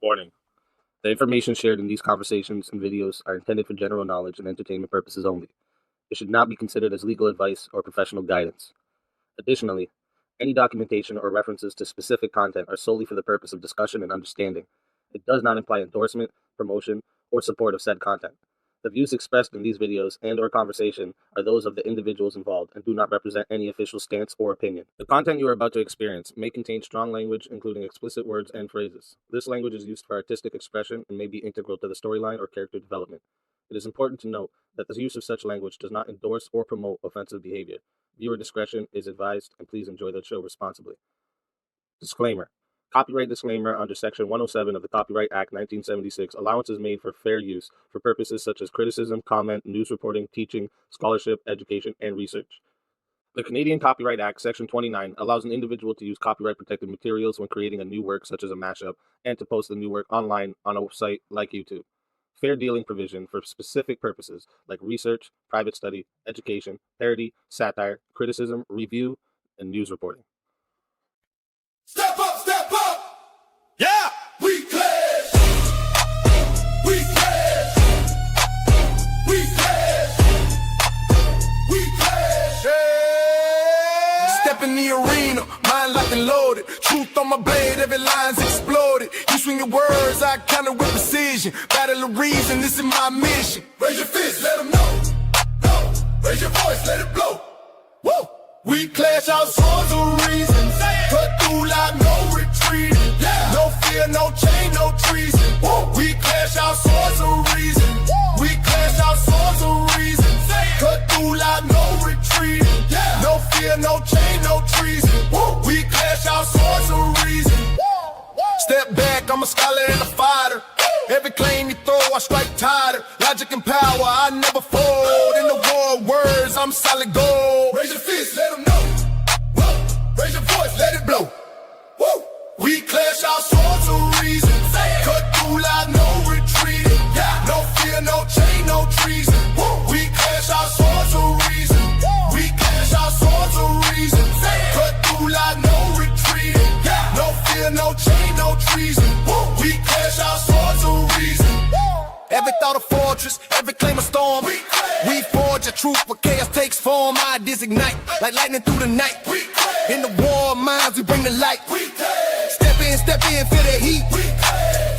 Warning. The information shared in these conversations and videos are intended for general knowledge and entertainment purposes only. It should not be considered as legal advice or professional guidance. Additionally, any documentation or references to specific content are solely for the purpose of discussion and understanding. It does not imply endorsement, promotion, or support of said content. The views expressed in these videos and/or conversation are those of the individuals involved and do not represent any official stance or opinion. The content you are about to experience may contain strong language, including explicit words and phrases. This language is used for artistic expression and may be integral to the storyline or character development. It is important to note that the use of such language does not endorse or promote offensive behavior. Viewer discretion is advised, and please enjoy the show responsibly. Disclaimer. Copyright disclaimer under Section 107 of the Copyright Act 1976. Allowance is made for fair use for purposes such as criticism, comment, news reporting, teaching, scholarship, education, and research. The Canadian Copyright Act, Section 29, allows an individual to use copyright-protected materials when creating a new work, such as a mashup, and to post the new work online on a website like YouTube. Fair dealing provision for specific purposes like research, private study, education, parody, satire, criticism, review, and news reporting. Step up, step up! Yeah! We clash! We clash! We clash! We clash! Yeah! Step in the arena, mind locked and loaded. Truth on my blade, every line's exploded. You swing your words, I counter with precision. Battle of reason, this is my mission. Raise your fist, let them know. No. Raise your voice, let it blow. Woo! We clash our swords of reason. Cut through like no retreating. Yeah. No fear, no chain, no treason. Woo. We clash our swords of reason. Woo. We clash our swords of reason. Cut through like no retreating. Yeah. No fear, no chain, no treason. Woo. We clash our swords of reason. Woo. Step back, I'm a scholar and a fighter. Every claim you throw, I strike tighter. Logic and power, I never fold. In the war of words, I'm solid gold. Raise your fist, let them know. Whoa. Raise your voice, let it blow. Woo. We clash our swords of reason. Cut through like no retreating. Yeah. No fear, no chain, no treason. Woo. We clash our swords of reason. We clash our swords of reason. Cut through like no retreating. Yeah. No fear, no chain, no treason. Woo. We clash our swords of reason. Every thought a fortress, every claim a storm. We forge a truth where chaos takes form. Ideas ignite like lightning through the night. In the war of minds, we bring the light. Step in, feel the heat.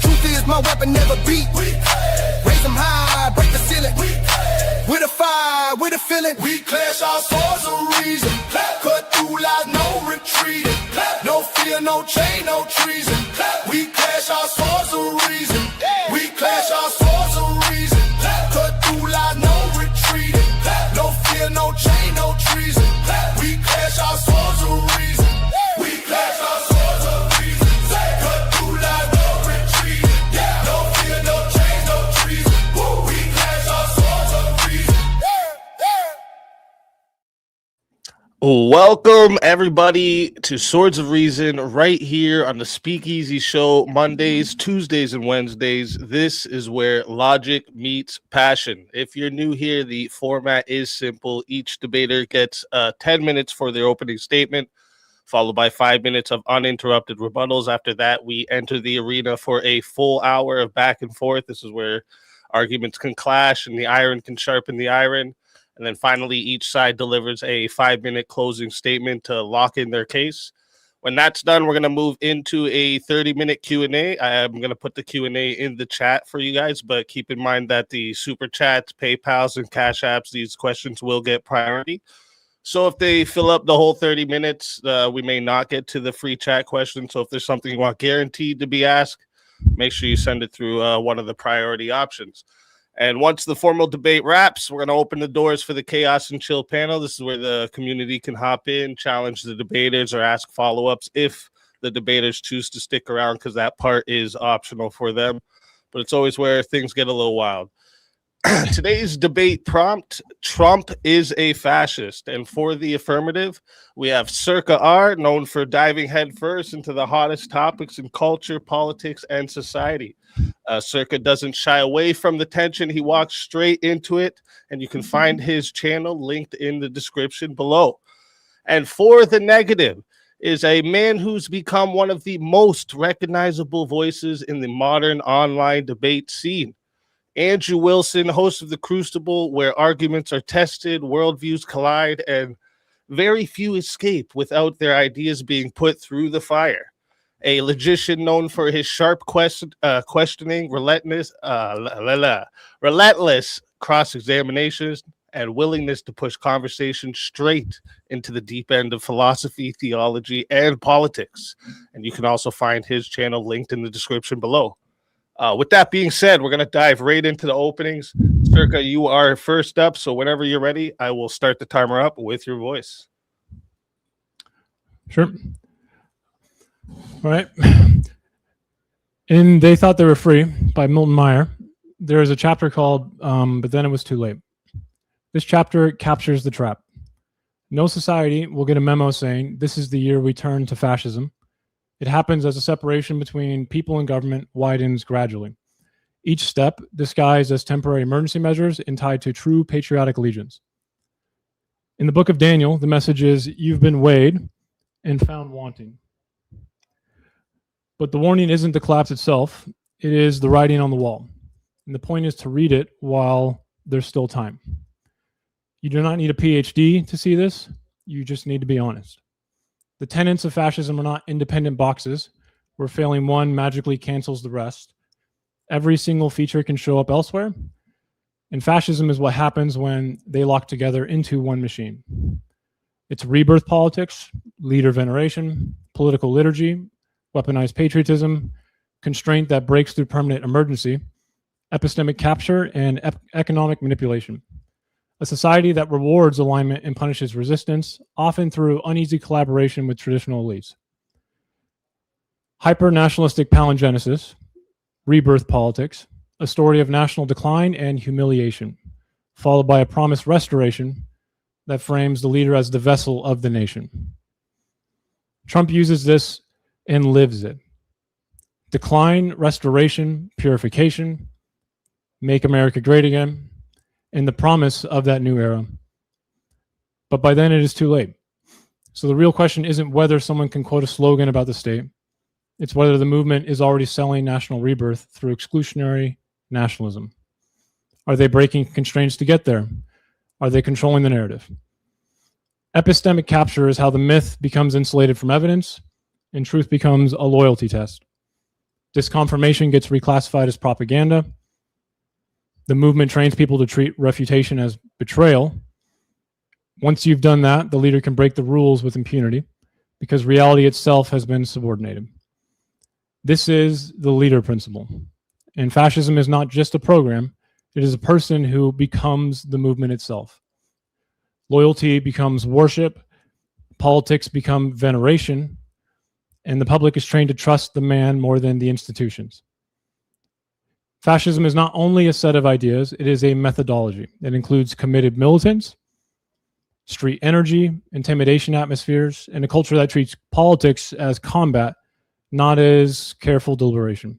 Truth is my weapon, never beat. Raise them high, break the ceiling. With a fire, with a feeling. We clash our swords of reason. Cut through like no retreating. No fear, no chain, no treason. We clash our swords of reason. We clash our swords of reason. Cut through like no retreating. No fear, no chain, no treason. We clash our swords of reason. We clash our swords of reason. Cut through like no retreating. No fear, no chain, no treason. We clash our swords of reason. Welcome, everybody, to Swords of Reason right here on the Speakeasy Show, Mondays, Tuesdays, and Wednesdays. This is where logic meets passion. If you're new here, the format is simple. Each debater gets 10 minutes for their opening statement, followed by 5 minutes of uninterrupted rebuttals. After that, we enter the arena for a full hour of back and forth. This is where arguments can clash and the iron can sharpen the iron. And then finally, each side delivers a 5-minute closing statement to lock in their case. When that's done, we're going to move into a 30-minute Q&A. I'm going to put the Q&A in the chat for you guys, but keep in mind that the Super Chats, PayPals, and Cash Apps, these questions will get priority. So if they fill up the whole 30 minutes, we may not get to the free chat question. So if there's something you want guaranteed to be asked, make sure you send it through one of the priority options. And once the formal debate wraps, we're going to open the doors for the Chaos and Chill panel. This is where the community can hop in, challenge the debaters, or ask follow-ups if the debaters choose to stick around, because that part is optional for them. But it's always where things get a little wild. Today's debate prompt: Trump is a fascist. And for the affirmative, we have Searka R, known for diving headfirst into the hottest topics in culture, politics, and society. Searka doesn't shy away from the tension. He walks straight into it, and you can find his channel linked in the description below. And for the negative, is a man who's become one of the most recognizable voices in the modern online debate scene. Andrew Wilson, host of The Crucible, where arguments are tested, worldviews collide, and very few escape without their ideas being put through the fire. A logician known for his sharp questioning, relentless cross-examinations, and willingness to push conversation straight into the deep end of philosophy, theology, and politics. And you can also find his channel linked in the description below. With that being said, we're going to dive right into the openings. Searka, you are first up, so whenever you're ready, I will start the timer up with your voice. Sure. All right. In They Thought They Were Free by Milton Meyer, there is a chapter called But Then It Was Too Late. This chapter captures the trap. No society will get a memo saying this is the year we turn to fascism. It happens as a separation between people and government widens gradually. Each step disguised as temporary emergency measures and tied to true patriotic allegiance. In the book of Daniel, the message is, you've been weighed and found wanting. But the warning isn't the collapse itself, it is the writing on the wall. And the point is to read it while there's still time. You do not need a PhD to see this, you just need to be honest. The tenets of fascism are not independent boxes where failing one magically cancels the rest. Every single feature can show up elsewhere, and fascism is what happens when they lock together into one machine. It's rebirth politics, leader veneration, political liturgy, weaponized patriotism, constraint that breaks through permanent emergency, epistemic capture, and economic manipulation. A society that rewards alignment and punishes resistance, often through uneasy collaboration with traditional elites. Hyper-nationalistic palingenesis, rebirth politics, a story of national decline and humiliation, followed by a promised restoration that frames the leader as the vessel of the nation. Trump uses this and lives it. Decline, restoration, purification, make America great again, and the promise of that new era. But by then it is too late. So the real question isn't whether someone can quote a slogan about the state. It's whether the movement is already selling national rebirth through exclusionary nationalism. Are they breaking constraints to get there? Are they controlling the narrative? Epistemic capture is how the myth becomes insulated from evidence and truth becomes a loyalty test. Disconfirmation gets reclassified as propaganda. The movement trains people to treat refutation as betrayal. Once you've done that, the leader can break the rules with impunity because reality itself has been subordinated. This is the leader principle. And fascism is not just a program, it is a person who becomes the movement itself. Loyalty becomes worship, politics become veneration, and the public is trained to trust the man more than the institutions. Fascism is not only a set of ideas, it is a methodology. It includes committed militants, street energy, intimidation atmospheres, and a culture that treats politics as combat, not as careful deliberation.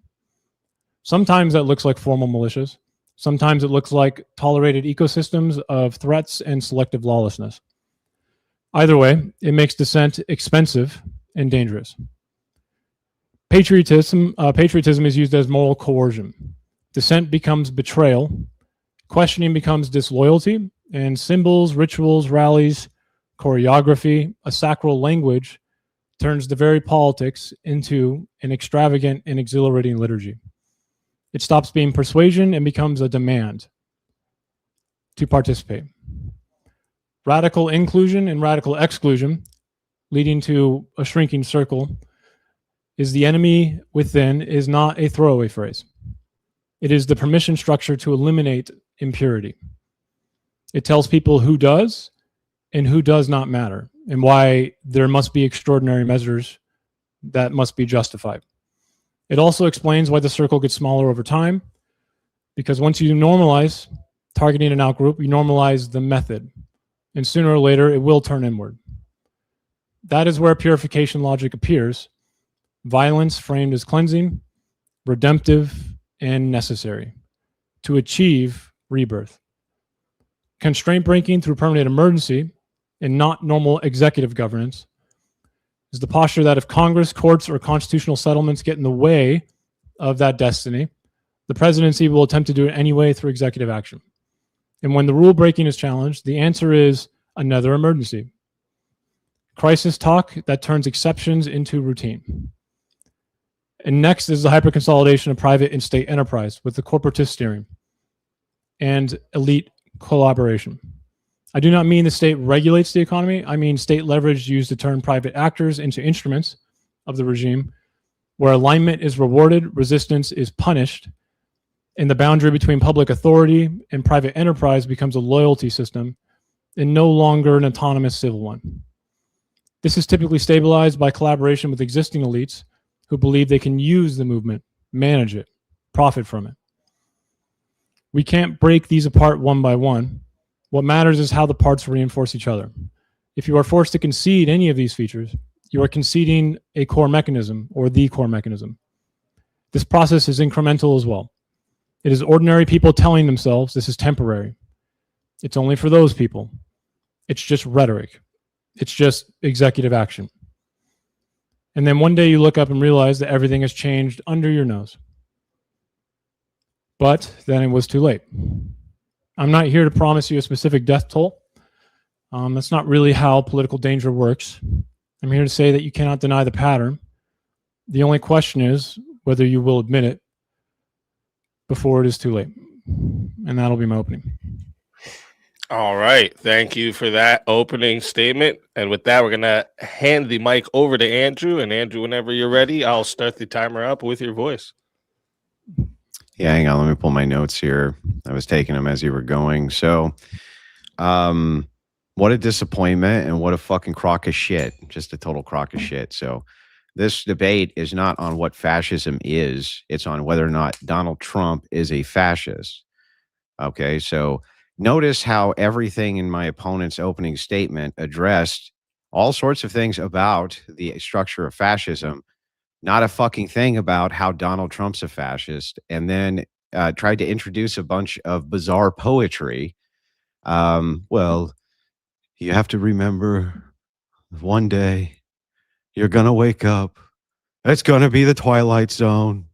Sometimes that looks like formal militias. Sometimes it looks like tolerated ecosystems of threats and selective lawlessness. Either way, it makes dissent expensive and dangerous. Patriotism is used as moral coercion. Dissent becomes betrayal, questioning becomes disloyalty, and symbols, rituals, rallies, choreography, a sacral language turns the very politics into an extravagant and exhilarating liturgy. It stops being persuasion and becomes a demand to participate. Radical inclusion and radical exclusion, leading to a shrinking circle, is the enemy within is not a throwaway phrase. It is the permission structure to eliminate impurity. It tells people who does and who does not matter, and why there must be extraordinary measures that must be justified. It also explains why the circle gets smaller over time, because once you normalize targeting an outgroup, you normalize the method, and sooner or later it will turn inward. That is where purification logic appears, violence framed as cleansing, redemptive, and necessary to achieve rebirth. Constraint breaking through permanent emergency and not normal executive governance is the posture that if Congress, courts, or constitutional settlements get in the way of that destiny, the presidency will attempt to do it anyway through executive action. And when the rule breaking is challenged, the answer is another emergency. Crisis talk that turns exceptions into routine. And next is the hyperconsolidation of private and state enterprise with the corporatist steering and elite collaboration. I do not mean the state regulates the economy. I mean state leverage used to turn private actors into instruments of the regime, where alignment is rewarded, resistance is punished, and the boundary between public authority and private enterprise becomes a loyalty system and no longer an autonomous civil one. This is typically stabilized by collaboration with existing elites who believe they can use the movement, manage it, profit from it. We can't break these apart one by one. What matters is how the parts reinforce each other. If you are forced to concede any of these features, you are conceding a core mechanism or the core mechanism. This process is incremental as well. It is ordinary people telling themselves this is temporary. It's only for those people. It's just rhetoric. It's just executive action. And then one day you look up and realize that everything has changed under your nose. But then it was too late. I'm not here to promise you a specific death toll. That's not really how political danger works. I'm here to say that you cannot deny the pattern. The only question is whether you will admit it before it is too late. And that'll be my opening. All right. Thank you for that opening statement. And with that, we're going to hand the mic over to Andrew. And Andrew, whenever you're ready, I'll start the timer up with your voice. Yeah, hang on. Let me pull my notes here. I was taking them as you were going. So, what a disappointment and what a fucking crock of shit. Just a total crock of shit. So, this debate is not on what fascism is. It's on whether or not Donald Trump is a fascist. Okay, so notice how everything in my opponent's opening statement addressed all sorts of things about the structure of fascism, not a fucking thing about how Donald Trump's a fascist, and then tried to introduce a bunch of bizarre poetry. Well, you have to remember one day you're going to wake up. It's going to be the Twilight Zone.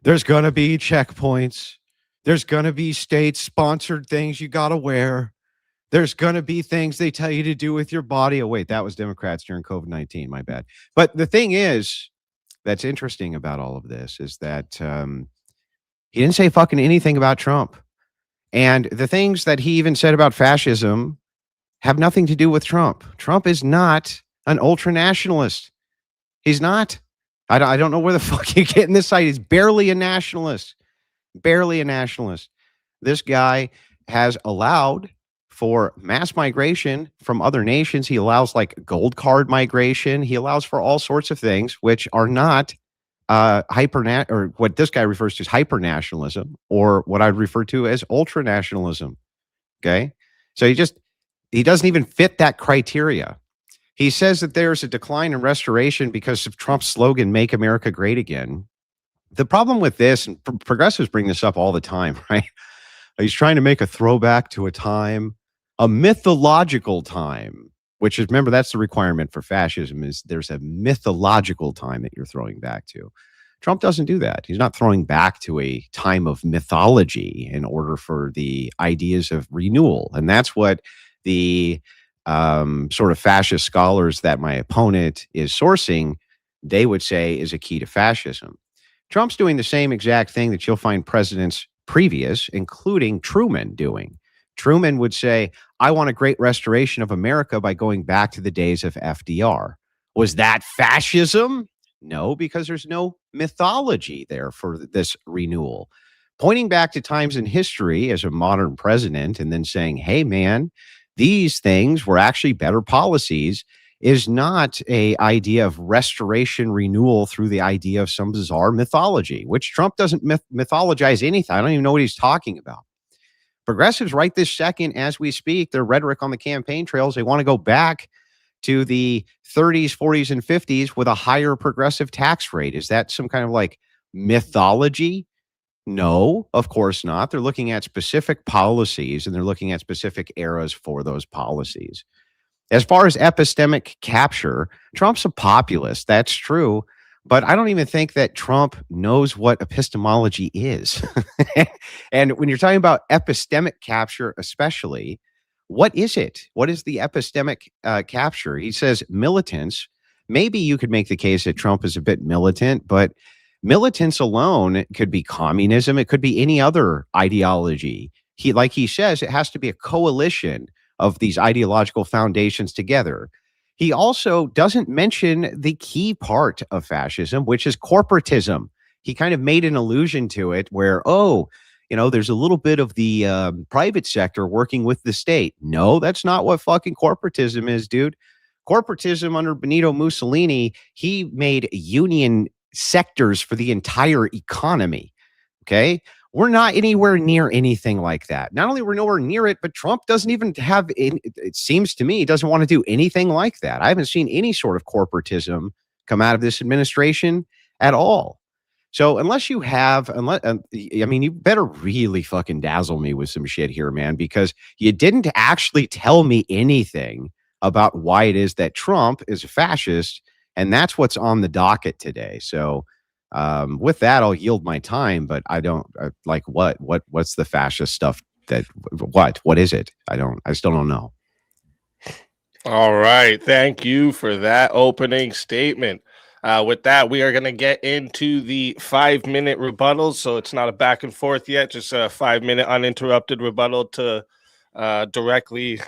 There's going to be checkpoints. There's going to be state-sponsored things you got to wear. There's going to be things they tell you to do with your body. Oh, wait, that was Democrats during COVID-19. My bad. But the thing is, that's interesting about all of this is that he didn't say fucking anything about Trump. And the things that he even said about fascism have nothing to do with Trump. Trump is not an ultra-nationalist. He's not. I don't know where the fuck you're getting this side. He's barely a nationalist. Barely a nationalist. This guy has allowed for mass migration from other nations. He allows like gold card migration. He allows for all sorts of things which are not or what this guy refers to as hyper-nationalism, or what I'd refer to as ultra-nationalism. Okay? So he doesn't even fit that criteria. He says that there's a decline in restoration because of Trump's slogan, "Make America Great Again." The problem with this, and progressives bring this up all the time, right? He's trying to make a throwback to a time, a mythological time, which is, remember, that's the requirement for fascism, is there's a mythological time that you're throwing back to. Trump doesn't do that. He's not throwing back to a time of mythology in order for the ideas of renewal. And that's what the sort of fascist scholars that my opponent is sourcing, they would say is a key to fascism. Trump's doing the same exact thing that you'll find presidents previous, including Truman, doing. Truman would say, I want a great restoration of America by going back to the days of FDR. Was that fascism? No, because there's no mythology there for this renewal. Pointing back to times in history as a modern president and then saying, hey, man, these things were actually better policies is not an idea of restoration renewal through the idea of some bizarre mythology, which Trump doesn't mythologize anything. I don't even know what he's talking about. Progressives right this second as we speak, their rhetoric on the campaign trails, they want to go back to the 30s, 40s, and 50s with a higher progressive tax rate. Is that some kind of like mythology? No, of course not. They're looking at specific policies and they're looking at specific eras for those policies. As far as epistemic capture, Trump's a populist. That's true. But I don't even think that Trump knows what epistemology is. And when you're talking about epistemic capture, especially, what is it? What is the epistemic capture? He says militants. Maybe you could make the case that Trump is a bit militant, but militants alone could be communism. It could be any other ideology. Like he says, it has to be a coalition of these ideological foundations together. He also doesn't mention the key part of fascism, which is corporatism. He kind of made an allusion to it where, there's a little bit of the private sector working with the state. No, that's not what fucking corporatism is, dude. Corporatism under Benito Mussolini, he made union sectors for the entire economy. Okay. We're not anywhere near anything like that. Not only we're nowhere near it, but Trump doesn't even have, it seems to me, he doesn't want to do anything like that. I haven't seen any sort of corporatism come out of this administration at all. So unless you have, you better really fucking dazzle me with some shit here, man, because you didn't actually tell me anything about why it is that Trump is a fascist. And that's what's on the docket today. So, with that, I'll yield my time, but I don't like what's the fascist stuff what is it? I still don't know. All right. Thank you for that opening statement. With that, we are going to get into the 5-minute rebuttal. So it's not a back and forth yet, just a 5-minute uninterrupted rebuttal to directly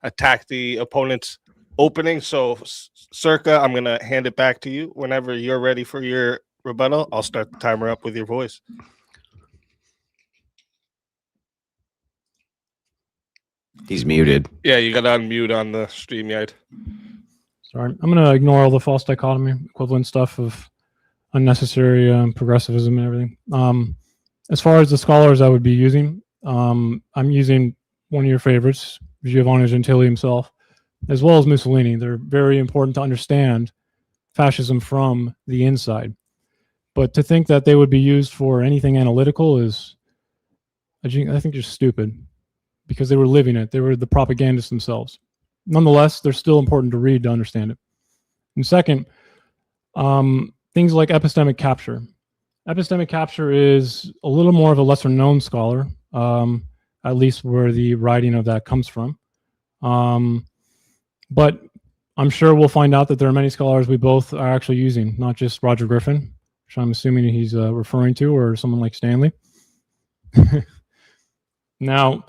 attack the opponent's opening. So Searka, I'm going to hand it back to you. Whenever you're ready for your rebuttal, I'll start the timer up with your voice. He's muted. Yeah, you got to unmute on the StreamYard. Sorry. I'm going to ignore all the false dichotomy equivalent stuff of unnecessary progressivism and everything. As far as the scholars I would be using, I'm using one of your favorites, Giovanni Gentili himself, as well as Mussolini. They're very important to understand fascism from the inside. But to think that they would be used for anything analytical is, I think, just stupid, because they were living it. They were the propagandists themselves. Nonetheless, they're still important to read to understand it. And second, things like epistemic capture. Epistemic capture is a little more of a lesser known scholar, at least where the writing of that comes from. But I'm sure we'll find out that there are many scholars we both are actually using, not just Roger Griffin, which I'm assuming he's referring to, or someone like Stanley. Now,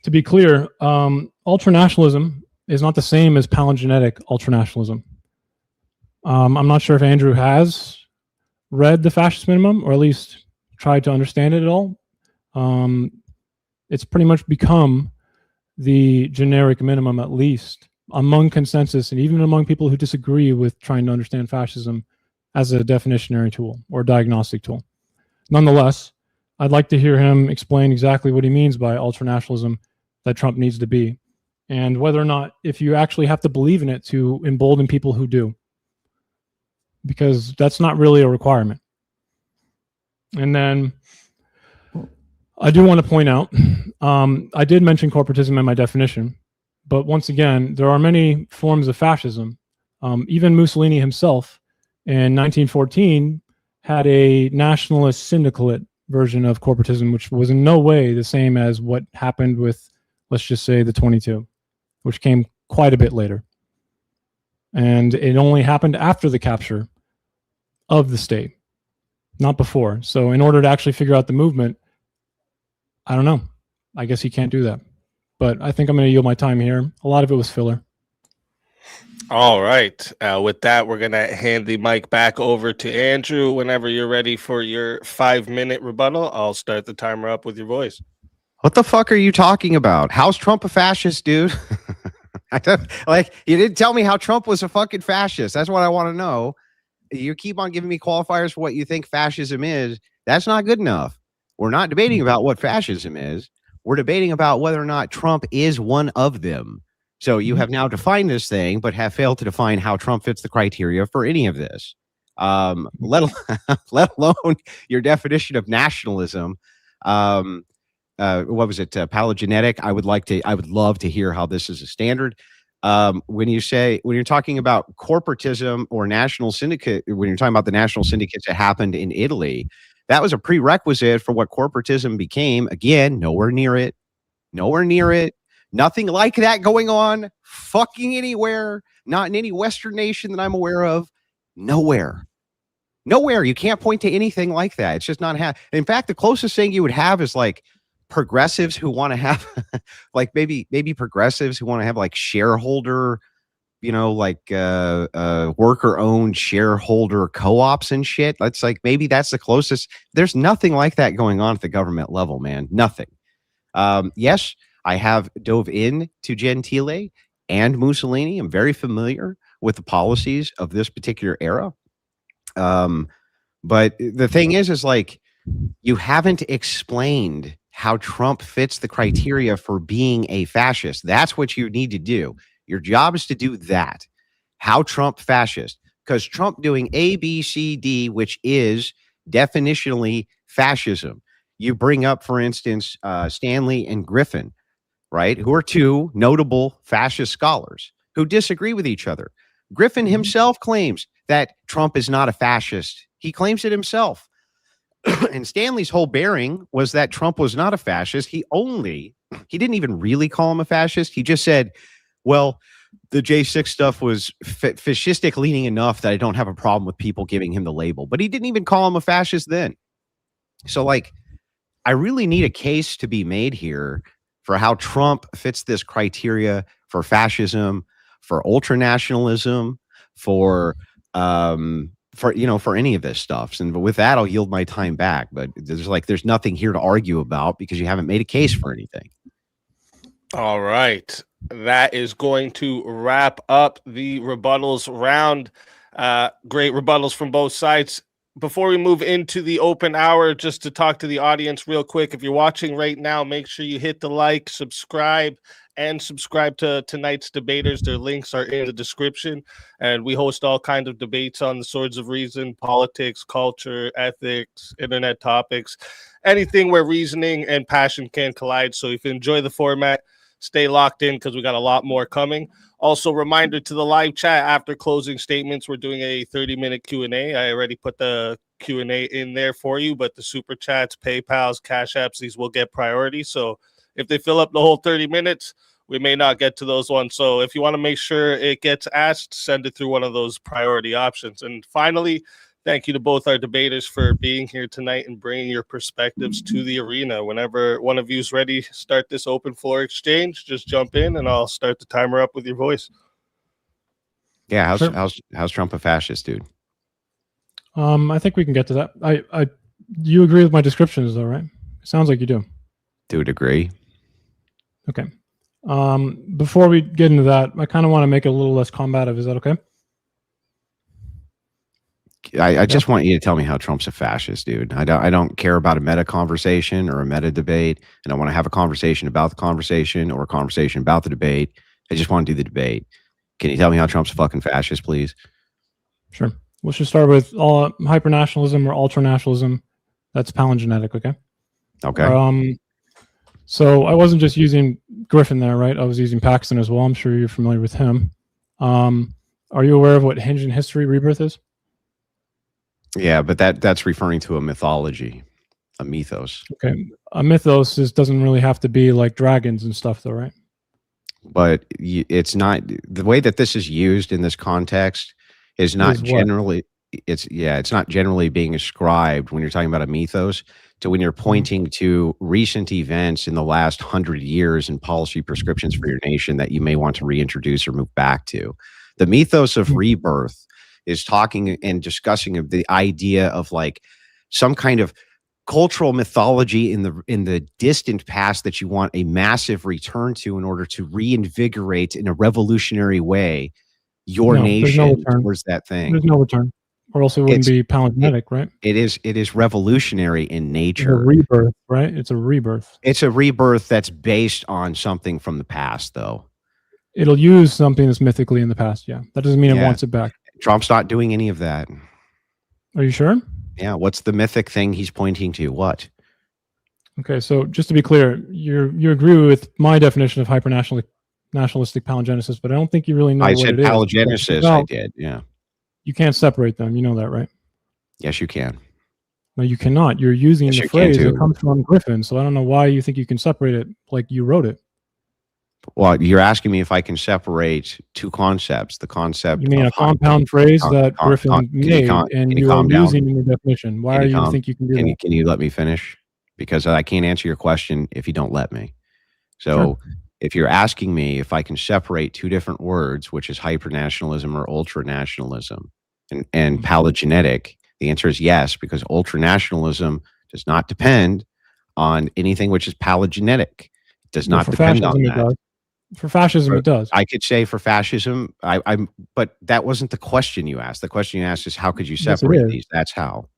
to be clear, ultranationalism is not the same as palingenetic ultranationalism. I'm not sure if Andrew has read the Fascist Minimum, or at least tried to understand it at all. It's pretty much become the generic minimum, at least among consensus, and even among people who disagree with trying to understand fascism as a definitionary tool or diagnostic tool. Nonetheless, I'd like to hear him explain exactly what he means by ultranationalism that Trump needs to be, and whether or not, if you actually have to believe in it to embolden people who do, because that's not really a requirement. And then I do want to point out, I did mention corporatism in my definition, but once again, there are many forms of fascism. Even Mussolini himself in 1914 had a nationalist syndicalist version of corporatism, which was in no way the same as what happened with, let's just say, the 22, which came quite a bit later. And it only happened after the capture of the state, not before. So in order to actually figure out the movement, I don't know. I guess he can't do that. But I think I'm going to yield my time here. A lot of it was filler. All right. With that, we're going to hand the mic back over to Andrew. Whenever you're ready for your 5-minute rebuttal, I'll start the timer up with your voice. What the fuck are you talking about? How's Trump a fascist, dude? You didn't tell me how Trump was a fucking fascist. That's what I want to know. You keep on giving me qualifiers for what you think fascism is. That's not good enough. We're not debating about what fascism is. We're debating about whether or not Trump is one of them. So you have now defined this thing, but have failed to define how Trump fits the criteria for any of this. Let alone your definition of nationalism. What was it? Palingenetic. I would love to hear how this is a standard. When you're talking about corporatism or national syndicate, when you're talking about the national syndicates that happened in Italy, that was a prerequisite for what corporatism became. Again, nowhere near it. Nowhere near it. Nothing like that going on fucking anywhere. Not in any Western nation that I'm aware of. Nowhere. Nowhere. You can't point to anything like that. It's just not in fact, the closest thing you would have is like progressives who want to have like maybe progressives who want to have like shareholder, like worker owned shareholder co-ops and shit. That's like, maybe that's the closest. There's nothing like that going on at the government level, man. Nothing. Yes, I have dove into Gentile and Mussolini. I'm very familiar with the policies of this particular era. But the thing is like, you haven't explained how Trump fits the criteria for being a fascist. That's what you need to do. Your job is to do that. How Trump fascist? Because Trump doing A, B, C, D, which is definitionally fascism. You bring up, for instance, Stanley and Griffin, right? Who are two notable fascist scholars who disagree with each other. Griffin himself claims that Trump is not a fascist. He claims it himself. And Stanley's whole bearing was that Trump was not a fascist. He didn't even really call him a fascist. He just said, well, the J6 stuff was fascistic leaning enough that I don't have a problem with people giving him the label. But he didn't even call him a fascist then. So like, I really need a case to be made here for how Trump fits this criteria for fascism, for ultranationalism, for any of this stuff. And with that, I'll yield my time back. But there's nothing here to argue about because you haven't made a case for anything. All right. That is going to wrap up the rebuttals round. Great rebuttals from both sides. Before we move into the open hour, just to talk to the audience real quick, if you're watching right now, make sure you hit the like, subscribe to tonight's debaters. Their links are in the description. And we host all kinds of debates on the Swords of Reason, politics, culture, ethics, internet topics, anything where reasoning and passion can collide. So if you enjoy the format, stay locked in because we got a lot more coming. Also, reminder to the live chat after closing statements, we're doing a 30-minute Q&A. I already put the Q&A in there for you, but the super chats, PayPals, Cash Apps, these will get priority. So if they fill up the whole 30 minutes, we may not get to those ones. So if you want to make sure it gets asked, send it through one of those priority options. And finally, thank you to both our debaters for being here tonight and bringing your perspectives to the arena. Whenever one of you is ready, start this open floor exchange. Just jump in, and I'll start the timer up with your voice. Yeah, how's Trump a fascist, dude? I think we can get to that. You agree with my descriptions, though, right? It sounds like you do. Dude, agree. Okay. Before we get into that, I kind of want to make it a little less combative. Is that okay? I just want you to tell me how Trump's a fascist, dude. I don't care about a meta conversation or a meta debate, and I want to have a conversation about the conversation or a conversation about the debate. I just want to do the debate. Can you tell me how Trump's a fucking fascist, please? Sure. We should start with all hypernationalism or ultranationalism. That's palingenetic, okay? Okay. So I wasn't just using Griffin there, right? I was using Paxton as well. I'm sure you're familiar with him. Are you aware of what Hinge in History Rebirth is? Yeah, but that's referring to a mythology, a mythos. Okay. A mythos doesn't really have to be like dragons and stuff, though, right? But it's not, the way that this is used in this context is not generally, it's not generally being ascribed when you're talking about a mythos to when you're pointing to recent events in the last 100 years and policy prescriptions for your nation that you may want to reintroduce or move back to. The mythos of rebirth is talking and discussing of the idea of like some kind of cultural mythology in the distant past that you want a massive return to in order to reinvigorate in a revolutionary way your nation towards that thing. There's no return, or else it wouldn't be palingenetic, right? It is revolutionary in nature. It's a rebirth, right? It's a rebirth. It's a rebirth that's based on something from the past, though. It'll use something that's mythically in the past, yeah. That doesn't mean it wants it back. Trump's not doing any of that. Are you sure? Yeah. What's the mythic thing he's pointing to? What? Okay, so just to be clear, you agree with my definition of nationalistic palingenesis, but I don't think you really know I what said it is. palingenesis. I did. Yeah. You can't separate them. You know that, right? Yes, you can. No, you cannot. You're using Yes, the you can phrase that too. comes from Griffin, so I don't know why you think you can separate it like you wrote it. Well, you're asking me if I can separate two concepts. The concept You mean of a compound phrase that Griffin made, can and you you are calm down? using in your definition. Why Can do you you calm? think you can do that? Can you let me finish? Because I can't answer your question if you don't let me. So Sure. if you're asking me if I can separate two different words, which is hypernationalism or ultranationalism, and palingenetic, the answer is yes, because ultranationalism does not depend on anything which is palingenetic. It does Well, not for depend on fascism, it that. does. For fascism, it does. I could say for fascism, but that wasn't the question you asked. The question you asked is how could you Yes, it separate is. these? That's how.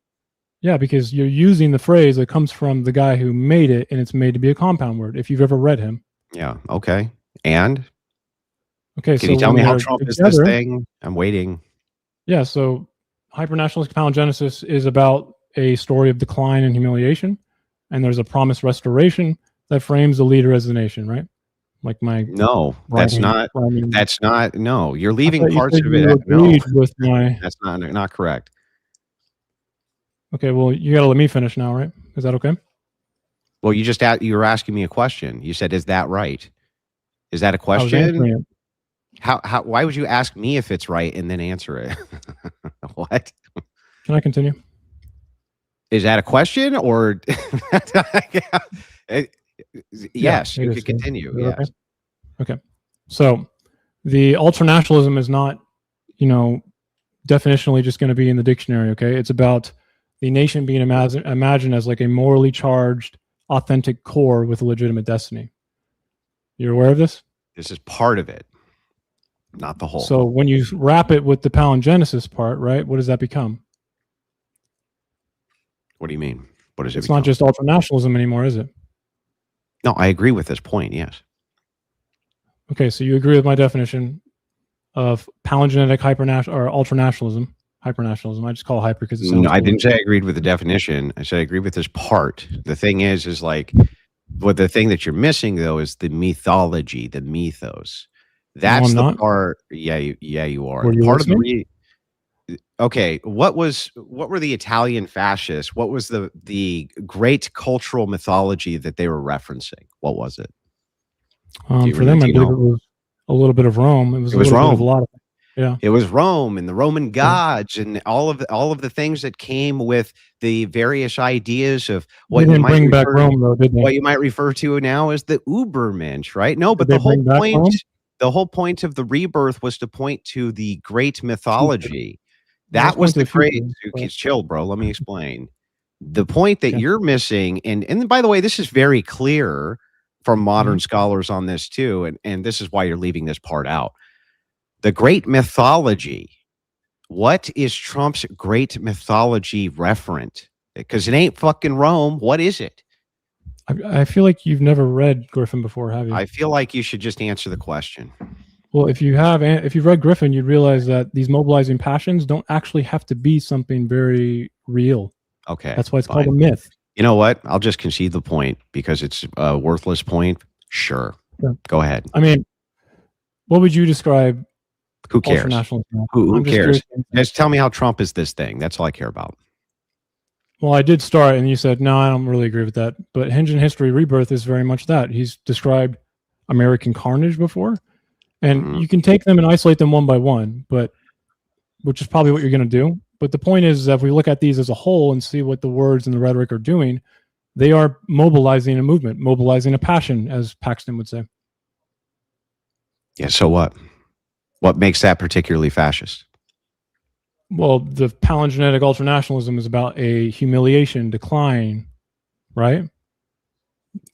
Yeah, because you're using the phrase that comes from the guy who made it, and it's made to be a compound word. If you've ever read him. Yeah. Okay. And Okay, can so you tell when me how they're Trump is this together, thing? I'm waiting. yeah, so hypernationalistic palingenesis is about a story of decline and humiliation, and there's a promised restoration that frames the leader as the nation, right? Like my No, that's not. rhyming. That's not. No, you're I leaving thought you parts said of you it. No, agreed with my. that's not correct. Okay, well, you got to let me finish now, right? Is that okay? Well, you were asking me a question. You said, "Is that right?" Is that a I was question? answering it. How? Why would you ask me if it's right and then answer it? What? Can I continue? Is that a question or? Yes, it you is, could yeah. continue. Is that Yes. Okay. So the ultranationalism is not, definitionally just going to be in the dictionary. Okay, it's about the nation being imagined as like a morally charged, authentic core with a legitimate destiny. You're aware of this? This is part of it, not the whole. So when you wrap it with the palingenesis part, right? What does that become? What do you mean? What does it It's become? not just ultranationalism anymore, is it? No, I agree with this point. Yes. Okay, so you agree with my definition of palingenetic or ultranationalism, hypernationalism. I just call it hyper because it sounds No, I cooler. didn't say I agreed with the definition. I said I agree with this part. The thing is like, what the thing that you're missing though is the mythology, the mythos. That's I'm the not. part. Yeah, you are. Were you Part of listening? okay, what were the Italian fascists? What was the great cultural mythology that they were referencing? What was it? For them, I believe it was a little bit of Rome. It was It a was little bit of a Rome. lot of. Yeah. It was Rome and the Roman gods and all of the things that came with the various ideas of They what you didn't might bring back refer Rome, though, did what they? you might refer to now as the Ubermensch, right? No, Did but they bring back Rome? the whole point of the rebirth was to point to the great mythology. Well, let's That was point to the the future. great. But, Chill, bro. Let me explain. The point that Okay. you're missing, and by the way, this is very clear from modern Mhm. scholars on this too, and this is why you're leaving this part out. The great mythology. What is Trump's great mythology referent? Because it ain't fucking Rome. What is it? I feel like you've never read Griffin before, have you? I feel like you should just answer the question. Well, if you've read Griffin, you'd realize that these mobilizing passions don't actually have to be something very real. Okay. That's why it's fine. called a myth. You know what? I'll just concede the point because it's a worthless point. Sure. Yeah. Go ahead. I mean, what would you describe Who cares? ultranationalism as? Who I'm just cares? curious. Just tell me how Trump is this thing. That's all I care about. Well, I did start, and you said, no, I don't really agree with that. But Hinge in History Rebirth is very much that. He's described American carnage before, and you can take them and isolate them one by one, but which is probably what you're going to do. But the point is that if we look at these as a whole and see what the words and the rhetoric are doing, they are mobilizing a movement, mobilizing a passion, as Paxton would say. Yeah, so what? What makes that particularly fascist? Well, the palingenetic ultranationalism is about a humiliation, decline, right?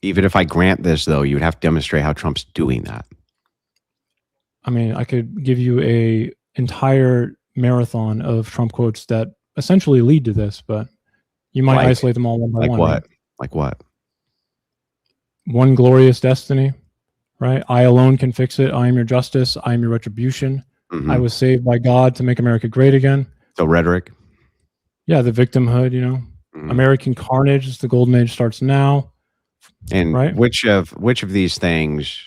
Even if I grant this, though, you would have to demonstrate how Trump's doing that. I mean, I could give you a entire marathon of Trump quotes that essentially lead to this, but you might isolate them all one by one. Like what? Right? Like what? One glorious destiny, right? I alone can fix it. I am your justice. I am your retribution. Mm-hmm. I was saved by God to make America great again. So rhetoric? Yeah, the victimhood, American carnage, the golden age starts now. And right? which of these things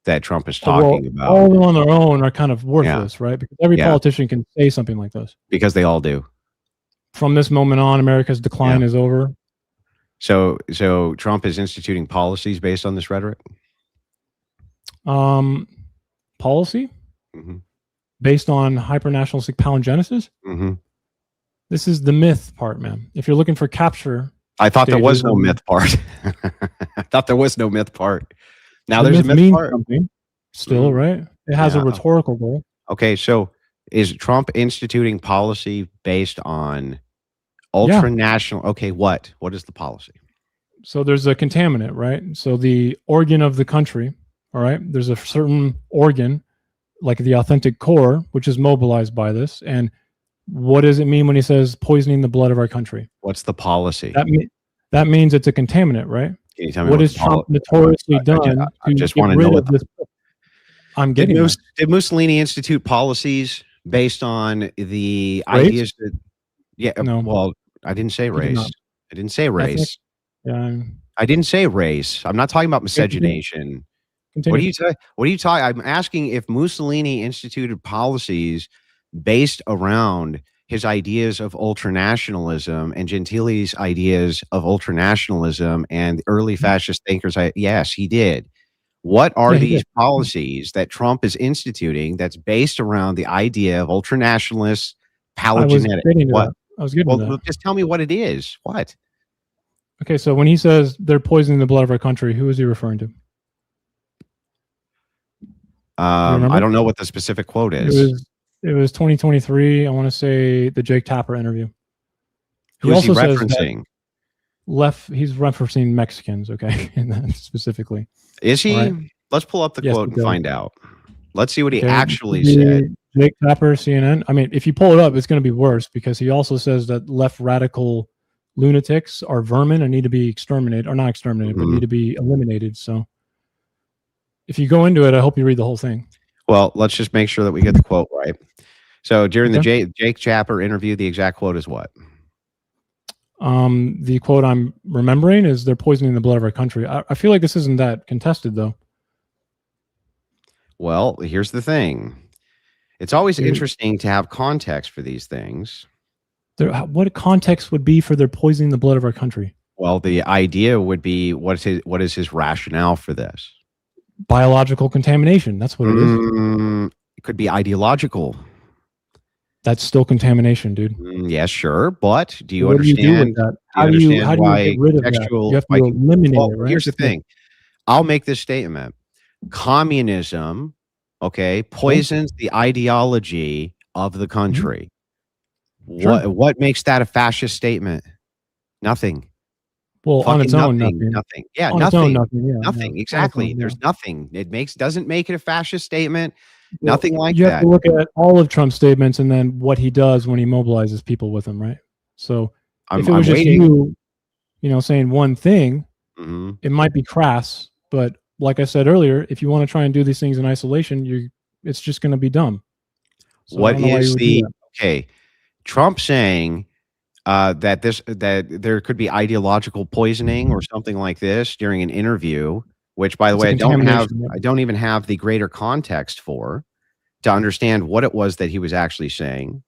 that Trump is talking about. All of them on their own are kind of worthless, right? Because every politician can say something like this. Because they all do. From this moment on, America's decline is over. So Trump is instituting policies based on this rhetoric? Policy? Based on hyper-nationalistic palingenesis? This is the myth part, man. If you're looking for capture... I thought there was no myth part. I thought there was no myth part. Now there's a myth part. Still, right? It has a rhetorical goal. Okay, so is Trump instituting policy based on ultranational? Okay, what is the policy? So there's a contaminant, right? So the organ of the country, all right? There's a certain organ, like the authentic core, which is mobilized by this. And what does it mean when he says poisoning the blood of our country? What's the policy? That means it's a contaminant, right? Can you tell me what has Trump notoriously done? I just want to know what this. I'm getting. Did Mussolini institute policies based on the ideas that? Yeah. No. Well, I didn't say race. I didn't say race. I didn't say race. I'm not talking about miscegenation. What are you talking? I'm asking if Mussolini instituted policies based around his ideas of ultranationalism and Gentili's ideas of ultranationalism and early fascist thinkers. Yes, he did. What are these policies that Trump is instituting that's based around the idea of ultranationalists, palingenetic? I was getting to that. Just tell me what it is. What? Okay, so when he says they're poisoning the blood of our country, who is he referring to? I don't know what the specific quote is. It was 2023. I want to say the Jake Tapper interview. Who is he referencing? He's referencing Mexicans, okay, in that specifically. Is he? Right. Let's pull up the quote and find out. Let's see what he actually said. Jake Tapper, CNN. I mean, if you pull it up, it's going to be worse because he also says that left radical lunatics are vermin and need to be exterminated, or not exterminated, but need to be eliminated. So if you go into it, I hope you read the whole thing. Well, let's just make sure that we get the quote right. So during the Jake Tapper interview, the exact quote is what? The quote I'm remembering is they're poisoning the blood of our country. I feel like this isn't that contested, though. Well, here's the thing. It's always interesting to have context for these things. What context would be for they're poisoning the blood of our country? Well, the idea would be what is his rationale for this? Biological contamination. That's what it is. It could be ideological. That's still contamination, dude. Yes, sure. But do you understand? How do you get rid of that? You have to eliminate it, right? Here's the thing. I'll make this statement. Communism, poisons the ideology of the country. What makes that a fascist statement? Nothing. Well, on its own, nothing. Yeah, nothing. Exactly. There's nothing. Doesn't make it a fascist statement. Nothing like that. You have to look at all of Trump's statements and then what he does when he mobilizes people with him, right? So if it was just you saying one thing, it might be crass. But like I said earlier, if you want to try and do these things in isolation, it's just going to be dumb. So what is Trump saying that there could be ideological poisoning or something like this during an interview, which, by the way, I don't even have the greater context for to understand what it was that he was actually saying.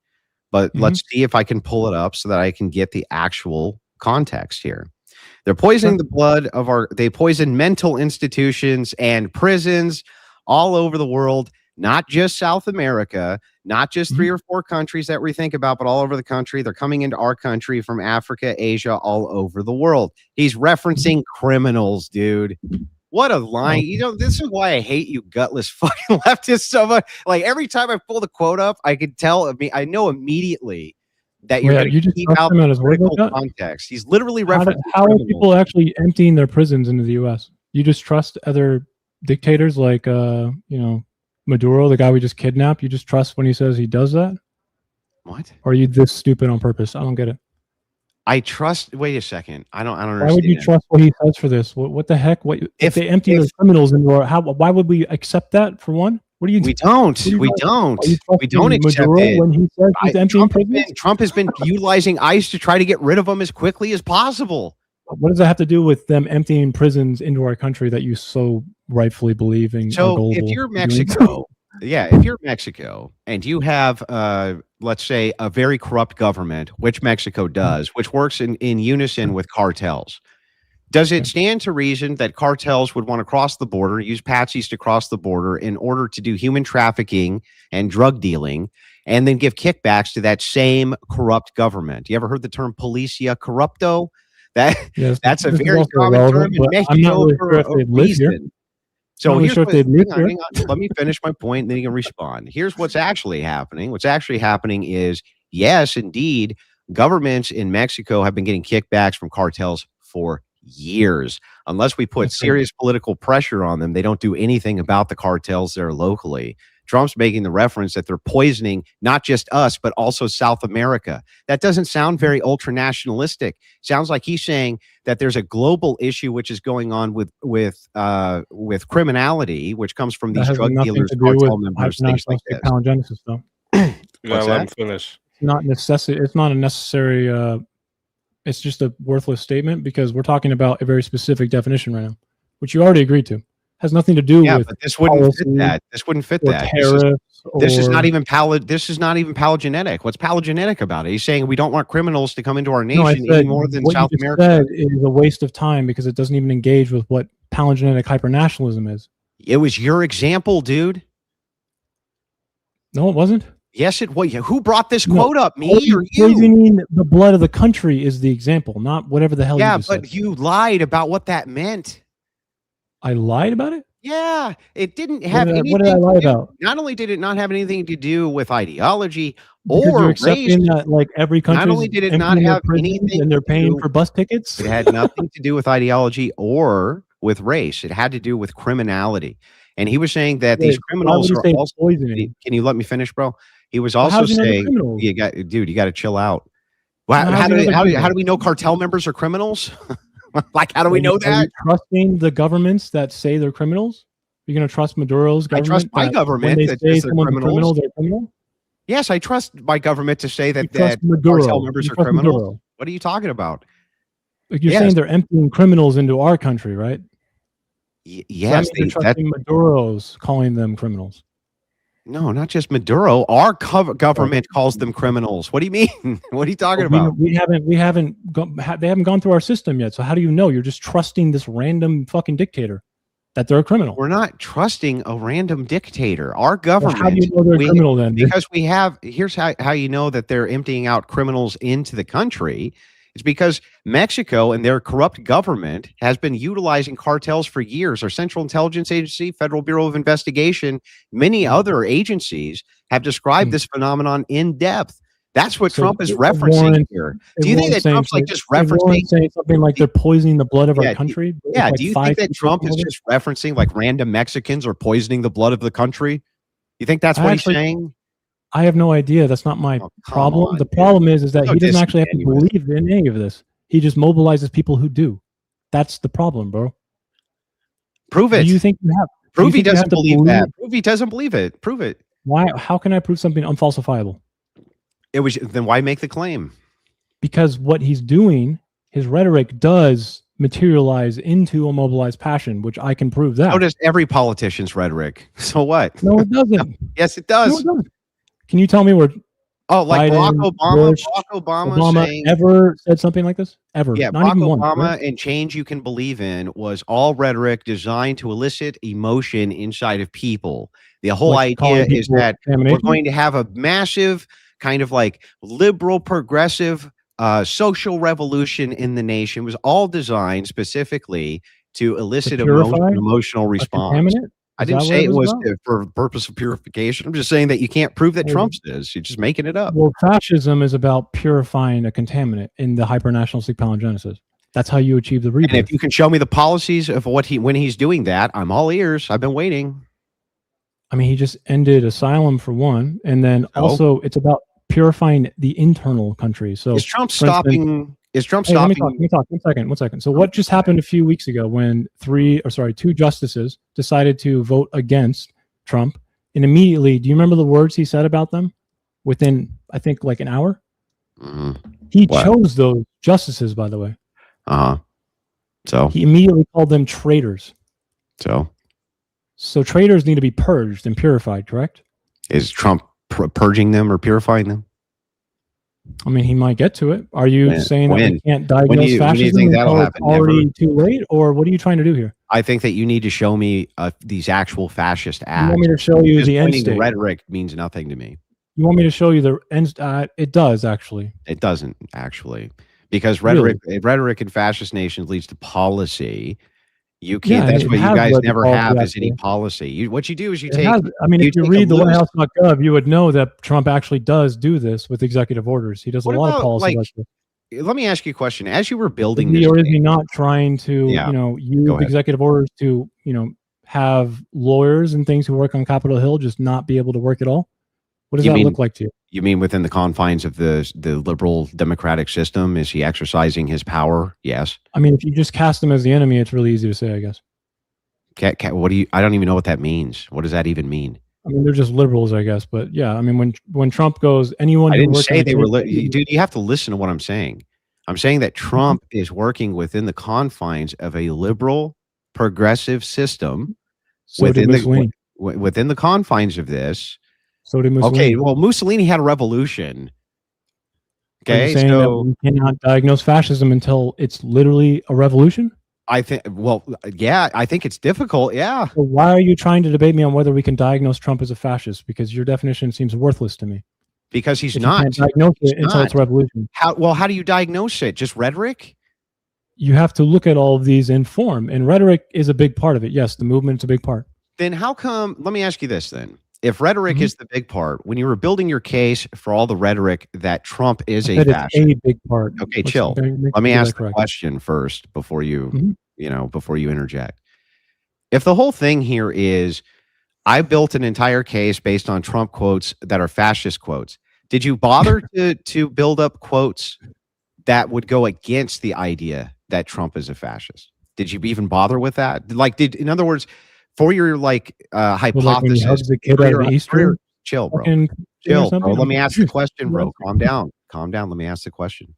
But let's see if I can pull it up so that I can get the actual context here. They're poisoning the blood of they poison mental institutions and prisons all over the world, not just South America, not just 3 or 4 countries that we think about, but all over the country. They're coming into our country from Africa, Asia, all over the world. He's referencing criminals, dude. What a line. This is why I hate you gutless fucking leftists so much. Like, every time I pull the quote up, I could tell, I know immediately that you're going to keep out the critical context. He's literally referencing how are people actually emptying their prisons into the U.S.? You just trust other dictators like, Maduro, the guy we just kidnapped? You just trust when he says he does that? What? Or are you this stupid on purpose? I don't get it. I trust. Wait a second. I don't understand. Why would you trust what he says for this? What the heck? If they empty the criminals into our why would we accept that for one? What do you? We don't. We don't accept it. When he says he's emptying prisons? Trump has been utilizing ICE to try to get rid of them as quickly as possible. What does that have to do with them emptying prisons into our country that you so rightfully believing. So if you're Mexico, if you're Mexico and you have, let's say, a very corrupt government, which Mexico does, which works in unison with cartels, does it stand to reason that cartels would want to cross the border, use patsies to cross the border in order to do human trafficking and drug dealing, and then give kickbacks to that same corrupt government? You ever heard the term policia corrupto? That's a very common term in Mexico. I'm not really for sure if a they live here. reason. So I'm not really sure if they live here. hang on. Let me finish my point, and then you can respond. Here's what's actually happening. What's actually happening is, yes, indeed, governments in Mexico have been getting kickbacks from cartels for years. Unless we put serious political pressure on them, they don't do anything about the cartels there locally. Trump's making the reference that they're poisoning not just us, but also South America. That doesn't sound very ultra nationalistic. Sounds like he's saying that there's a global issue which is going on with criminality, which comes from these drug dealers, cartel members, things like this. Palingenesis, though. You gotta let him finish. It's not a necessary. It's just a worthless statement because we're talking about a very specific definition right now, which you already agreed to. Has nothing to do with. But this wouldn't fit that. This wouldn't fit that. This is not even palingenetic. What's palingenetic about it? He's saying we don't want criminals to come into our nation any more than South America. What you said is a waste of time because it doesn't even engage with what palingenetic hypernationalism is. It was your example, dude. No, it wasn't. Yes, it was. Who brought this quote up? Me or you? Poisoning the blood of the country is the example, not whatever the hell. Yeah, you just but said. you lied about what that meant. I lied about it? Yeah, it didn't have anything. What did I lie about? Not only did it not have anything to do with ideology Because or you're accepting race, that like every country. not only did it not have anything and they're paying to for bus tickets. It had nothing to do with ideology or with race. It had to do with criminality. And he was saying that these criminals are also poisoning. Can you let me finish, bro? He was also saying, you got to chill out. Well, how do we know cartel members are criminals? Like, how do we know that? Are you trusting the governments that say they're criminals? You're going to trust Maduro's government? I trust my government that says they're criminal, they're criminal? Yes, I trust my government to say that Maduro. Cartel members are criminals. Maduro. What are you talking about? You're saying they're emptying criminals into our country, right? Yes. So you're trusting Maduro's calling them criminals. No, not just Maduro. Our government calls them criminals. What do you mean? What are you talking about? They haven't gone through our system yet. So how do you know? You're just trusting this random fucking dictator that they're a criminal. We're not trusting a random dictator. Our government. Well, how do you know they're a criminal then? Because here's how you know that they're emptying out criminals into the country. It's because Mexico and their corrupt government has been utilizing cartels for years. Our Central Intelligence Agency, Federal Bureau of Investigation, many other agencies have described this phenomenon in depth. That's what Trump is referencing here. Do you think that Trump's like just referencing saying something like they're poisoning the blood of our country? Yeah. Do you think that Trump is just referencing like random Mexicans are poisoning the blood of the country? You think that's what he's saying? I have no idea. That's not my problem. The problem is that he doesn't actually have to believe in any of this. He just mobilizes people who do. That's the problem, bro. Prove it. Do you think you have? Prove he doesn't believe that. Prove he doesn't believe it. Prove it. Why? How can I prove something unfalsifiable? Then why make the claim? Because what he's doing, his rhetoric does materialize into a mobilized passion, which I can prove that. So does every politician's rhetoric. So what? No, it doesn't. Yes, it does. No, it doesn't. Can you tell me where? Like Biden, Barack Obama saying, ever said something like this? Ever? Yeah, Not Barack even Obama one, right? and change you can believe in was all rhetoric designed to elicit emotion inside of people. The whole idea is that we're going to have a massive kind of like liberal, progressive, social revolution in the nation. It was all designed specifically to elicit emotional response. I didn't say it was for the purpose of purification. I'm just saying that you can't prove that Trump's is. You're just making it up. Well, fascism is about purifying a contaminant in the hyper-nationalistic palingenesis. That's how you achieve the rebirth. And if you can show me the policies of when he's doing that, I'm all ears. I've been waiting. I mean, he just ended asylum for one, and then also it's about purifying the internal country. So is Trump stopping? Let me talk. One second. So what just happened a few weeks ago when two justices decided to vote against Trump, and immediately, do you remember the words he said about them? Within, I think, like an hour, he chose those justices. By the way, So he immediately called them traitors. So So traitors need to be purged and purified, correct? Is Trump purging them or purifying them? I mean, he might get to it. Are you saying that we can't When diagnose do you fascism think that'll until it's happen? already Never. too late? Or what are you trying to do here? I think that you need to show me these actual fascist acts. You want me to show you Just the end pointing to state? rhetoric means nothing to me. You want me to show you the end? It does, actually. It doesn't, actually. Because rhetoric in fascist nations leads to policy. You can't. Yeah, that's it what you has guys led to never policy, have is any actually. policy. What you do is you It take. has, I mean, if you take a read the loose- whitehouse.gov, you would know that Trump actually does do this with executive orders. He does What a lot about, of policy like, like this. Let me ask you a question. As you were building Is he this, or is thing- he not trying to, Yeah. use ahead. executive orders to, have lawyers and things who work on Capitol Hill just not be able to work at all? What does You that mean- look like to you? You mean within the confines of the liberal democratic system? Is he exercising his power? Yes. I mean, if you just cast them as the enemy, it's really easy to say, I guess. What do you? I don't even know what that means. What does that even mean? I mean, they're just liberals, I guess. But yeah, I mean, when Trump goes, anyone I who didn't works say on they were. the Dude, you have to listen to what I'm saying. I'm saying that Trump is working within the confines of a liberal, progressive system. so did Mussolini. Within the confines of this. So did Mussolini. Okay, well, Mussolini had a revolution. Are you Okay, saying that so we cannot diagnose fascism until it's literally a revolution? I think. Well, yeah, I think it's difficult. Yeah. So why are you trying to debate me on whether we can diagnose Trump as a fascist? Because your definition seems worthless to me. Because he's If not. You can't diagnose it until it's a not. revolution. How do you diagnose it? Just rhetoric? You have to look at all of these in form, and rhetoric is a big part of it. Yes, the movement's a big part. Then how come? Let me ask you this then. If rhetoric Mhm. is the big part, when you were building your case for all the rhetoric that Trump is a That fascist, it's a big part. okay, chill. Let me ask the question first before you, Mhm. Before you interject. If the whole thing here is, I built an entire case based on Trump quotes that are fascist quotes, did you bother to build up quotes that would go against the idea that Trump is a fascist? Did you even bother with that? Like, in other words, for your hypothesis, Like when he hugs the kid for out your- of the Easter for your- chill, bro. fucking thing or Chill, bro. something? Let me ask the question, bro. Relax. Calm down. Calm down. Let me ask the question.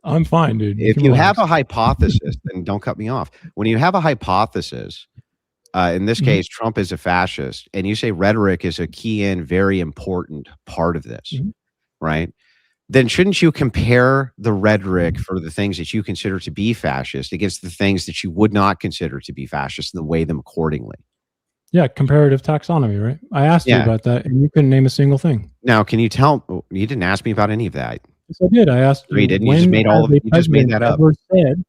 I'm fine, dude. If can you relax. have a hypothesis, then don't cut me off. When you have a hypothesis, in this Mhm. case, Trump is a fascist, and you say rhetoric is a key and very important part of this, Mhm. right? Then shouldn't you compare the rhetoric for the things that you consider to be fascist against the things that you would not consider to be fascist and weigh them accordingly? Yeah, comparative taxonomy, right? I asked you Yeah. about that, and you couldn't name a single thing. Now, can you tell? You didn't ask me about any of that. Yes, I did. I asked No, you you. didn't. You just When made all has of a it. You just made president that up. ever said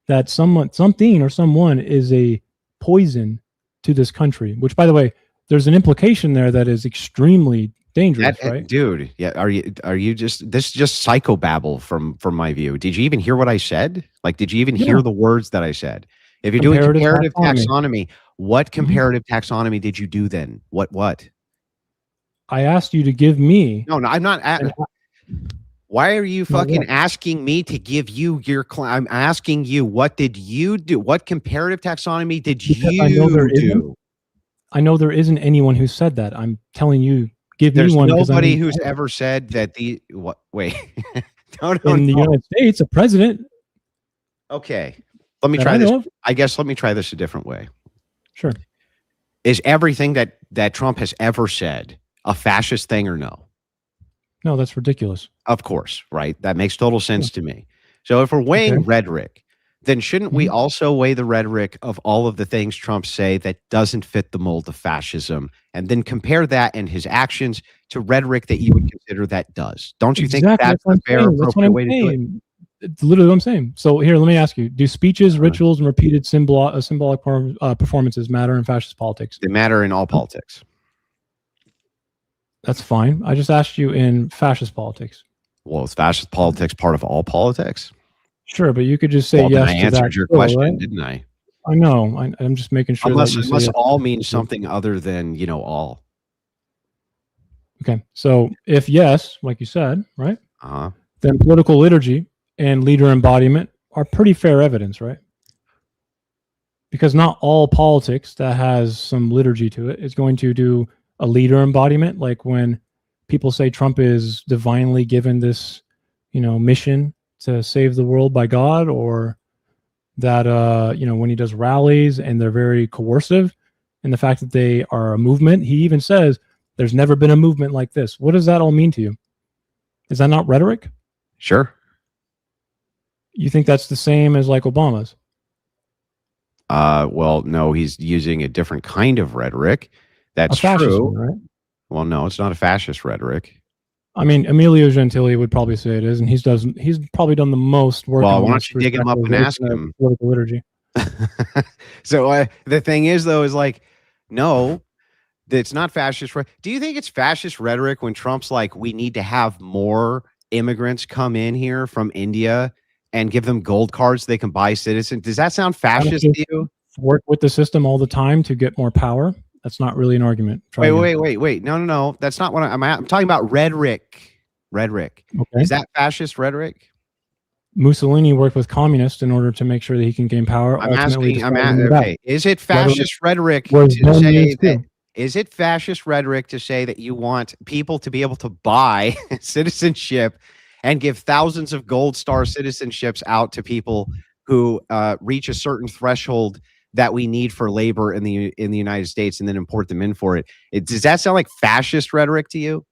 that something or someone is a poison to this country? Which, by the way, there's an implication there that is extremely dangerous, right? Dude, yeah. Are you just this is just psychobabble from my view? Did you even hear what I said? Like, did you even hear Yeah. the words that I said? If you're doing Comparative comparative taxonomy. taxonomy, what Mhm. comparative taxonomy did you do then? What? I asked you to give me. No, I'm not. an- Why are you No, fucking what? asking me to give you your? I'm asking you, what did you do? What comparative taxonomy did Because you I know there do? isn't. I know there isn't anyone who said that. I'm telling you, give There's me one. 'Cause I nobody need who's help. ever said that the what? Wait, no, in the United States, a president. Okay, let me that try I this. know of. I guess let me try this a different way. Sure. Is everything that Trump has ever said a fascist thing or no? No, that's ridiculous. Of course, right? That makes total sense to me. So if we're weighing Okay. rhetoric, then shouldn't we Mhm. also weigh the rhetoric of all of the things Trump say that doesn't fit the mold of fascism, and then compare that and his actions to rhetoric that you would consider that does? Don't you think that's what a I'm fair, saying. That's what appropriate I'm way to do it? saying. It's literally what I'm saying. So here, let me ask you: do speeches, rituals, and repeated symbolic performances matter in fascist politics? They matter in all politics. That's fine. I just asked you in fascist politics. Well, is fascist politics part of all politics? Sure, but you could just say Well, then yes I to answered that. your still, question, right? didn't I? I know. I'm just making sure Unless that you say yes. all means something other than all. Okay, so if yes, like you said, right, Uh-huh. then political liturgy and leader embodiment are pretty fair evidence, right? Because not all politics that has some liturgy to it is going to do a leader embodiment. Like when people say Trump is divinely given this, mission to save the world by God, or that, when he does rallies and they're very coercive and the fact that they are a movement. He even says there's never been a movement like this. What does that all mean to you? Is that not rhetoric? Sure. You think that's the same as like Obama's? Well, no, he's using a different kind of rhetoric. That's A fascist true. one, right? Well, no, it's not a fascist rhetoric. I mean, Emilio Gentili would probably say it is, and he's probably done the most work. Well, on why this don't you dig him up and ask him? Political liturgy. So the thing is, though, is like, no, it's not fascist. Do you think it's fascist rhetoric when Trump's like, we need to have more immigrants come in here from India and give them gold cards so they can buy citizens? Does that sound fascist to you? Work with the system all the time to get more power. That's not really an argument. Wait. No. That's not what I'm talking about. Rhetoric. Okay. Is that fascist rhetoric? Mussolini worked with communists in order to make sure that he can gain power. Okay. Is it fascist rhetoric to say that? Is it fascist rhetoric to say that you want people to be able to buy citizenship and give thousands of gold star citizenships out to people who reach a certain threshold that we need for labor in the United States and then import them in for it? Does that sound like fascist rhetoric to you?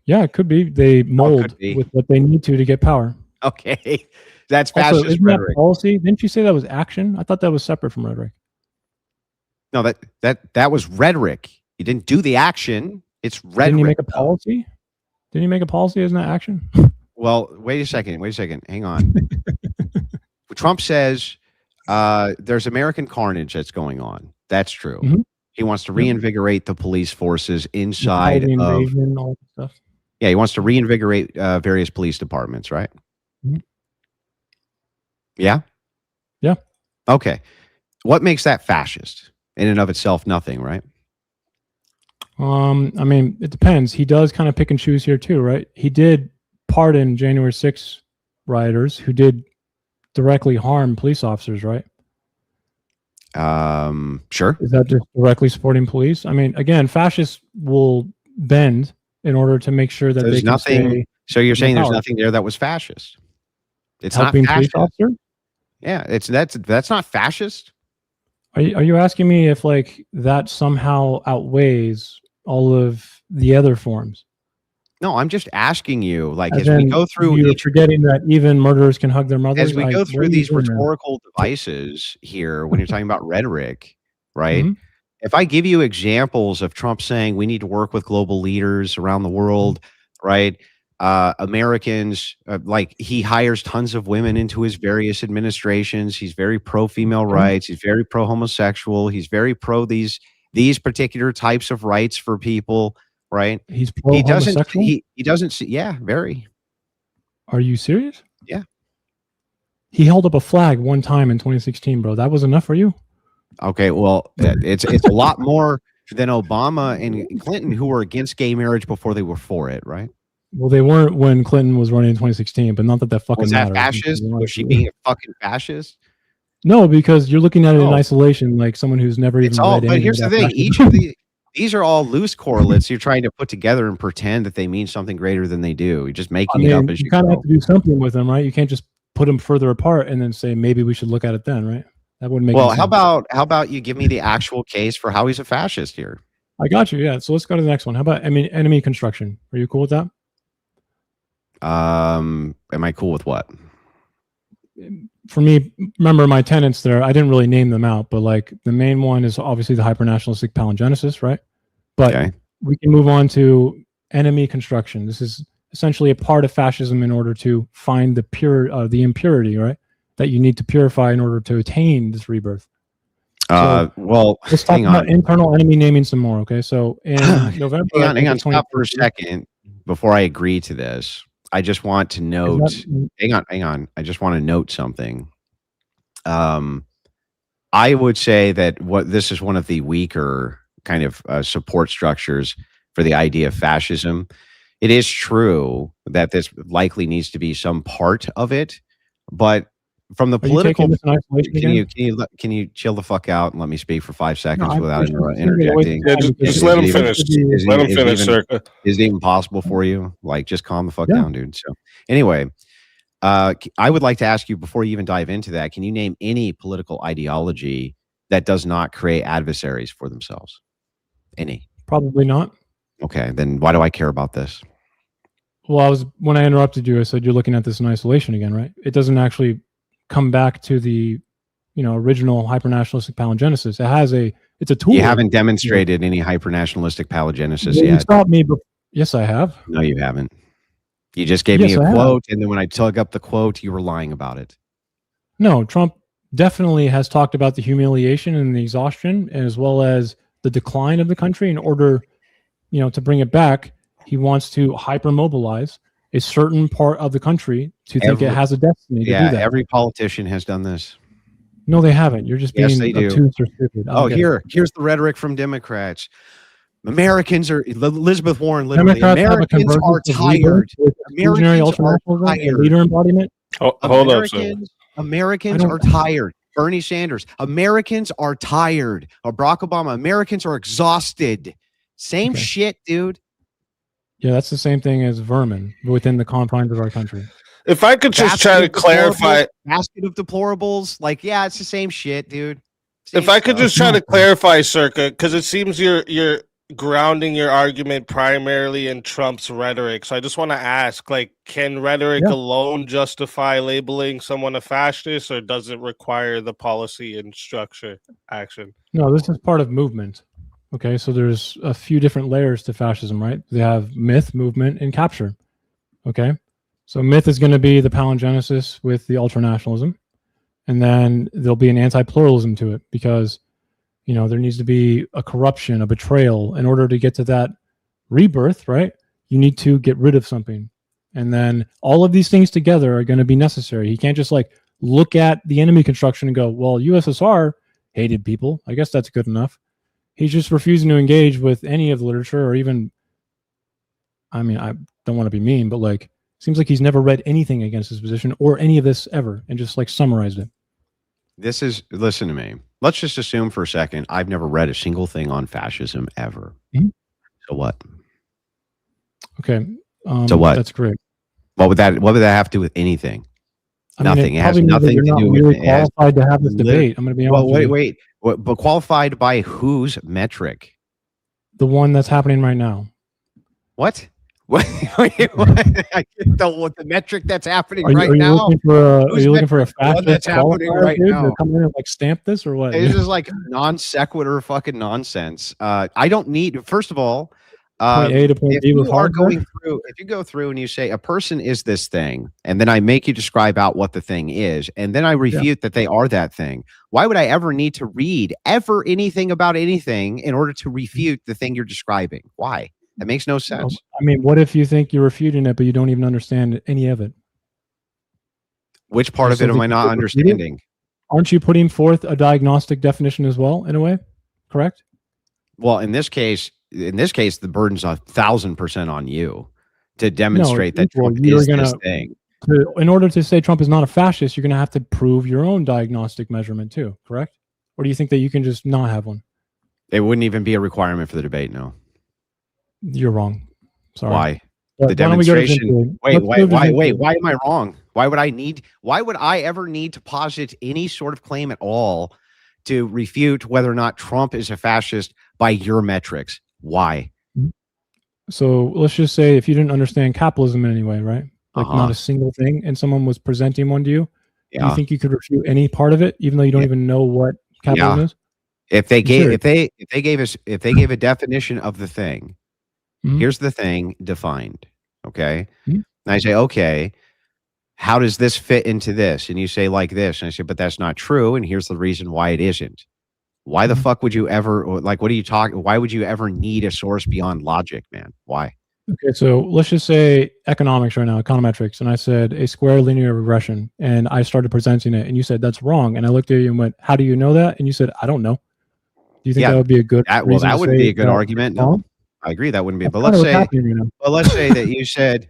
Yeah, it could be. They mold with what they need to get power. Okay, that's fascist isn't rhetoric. That policy? Didn't you say that was action? I thought that was separate from rhetoric. No, that was rhetoric. You didn't do the action. It's rhetoric. Didn't you make a policy? Didn't you make a policy? Isn't that action? Well, wait a second. Hang on. Trump says there's American carnage that's going on. That's true. Mm-hmm. He wants to reinvigorate the police forces inside of invasion, all that stuff. Yeah, he wants to reinvigorate various police departments, right? Mm-hmm. Yeah? Yeah. Okay. What makes that fascist? In and of itself, nothing, right? I mean, it depends. He does kind of pick and choose here too, right? He did pardon January 6th rioters who did directly harm police officers, right? Sure. Is that just directly supporting police? I mean, again, fascists will bend in order to make sure that there's they can nothing. Stay so you're saying there's nothing there that was fascist? It's helping not fascist. Police officer? Yeah, that's not fascist. Are you asking me if like that somehow outweighs all of the other forms? No, I'm just asking you, like, as we go through you're forgetting that even murderers can hug their mothers. As we go through these rhetorical devices here, when you're talking about rhetoric, right? Mm-hmm. If I give you examples of Trump saying we need to work with global leaders around the world, right? Americans, like he hires tons of women into his various administrations. He's very pro female rights. He's very pro homosexual. He's very pro these particular types of rights for people, right? He's pro homosexual. He doesn't see. Yeah, very. Are you serious? Yeah. He held up a flag one time in 2016, bro. That was enough for you? Okay, well, it's a lot more than Obama and Clinton, who were against gay marriage before they were for it, right? Well, they weren't when Clinton was running in 2016, but not that fucking was that matters. Fascist? Was she being a fucking fascist? No, because you're looking at it in isolation, like someone who's never even read. But here's the thing: these are all loose correlates you're trying to put together and pretend that they mean something greater than they do. You're just making it up as you kind of have to do something with them, right? You can't just put them further apart and then say maybe we should look at it then, right? That wouldn't make. Well, how about you give me the actual case for how he's a fascist here? I got you. Yeah. So let's go to the next one. How about enemy construction? Are you cool with that? Am I cool with what? For me, remember my tenets there, I didn't really name them out, but like the main one is obviously the hyper-nationalistic palingenesis, right? But we can move on to enemy construction. This is essentially a part of fascism in order to find the impurity, right? That you need to purify in order to attain this rebirth. Well, let's talk about internal enemy naming some more, okay? So in November... hang on, stop for a second before I agree to this. I just want to note. Hang on. I just want to note something. I would say that this is one of the weaker kind of support structures for the idea of fascism. It is true that this likely needs to be some part of it, but from the political, can you chill the fuck out and let me speak for 5 seconds without interjecting? Yeah, just let him finish. Let him finish, Searka. Is it even possible for you? Like, just calm the fuck down, dude. So, anyway, I would like to ask you before you even dive into that. Can you name any political ideology that does not create adversaries for themselves? Any? Probably not. Okay, then why do I care about this? Well, when I interrupted you, I said you're looking at this in isolation again, right? It doesn't actually come back to the, original hypernationalistic palingenesis. It's a tool. You haven't demonstrated any hypernationalistic palingenesis You yet. stopped me. Yes, I have. No, you haven't. You just gave me a quote, and then when I dug up the quote, you were lying about it. No, Trump definitely has talked about the humiliation and the exhaustion, as well as the decline of the country. In order, to bring it back, he wants to hypermobilize a certain part of the country to think it has a destiny to do that. Every politician has done this. No, they haven't. You're just being obtuse or stupid. Here's the rhetoric from Democrats. Americans are Elizabeth Warren. Literally, Americans are tired. Americans are tired. Leader embodiment. Hold up, sir. Americans are tired. Bernie Sanders. Americans are tired. Or Barack Obama. Americans are exhausted. Same shit, dude. Yeah, that's the same thing as vermin within the confines of our country. If I could just try to clarify, basket of deplorables, it's the same shit, dude. If I could just try to clarify, Searka, because it seems you're grounding your argument primarily in Trump's rhetoric. So I just want to ask, can rhetoric alone justify labeling someone a fascist, or does it require the policy and structure action? No, this is part of movement. Okay, so there's a few different layers to fascism, right? They have myth, movement, and capture. Okay, so myth is going to be the palingenesis with the ultranationalism, and then there'll be an anti-pluralism to it because, there needs to be a corruption, a betrayal. In order to get to that rebirth, right, you need to get rid of something. And then all of these things together are going to be necessary. He can't just look at the enemy construction and go, well, USSR hated people. I guess that's good enough. He's just refusing to engage with any of the literature or even, I don't want to be mean, but seems like he's never read anything against his position or any of this ever and just summarized it. Listen to me. Let's just assume for a second I've never read a single thing on fascism ever. Mm-hmm. So what? Okay. So what? That's great. What would that have to do with anything? Nothing. It has nothing to do with it. Qualified to have this debate. I'm going to be honest. Well, wait. But qualified by whose metric? The one that's happening right now. What? What? I get the metric that's happening right now. Are you looking for a fascist that's happening right now? To come in and stamp this or what? It's just non sequitur fucking nonsense. I don't need. First of all, point A to point B with hardware. If you go through and you say a person is this thing, and then I make you describe out what the thing is, and then I refute that they are that thing, why would I ever need to read anything about anything in order to refute the thing you're describing? Why? That makes no sense. What if you think you're refuting it, but you don't even understand any of it? Which part of it am I not understanding? Aren't you putting forth a diagnostic definition as well, in a way? Correct? Well, in this case, the burden's 1,000% on you to demonstrate that Trump is this thing. In order to say Trump is not a fascist, you're going to have to prove your own diagnostic measurement too, correct? Or do you think that you can just not have one? It wouldn't even be a requirement for the debate, no. You're wrong. Sorry. Why? The demonstration. Wait, why am I wrong? Why would I ever need to posit any sort of claim at all to refute whether or not Trump is a fascist by your metrics? Why? So let's just say if you didn't understand capitalism in any way, right? Not a single thing, and someone was presenting one to you, do you think you could refute any part of it, even though you don't even know what capitalism is? If they gave a definition of the thing, here's the thing defined. Okay. And I say, okay, how does this fit into this? And you say like this. And I say, but that's not true. And here's the reason why it isn't. Why the fuck would you ever, what are you talking? Why would you ever need a source beyond logic, man? Why? Okay. So let's just say economics right now, econometrics. And I said a square linear regression, and I started presenting it, and you said, that's wrong. And I looked at you and went, how do you know that? And you said, I don't know. Do you think that would be a good that wouldn't be a good argument. No, I agree. That wouldn't be, but let's say that you said,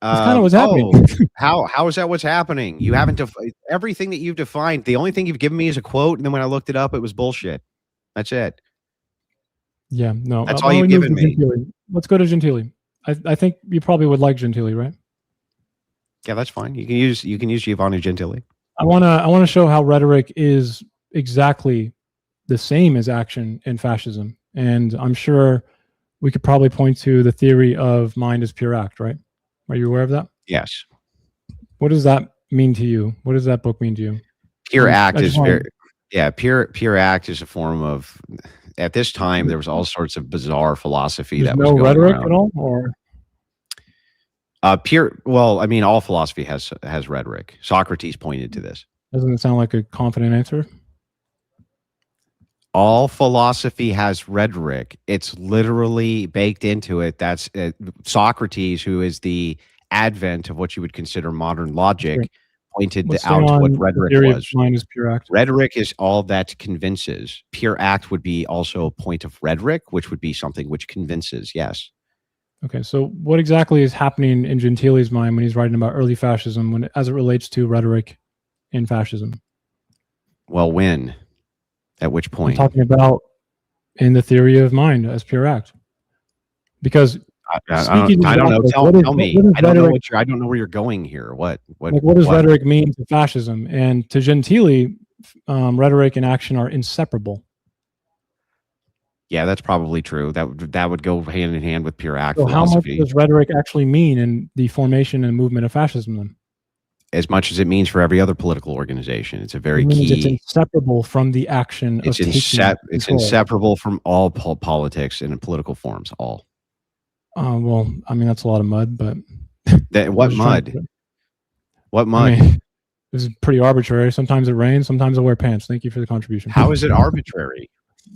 that's kind of what's happening. How is that what's happening? You haven't everything that you've defined. The only thing you've given me is a quote, and then when I looked it up, it was bullshit. That's it. Yeah, no, that's all you've given me. Let's go to Gentili. I think you probably would like Gentili, right? Yeah, that's fine. You can use Giovanni Gentili. I wanna show how rhetoric is exactly the same as action in fascism. And I'm sure we could probably point to the theory of mind as pure act, right? Are you aware of that? Yes. What does that mean to you? What does that book mean to you? Pure I act just is wanna- very, yeah, pure act is a form of, at this time, there was all sorts of bizarre philosophy There's that was no going rhetoric around. at all, or Well, I mean, all philosophy has rhetoric. Socrates pointed to this. doesn't it sound like a confident answer? All philosophy has rhetoric. It's literally baked into it. That's Socrates, who is the advent of what you would consider modern logic, Sure. pointed Let's out stay what on the rhetoric theory of was. mind as pure act. Rhetoric is all that convinces. Pure act would be also a point of rhetoric, which would be something which convinces. Yes. Okay, so what exactly is happening in Gentili's mind when he's writing about early fascism, when as it relates to rhetoric in fascism? Well, when? At which I'm point? talking about in the theory of mind as pure act, because I don't know. Tell me. I don't know what I don't know where you're going here. What does rhetoric mean to fascism? And to Gentili, rhetoric and action are inseparable. Yeah, that's probably true. That would go hand in hand with pure act So how much philosophy. does rhetoric actually mean in the formation and movement of fascism then? As much as it means for every other political organization. It's a very It means key. it's inseparable from the action of taking It's control. inseparable from all politics and political forms. All. Well, I mean, that's a lot of mud, but What mud? What mud? I mean, this is pretty arbitrary. Sometimes it rains, sometimes I wear pants. Thank you for the contribution. How is it arbitrary?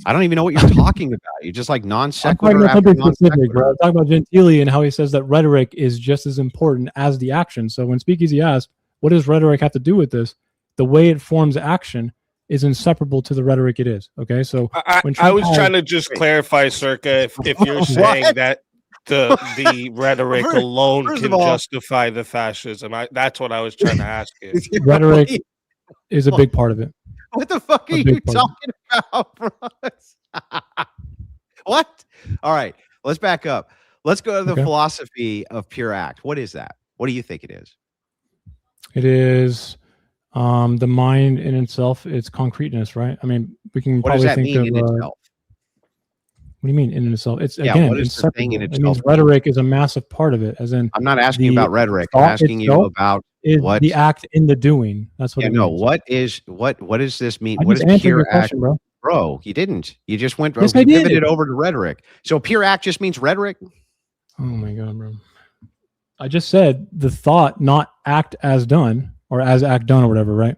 I don't even know what you're talking about. You're just like non I'm sequitur talking about after something non specific, bro. sequitur. I'm talking about Gentili and how he says that rhetoric is just as important as the action. So when Speakeasy asked, what does rhetoric have to do with this? The way it forms action is inseparable to the rhetoric it is. Okay, so I Trump was has- trying to just clarify, Searka, if you're saying that the rhetoric alone first can of all- justify the fascism. That's what I was trying to ask you. rhetoric is a big part of it. What the fuck are A you big part. talking about, bro? What? All right, let's back up. Let's go to the Okay. philosophy of pure act. What is that? What do you think it is? It is the mind in itself. It's concreteness, right? I mean, we can What does probably that think mean of. in itself? What do you mean in itself? It's Yeah, again what is the thing in inseparable. It means itself? rhetoric is a massive part of it. As in, I'm not asking you the about rhetoric. I'm thought asking you itself about is what the act in the doing. That's what. Yeah, it no. means. What does this mean? I What just is answered pure your act? question, bro. Bro, you didn't. You just went Yes, you I did. pivoted over to rhetoric. So pure act just means rhetoric? Oh my god, bro! I just said the thought, not act as done or as act done or whatever, right?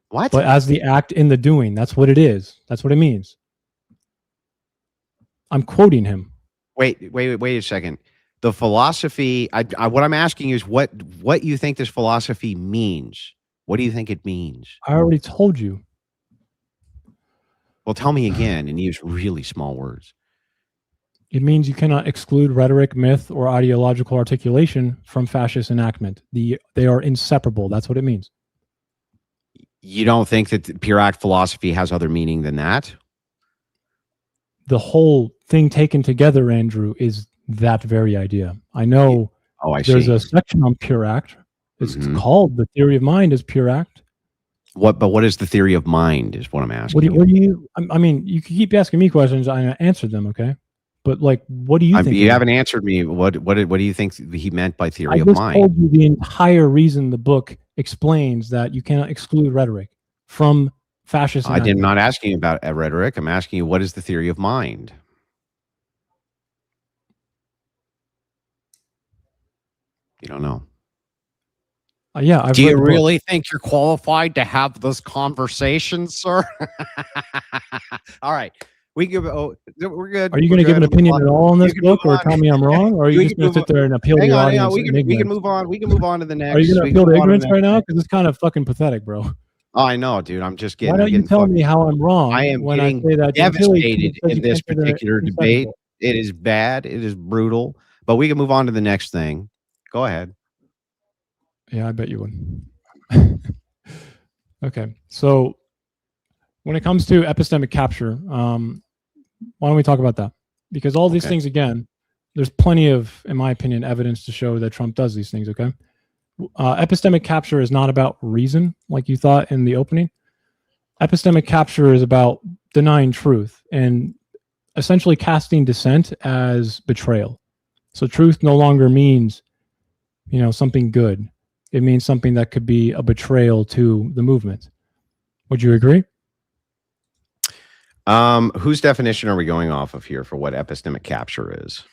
What? But as the act in the doing. That's what it is. That's what it means. I'm quoting him. Wait a second. The philosophy, what I'm asking you is what you think this philosophy means. What do you think it means? I already told you. Well, tell me again and use really small words. It means you cannot exclude rhetoric, myth, or ideological articulation from fascist enactment. They are inseparable. That's what it means. You don't think that the pure act philosophy has other meaning than that? The whole thing taken together, Andrew, is that very idea. I know Oh, I there's see. a section on pure act. It's Mhm. called the theory of mind as pure act. What is the theory of mind is what I'm asking. What do you, I mean, you can keep asking me questions. I answered them. Okay. But like, what do you think? You haven't answered me. What do you think he meant by theory I of just mind? told you the entire reason the book explains that you cannot exclude rhetoric from fascist. I'm not asking you about rhetoric. I'm asking you what is the theory of mind? You don't know. Yeah. I've Do read you the book. really think you're qualified to have this conversation, sir? All right. We give. Oh, we're good. Are you going to give an opinion at all on this can book, move or on. tell me I'm wrong, or are you We just can going to move sit there and appeal to Hang your on, hang on. audience? We and can ignorance? move on. We can move on to the next. Are you going to we appeal can to move on ignorance the right next. now? Because it's kind of fucking pathetic, bro. Oh, I know, dude. I'm just getting. Why don't I'm you getting tell fucking me how I'm wrong? I am when I getting say that devastated says in you this consider it particular debate. inseparable. It is bad. It is brutal. But we can move on to the next thing. Go ahead. Yeah, I bet you would. Okay, so when it comes to epistemic capture, why don't we talk about that? Because all these Okay. things, again, there's plenty of, in my opinion, evidence to show that Trump does these things. Okay, epistemic capture is not about reason, like you thought in the opening. Epistemic capture is about denying truth and essentially casting dissent as betrayal. So truth no longer means, something good. It means something that could be a betrayal to the movement. Would you agree? Whose definition are we going off of here for what epistemic capture is?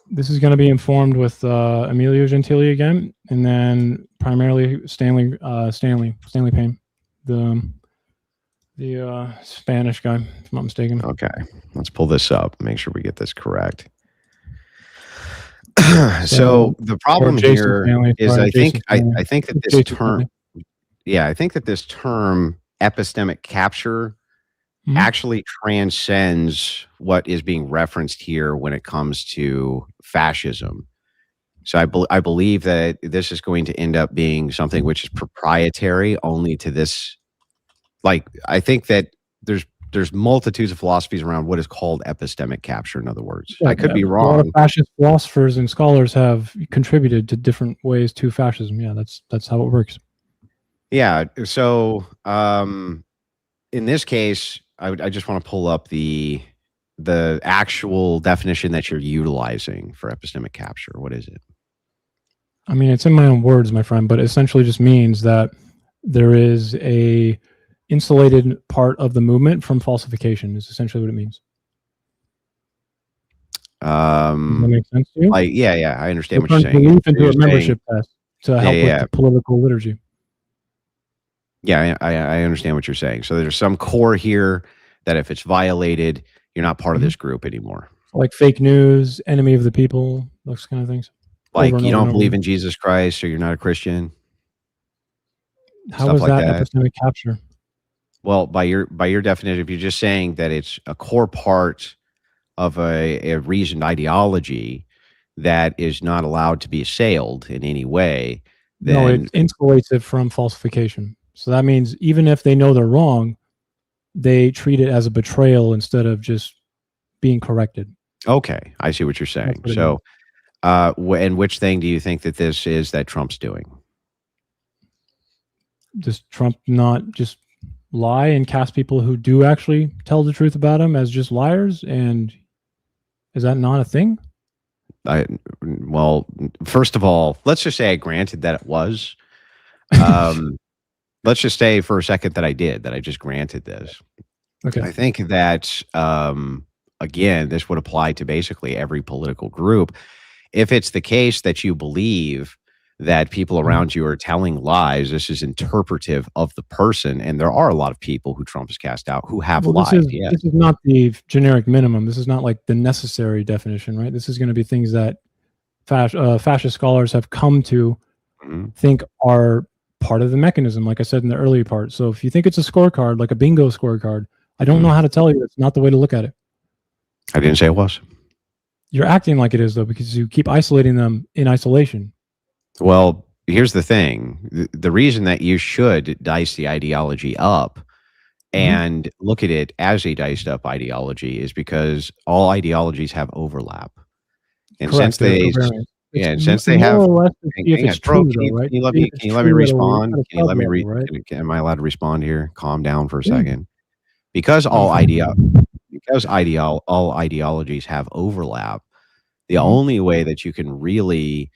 This is going to be informed with Emilio Gentili again, and then primarily Stanley Payne, the Spanish guy, if I'm not mistaken. Okay, let's pull this up. Make sure we get this correct. So the problem here is, I think that this term, I think that this term epistemic capture actually transcends what is being referenced here when it comes to fascism. So I believe that this is going to end up being something which is proprietary only to this. Like, I think that there's multitudes of philosophies around what is called epistemic capture. In other words, I could be wrong. A lot of fascist philosophers and scholars have contributed to different ways to fascism. Yeah, that's how it works. Yeah. So in this case, I just want to pull up the actual definition that you're utilizing for epistemic capture. What is it? I mean, it's in my own words, my friend, but it essentially just means that there is a insulated part of the movement from falsification is essentially what it means. Does that make sense to you? I understand what you're saying. Belief into a membership test to help with the political liturgy. Yeah, I understand what you're saying. So there's some core here that if it's violated, you're not part of this group anymore. Like fake news, enemy of the people, those kind of things. Like you don't believe in Jesus Christ, or you're not a Christian. How is that epistemic capture? Well, by your definition, if you're just saying that it's a core part of a reasoned ideology that is not allowed to be assailed in any way, then no, it insulates it from falsification. So that means even if they know they're wrong, they treat it as a betrayal instead of just being corrected. Okay, I see what you're saying. So, and which thing do you think that this is that Trump's doing? Does Trump not just lie and cast people who do actually tell the truth about him as just liars? And is that not a thing? Well, first of all, let's just say I granted that it was. Let's just say for a second that I just granted this. Okay. I think that, again, this would apply to basically every political group. If it's the case that you believe that people around you are telling lies, this is interpretive of the person. And there are a lot of people who Trump has cast out who have lied. This is not the generic minimum. This is not like the necessary definition, right? This is going to be things that fascist scholars have come to think are part of the mechanism, like I said in the earlier part. So if you think it's a scorecard, like a bingo scorecard, I don't know how to tell you it's not the way to look at it. I didn't say it was. You're acting like it is, though, because you keep isolating them in isolation. Well, here's the thing. The reason that you should dice the ideology up and look at it as a diced up ideology is because all ideologies have overlap. And Correct, since they have, can you let me respond? Am I allowed to respond here? Calm down for a second. Because all ideologies have overlap, the only way that you can really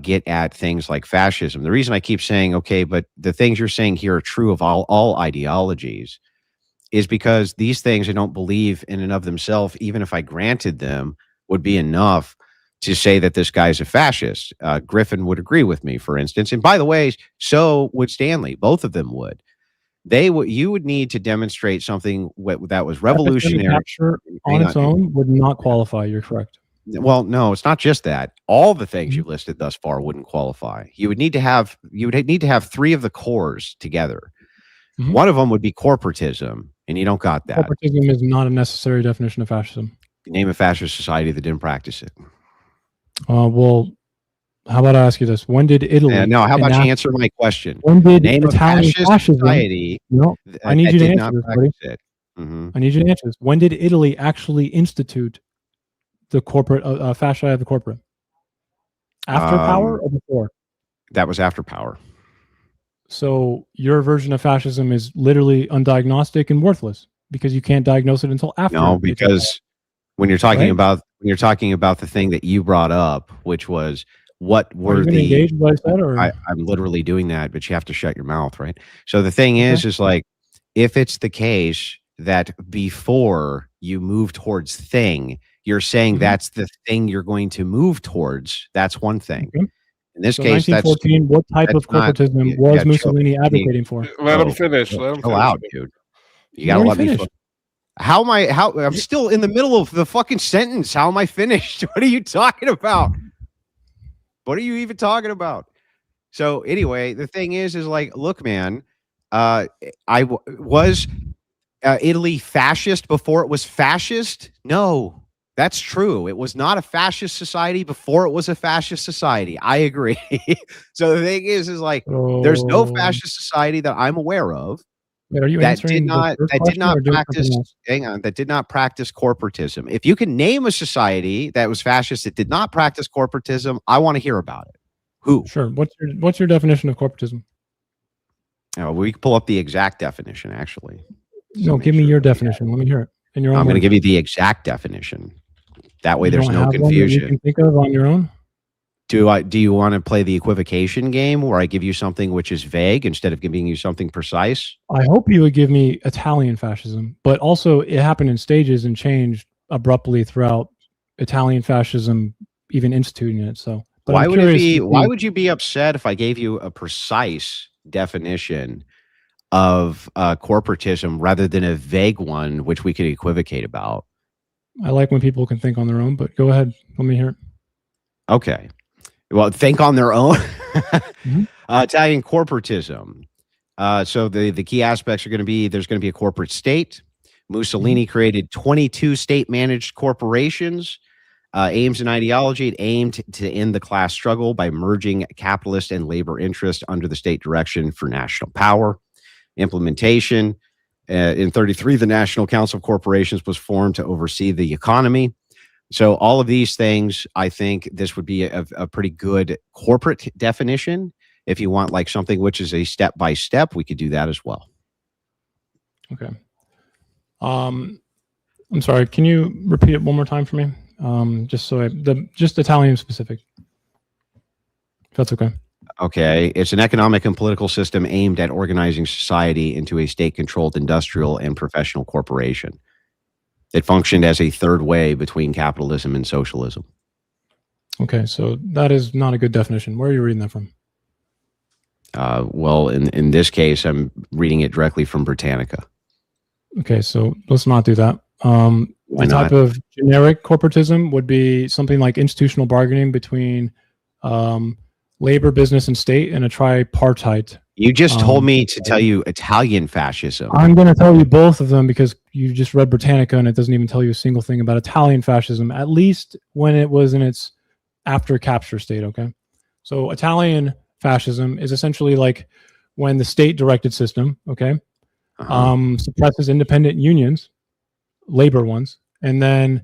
get at things like fascism. The reason I keep saying, okay, but the things you're saying here are true of all ideologies, is because these things I don't believe in and of themselves, even if I granted them, would be enough to say that this guy's a fascist. Griffin would agree with me, for instance. And by the way, so would Stanley. Both of them would. You would need to demonstrate something that was revolutionary. Capture on its own would not qualify. You're correct. Well, no, it's not just that. All the things you've listed thus far wouldn't qualify. You would need to have three of the cores together. One of them would be corporatism, and you don't got that. Corporatism is not a necessary definition of fascism. Name a fascist society that didn't practice it. Well, how about I ask you this? When did Italy? How about you answer my question? When did name Italian a fascist society? No, I need you to answer this, buddy. I need you to answer this. When did Italy actually institute the corporate fasci of the corporate? After power or before? That was after power. So your version of fascism is literally undiagnostic and worthless. because you can't diagnose it until after. No, because when you're talking Right? about the thing that you brought up, which was what Are you were going to the engage what I said, or I'm literally doing that, but you have to shut your mouth, right? So the thing okay? is like, if it's the case that before you move towards thing, you're saying Mhm. that's the thing you're going to move towards, that's one thing. Okay. In this So case, that's 1914, what type of not. corporatism Yeah, was chill. Mussolini You need, advocating for? Let him bro, finish. Let him chill finish. out, dude. You You gotta already let me. finished. How am I? How I'm still in the middle of the fucking sentence. How am I finished? What are you talking about? What are you even talking about? So anyway, the thing is like, look, man, was Italy fascist before it was fascist? No, that's true. It was not a fascist society before it was a fascist society. I agree. So the thing is like, there's no So, fascist society that I'm aware of wait, are you that did answering the not first question or doing practice. something else? Hang on, that did not practice corporatism. If you can name a society that was fascist that did not practice corporatism, I want to hear about it. Who? Sure. What's your definition of corporatism? We can pull up the exact definition, actually. No, give me your definition. Let me hear it in your own I'm going to words. give you the exact definition. That way, You there's don't no have one that you confusion. can think of on your own? Do you want to play the equivocation game where I give you something which is vague instead of giving you something precise? I hope you would give me Italian fascism, but also it happened in stages and changed abruptly throughout Italian fascism, even instituting it. So, but Why I'm would it curious. be? Why would you be upset if I gave you a precise definition of corporatism rather than a vague one, which we could equivocate about? I like when people can think on their own, but go ahead. Let me hear it. Okay. Well, think on their own. Mhm. Italian corporatism. So the key aspects are going to be there's going to be a corporate state. Mussolini created 22 state-managed corporations. Aims and ideology, it aimed to end the class struggle by merging capitalist and labor interests under the state direction for national power. Implementation. In 33, the National Council of Corporations was formed to oversee the economy. So all of these things, I think this would be a pretty good corporate definition. If you want like something which is a step-by-step, we could do that as well. Okay. I'm sorry. Can you repeat it one more time for me? Just so just Italian specific. If that's okay. Okay. It's an economic and political system aimed at organizing society into a state-controlled industrial and professional corporation. It functioned as a third way between capitalism and socialism. Okay, so that is not a good definition. Where are you reading that from? Well, in this case, I'm reading it directly from Britannica. Okay, so let's not do that. Why The type not? of generic corporatism would be something like institutional bargaining between labor, business, and state in a tripartite. You just told me to tell you Italian fascism. I'm going to tell you both of them because you just read Britannica and it doesn't even tell you a single thing about Italian fascism, at least when it was in its after capture state. Okay. So Italian fascism is essentially like when the state directed system, okay, suppresses independent unions, labor ones, and then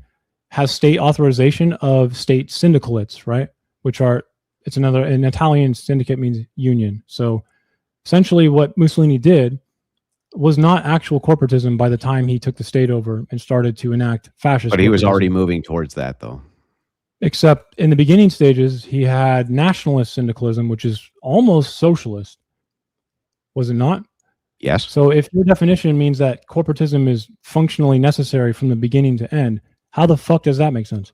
has state authorization of state syndicates, right? Which are, it's another, an Italian syndicate means union. So essentially what Mussolini did was not actual corporatism by the time he took the state over and started to enact fascist. But he was already corporatism. moving towards that, though. Except in the beginning stages, he had nationalist syndicalism, which is almost socialist. Was it not? Yes. So if your definition means that corporatism is functionally necessary from the beginning to end, how the fuck does that make sense?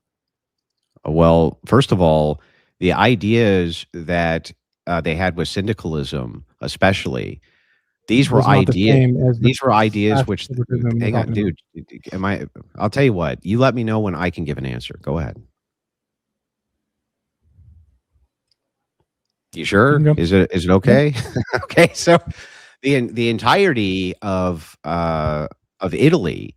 Well, first of all, the ideas that they had with syndicalism, especially, these were Was not the ideas. same as the These were ideas fascist which. corporatism we're Hang on, talking about. dude. Am I? I'll tell you what. You let me know when I can give an answer. Go ahead. You sure? Yep. Is it okay? Okay. So the entirety of Italy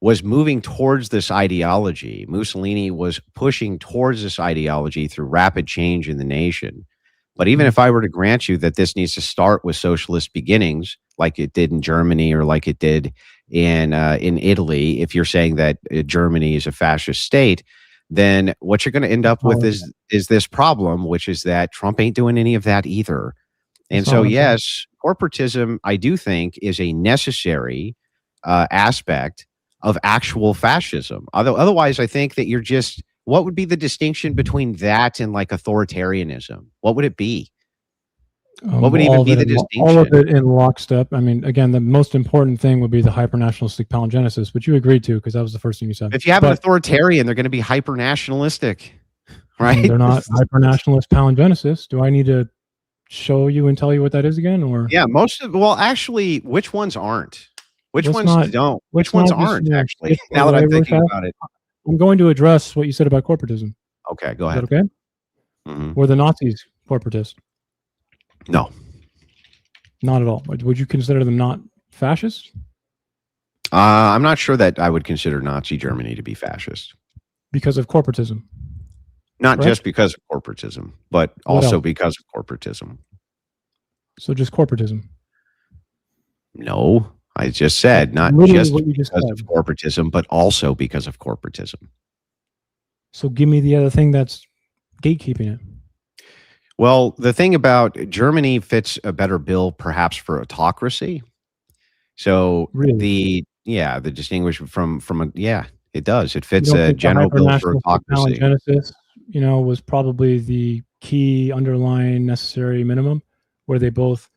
was moving towards this ideology. Mussolini was pushing towards this ideology through rapid change in the nation. But even if I were to grant you that this needs to start with socialist beginnings, like it did in Germany or like it did in Italy, if you're saying that Germany is a fascist state, then what you're going to end up with is this problem, which is that Trump ain't doing any of that either. And so, yes, corporatism, I do think, is a necessary aspect of actual fascism. Otherwise, I think that you're just, what would be the distinction between that and like authoritarianism? What would it be? What would even be the distinction? All of it in lockstep. I mean, again, the most important thing would be the hyper-nationalistic palingenesis, which you agreed to because that was the first thing you said. If you have an authoritarian, they're going to be hyper-nationalistic, right? They're not hyper-nationalist palingenesis. Do I need to show you and tell you what that is again? Or yeah, well, actually, which ones aren't? Which ones don't? Which ones aren't, actually? Now that I'm thinking about it. I'm going to address what you said about corporatism. Okay, go ahead. Is that okay? Mm-hmm. Were the Nazis corporatists? No. Not at all. Would you consider them not fascist? I'm not sure that I would consider Nazi Germany to be fascist. Because of corporatism? Not just because of corporatism, but also because of corporatism. So just corporatism? No, I just said not just because of corporatism, but also because of corporatism. So give me the other thing that's gatekeeping it. Well, the thing about Germany fits a better bill perhaps for autocracy. So the distinguish from it does. It fits a general bill for autocracy. Was probably the key underlying necessary minimum where they both,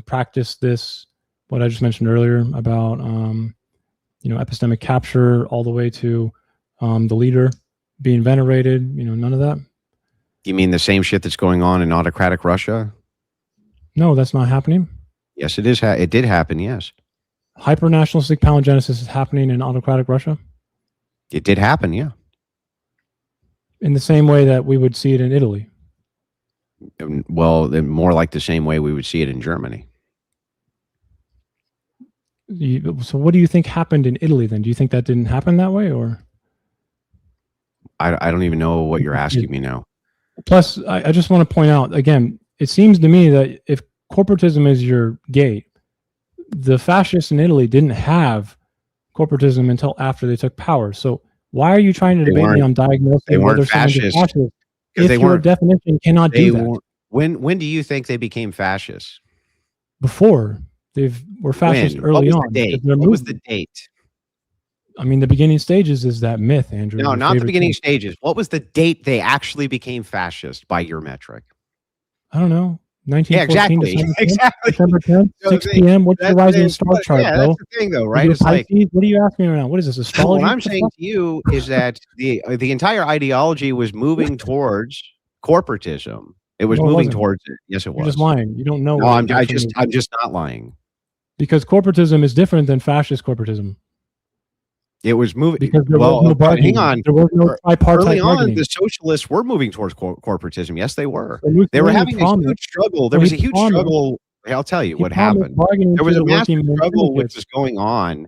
practice this, what I just mentioned earlier about, epistemic capture all the way to the leader being venerated, none of that. You mean the same shit that's going on in autocratic Russia? No, that's not happening. Yes, it is. It did happen, yes. Hyper-nationalistic palingenesis is happening in autocratic Russia? It did happen, yeah. In the same way that we would see it in Italy? Well, more like the same way we would see it in Germany. So what do you think happened in Italy then? Do you think that didn't happen that way, or? I don't even know what you're asking me now. Plus, I just want to point out, again, it seems to me that if corporatism is your gate, the fascists in Italy didn't have corporatism until after they took power. So why are you trying to debate me on diagnosing whether someone's a fascist if your definition cannot do that? When do you think they became fascists? Before. They were fascist early on. What was the date? I mean, the beginning stages is that myth, Andrew. No, not the beginning stages. What was the date they actually became fascist by your metric? I don't know. 1914. Yeah, exactly. December 10th, 6 p.m. What's the rising star chart, bro? That's the thing, though, right? It's like, what are you asking me right now? What is this, astrology? What I'm saying to you is that the entire ideology was moving towards corporatism. It was moving towards it. Yes, it was. You're just lying. You don't know. No, I'm just not lying. Because corporatism is different than fascist corporatism. It was moving because there was no bargaining. Hang on. There was no tripartite early on, bargaining. the socialists were moving towards corporatism. Yes, they were. So they were having a huge struggle. There was a huge struggle. I'll tell you what happened. There was a massive struggle which was going on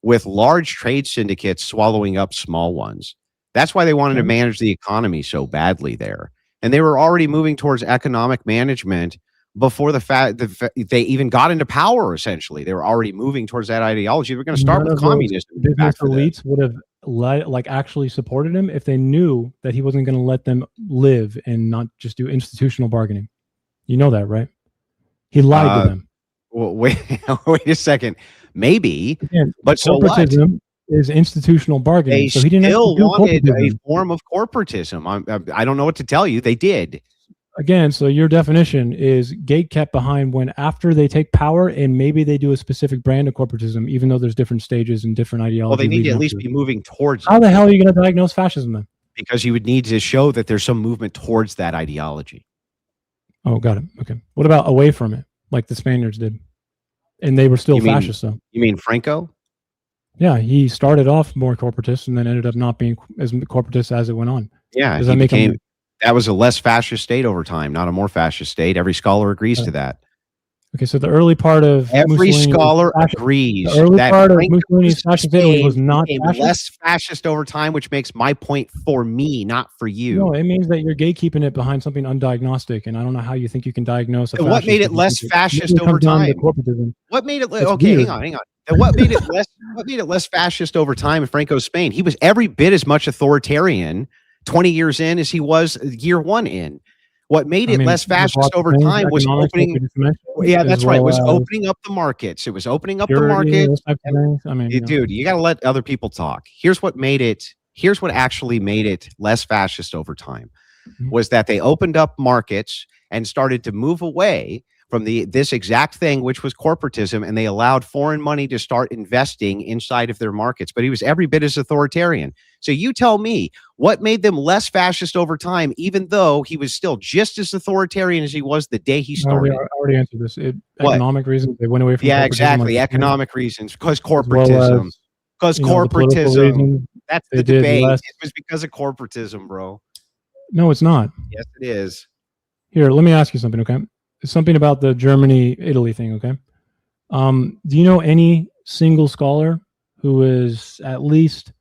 with large trade syndicates swallowing up small ones. That's why they wanted to manage the economy so badly there. And they were already moving towards economic management before they even got into power. Essentially, they were already moving towards that ideology. They're going to start with communism. Business elites would have actually supported him if they knew that he wasn't going to let them live and not just do institutional bargaining. You know that, right? He lied to them. Well, wait a second. Maybe, but so what? Is institutional bargaining. They still wanted a form of corporatism. I don't know what to tell you. They did. Again, so your definition is gate kept behind when after they take power and maybe they do a specific brand of corporatism, even though there's different stages and different ideologies. Well, they need to at least be moving towards it. How the hell are you going to diagnose fascism then? Because you would need to show that there's some movement towards that ideology. Oh, got it. Okay. What about away from it, like the Spaniards did? And they were still fascist, though. You mean Franco? Yeah, he started off more corporatist and then ended up not being as corporatist as it went on. Yeah, does that make him? That was a less fascist state over time, not a more fascist state. Every scholar agrees to that. Okay, so the early part of every scholar agrees the early part of Mussolini's fascist Italy was not less fascist over time, which makes my point for me, not for you. No, it means that you're gatekeeping it behind something undiagnostic, and I don't know how you think you can diagnose. What made it less fascist over time? What made it? Okay, hang on. And what made it less? What made it less fascist over time in Franco's Spain? He was every bit as much authoritarian 20 years in as he was year one in. What made I it mean, less there's fascist lots of over things, time was economics, like we opening. just mentioned, Yeah, as that's right. It well was as opening up the markets. It was opening up the purity, market. those types of things. I mean, Dude, you got to let other people talk. Here's what made it. Here's what actually made it less fascist over time Mhm. was that they opened up markets and started to move away from this exact thing, which was corporatism, and they allowed foreign money to start investing inside of their markets. But he was every bit as authoritarian. So you tell me what made them less fascist over time, even though he was still just as authoritarian as he was the day he started. I already answered this. What? Economic reasons. They went away from Yeah, corporatism, exactly. like Economic reasons, because as well corporatism. as Because the political corporatism. reasons. That's They the did debate. less. It was because of corporatism, bro. No, it's not. Yes, it is. Here, let me ask you something, okay? It's something about the Germany-Italy thing, okay? Do you know any single scholar who is at least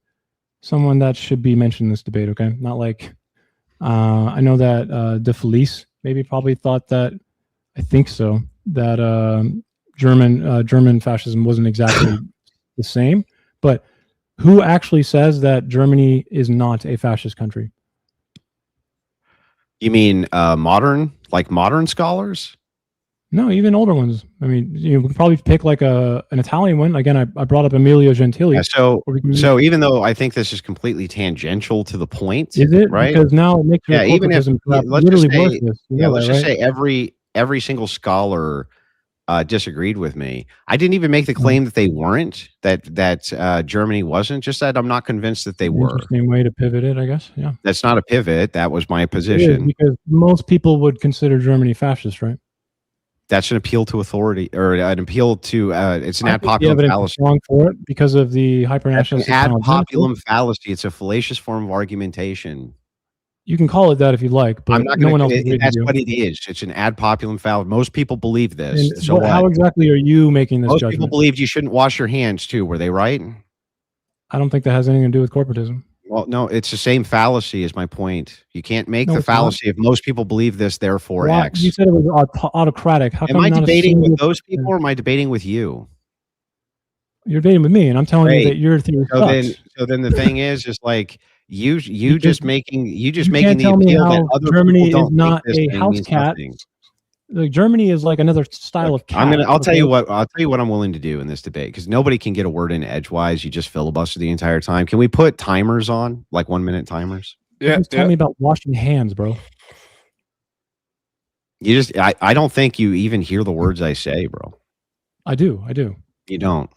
someone that should be mentioned in this debate, okay? Not like, I know that De Felice maybe probably thought that, I think so, that German fascism wasn't exactly the same, but who actually says that Germany is not a fascist country? You mean modern scholars? No, even older ones. I mean, we could probably pick like an Italian one. Again, I brought up Emilio Gentili. Yeah, so even though I think this is completely tangential to the point, is it right? because now it makes your Even if corporatism let's literally just say, worthless. You know let's that, just right? say every single scholar disagreed with me. I didn't even make the Mm. claim that they weren't, that Germany wasn't. Just that I'm not convinced that they were. Interesting way to pivot it, I guess. Yeah, That's not a pivot. That was my it is, position. because most people would consider Germany fascist, right? That's an appeal to authority, or an appeal to. It's an I ad think the populum evidence is fallacy. strong for it because of the That's an hypernationalistic ad palingenesis. populum fallacy. It's a fallacious form of argumentation. You can call it that if you like, but I'm not no going one else to. agrees with That's you. what it is. It's an ad populum fallacy. Most people believe this. And So what? how exactly are you making this Most people judgment? believed you shouldn't wash your hands too. Were they right? I don't think that has anything to do with corporatism. Well, no, it's the same fallacy is my point. You can't make No, the it's not. fallacy if most people believe this, therefore Why- X. You said it was autocratic. How Am come I not a debating with single those people person? or am I debating with you? You're debating with me, and I'm telling you Great. that your theory sucks. So then the thing is like you Because just making you the can't tell me appeal that how other Germany people is don't not think this a thing house means cat. nothing. Like Germany is like another style of cat. I'll tell okay? you what I'm willing to do in this debate, because nobody can get a word in edgewise. You just filibuster the entire time. Can we put timers on, like 1 minute timers? You just tell me about washing hands, bro. I don't think you even hear the words I say, bro. I do. You don't.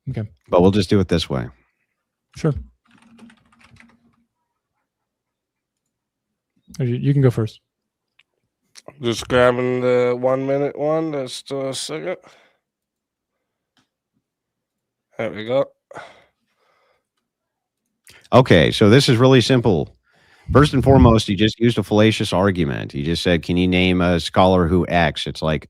Okay. But we'll just do it this way. Sure. You can go first. Just grabbing the 1 minute one. Just a second. There we go. Okay, so this is really simple. First and foremost, you just used a fallacious argument. You just said, can you name a scholar who X? It's like,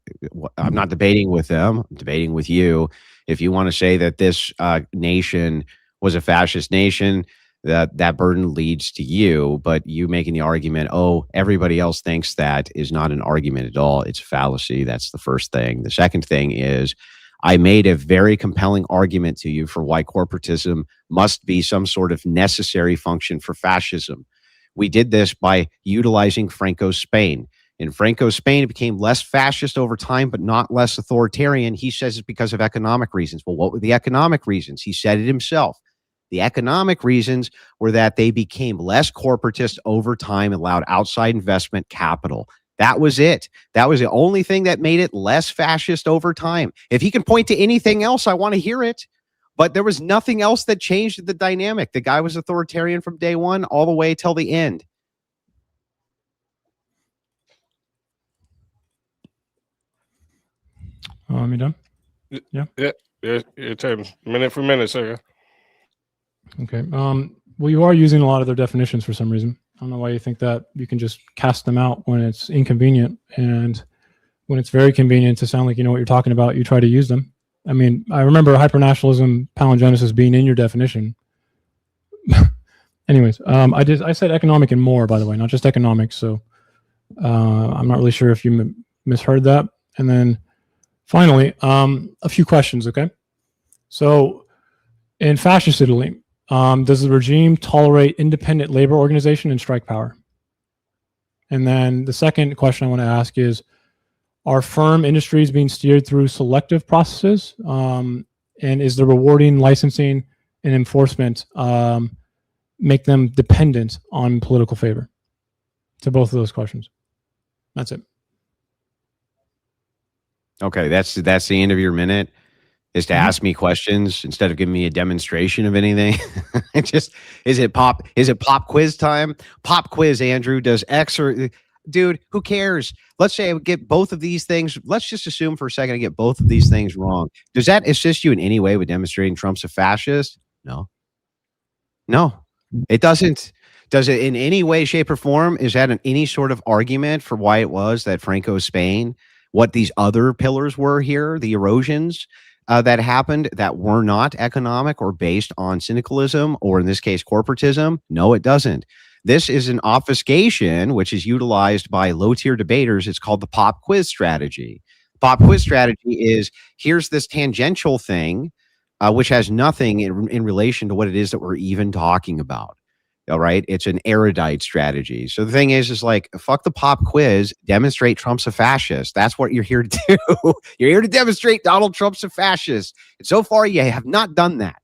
I'm not debating with them. I'm debating with you. If you want to say that this nation was a fascist nation, that burden leads to you. But you making the argument, oh, everybody else thinks that, is not an argument at all. It's a fallacy. That's the first thing. The second thing is, I made a very compelling argument to you for why corporatism must be some sort of necessary function for fascism. We did this by utilizing Franco's Spain. In Franco's Spain, it became less fascist over time, but not less authoritarian. He says it's because of economic reasons. Well, what were the economic reasons? He said it himself. The economic reasons were that they became less corporatist over time, allowed outside investment capital. That was it. That was the only thing that made it less fascist over time. If he can point to anything else, I want to hear it. But there was nothing else that changed the dynamic. The guy was authoritarian from day one all the way till the end. You done? Yeah. Your turn. Minute for minute, sir. Okay. Well, you are using a lot of their definitions for some reason. I don't know why you think that you can just cast them out when it's inconvenient, and when it's very convenient to sound like you know what you're talking about, you try to use them. I mean, I remember hypernationalism, palingenesis being in your definition. Anyways, I said economic and more, by the way, not just economics. So I'm not really sure if you misheard that. And then finally, a few questions. Okay. So in fascist Italy, does the regime tolerate independent labor organization and strike power? And then the second question I want to ask is, are firm industries being steered through selective processes? And is the rewarding, licensing, and enforcement make them dependent on political favor? To both of those questions. That's it. Okay, that's the end of your minute, is to ask me questions instead of giving me a demonstration of anything. Is it pop quiz time? Pop quiz, Andrew. Does X or dude, who cares? Let's say I would get both of these things. Let's just assume for a second I get both of these things wrong. Does that assist you in any way with demonstrating Trump's a fascist? No. It doesn't. Does it in any way, shape, or form? Is that any sort of argument for why it was that Franco's Spain, what these other pillars were here, the erosions that happened that were not economic or based on syndicalism or in this case corporatism? No, it doesn't. This is an obfuscation which is utilized by low-tier debaters. It's called the pop quiz strategy. Pop quiz strategy is, here's this tangential thing which has nothing in relation to what it is that we're even talking about. All right. It's an erudite strategy. So the thing is like, fuck the pop quiz, demonstrate Trump's a fascist. That's what you're here to do. You're here to demonstrate Donald Trump's a fascist. And so far, you have not done that.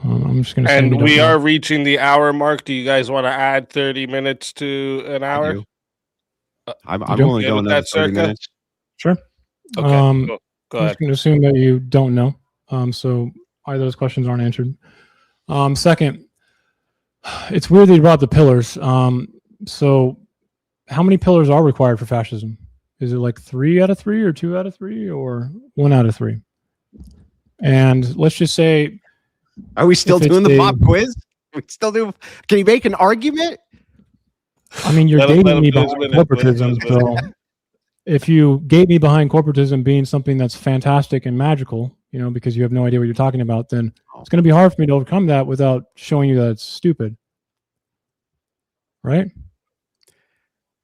I'm just going to And we are reaching the hour mark. Do you guys want to add 30 minutes to an hour? I'm only going another 30 minutes. Sure. Okay. Go I'm ahead. just going to assume that you don't know. So either those questions aren't answered. Second, it's weird that you brought the pillars. So how many pillars are required for fascism? Is it like 3 out of 3 or 2 out of 3 or 1 out of 3? And let's just say, are we still doing the pop quiz? We still do. Can you make an argument? I mean, you're gating me behind corporatism. So if you gate me behind corporatism being something that's fantastic and magical, because you have no idea what you're talking about, then it's going to be hard for me to overcome that without showing you that it's stupid. Right?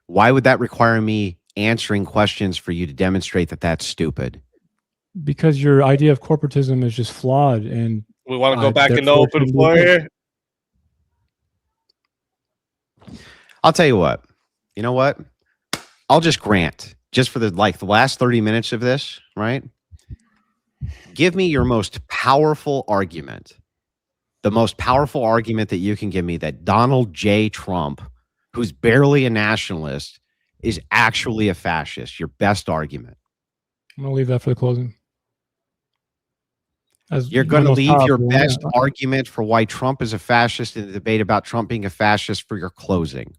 Why would that require me answering questions for you to demonstrate that that's stupid? Because your idea of corporatism is just flawed. And we want to go back into open floor here. I'll tell you what. You know what? I'll just grant, just for the last 30 minutes of this, right? Give me your most powerful argument. The most powerful argument that you can give me that Donald J. Trump, who's barely a nationalist, is actually a fascist. Your best argument. I'm going to leave that for the closing. You're going to leave your best argument for why Trump is a fascist in the debate about Trump being a fascist for your closing.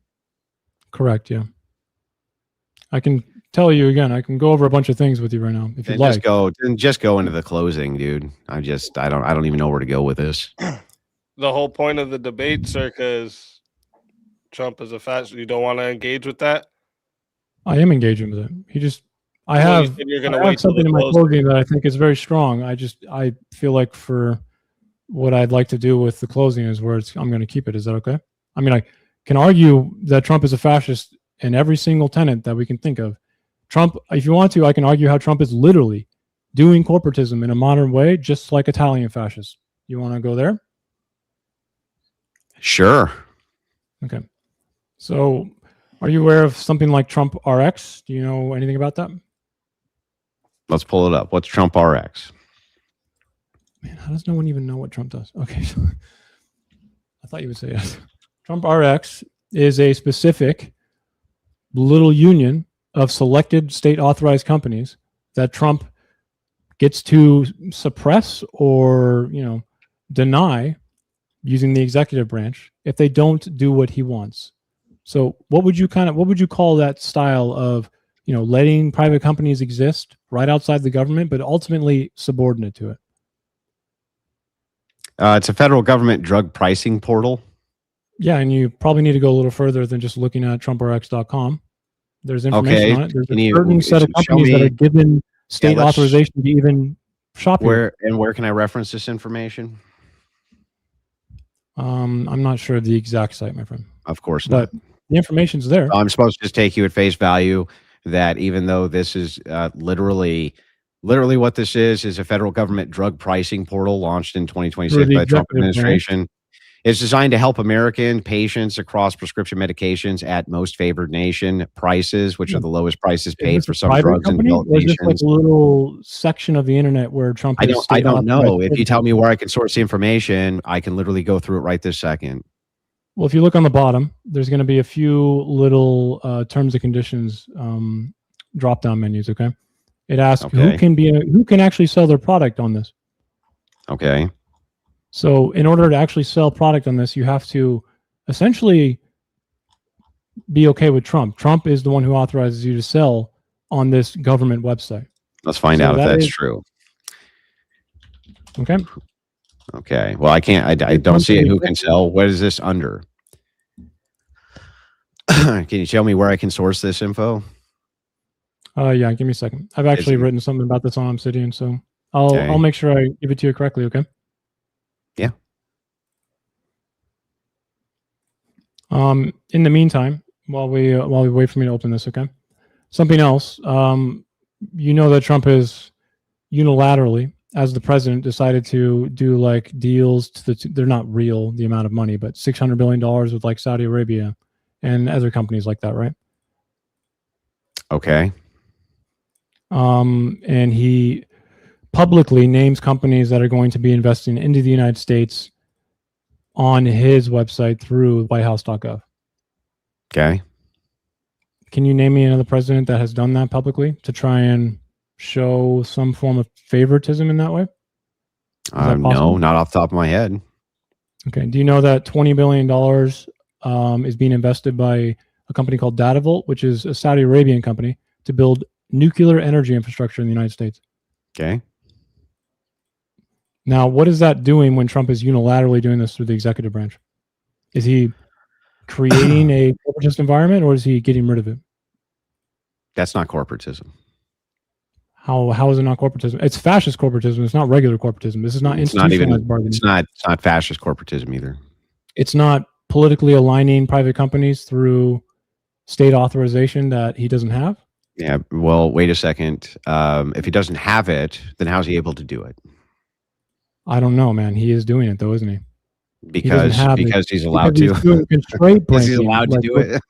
Correct, yeah. I can tell you again, I can go over a bunch of things with you right now if you'd like. Just go into the closing, dude. I don't even know where to go with this. The whole point of the debate, Searka, is Trump is a fascist. You don't want to engage with that? I am engaging with it. I have something in my closing that I think is very strong. I feel like for what I'd like to do with the closing is where I'm going to keep it. Is that okay? I mean, I can argue that Trump is a fascist in every single tenet that we can think of. Trump, if you want to, I can argue how Trump is literally doing corporatism in a modern way, just like Italian fascists. You want to go there? Sure. Okay. So are you aware of something like Trump RX? Do you know anything about that? Let's pull it up. What's Trump RX? Man, how does no one even know what Trump does? Okay. I thought you would say yes. Trump RX is a specific little union of selected state authorized companies that Trump gets to suppress or, deny using the executive branch if they don't do what he wants. So what would you call that style of, letting private companies exist right outside the government, but ultimately subordinate to it? It's a federal government drug pricing portal. Yeah, and you probably need to go a little further than just looking at TrumpRx.com. There's information on it. There's a certain set of companies that are given state authorization to even shop here. Where can I reference this information? I'm not sure of the exact site, my friend. Of course not. But the information's there. I'm supposed to just take you at face value that even though this is literally what this is a federal government drug pricing portal launched in 2026 by the Trump administration. It's designed to help American patients across prescription medications at most favored nation prices, which are the lowest prices Is paid this for a some private drugs in company, developed or is this like nations. a little section of the internet where Trump is I don't know. state-authorized If you tell me services? where I can source the information, I can literally go through it right this second. Well, if you look on the bottom, there's going to be a few little terms and conditions drop-down menus. Okay, it asks Okay. who can actually sell their product on this. Okay. So, in order to actually sell product on this, you have to essentially be okay with Trump. Trump is the one who authorizes you to sell on this government website. Let's find So out if that that's is- true. Okay. Okay. Well, I can't. I don't see it. Who can sell? What is this under? Can you tell me where I can source this info? Yeah. Give me a second. I've actually it- written something about this on Obsidian, so I'll Okay. make sure I give it to you correctly. Okay. Yeah. In the meantime, while we wait for me to open this, okay. Something else. You know that Trump has unilaterally, as the president, decided to do like deals they're not real, the amount of money, but $600 billion with like Saudi Arabia and other companies like that, right? Okay. And he publicly names companies that are going to be investing into the United States on his website through whitehouse.gov. Okay. Can you name me another president that has done that publicly to try and show some form of favoritism in that way? that No, possible? not off the top of my head. Okay. Do you know that $20 billion is being invested by a company called Datavolt, which is a Saudi Arabian company, to build nuclear energy infrastructure in the United States? Okay. Now, what is that doing when Trump is unilaterally doing this through the executive branch? Is he creating a corporatist environment, or is he getting rid of it? That's not corporatism. How is it not corporatism? It's fascist corporatism. It's not regular corporatism. This is not It's not institutionalized even. bargaining. It's not fascist corporatism either. It's not politically aligning private companies through state authorization that he doesn't have. Yeah. Well, wait a second. If he doesn't have it, then how's he able to do it? I don't know, man. He is doing it though, isn't he? Because he's allowed Because he's to. doing constraint Because he's breaking, allowed to like do what- it.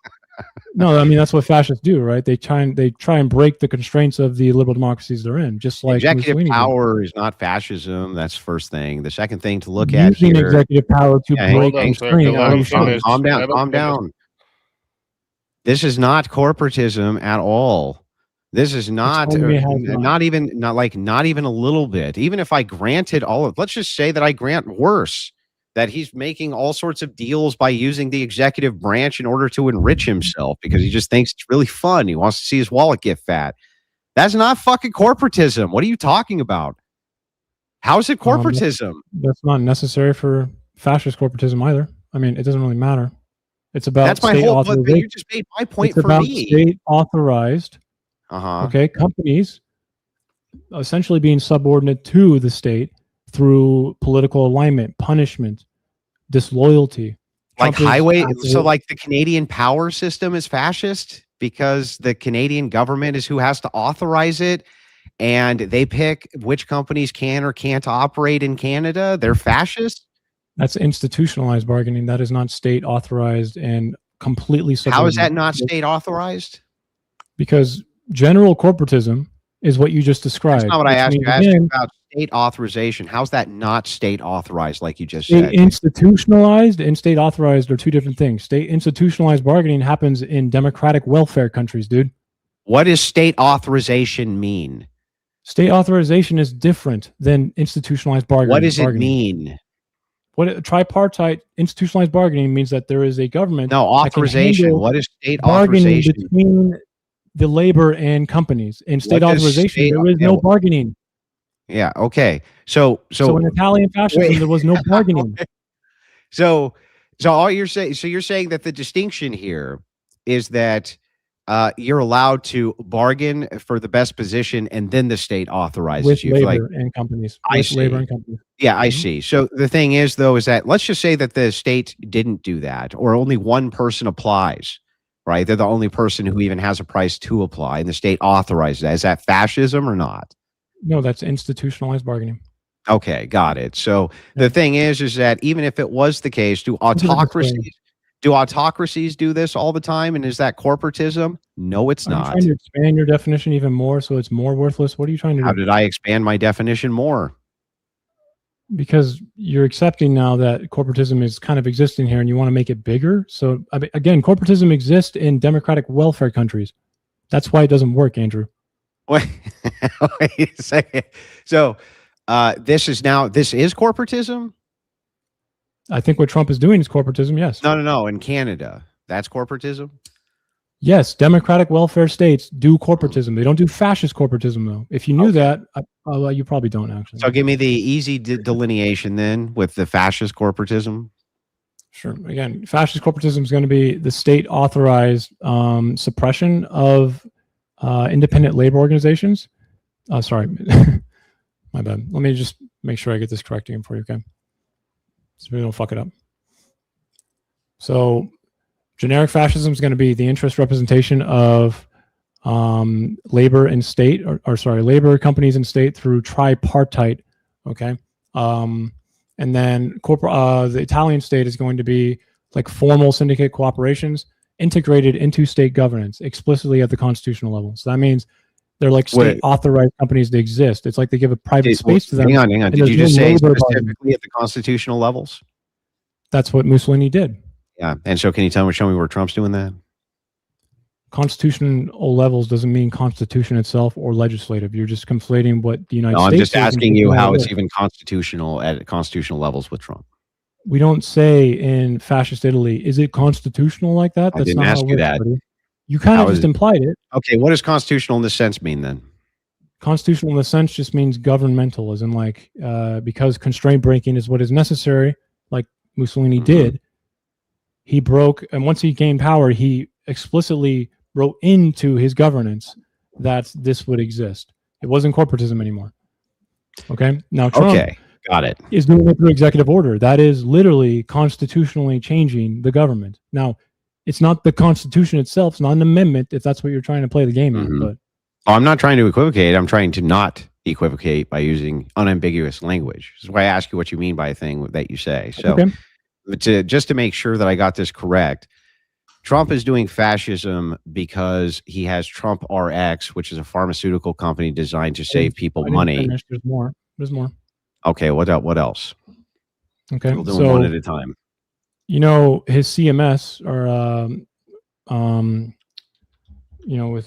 No, I mean that's what fascists do, right? They try and break the constraints of the liberal democracies they're in, just like Executive Mussolini did. power is not fascism. That's the first thing. The second thing to look at Using here. executive power to Yeah, break hold on, constraint. Searka, let him finish. Calm down. Let him Calm finish. down. This is not corporatism at all. This is not telling me how it's not even a little bit. Even if I granted all of, let's just say that I grant worse, that he's making all sorts of deals by using the executive branch in order to enrich himself because he just thinks it's really fun. He wants to see his wallet get fat. That's not fucking corporatism. What are you talking about? How is it corporatism? That's not necessary for fascist corporatism either. I mean, it doesn't really matter. It's about That's my state whole. But authorization. you just made my point It's for about me. state authorized, Uh-huh. okay, companies essentially being subordinate to the state through political alignment, punishment, disloyalty. Like Trump is highway. actively- So like the Canadian power system is fascist because the Canadian government is who has to authorize it. And they pick which companies can or can't operate in Canada. They're fascist. that's institutionalized bargaining. That is not state authorized and completely subordinate. How is that not state authorized? Because general corporatism is what you just described. That's not what I which asked you. means, I asked you again, about state authorization. How's that not state authorized, like you just state said? institutionalized and state authorized are two different things. State institutionalized bargaining happens in democratic welfare countries, dude. What does state authorization mean? State authorization is different than institutionalized bargaining. What does it bargaining. mean? Tripartite institutionalized bargaining means that there is a government No, that can authorization. handle What is state bargaining authorization? between the labor and companies. In state What does authorization, state- there is no bargaining. Yeah. Okay. So So in Italian fascism, Wait. there was no bargaining. So all you're saying, so you're saying that the distinction here is that you're allowed to bargain for the best position, and then the state authorizes with you. labor Like, and companies. I With labor see. and companies. yeah, I Mhm. see. So the thing is, though, is that let's just say that the state didn't do that, or only one person applies. Right? They're the only person who even has a price to apply, and the state authorizes that. Is that fascism or not? No, that's institutionalized bargaining. Okay, got it. So the thing is that even if it was the case, do autocracies do this all the time? And is that corporatism? No, it's Are you not. trying to expand your definition even more so it's more worthless? What are you trying to How do? did I expand my definition more? Because you're accepting now that corporatism is kind of existing here and you want to make it bigger. So again, corporatism exists in democratic welfare countries. That's why it doesn't work, Andrew. Wait, wait a second. So this is corporatism? I think what Trump is doing is corporatism, yes. No. In Canada, that's corporatism? Yes, democratic welfare states do corporatism. They don't do fascist corporatism, though. If you knew that, you probably don't, actually. So give me the easy delineation then with the fascist corporatism. Sure. Again, fascist corporatism is going to be the state authorized suppression of independent labor organizations. Sorry, my bad. Let me just make sure I get this correct again for you, okay? So we don't fuck it up. So generic fascism is going to be the interest representation of labor and state, labor companies and state through tripartite, okay? And then the Italian state is going to be like formal syndicate cooperations integrated into state governance explicitly at the constitutional level. So that means they're like state authorized companies that exist. It's like they give a private space to them. Hang on. Did you just say specifically at the constitutional levels? That's what Mussolini did. Yeah. And so can you show me where Trump's doing that? Constitutional levels doesn't mean constitution itself or legislative. You're just conflating what the United States. I'm just asking you how it's even constitutional at constitutional levels with Trump. We don't say in fascist Italy, is it constitutional like that? That's not ask you that. Buddy. You kind of just implied it. Okay, what does constitutional in this sense mean then? Constitutional in the sense just means governmental, as in like because constraint breaking is what is necessary, like Mussolini did. He broke, and once he gained power, he explicitly wrote into his governance that this would exist. It wasn't corporatism anymore. Okay, now Trump got it. Is doing it through executive order. That is literally constitutionally changing the government. Now, it's not the Constitution itself. It's not an amendment if that's what you're trying to play the game in. But I'm not trying to equivocate. I'm trying to not equivocate by using unambiguous language. This is why I ask you what you mean by a thing that you say. So just to make sure that I got this correct, Trump is doing fascism because he has Trump RX, which is a pharmaceutical company designed to save people money. There's more. There's more. Okay, what else? Okay, we'll do one at a time. You know, his CMS or with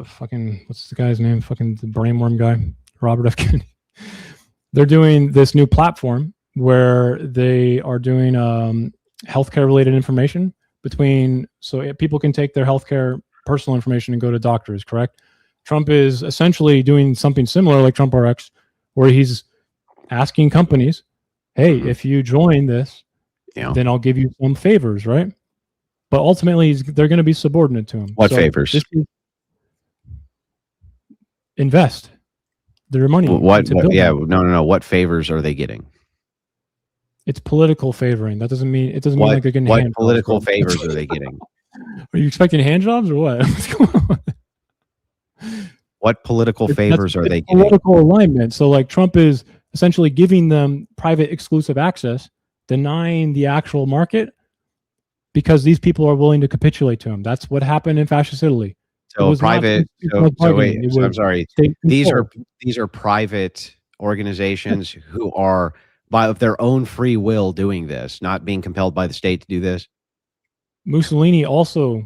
fucking what's the guy's name? Fucking the brainworm guy, Robert F. Kennedy. They're doing this new platform where they are doing healthcare related information so people can take their healthcare personal information and go to doctors, correct? Trump is essentially doing something similar like Trump RX, where he's asking companies, hey, if you join this, then I'll give you some favors, right? But ultimately, they're going to be subordinate to him. What favors? Invest their money. No. What favors are they getting? It's political favoring. That doesn't mean mean like they're getting what political favors are they getting? Are you expecting hand jobs or what? What's going on? What political favors are they getting? Political alignment. So like Trump is essentially giving them private exclusive access, denying the actual market because these people are willing to capitulate to him. That's what happened in fascist Italy. So I'm sorry. These are private organizations who are by their own free will doing this, not being compelled by the state to do this. Mussolini also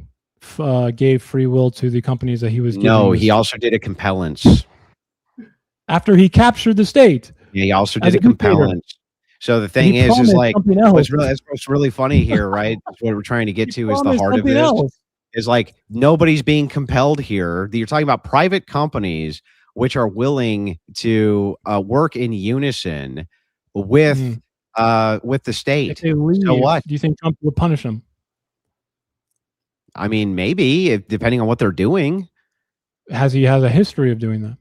gave free will to the companies that he was giving. No, he also did a compellence. After he captured the state. Yeah, he also did a compellence. So the thing is like what's really funny here, right? What we're trying to get to is the heart of this. Is like nobody's being compelled here. You're talking about private companies which are willing to work in unison with the state. If they leave, so what? Do you think Trump would punish them? I mean, maybe depending on what they're doing. He has a history of doing that?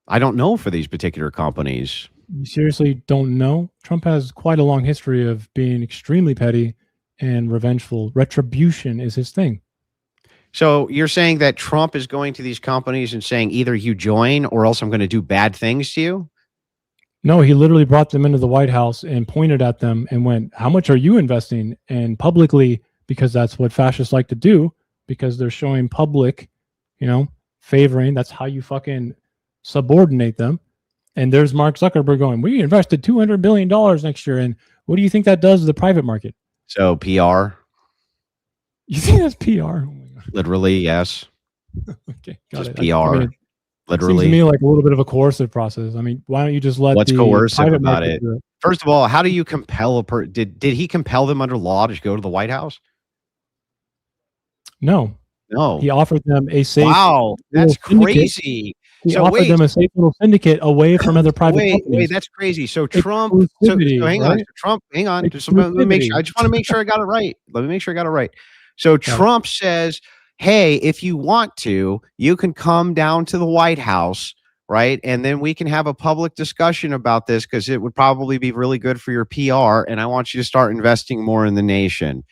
I don't know for these particular companies. You seriously don't know? Trump has quite a long history of being extremely petty and revengeful. Retribution is his thing. So you're saying that Trump is going to these companies and saying either you join or else I'm going to do bad things to you? No, he literally brought them into the White House and pointed at them and went, "How much are you investing?" And publicly, because that's what fascists like to do, because they're showing public, favoring. That's how you fucking subordinate them. And there's Mark Zuckerberg going, "We invested $200 billion next year." And what do you think that does to the private market? So PR, You think that's PR? Oh my God. literally, yes. Okay, got Just it. PR, Seems literally. to me like a little bit of a coercive process. I mean, why don't you just let What's the coercive private about market it? do it? First of all, how do you compel a did he compel them under law to go to the White House? No, No. he offered them a safe. Wow, that's little syndicate. crazy. He So offered wait, them a safe little syndicate away from other private wait, companies. that's crazy. So Trump, so Exclusivity, hang on, right? so Trump, hang on. Let me make sure. I just want to make sure I got it right. Let me make sure I got it right. So Trump says, "Hey, if you want to, you can come down to the White House, right? And then we can have a public discussion about this because it would probably be really good for your PR. And I want you to start investing more in the nation."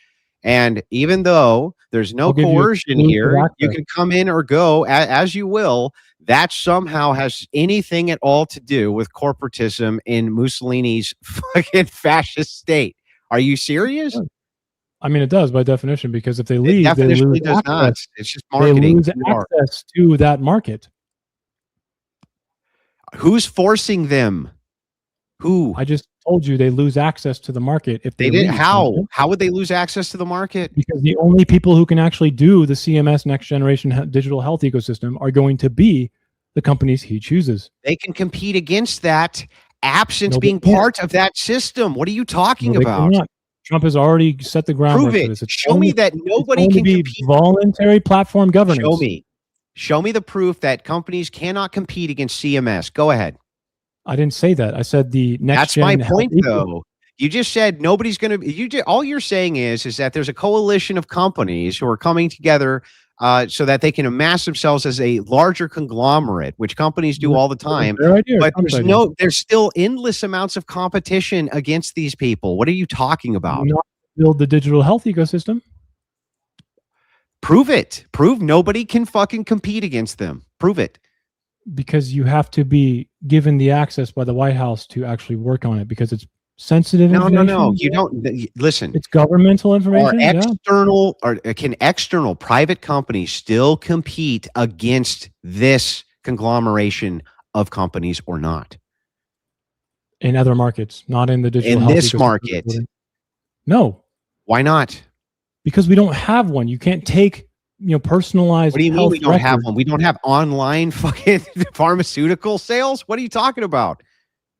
And even though there's no coercion here, you can come in or go as you will. That somehow has anything at all to do with corporatism in Mussolini's fucking fascist state. Are you serious? I mean, it does by definition, because if they It leave, they definitionally lose does access. not. It's just They marketing. lose access to that market. Who's forcing them? Who? I just told you they lose access to the market if They they didn't. leave. How would they lose access to the market? Because the only people who can actually do the CMS next generation digital health ecosystem are going to be the companies he chooses. They can compete against that absent No, they being can't. part of that system. What are you talking No, they about? cannot. Trump has already set the groundwork Prove for it. this. It's Show me that nobody going can to be compete. voluntary platform governance. Show me. Show me the proof that companies cannot compete against CMS. Go ahead. I didn't say that. I said the next. That's my point, though. You just said nobody's going to. All you're saying is that there's a coalition of companies who are coming together so that they can amass themselves as a larger conglomerate, which companies do all the time. But there's still endless amounts of competition against these people. What are you talking about? Not build the digital health ecosystem. Prove it. Prove nobody can fucking compete against them. Prove it. Because you have to be given the access by the White House to actually work on it, because it's sensitive information. No. You don't listen. It's governmental information. Can external private companies still compete against this conglomeration of companies or not? In other markets, not in the digital health this ecosystem. market. No. Why not? Because we don't have one. You can't take personalized. What do you mean we don't records. have one? We don't have online fucking pharmaceutical sales? What are you talking about?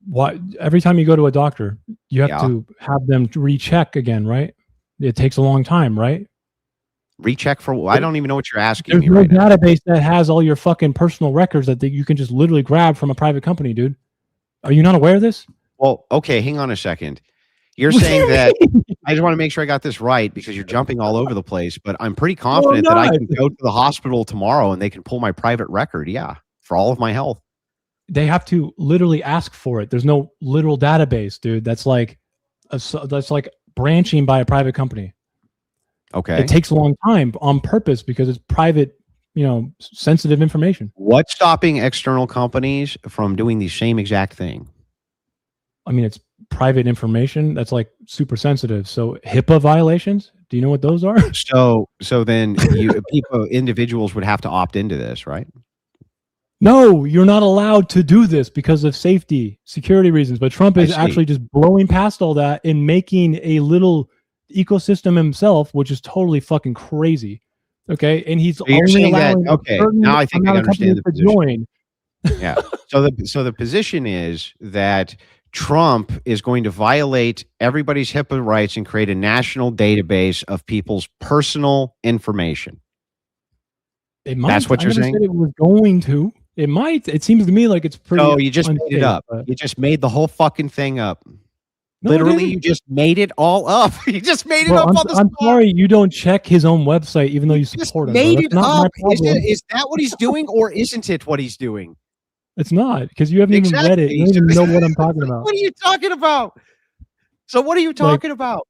Why? Every time you go to a doctor, you have to have them recheck again, right? It takes a long time, right? Recheck for what? I don't even know what you're asking There's me no right now. database that has all your fucking personal records that you can just literally grab from a private company, dude. Are you not aware of this? Well, okay, hang on a second. You're saying that I just want to make sure I got this right, because you're jumping all over the place, but I'm pretty confident that I can go to the hospital tomorrow and they can pull my private record. Yeah. For all of my health. They have to literally ask for it. There's no literal database, dude. That's like branching by a private company. Okay. It takes a long time on purpose because it's private, sensitive information. What's stopping external companies from doing the same exact thing? I mean, it's private information that's like super sensitive. So HIPAA violations, do you know what those are? So then individuals would have to opt into this, right? No, you're not allowed to do this because of security reasons. But Trump is actually just blowing past all that and making a little ecosystem himself, which is totally fucking crazy. Okay, and he's only allowing now I think I understand the position. Join. Yeah. So the position is that Trump is going to violate everybody's HIPAA rights and create a national database of people's personal information. It might. That's what you're saying? Said it was going to. It might. It seems to me like it's pretty. Oh, you just made it up. You just made the whole fucking thing up. No, literally, you just made it all up. You just made it up on the spot. I'm sorry you don't check his own website, even though you support him. Made it up. Is that what he's doing, or isn't it what he's doing? It's not, because you haven't even read it. You don't even know what I'm talking about. What are you talking about? So what are you talking about?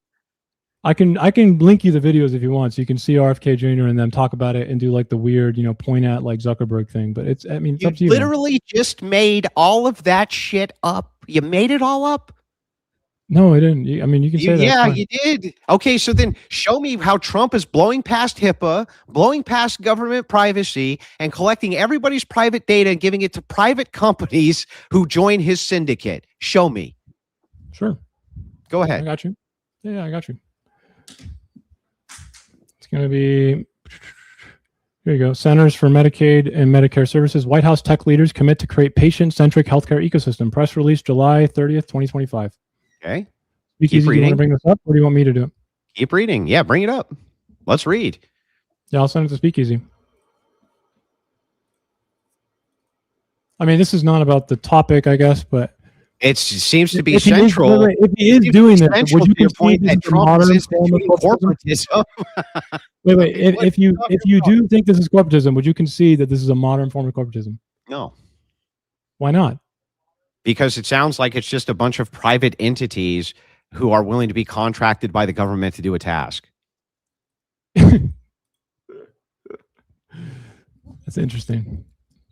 I can link you the videos if you want, so you can see RFK Jr. and them talk about it and do like the weird, point at like Zuckerberg thing. But it's it's up to you. Literally just made all of that shit up. You made it all up. No, I didn't. You can say that. Yeah, you did. Okay, so then show me how Trump is blowing past HIPAA, blowing past government privacy, and collecting everybody's private data and giving it to private companies who join his syndicate. Show me. Sure. Go ahead. I got you. Yeah, I got you. It's going to be, here you go. Centers for Medicaid and Medicare Services. White House tech leaders commit to create patient-centric healthcare ecosystem. Press release July 30th, 2025. Okay. Keep reading. Do you want to bring this up, or do you want me to do it? Keep reading. Yeah, bring it up. Let's read. Yeah, I'll send it to Speakeasy. This is not about the topic, I guess, but it seems to be central. If he is doing this, would you point that Trump is instituting corporatism? Wait. If you do think this is corporatism, would you concede that this is a modern form of corporatism? No. Why not? Because it sounds like it's just a bunch of private entities who are willing to be contracted by the government to do a task. That's interesting.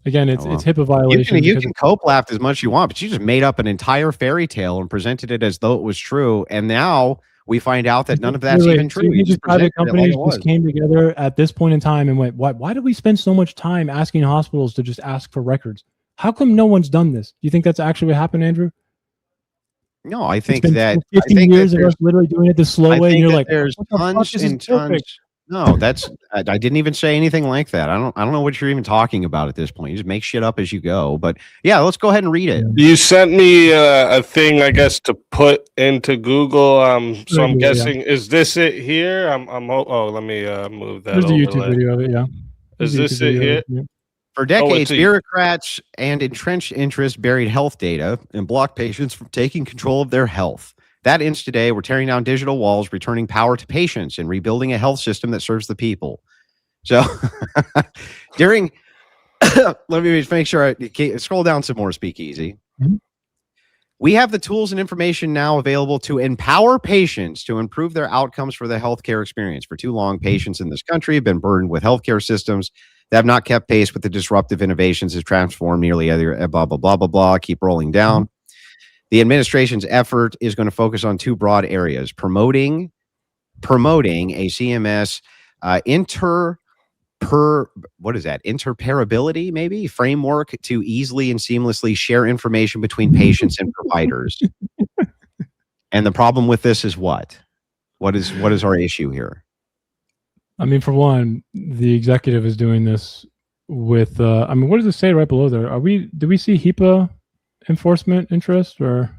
Again, it's HIPAA violation. You can cope laugh as much as you want, but you just made up an entire fairy tale and presented it as though it was true. And now we find out that none of that's even true. These private companies just came together at this point in time and went, why do we spend so much time asking hospitals to just ask for records? How come no one's done this? Do you think that's actually what happened, Andrew? No, I think that 15 years of us literally doing it the slow way, and you're like, there's tons and tons. No, I didn't even say anything like that. I don't know what you're even talking about at this point. You just make shit up as you go. But yeah, let's go ahead and read it. You sent me a thing, I guess, to put into Google. So I'm guessing, is this it here? Let me move that. There's the YouTube video of it. Yeah. Is this it here? For decades, bureaucrats and entrenched interests buried health data and blocked patients from taking control of their health. That ends today. We're tearing down digital walls, returning power to patients, and rebuilding a health system that serves the people. So let me just make sure I scroll down some more, Speakeasy. Mm-hmm. We have the tools and information now available to empower patients to improve their outcomes for the healthcare experience. For too long, patients in this country have been burdened with healthcare systems that have not kept pace with the disruptive innovations that transform nearly every blah, blah, blah, blah, blah. Keep rolling down. The administration's effort is going to focus on two broad areas: promoting a CMS interoperability, maybe framework to easily and seamlessly share information between patients and providers. And the problem with this is what? What is our issue here? For one, the executive is doing this with. What does it say right below there? Do we see HIPAA enforcement interest, or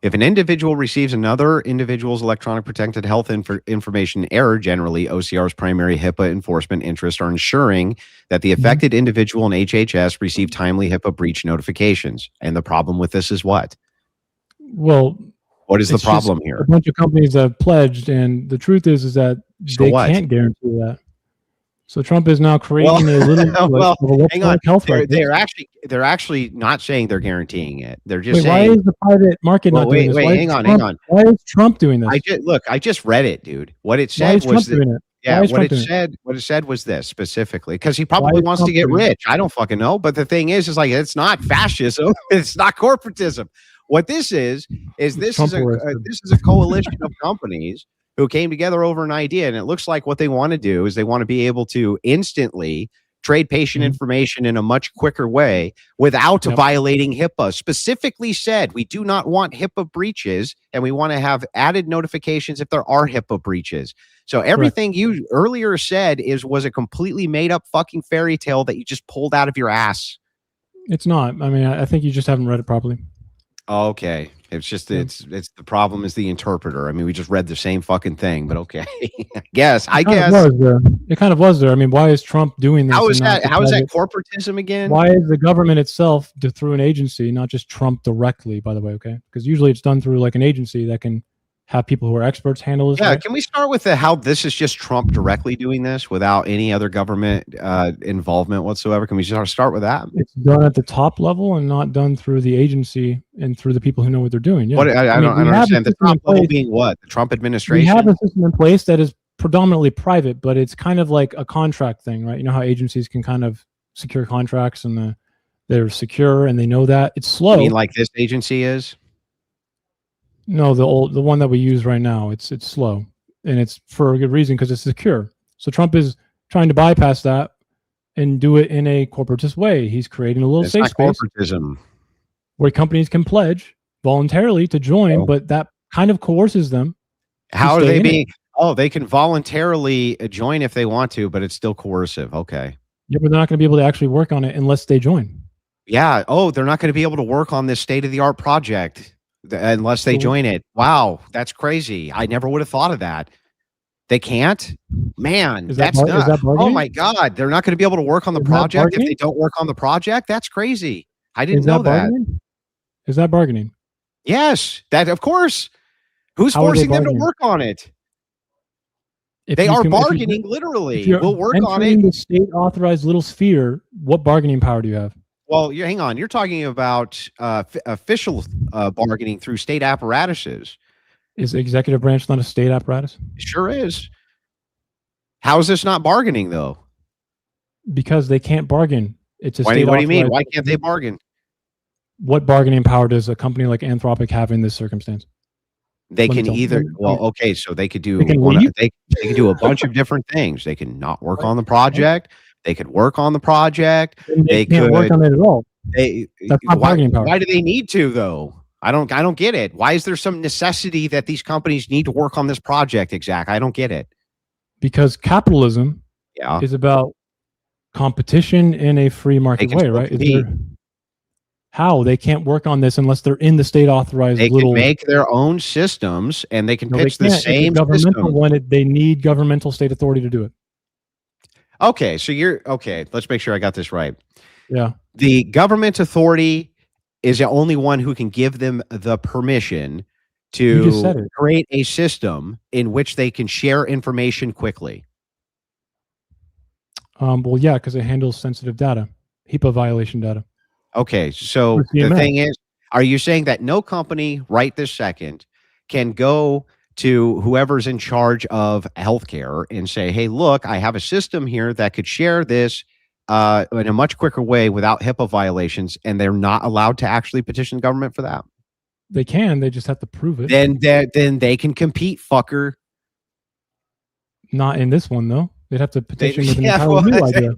if an individual receives another individual's electronic protected health information error, generally OCR's primary HIPAA enforcement interests are ensuring that the affected individual and HHS receive timely HIPAA breach notifications. And the problem with this is what? Well, what is the problem here? A bunch of companies have pledged, and the truth is that they can't guarantee that. So Trump is now creating a little hang on. They're actually not saying they're guaranteeing it. They're just saying. Why is the private market not doing this? Hang on. Why is Trump doing this? I just read it, dude. What it said was what it said was this specifically, because he probably wants to get rich. I don't fucking know. But the thing is like, it's not fascism. It's not corporatism. What this is a coalition of companies who came together over an idea. And it looks like what they want to do is they want to be able to instantly trade patient information in a much quicker way without violating HIPAA. Specifically said, we do not want HIPAA breaches, and we want to have added notifications if there are HIPAA breaches. So everything you earlier said was a completely made up fucking fairy tale that you just pulled out of your ass. It's not. I think you just haven't read it properly. Okay. It's just it's the problem is the interpreter. We just read the same fucking thing, but okay. I guess. It kind of was there. Why is Trump doing this? How is that corporatism again? Why is the government itself through an agency, not just Trump directly, by the way, okay? Because usually it's done through like an agency that can have people who are experts handle this. Yeah, right? can we start with how this is just Trump directly doing this without any other government involvement whatsoever? Can we start with that? It's done at the top level and not done through the agency and through the people who know what they're doing. Yeah. What I mean, don't we have a understand. The system top in level place- being what? The Trump We administration? have a system in place that is predominantly private, but it's kind of like a contract thing, right? You know how agencies can kind of secure contracts and they're secure and they know that. It's slow. You mean like this agency is? No, the one that we use right now, it's slow, and it's for a good reason because it's secure. So Trump is trying to bypass that and do it in a corporatist way. He's creating a little It's safe not space corporatism. where companies can pledge voluntarily to join, Oh. but that kind of coerces them. How are stay they in it. being? Oh, they can voluntarily join if they want to, but it's still coercive. Okay. Yeah, but they're not going to be able to actually work on it unless they join. Yeah. Oh, they're not going to be able to work on this state of the art project unless they join it. Wow, that's crazy. I never would have thought of that. They can't? Man, Is that that's bar- is not. that Oh bargaining? my God, they're not going to be able to work on the Is that project if they bargaining? don't work on the project? That's crazy. I didn't Is know that that. bargaining? Is that bargaining? Yes, that of course. Who's How are they forcing them to bargaining? work on it? If They you are can- if you- bargaining if literally. you're We'll work on entering it. the state authorized little sphere, what bargaining power do you have? Well, hang on. You're talking about official bargaining through state apparatuses. Is the executive branch not a state apparatus? Sure is. How is this not bargaining though? Because they can't bargain. It's a What state do you mean? authorized- Why can't they bargain? What bargaining power does a company like Anthropic have in this circumstance? They Let me can tell- either. let me- Well, okay, so they could do. They can one. leave? They can do a bunch of different things. They can not work on the project. They could work on the project. Then They can't work could- on it at all. They. That's not Why, bargaining power. why do they need to though? I don't get it. Why is there some necessity that these companies need to work on this project? Exactly. I don't get it. Because capitalism Yeah. is about competition in a free market can way, still right? Is compete. there- how they can't work on this unless they're in the state authorized They little. can make their own systems and they can No, they pitch the can't. It's a same governmental system. one. They need governmental state authority to do it. Okay, so you're okay. Let's make sure I got this right. Yeah. The government authority is the only one who can give them the permission You just said to it. create a system in which they can share information quickly. Well, yeah, because it handles sensitive data, HIPAA violation data. Okay, so With the CMS. thing is, are you saying that no company right this second can go to whoever's in charge of healthcare and say, hey, look, I have a system here that could share this in a much quicker way without HIPAA violations, and they're not allowed to actually petition the government for that? They can. They just have to prove it. Then they can compete, fucker. Not in this one though. They'd have to petition with an yeah, entirely well, new idea.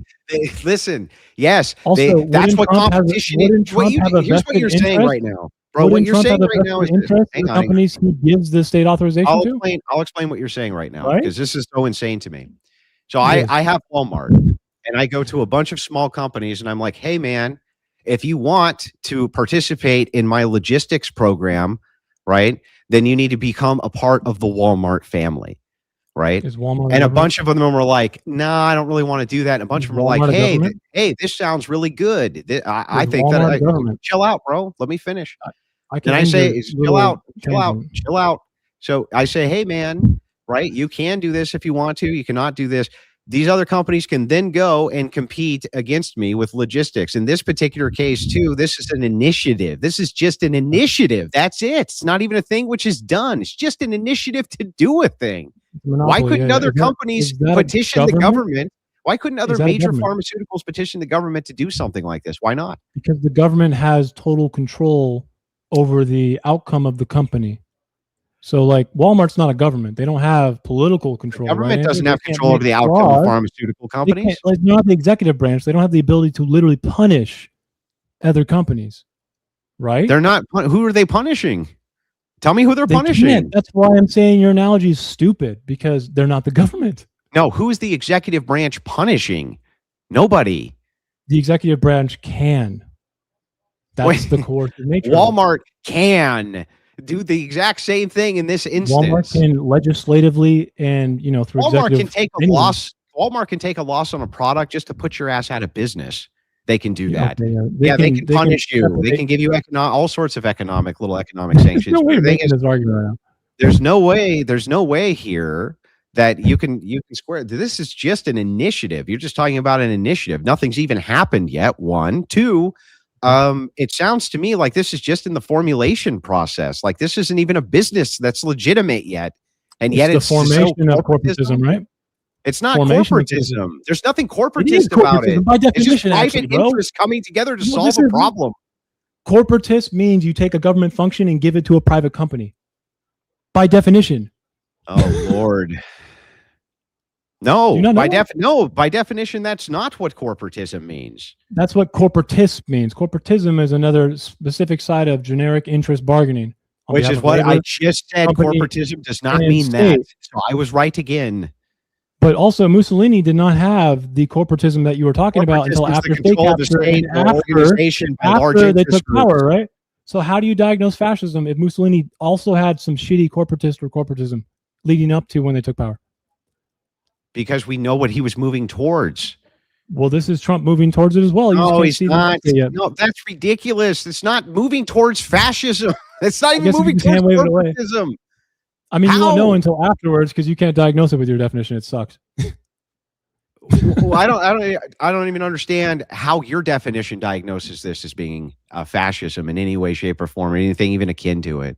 Listen, yes, Also, that's wouldn't what Trump have a- competition is. wouldn't Trump have a Here's what you're vested saying interest? right now, bro. What Wouldn't you're Trump saying have a right now is vested interest in hang the on. companies he gives the state authorization to? I'll explain what you're saying right now Right? because this is so insane to me. So Yes. I have Walmart and I go to a bunch of small companies and I'm like, hey man, if you want to participate in my logistics program, right, then you need to become a part of the Walmart family, right? Is Walmart And a government? bunch of them were like, "Nah, I don't really want to do that." And a bunch Is of them were like, Walmart a "Hey, government? hey, this sounds really good. I Is think Walmart a that government? chill out, bro. Let me finish." I can And I end say, your "Chill little out, chill out, tangent. chill out." So I say, "Hey, man, right? You can do this if you want to. You cannot do this." These other companies can then go and compete against me with logistics. In this particular case, too, this is an initiative. This is just an initiative. That's it. It's not even a thing which is done. It's just an initiative to do a thing. It's a Why monopoly, couldn't yeah. other Is that- companies is that a petition the government? Why couldn't other Is that a major government? pharmaceuticals petition the government to do something like this? Why not? Because the government has total control over the outcome of the company. So, like, Walmart's not a government. They don't have political control. Government right? doesn't They have can't control make over the outcome of laws. pharmaceutical They companies. can't- like, they're not the executive branch. They don't have the ability to literally punish other companies, right? They're not. Who are they punishing? Tell me who they're They punishing. can't. That's why I'm saying your analogy is stupid because they're not the government. No, who's the executive branch punishing? Nobody. The executive branch can. That's Wait, the coercive nature. of it. Walmart can do the exact same thing in this instance. Walmart can legislatively and through Walmart executive. can take a anyone. loss. Walmart can take a loss on a product just to put your ass out of business. They can do that. Okay, They can punish you. They separate- can give you all sorts of little economic sanctions. There's no way The of thing making is, this argument right now. There's no way here that you can square. This is just an initiative. You're just talking about an initiative. Nothing's even happened yet. One, two. It sounds to me like this is just in the formulation process. Like this isn't even a business that's legitimate yet, and yet the it's formation of corporatism, right? It's not Formation of corporatism. There's nothing It is corporatist about it. by It's just definition, private actually, bro. interests coming together to No, solve this a is- problem. Corporatist means you take a government function and give it to a private company. By definition. Oh Lord. No, Do you not know by definition, that's not what corporatism means. That's what corporatist means. Corporatism is another specific side of generic interest bargaining. on Which behalf is of what I labor, just said. company, Corporatism does not and mean that. state. So I was right again. But also, Mussolini did not have the corporatism that you were talking about until Corporatism is after the state control of the capture state and or organization by large after they interest took power, groups. right? So how do you diagnose fascism if Mussolini also had some shitty corporatist or corporatism leading up to when they took power? Because we know what he was moving towards. Well, this is Trump moving towards it as well. You just No, can't he's see the not. market yet. No, that's ridiculous. It's not moving towards fascism. It's not even guess you moving just hand towards wave it away. corporatism. I mean, you won't know How? until afterwards because you can't diagnose it with your definition. It sucks. Well, I don't even understand how your definition diagnoses this as being fascism in any way, shape, or form, or anything even akin to it.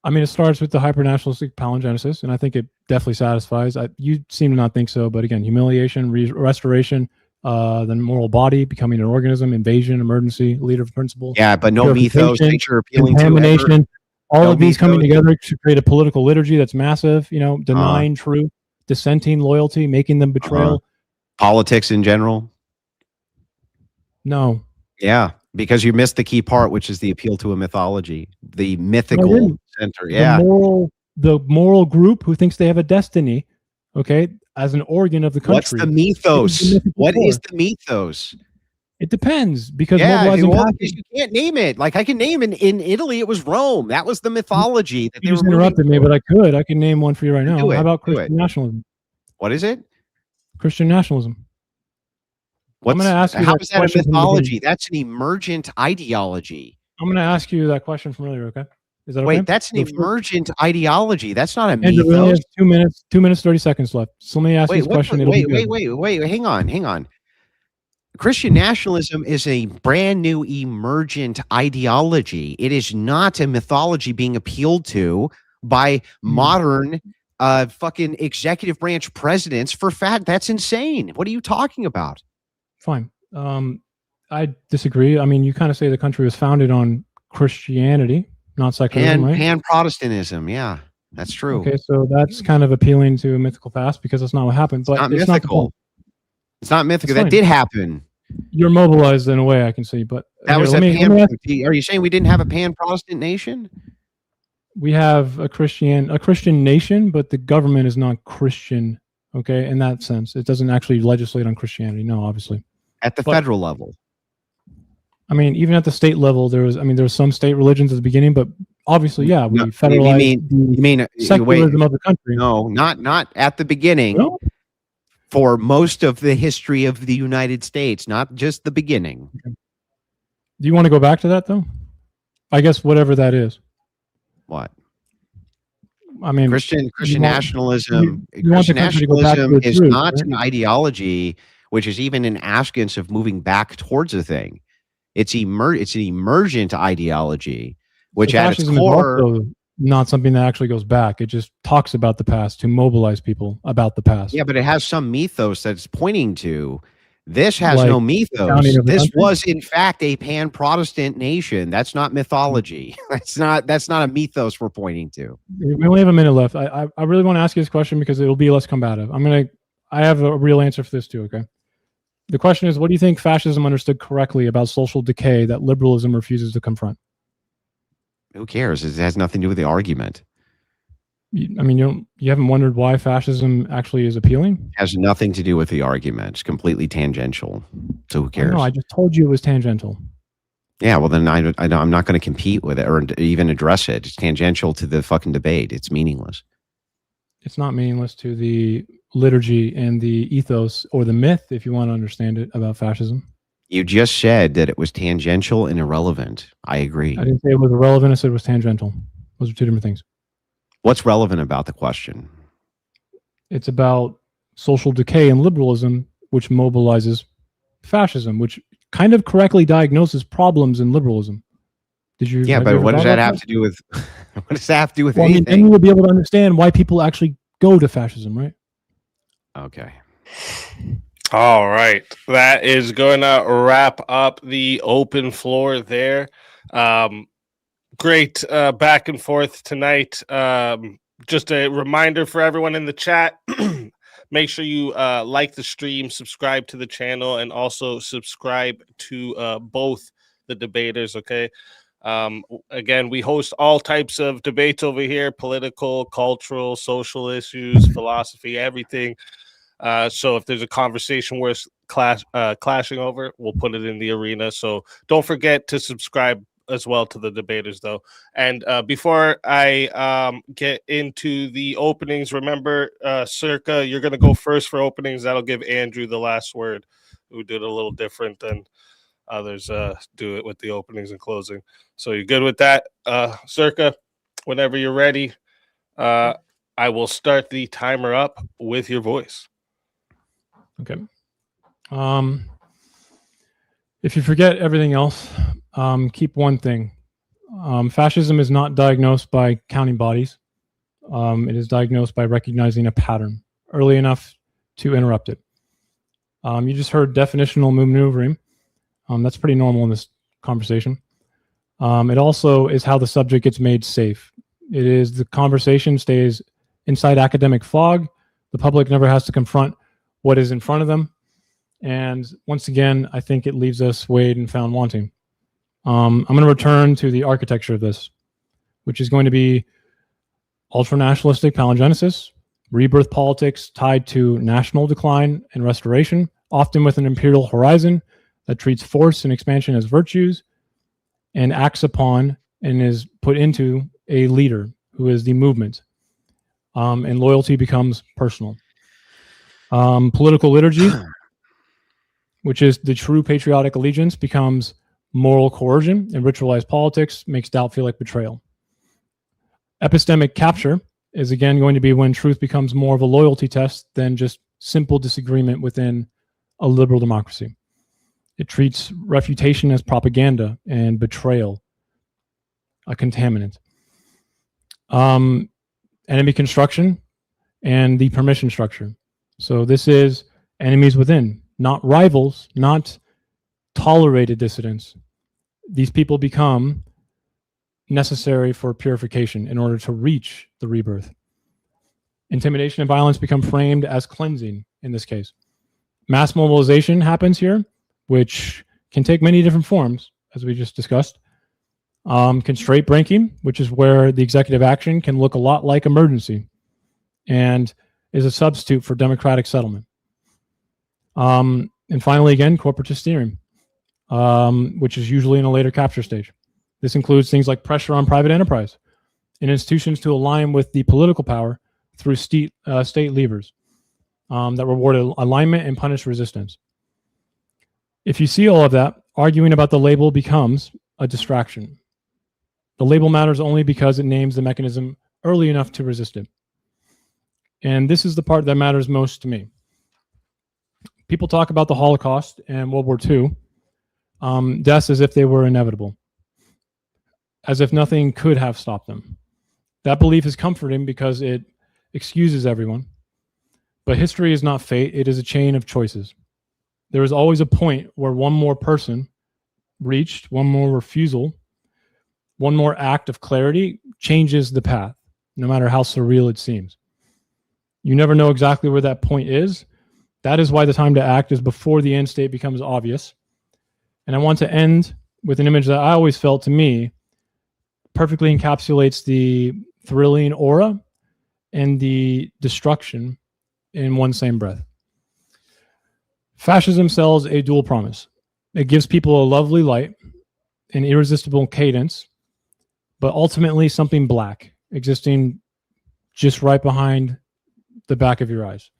I mean, it starts with the hyper-nationalistic palingenesis, and I think it definitely satisfies. You seem to not think so, but again, humiliation, restoration, then moral body, becoming an organism, invasion, emergency, leader of principle, Yeah, but no mythos purification, that you're appealing to. contamination, all No of these coming mythos. together to create a political liturgy that's massive, denying truth, dissenting loyalty, making them betrayal. Politics in general. No. Yeah, because you missed the key part, which is the appeal to a mythology, the mythical didn't. center. Yeah, The moral group who thinks they have a destiny, okay, as an organ of the country. what's the mythos? mythical What core. is the mythos? It depends because Yeah, mobilizing well, passion- because you can't name it. Like I can name in Italy, it was Rome. That was the mythology that You they just were moving interrupted me, toward. but I can name one for you right now. Do it, How about do Christian nationalism? What is it? Christian nationalism. What's, gonna ask you how that is that a question from the mythology? That's an emergent ideology. I'm going to ask you that question from earlier. Okay, is that okay? Wait, that's an Go first. emergent ideology. That's not a Andrew, we only mythos. have 2 minutes, 30 seconds left. So let me ask you Wait, this question. It'll be good. wait. Hang on. Christian nationalism is a brand new emergent ideology. It is not a mythology being appealed to by modern fucking executive branch presidents for fat. That's insane. What are you talking about? Fine. I disagree. I mean, you kind of say the country was founded on Christianity, not secularism, right? Pan-Protestantism. Yeah, that's true. Okay, so that's kind of appealing to a mythical past because that's not what happened. But Not it's not the mythical. point. It's not mythical. It's That fine. did happen. You're mobilized in a way I can see, but That here, was let a me pan. ask- Are you saying we didn't have a pan-Protestant nation? we have a Christian nation, but the government is not Christian. Okay, in that sense, it doesn't actually legislate on Christianity. No, obviously. At the But- federal level. I mean, even at the state level, there was some state religions at the beginning, but obviously, yeah, we No, federalized You mean wait, secularism of the country. no, not at the beginning. No? For most of the history of the United States, not just the beginning. Do you want to go back to that though? I guess whatever that is. What? I mean, Christian want- nationalism. you want the Christian country to go back to nationalism its is roots, not right? an ideology, which is even an askance of moving back towards a thing. It's an emergent ideology, which so at its fascism is core, also not something that actually goes back. It just talks about the past to mobilize people about the past. yeah, but it has some mythos that's pointing to. This has Like no the mythos. founding of the This country? was in fact a pan-Protestant nation. That's not mythology. That's not a mythos we're pointing to. We only have a minute left. I really want to ask you this question because it'll be less combative. I have a real answer for this too. Okay. The question is, what do you think fascism understood correctly about social decay that liberalism refuses to confront? Who cares? It has nothing to do with the argument. You haven't wondered why fascism actually is appealing? It has nothing to do with the argument. It's completely tangential. So who cares? No, I just told you it was tangential. Yeah, well then I'm not going to compete with it or even address it. It's tangential to the fucking debate. It's meaningless. It's not meaningless to the liturgy and the ethos or the myth, if you want to understand it, about fascism. You just said that it was tangential and irrelevant. I agree. I didn't say it was irrelevant. I said it was tangential. Those are two different things. What's relevant about the question? It's about social decay and liberalism, which mobilizes fascism, which kind of correctly diagnoses problems in liberalism. Did you? Yeah, have but you ever what does thought that about have to do with? What does that have to do with Well, I mean, then anything? you would be able to understand why people actually go to fascism, right? Okay. All right. That is going to wrap up the open floor there. Great back and forth tonight. Just a reminder for everyone in the chat. Make sure you like the stream, subscribe to the channel, and also subscribe to both the debaters. Okay. Again, we host all types of debates over here: political, cultural, social issues, philosophy, everything. So if there's a conversation worth clashing over, we'll put it in the arena. So don't forget to subscribe as well to the debaters, though. And before I get into the openings, remember, Searka, you're going to go first for openings. That'll give Andrew the last word, who did a little different than others do it with the openings and closing. So you're good with that, Searka? Whenever you're ready, I will start the timer up with your voice. Okay. If you forget everything else, keep one thing. Fascism is not diagnosed by counting bodies. It is diagnosed by recognizing a pattern early enough to interrupt it. You just heard definitional maneuvering. That's pretty normal in this conversation. It also is how the subject gets made safe. It is the conversation stays inside academic fog. The public never has to confront what is in front of them. And once again, I think it leaves us weighed and found wanting. I'm going to return to the architecture of this, which is going to be ultranationalistic palingenesis, rebirth politics tied to national decline and restoration, often with an imperial horizon that treats force and expansion as virtues and acts upon and is put into a leader who is the movement. And loyalty becomes personal. Political liturgy, which is the true patriotic allegiance, becomes moral coercion, and ritualized politics makes doubt feel like betrayal. Epistemic capture is again going to be when truth becomes more of a loyalty test than just simple disagreement within a liberal democracy. It treats refutation as propaganda and betrayal, a contaminant. Enemy construction and the permission structure. So this is enemies within, not rivals, not tolerated dissidents. These people become necessary for purification in order to reach the rebirth. Intimidation and violence become framed as cleansing in this case. Mass mobilization happens here, which can take many different forms, as we just discussed. Constraint breaking, which is where the executive action can look a lot like emergency and is a substitute for democratic settlement. And finally, again, corporatist steering, which is usually in a later capture stage. This includes things like pressure on private enterprise and institutions to align with the political power through state levers that reward alignment and punish resistance. If you see all of that, arguing about the label becomes a distraction. The label matters only because it names the mechanism early enough to resist it. And this is the part that matters most to me. People talk about the Holocaust and World War II, deaths as if they were inevitable, as if nothing could have stopped them. That belief is comforting because it excuses everyone. But history is not fate, it is a chain of choices. There is always a point where one more person reached, one more refusal, one more act of clarity changes the path, no matter how surreal it seems. You never know exactly where that point is. That is why the time to act is before the end state becomes obvious. And I want to end with an image that I always felt, to me, perfectly encapsulates the thrilling aura and the destruction in one same breath. Fascism sells a dual promise. It gives people a lovely light, an irresistible cadence, but ultimately something black, existing just right behind the back of your eyes.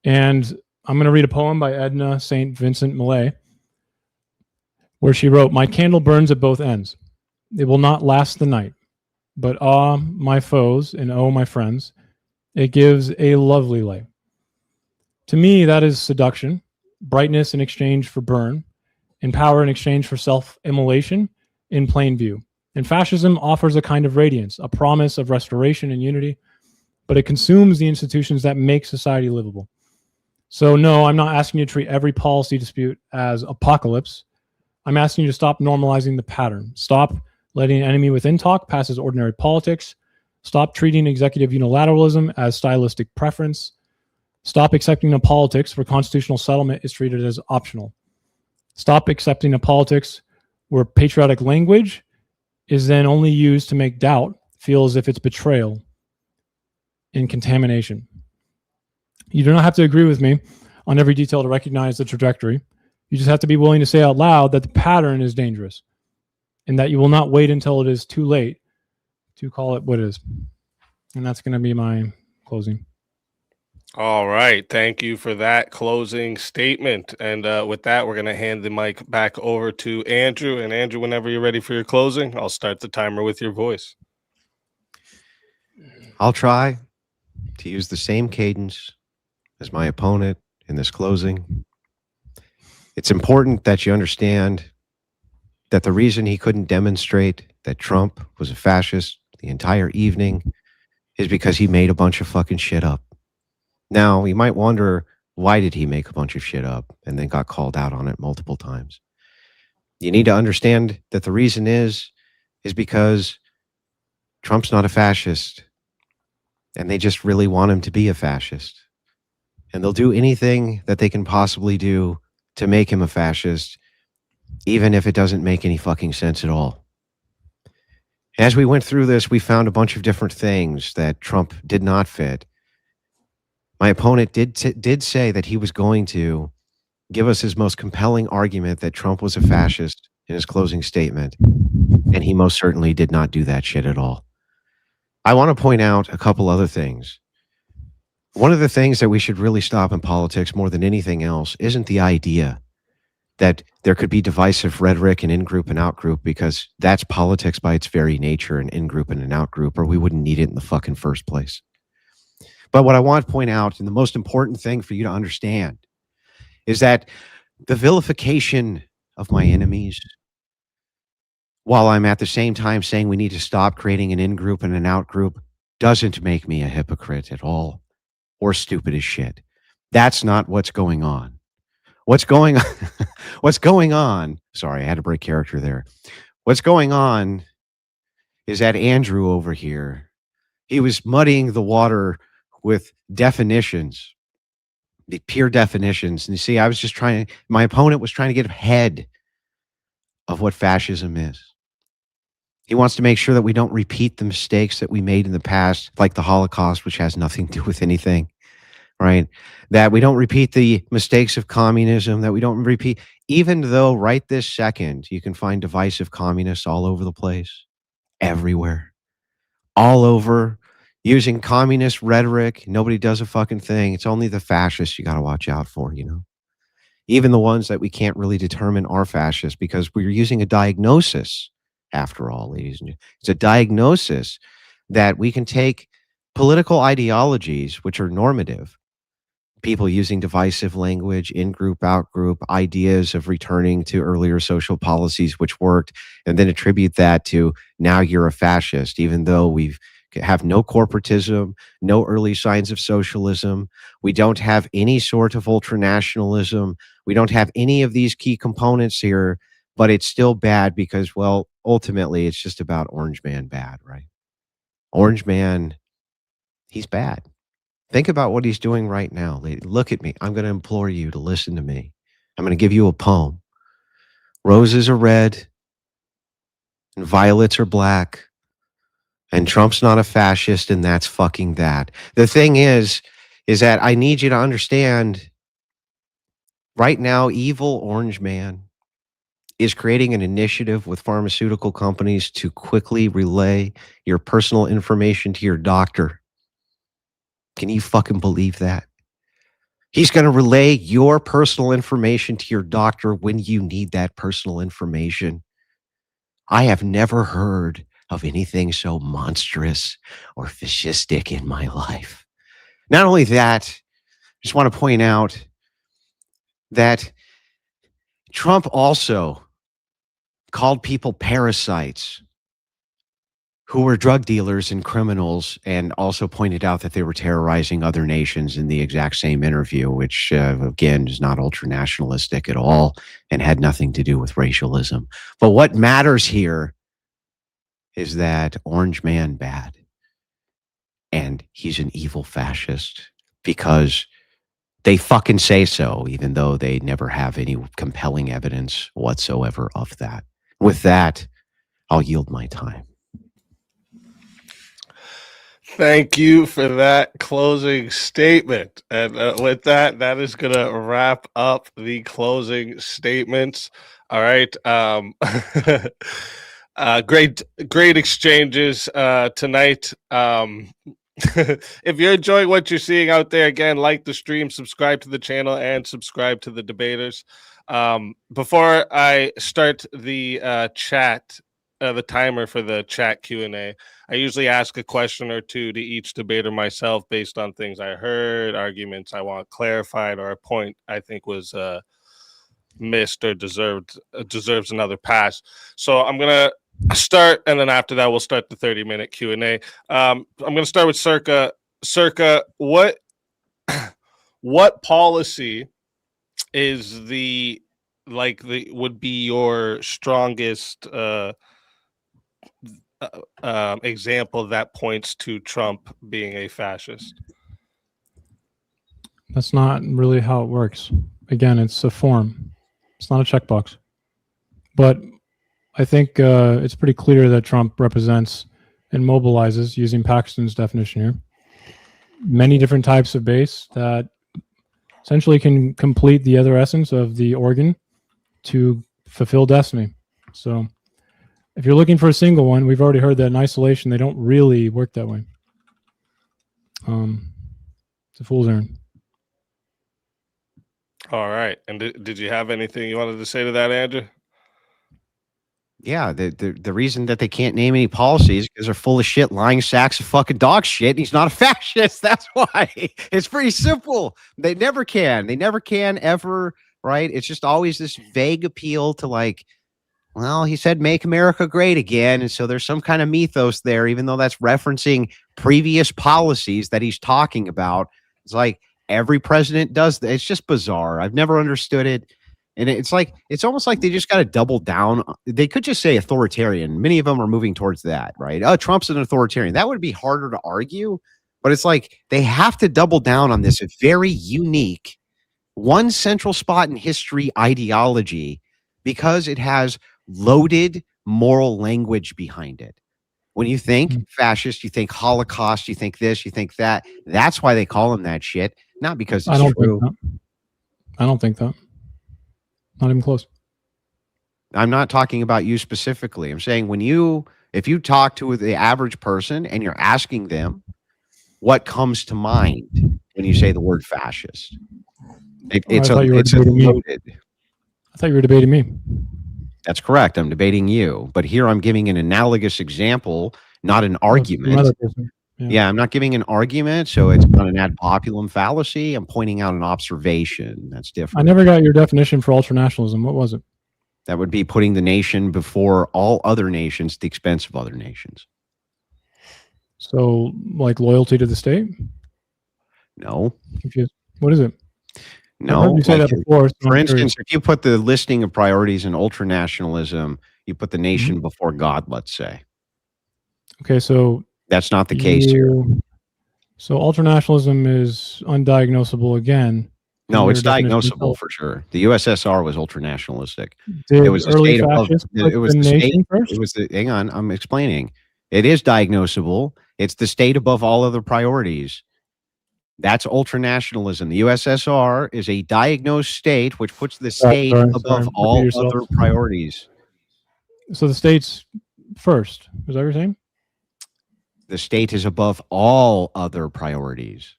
And I'm going to read a poem by Edna St. Vincent Millay, where she wrote, "My candle burns at both ends. It will not last the night. but my foes and oh, my friends, it gives a lovely light. To me, that is seduction, brightness in exchange for burn, and power in exchange for self-immolation in plain view. And fascism offers a kind of radiance, a promise of restoration and unity, but it consumes the institutions that make society livable. So no, I'm not asking you to treat every policy dispute as apocalypse. I'm asking you to stop normalizing the pattern. Stop letting an enemy within talk pass as ordinary politics. Stop treating executive unilateralism as stylistic preference. Stop accepting a politics where constitutional settlement is treated as optional. Stop accepting a politics where patriotic language is then only used to make doubt feel as if it's betrayal and contamination. You do not have to agree with me on every detail to recognize the trajectory. You just have to be willing to say out loud that the pattern is dangerous and that you will not wait until it is too late to call it what it is. And that's going to be my closing. All right. Thank you for that closing statement. And with that, we're going to hand the mic back over to Andrew. And Andrew, whenever you're ready for your closing, I'll start the timer with your voice. I'll try to use the same cadence as my opponent in this closing. It's important that you understand that the reason he couldn't demonstrate that Trump was a fascist the entire evening is because he made a bunch of fucking shit up. Now, you might wonder, why did he make a bunch of shit up and then got called out on it multiple times? You need to understand that the reason is because Trump's not a fascist, and they just really want him to be a fascist. And they'll do anything that they can possibly do to make him a fascist, even if it doesn't make any fucking sense at all. As we went through this, we found a bunch of different things that Trump did not fit. My opponent did say that he was going to give us his most compelling argument that Trump was a fascist in his closing statement, and he most certainly did not do that shit at all. I want to point out a couple other things. One of the things that we should really stop in politics more than anything else isn't the idea that there could be divisive rhetoric and in-group and out-group, because that's politics by its very nature, an in-group and an out-group, or we wouldn't need it in the fucking first place. But what I want to point out, and the most important thing for you to understand, is that the vilification of my enemies, while I'm at the same time saying we need to stop creating an in-group and an out-group, doesn't make me a hypocrite at all, or stupid as shit. That's not what's going on. What's going on, sorry, I had to break character there. What's going on is that Andrew over here, he was muddying the water with definitions, the pure definitions. And you see, my opponent was trying to get ahead of what fascism is. He wants to make sure that we don't repeat the mistakes that we made in the past, like the Holocaust, which has nothing to do with anything, right? That we don't repeat the mistakes of communism, that we don't repeat, even though right this second, you can find divisive communists all over the place, everywhere, all over, using communist rhetoric. Nobody does a fucking thing. It's only the fascists you got to watch out for, you know? Even the ones that we can't really determine are fascist, because we're using a diagnosis, after all, ladies and gentlemen. It's a diagnosis that we can take political ideologies, which are normative, people using divisive language, in-group, out-group, ideas of returning to earlier social policies which worked, and then attribute that to, now you're a fascist, even though we've have no corporatism, no early signs of socialism. We don't have any sort of ultranationalism. We don't have any of these key components here, but it's still bad because, well, ultimately it's just about Orange Man bad, right? Orange Man, he's bad. Think about what he's doing right now. Look at me. I'm going to implore you to listen to me. I'm going to give you a poem. Roses are red and violets are black. And Trump's not a fascist, and that's fucking that. The thing is that I need you to understand right now, evil Orange Man is creating an initiative with pharmaceutical companies to quickly relay your personal information to your doctor. Can you fucking believe that? He's going to relay your personal information to your doctor when you need that personal information. I have never heard of anything so monstrous or fascistic in my life. Not only that, I just want to point out that Trump also called people parasites who were drug dealers and criminals, and also pointed out that they were terrorizing other nations in the exact same interview, which, again, is not ultranationalistic at all and had nothing to do with racialism. But what matters here is that Orange Man bad, and he's an evil fascist because they fucking say so, even though they never have any compelling evidence whatsoever of that. With that, I'll yield my time. Thank you for that closing statement. And with that, that is going to wrap up the closing statements. All right. Great exchanges tonight. If you're enjoying what you're seeing out there, again, like the stream, subscribe to the channel, and subscribe to the debaters. Before I start the chat, the timer for the chat Q&A, I usually ask a question or two to each debater myself based on things I heard, arguments I want clarified, or a point I think was missed or deserves another pass. So I'm gonna start, and then after that we'll start the 30-minute Q&A. I'm gonna start with Searka. Searka, what policy is would be your strongest example that points to Trump being a fascist? That's not really how it works. Again, it's a form. It's not a checkbox. But I think it's pretty clear that Trump represents and mobilizes, using Paxton's definition here, many different types of base that essentially can complete the other essence of the organ to fulfill destiny. So if you're looking for a single one, we've already heard that in isolation, they don't really work that way. It's a fool's errand. All right. And did you have anything you wanted to say to that, Andrew? Yeah, the reason that they can't name any policies is because they're full of shit, lying sacks of fucking dog shit. And he's not a fascist. That's why. It's pretty simple. They never can. They never can ever. Right? It's just always this vague appeal to, like, well, he said make America great again, and so there's some kind of mythos there, even though that's referencing previous policies that he's talking about. It's like every president does that. It's just bizarre. I've never understood it. And it's like, it's almost like they just got to double down. They could just say authoritarian. Many of them are moving towards that, right? Oh, Trump's an authoritarian. That would be harder to argue, but it's like they have to double down on this very unique, one central spot in history ideology, because it has loaded moral language behind it. When you think fascist, you think Holocaust, you think this, you think that. That's why they call him that shit, not because it's true. I don't think that. Not even close. I'm not talking about you specifically. I'm saying if you talk to the average person and you're asking them what comes to mind when you say the word fascist, it's loaded. I thought you were debating me. That's correct. I'm debating you, but here I'm giving an analogous example, not an argument. Yeah, I'm not giving an argument, so it's not an ad populum fallacy. I'm pointing out an observation. That's different. I never got your definition for ultranationalism. What was it? That would be putting the nation before all other nations at the expense of other nations. So, like loyalty to the state? No. Confused. What is it? No. You say that before, so for instance, if you put the listing of priorities in ultranationalism, you put the nation before God, let's say. Okay, so that's not the case here. So ultranationalism is undiagnosable again. No, it's diagnosable for sure. The USSR was ultranationalistic. It was the state above. It was the state first. It was the. Hang on, I'm explaining. It is diagnosable. It's the state above all other priorities. That's ultranationalism. The USSR is a diagnosed state which puts the state above all other priorities. So the state's first. Is that what you're saying? The state is above all other priorities.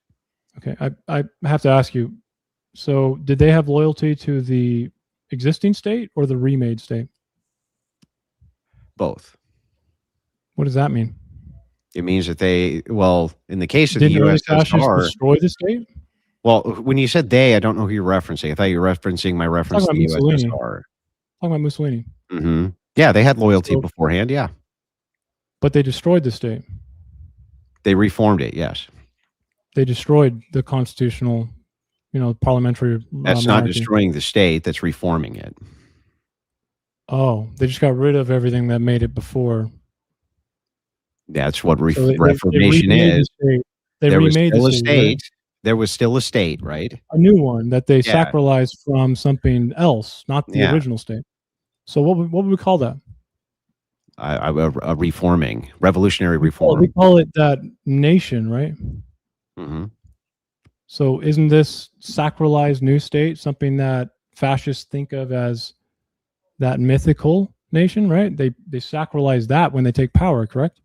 Okay, I have to ask you. So did they have loyalty to the existing state or the remade state? Both. What does that mean? It means that they, well, in the case of Didn't the early fascists USSR, destroy the state? well, when you said they, I don't know who you're referencing. I thought you were referencing my reference to Talking the about Mussolini. USSR. Talking about Mussolini. Mm-hmm. Yeah, they had loyalty So- beforehand. Yeah, But they destroyed the state. they reformed it. Yes, They destroyed the constitutional, parliamentary that's not monarchy. destroying the state. That's reforming it. Oh, they just got rid of everything that made it before. That's what So they reformation remade the is. state. They There was remade still the a state. state. Right? There was still a state, right? A new one that they Yeah. sacralized from something else, not the Yeah. original state. So what would we call that? A reforming, revolutionary We reform. call it that nation, right? Hmm. So isn't this sacralized new state something that fascists think of as that mythical nation, right? They sacralize that when they take power, correct?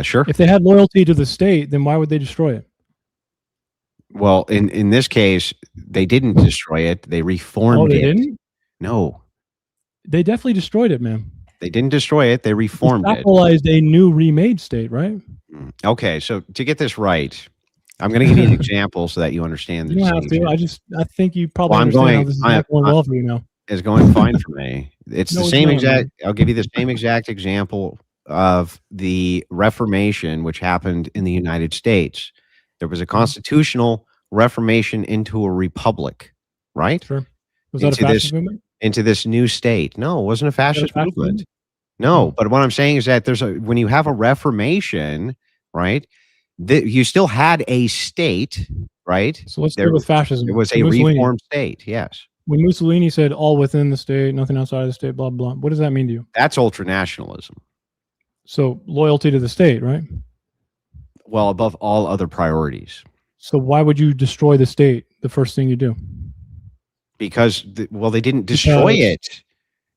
Sure. If they had loyalty to the state, then why would they destroy it? Well, in this case, they didn't destroy it. They reformed Oh, they it. didn't? No, They definitely destroyed it, man. they didn't destroy it. They They reformed it. sacralized a new remade state, right? Okay, so to get this right, I'm going to give you an example so that you understand. You don't have to. distinction. I think you probably Well, I'm understand how going- this is I- not going well for you now. It's going fine for me. It's No, the it's same not, exact. I'll give you the same exact example of the Reformation, which happened in the United States. There was a constitutional reformation into a republic, right? Sure. Was that a Into this- fascist movement? Into this new state. No, it wasn't a fascist fascist movement. movement? No, but what I'm saying is that when you have a reformation, right? You still had a state, right? So let's There- go with fascism. It was So a Mussolini. reformed state. Yes, When Mussolini said all within the state, nothing outside of the state, blah, blah, what does that mean to you? that's ultranationalism. So loyalty to the state, right? Well, above all other priorities. So why would you destroy the state the first thing you do? Because they didn't destroy Because- it.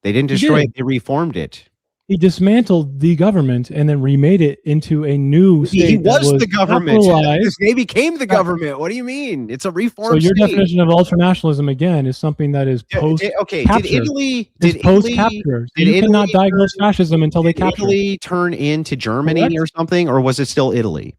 They didn't He destroy did. it. They reformed it. He dismantled the government and then remade it into a new state. He that was the government. sacralized. They became the government. What do you mean? It's a So reformed your state. definition of ultranationalism again is something that is post Okay, capture. did Italy is post capture. did You cannot Italy diagnose fascism until they did capture. it. Italy turn into Germany Correct. or something, or was it still Italy?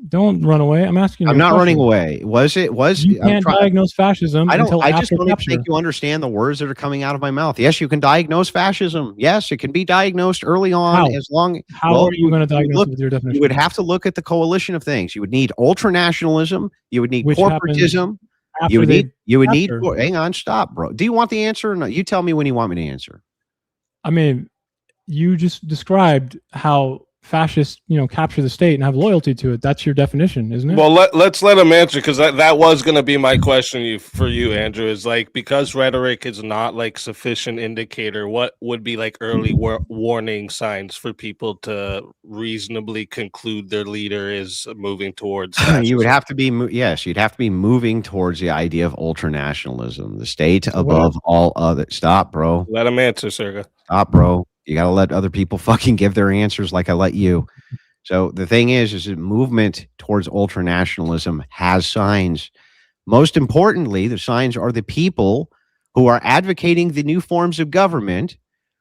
Don't run away. I'm asking you. I'm a not running question. away. Was it? You I'm can't try- diagnose fascism I don't. until I just after want to capture. make you understand the words that are coming out of my mouth. Yes, you can diagnose fascism. Yes, it can be diagnosed early on, How? as long. How well, are you going to diagnose look- it with your definition? You would have to look at the coalition of things. You would need ultranationalism. You would need Which happens corporatism. after You would they need. You would need. capture. Hang on, stop, bro. Do you want the answer or not? You tell me when you want me to answer. I mean, you just described how fascists, capture the state and have loyalty to it. That's your definition, isn't it? Well, let's let him answer, because that was going to be my question for you, Andrew. Is like, because rhetoric is not like sufficient indicator, what would be like early warning signs for people to reasonably conclude their leader is moving towards You would fascism? have to be. Yes, you'd have to be moving towards the idea of ultranationalism, the state above all other. Stop, bro. Let him answer, Searka. Stop, bro. You got to let other people fucking give their answers like I let you. So the thing is that movement towards ultranationalism has signs. Most importantly, the signs are the people who are advocating the new forms of government,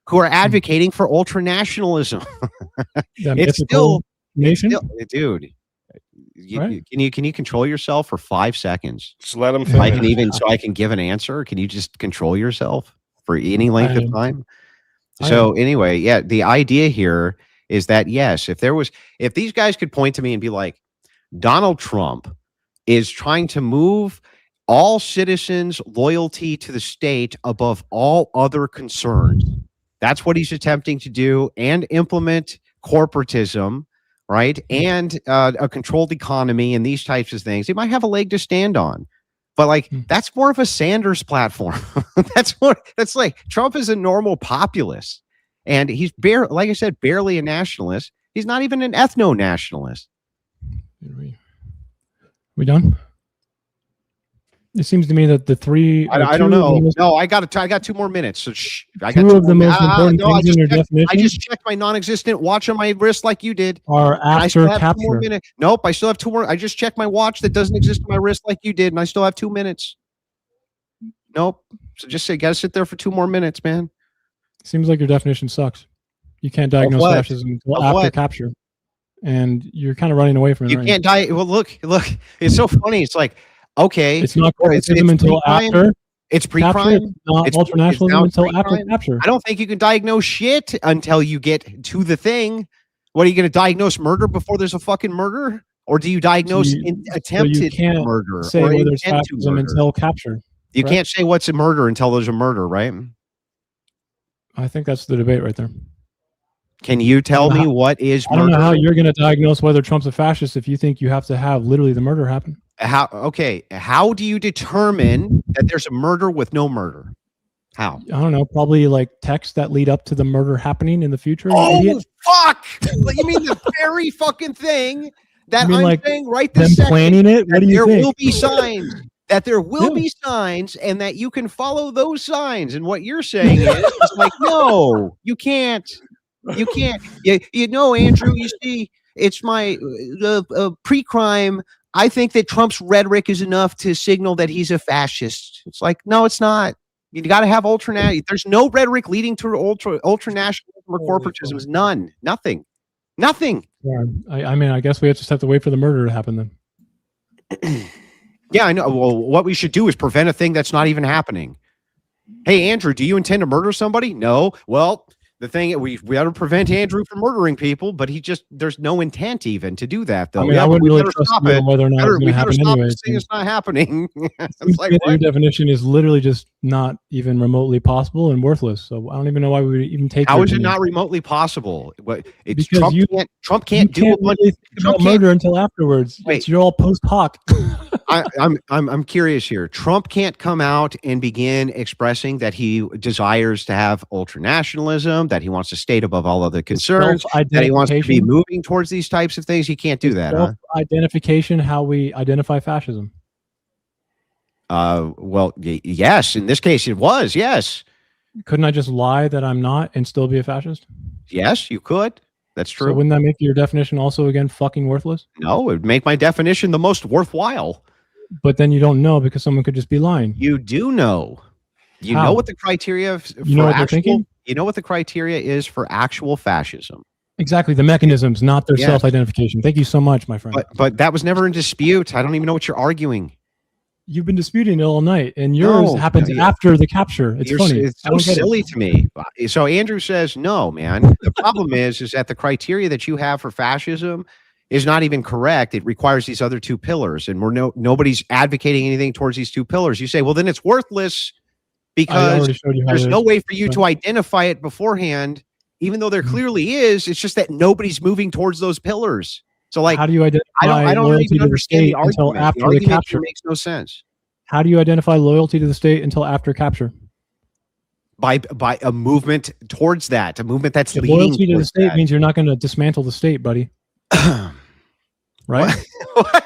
who are advocating for ultranationalism. That It's mythical nation. Dude. Right. Can you control yourself for 5 seconds? Just let him So I finish. I can give an answer. Can you just control yourself for any length I of am. time? I So anyway, yeah, the idea here is that yes, if these guys could point to me and be like, Donald Trump is trying to move all citizens' loyalty to the state above all other concerns. That's what he's attempting to do and implement corporatism, right? And a controlled economy and these types of things. They might have a leg to stand on. But like that's more of a Sanders platform. That's like Trump is a normal populist, and he's like I said, barely a nationalist. He's not even an ethno-nationalist. We done? It seems to me that the three. I don't know. No, I got 2 more minutes. So shh. I got Two of the more most important no, things in your I definition just checked my non-existent watch on my wrist like you did. are And I after still have 2 more capture. minutes. Nope, I still have 2 more. I just checked my watch that doesn't exist on my wrist like you did, and I still have 2 minutes. Nope. So just say, gotta sit there for 2 more minutes, man. Seems like your definition sucks. You can't diagnose what? fascism until Of after what? capture, and you're kind of running away from it. You aren't can't die. Well, look. It's so funny. It's like, okay, It's not well, fascism until pre-crime. after It's capture. pre-crime. It's not It's ultranationalism now until after pre-crime. capture. I don't think you can diagnose shit until you get to the thing. What are you going to diagnose murder before there's a fucking murder? Or do you diagnose attempted can't murder say or whether it's intent to fascism murder? until capture. You correct? can't say what's a murder until there's a murder, right? I think that's the debate right there. Can you tell me what is I don't murder? know how you're going to diagnose whether Trump's a fascist if you think you have to have literally the murder happen. How do you determine that there's a murder with no murder? How? I don't know, probably like texts that lead up to the murder happening in the future. Oh, idiot. fuck! You mean the very fucking thing that You mean I'm like saying right them this second? planning it? What That do you there think? will be signs. That there will Yeah. be signs, and that you can follow those signs. And what you're saying is like, no, you can't. You can't. You know, Andrew. You see, it's my pre-crime. I think that Trump's rhetoric is enough to signal that he's a fascist. It's like, no, it's not. You got to have ultranational. There's no rhetoric leading to ultranationalism or corporatism. None. Nothing. Yeah, I mean, I guess we just have to wait for the murder to happen then. Yeah, I know. Well, what we should do is prevent a thing that's not even happening. Hey, Andrew, do you intend to murder somebody? No. Well, the thing we got to prevent Andrew from murdering people, but there's no intent even to do that, though. I mean, I wouldn't really trust you on whether or not it's going We to better happen stop anyway. this thing. It's not happening. Seems to me that your definition is literally just not even remotely possible and worthless. So I don't even know why we would even take. How is it not remotely possible? It's Because Trump can't do a bunch really think about murder until afterwards. Wait. You're all post hoc. I'm curious here. Trump can't come out and begin expressing that he desires to have ultranationalism, that he wants to state above all other concerns, that he wants to be moving towards these types of things. He can't do that, huh? Identification, how we identify fascism. Well, yes. In this case, it was. Yes. Couldn't I just lie that I'm not and still be a fascist? Yes, you could. That's true. So wouldn't that make your definition also again fucking worthless? No, it would make my definition the most worthwhile. But then you don't know because someone could just be lying. You do know. You know what the criteria of you know what they're thinking? You know what the criteria is for actual fascism. Exactly, the mechanisms, not their self-identification. Thank you so much, my friend. But that was never in dispute. I don't even know what you're arguing. You've been disputing it all night, and yours happens after the capture. It's funny. It's so silly to me. So Andrew says, no, man. The problem is that the criteria that you have for fascism is not even correct. It requires these other two pillars, and nobody's advocating anything towards these two pillars. You say, well, then it's worthless because there's no way for you to identify it beforehand, even though there clearly is. It's just that nobody's moving towards those pillars. So, like, how do you identify I don't even understand the argument. until after the the capture? Makes no sense. How do you identify loyalty to the state until after capture? By a movement towards that, a movement that's leading loyalty to the state that. means you're not going to dismantle the state, buddy. Right? What?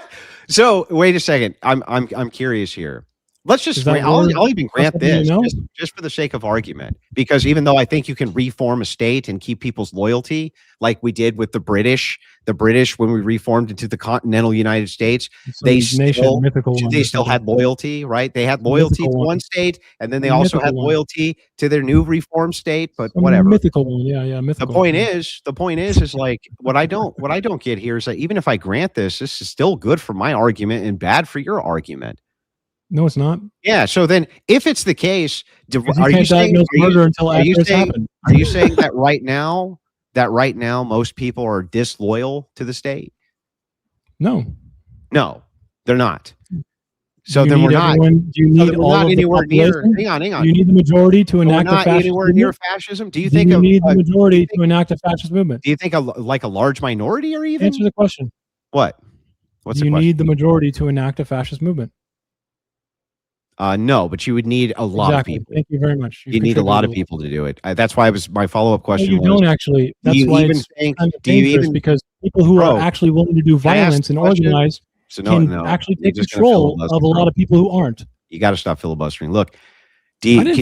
So wait a second. I'm curious here. Let's just I'll even grant this just for the sake of argument, because even though I think you can reform a state and keep people's loyalty, like we did with the British when we reformed into the continental United States, they still had loyalty, right? They had loyalty to one state, and then they also had loyalty to their new reformed state. But whatever, mythical one, yeah, mythical. The point is like what I don't get here is that even if I grant this is still good for my argument and bad for your argument. No, it's not. Yeah. So then, if it's the case, are you saying that right now most people are disloyal to the state? No, they're not. So then we're not. Do you need all of anywhere near? Hang on. Do you need the majority to enact a fascist anywhere movement? Near fascism? Do you think you need the majority to enact a fascist movement? Do you think a large minority, or even answer the question? What? What's the question? You need the majority to enact a fascist movement. No, but you would need a lot of people. Thank you very much. You need a lot of people to do it. That's why my follow-up question was. You don't actually. That's why it's dangerous, because people who are actually willing to do violence and organize can actually take control of a lot of people who aren't. You got to stop filibustering. Look, if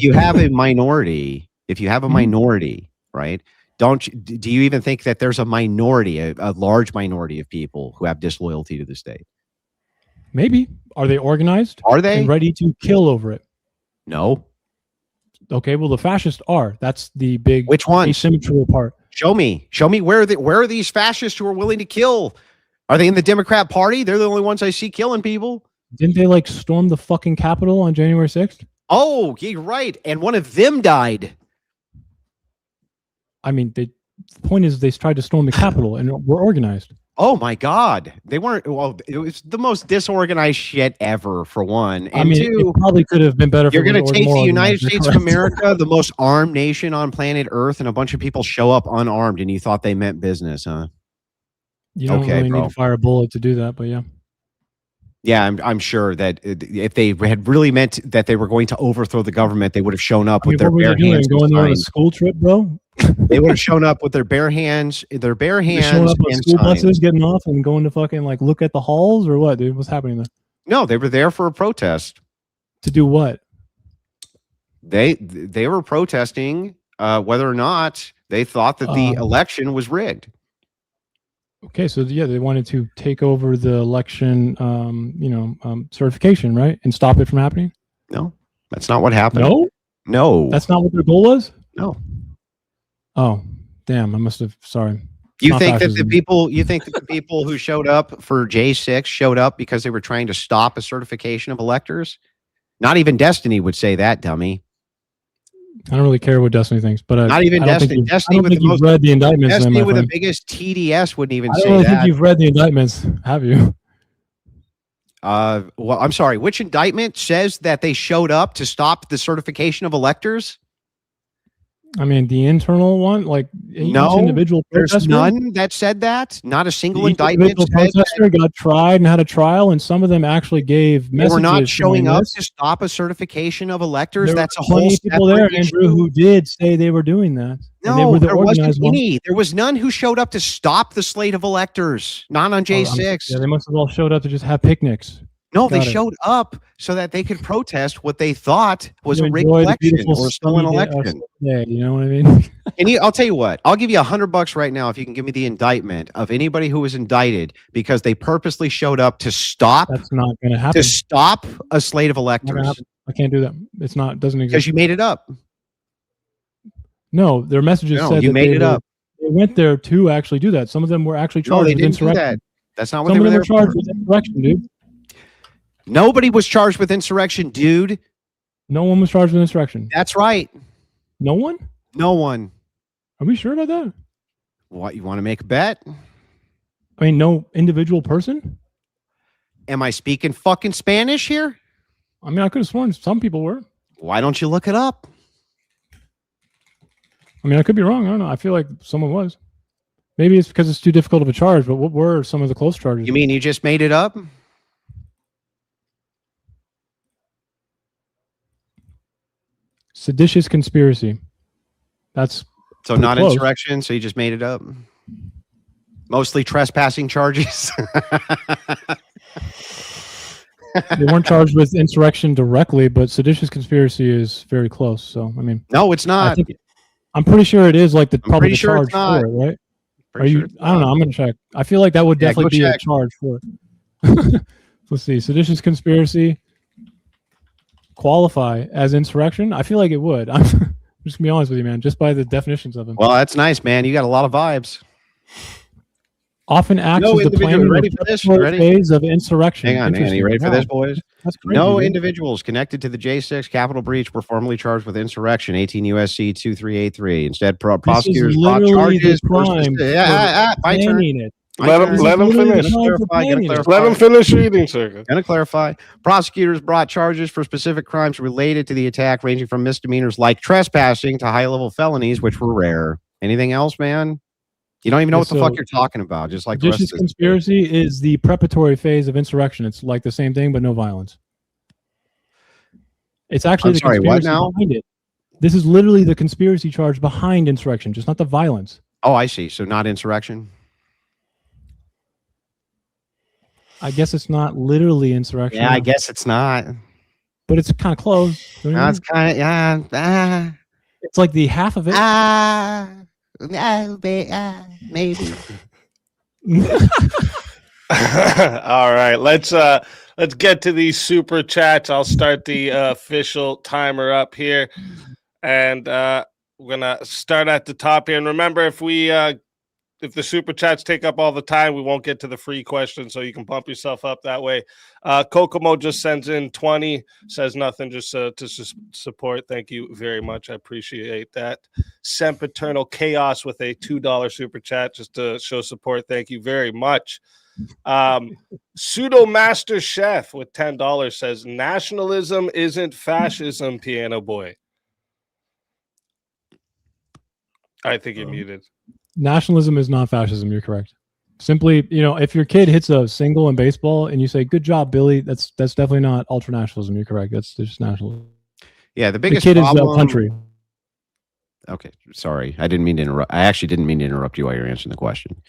you have a minority, right? Do you even think that there's a minority, a large minority of people who have disloyalty to the state? Maybe. Are they organized? Are they? And ready to kill over it? No. Okay, well, the fascists are. That's the big Which ones? asymmetrical part. Show me where are these fascists who are willing to kill? Are they in the Democrat Party? They're the only ones I see killing people. Didn't they like storm the fucking Capitol on January 6th? Oh, you're right. And one of them died. I mean, the point is they tried to storm the Capitol and were organized. Oh my God. They weren't. Well, it was the most disorganized shit ever, for one. And I mean, two, it probably could have been better. you're going to take the United States of America, the most armed nation on planet Earth, and a bunch of people show up unarmed, and you thought they meant business, huh? You don't really need to fire a bullet to do that, but yeah. Yeah, I'm sure that if they had really meant that they were going to overthrow the government, they would have shown up with their bare hands. Going there on a school trip, bro. They would have shown up with their bare hands, showing up on school buses, getting off and going to fucking like look at the halls or what, dude? What's happening there? No, they were there for a protest. To do what? They were protesting whether or not they thought that the election was rigged. Okay, so yeah, they wanted to take over the election, certification, right, and stop it from happening. No, that's not what happened. No, that's not what their goal was. No. Oh, damn! I must have. Sorry. You think that the people who showed up for J6 showed up because they were trying to stop a certification of electors? Not even Destiny would say that, dummy. I don't really care what Destiny thinks, but not even Destiny. Destiny with the most read the indictments. Destiny with the biggest TDS wouldn't even say that. I don't think you've read the indictments, have you? Well, I'm sorry. Which indictment says that they showed up to stop the certification of electors? I mean, the internal one, like no, individual there's none that said that. Not a single indictment. Protester got tried and had a trial, and some of them actually gave messages. They were not showing up to stop a certification of electors. That's a whole people there, Andrew, who did say they were doing that. No, there wasn't any. There was none who showed up to stop the slate of electors. Not on J6. Yeah, they must have all showed up to just have picnics. No, they showed up so that they could protest what they thought was a rigged election or a stolen election. Yeah, you know what I mean? And I'll tell you what, I'll give you $100 right now if you can give me the indictment of anybody who was indicted because they purposely showed up to stop. That's not going to happen. To stop a slate of electors. I can't do that. It's not. Doesn't exist. Because you made it up. No, their messages said you made it up. They went there to actually do that. Some of them were actually charged with insurrection. That's not what they were there for. Some of them were charged with insurrection, dude. Nobody was charged with insurrection, dude. No one was charged with insurrection. That's right. No one? No one. Are we sure about that? What, you want to make a bet? I mean, no individual person? Am I speaking fucking Spanish here? I mean, I could have sworn some people were. Why don't you look it up? I mean, I could be wrong. I don't know. I feel like someone was. Maybe it's because it's too difficult of a charge, but what were some of the close charges? You mean you just made it up? Seditious conspiracy. That's so not close. Insurrection. So you just made it up. Mostly trespassing charges. They weren't charged with insurrection directly, but seditious conspiracy is very close. So I mean, no, it's not. I'm pretty sure it is like probably the charge for it, right? Are you? I don't know. I'm gonna check. I feel like that would definitely be a charge for it. Let's see. Seditious conspiracy qualify as insurrection? I feel like it would. I'm just gonna be honest with you, man. Just by the definitions of them. Well, that's nice, man. You got a lot of vibes. Often acts as the planning phase of insurrection. Hang on, man. Are you ready for this, boys? That's crazy, no individuals connected to the J6 Capitol breach were formally charged with insurrection. 18 USC 2383. Instead, prosecutors brought charges. My turn. Let him finish. Let him finish reading, Searka. Gonna clarify. Prosecutors brought charges for specific crimes related to the attack, ranging from misdemeanors like trespassing to high-level felonies, which were rare. Anything else, man? You don't even know what the fuck you're talking about. Just like the rest of this. Conspiracy is the preparatory phase of insurrection. It's like the same thing, but no violence. It's actually the conspiracy behind it. This is literally the conspiracy charge behind insurrection, just not the violence. Oh, I see. So not insurrection. I guess it's not literally insurrection. Yeah, I guess it's not. But it's kind of close. No, it's kind of, it's like the half of it. Maybe. All right, let's get to these super chats. I'll start the official timer up here. And we're gonna start at the top here. And remember, if the super chats take up all the time, we won't get to the free question, so you can pump yourself up that way. Kokomo just sends in 20, says nothing, just to support. Thank you very much. I appreciate that. Sempiternal Chaos with a $2 super chat just to show support. Thank you very much. Pseudo Master Chef with $10 says nationalism isn't fascism, Piano Boy. I think you're muted. Nationalism is not fascism. You're correct. Simply, if your kid hits a single in baseball and you say, "Good job, Billy," that's definitely not ultranationalism. You're correct. That's just nationalism. Yeah, the biggest kid problem is the country. Okay, sorry. I didn't mean to interrupt. I actually didn't mean to interrupt you while you're answering the question.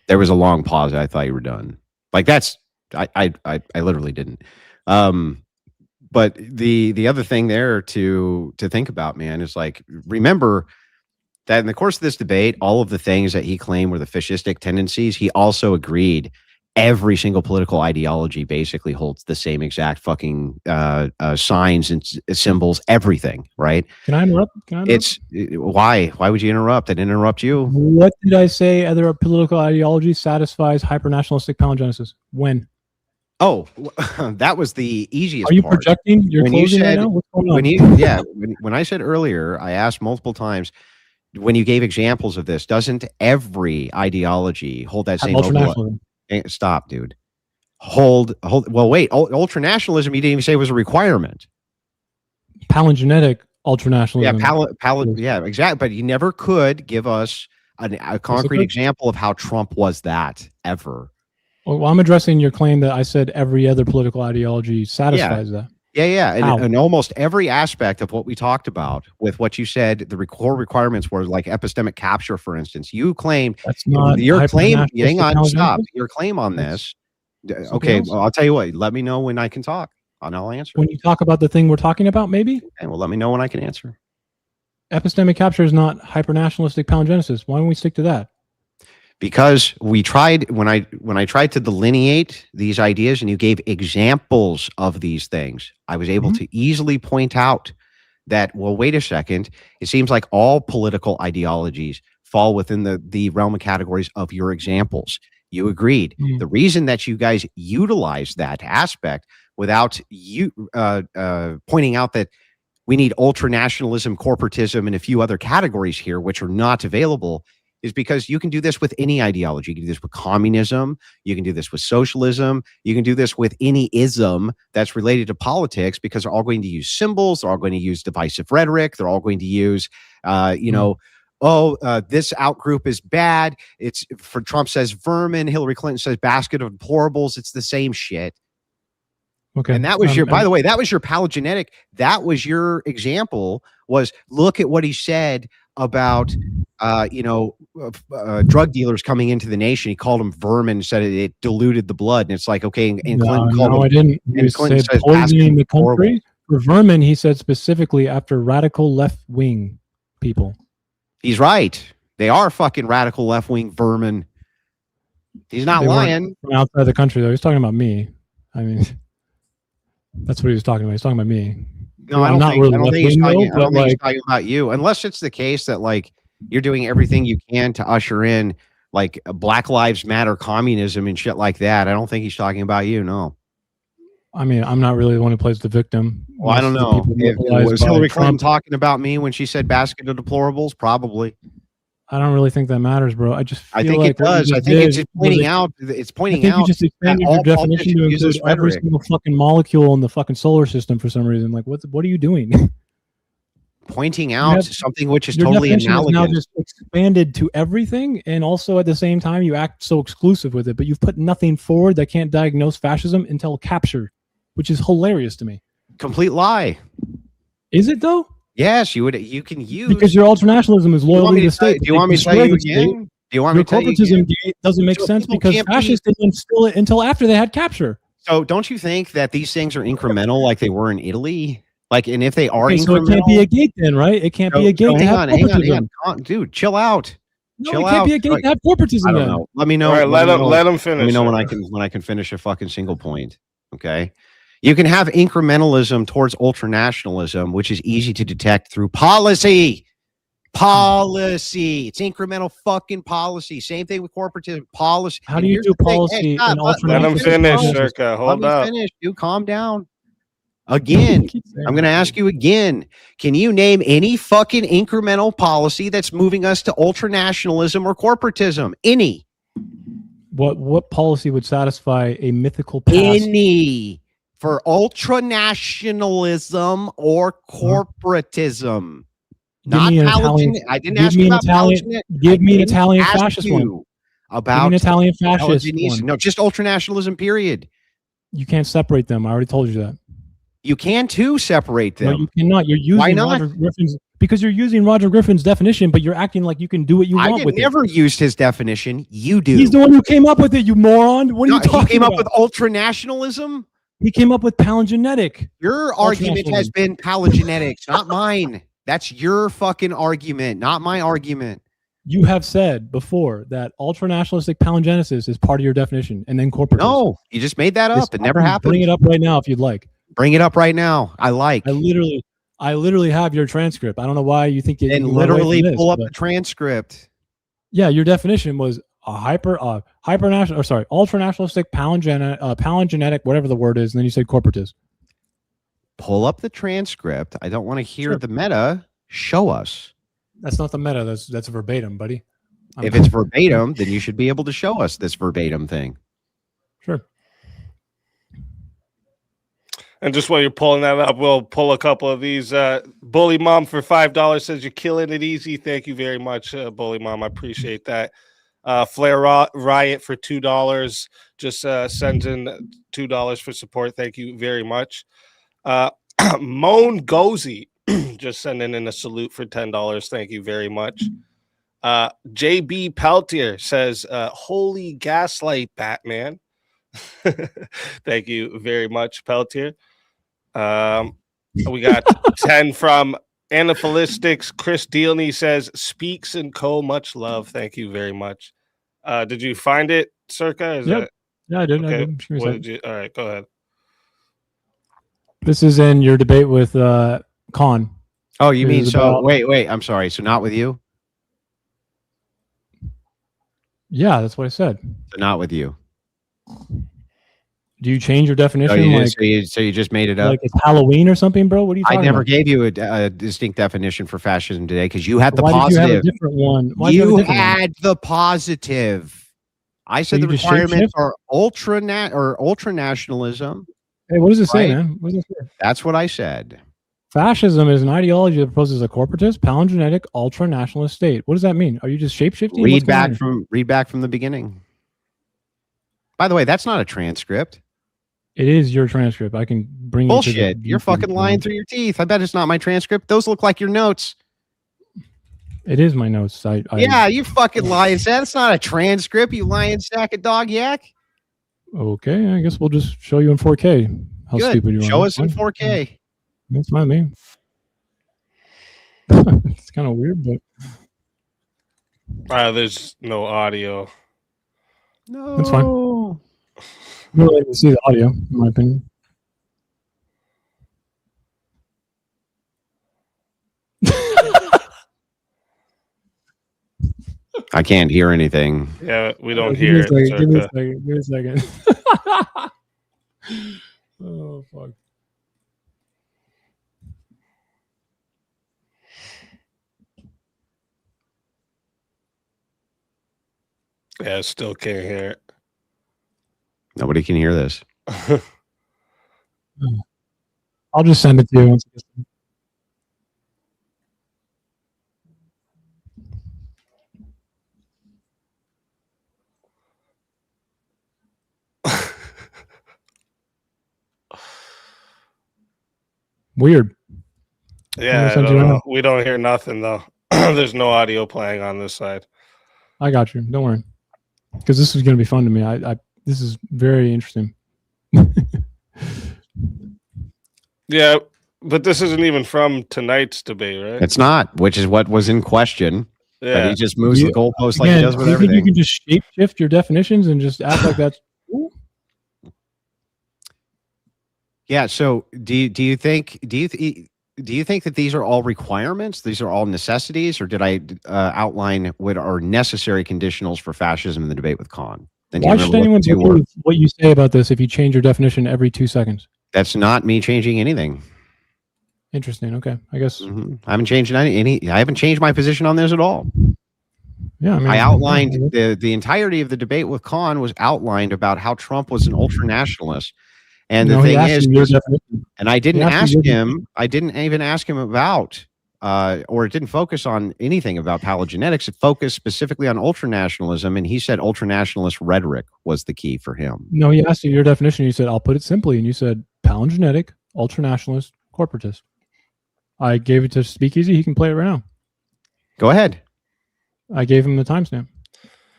There was a long pause. I thought you were done. Like that's I literally didn't. But the other thing there to think about, man, is like remember that in the course of this debate, all of the things that he claimed were the fascistic tendencies, he also agreed every single political ideology basically holds the same exact fucking signs and symbols, everything, right? Can I interrupt? Why would you interrupt? I didn't interrupt you. What did I say? Other political ideology satisfies hyper-nationalistic palingenesis. When? Oh, that was the easiest. Are you part. projecting? You're when closing you said, right now? What's going on? When I said earlier, I asked multiple times when you gave examples of this. Doesn't every ideology hold that same? Stop, dude. Hold. Well, wait. Ultranationalism, you didn't even say was a requirement. Palingenetic ultranationalism. Yeah, exactly. But you never could give us a concrete example of how Trump was that ever. Well, I'm addressing your claim that I said every other political ideology satisfies that. Yeah. And almost every aspect of what we talked about with what you said, the core requirements were like epistemic capture, for instance. You claimed that's not your claim. Hang on, stop. Your claim on this. Okay, well, I'll tell you what. Let me know when I can talk, and I'll answer. When you talk about the thing we're talking about, maybe. And well, let me know when I can answer. Epistemic capture is not hypernationalistic palingenesis. Why don't we stick to that? Because we tried when I tried to delineate these ideas and you gave examples of these things, I was able to easily point out that, well, wait a second, it seems like all political ideologies fall within the realm of categories of your examples. You agreed. The reason that you guys utilize that aspect without you pointing out that we need ultranationalism, corporatism, and a few other categories here, which are not available, is because you can do this with any ideology. You can do this with communism. You can do this with socialism. You can do this with any ism that's related to politics, because they're all going to use symbols. They're all going to use divisive rhetoric. They're all going to use, this outgroup is bad. It's for Trump says vermin. Hillary Clinton says basket of deplorables. It's the same shit. Okay. And that was by the way, that was your palingenetic. That was your example, was look at what he said about, drug dealers coming into the nation. He called them vermin, said it diluted the blood. And it's like, okay. And Clinton called them, I didn't. And Clinton says poisoning the country. For vermin, he said specifically after radical left-wing people. He's right. They are fucking radical left-wing vermin. He's not lying. From outside the country, though. He's talking about me. I mean, that's what he was talking about. He's talking about me. No, I don't think he's talking about you, unless it's the case that like you're doing everything you can to usher in like Black Lives Matter communism and shit like that. I don't think he's talking about you. No. I mean, I'm not really the one who plays the victim. Well, I don't know. Was Hillary Clinton talking about me when she said basket of deplorables? Probably. I don't really think that matters, bro. I think like it does. I think it's pointing out. It's pointing out. You just expanded your definition to include every single fucking molecule in the fucking solar system for some reason. Like, what are you doing? Pointing out something which is totally analogous. Is now just expanded to everything, and also at the same time you act so exclusive with it. But you've put nothing forward that can't diagnose fascism until capture, which is hilarious to me. Complete lie. Is it though? Yes, you can use, because your ultranationalism is loyalty to the state. Do you want me to tell you again? Do you want me to tell you again? Corporatism doesn't make sense because fascists didn't instill it until after they had capture. So don't you think that these things are incremental, like they were in Italy? Like, and if they are incremental, so it can't be a gate then, right? It can't be a gate. Hang on, dude, chill out. No, it can't be a gate to have corporatism. I don't know. Let me know. All right, let him finish. Let me know when I can finish a fucking single point. Okay. You can have incrementalism towards ultranationalism, which is easy to detect through policy. Policy. It's incremental fucking policy. Same thing with corporatism. Policy. How do you do policy in Let him ultranationalism? finish, Searka. Hold up. Finish. Dude, calm down. Again, I'm going to ask you again. Can you name any fucking incremental policy that's moving us to ultranationalism or corporatism? Any. What policy would satisfy a mythical past? Any. For ultranationalism or corporatism. Not Italian. I didn't ask you about Italian. Give me an Italian fascist one. About an Italian fascist one. No, just ultranationalism, period. You can't separate them. I already told you that. You can too separate them. No, you cannot. You're using Why not? Roger Griffin's, because you're using Roger Griffin's definition, but you're acting like you can do what you want with it. I never used his definition. You do. He's the one who came up with it, you moron. What are you talking about? He came up with ultranationalism? He came up with palingenetic. Your argument has been palingenetics, not mine. That's your fucking argument, not my argument. You have said before that ultranationalistic palingenesis is part of your definition, and then corporatism. No, you just made that up. It never happened. Bring it up right now if you'd like. Bring it up right now. I literally have your transcript. I don't know why you think it. And literally pull up the transcript. Yeah, your definition was a ultranationalistic palingenetic, whatever the word is, and then you said corporatist. Pull up the transcript. I don't want to hear the meta. Show us. That's not the meta. That's verbatim, buddy. If it's verbatim, then you should be able to show us this verbatim thing. Sure. And just while you're pulling that up, we'll pull a couple of these. Bully Mom for $5 says you're killing it easy. Thank you very much, Bully Mom. I appreciate that. Flair Riot for $2 just sends in $2 for support. Thank you very much. Moan Gozy just sending in a salute for $10. Thank you very much. JB Peltier says, holy gaslight, Batman. Thank you very much, Peltier. We got 10 from Anaphilistics. Chris Dealney says, speaks and co, much love. Thank you very much. Did you find it, Searka? Yeah, I did. Okay. I did. What did you? All right, go ahead. This is in your debate with Khan. Oh, you mean so? Wait. I'm sorry. So not with you? Yeah, that's what I said. So not with you. Do you change your definition? So you just made it up? Like it's Halloween or something, bro? What are you talking about? I never gave you a distinct definition for fascism today because you had the Why positive. Did you have a different one? You had the positive. I said the requirements are ultranationalism. Hey, what does it say, man? What does it say? That's what I said. Fascism is an ideology that proposes a corporatist, palingenetic, ultranationalist state. What does that mean? Are you just shapeshifting? Read back from the beginning. By the way, that's not a transcript. It is your transcript. I can bring bullshit. You're fucking lying through your teeth. I bet it's not my transcript. Those look like your notes. It is my notes. Yeah, you fucking lying. That's not a transcript. You lying sack of dog yak. Okay, I guess we'll just show you in 4K. How stupid you are. Show us in 4K. That's fine, man. It's kind of weird, but there's no audio. No, that's fine. You really can see the audio, in my opinion. I can't hear anything. Yeah, we don't hear it. Give me a second. Oh, fuck. Yeah, I still can't hear it. Nobody can hear this. I'll just send it to you once it gets done. Weird. Yeah, we don't hear nothing though. There's no audio playing on this side. I got you. Don't worry, because this is going to be fun to me. This is very interesting. Yeah, but this isn't even from tonight's debate, right? It's not, which is what was in question. Yeah, but he just moves the goalpost like he does with everything. You can just shape-shift your definitions and just act like that's cool? Yeah. So do you think that these are all requirements? These are all necessities, or did I outline what are necessary conditionals for fascism in the debate with Khan? Then Why should anyone believe what you say about this if you change your definition every 2 seconds? That's not me changing anything. Interesting. Okay, I guess. I haven't changed any. I haven't changed my position on this at all. Yeah, I mean, I outlined the entirety of the debate with Khan was outlined about how Trump was an ultra nationalist. And the thing is, and I didn't ask him. I didn't even ask him about, or it didn't focus on anything about paleogenetics. It focused specifically on ultranationalism, and he said ultranationalist rhetoric was the key for him. No, he asked you your definition. You said, "I'll put it simply," and you said paleogenetic, ultranationalist, corporatist. I gave it to Speakeasy. He can play it right now. Go ahead. I gave him the timestamp.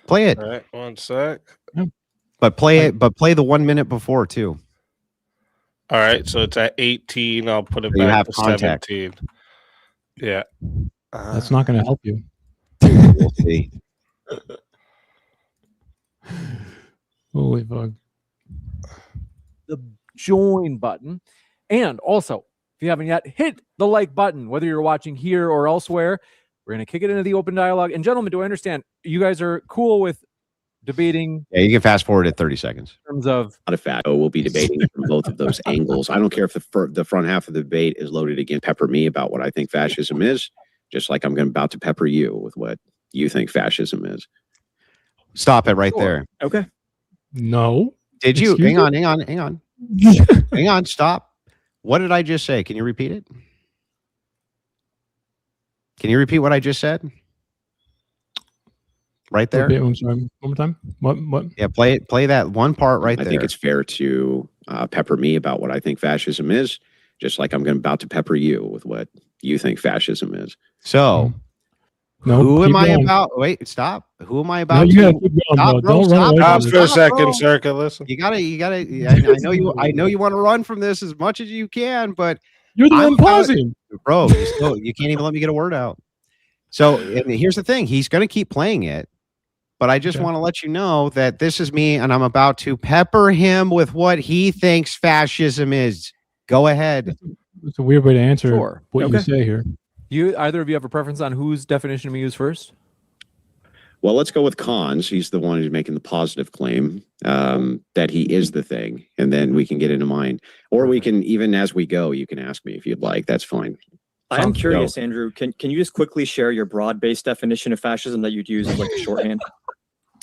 Play it. All right, 1 sec. Yeah. But play it. But play the 1 minute before too. All right, so it's at 18. I'll put it You back have to contact. 17. Yeah. That's not going to help you. We'll see. Holy fuck. The join button. And also, if you haven't yet, hit the like button, whether you're watching here or elsewhere. We're going to kick it into the open dialogue. And gentlemen, do I understand you guys are cool with debating? Yeah, you can fast forward at 30 seconds. In terms of Not a fact. We'll be debating from both of those angles. I don't care if the front half of the debate is loaded against pepper me about what I think fascism is, just like I'm about to pepper you with what you think fascism is. Stop it right there. Okay. No. Did you? Excuse Hang on. Hang on. Stop. What did I just say? Can you repeat it? Can you repeat what I just said? Right there. I'm sorry. One more time. What? Yeah, play that one part right I there. think it's fair to pepper me about what I think fascism is, just like I'm about to pepper you with what you think fascism is. So. No, who am I going. about? Wait, stop. Who am I No, about? you gotta keep going, Stop, bro. bro. Don't Stop, run away bro. from For a this. second, bro. Searka, listen. You gotta. I know you want to run from this as much as you can, but You're the one pausing. bro, you can't even let me get a word out. So here's the thing: he's going to keep playing it, but I just want to let you know that this is me, and I'm about to pepper him with what he thinks fascism is. Go ahead. It's a weird way to answer Sure. what you say here. you, either of you have a preference on whose definition we use first? Well, let's go with Khan's. He's the one who's making the positive claim that he is the thing, and then we can get into mine. Or we can, even as we go, you can ask me if you'd like. That's fine. I'm curious, Andrew. Can you just quickly share your broad-based definition of fascism that you'd use as like a shorthand?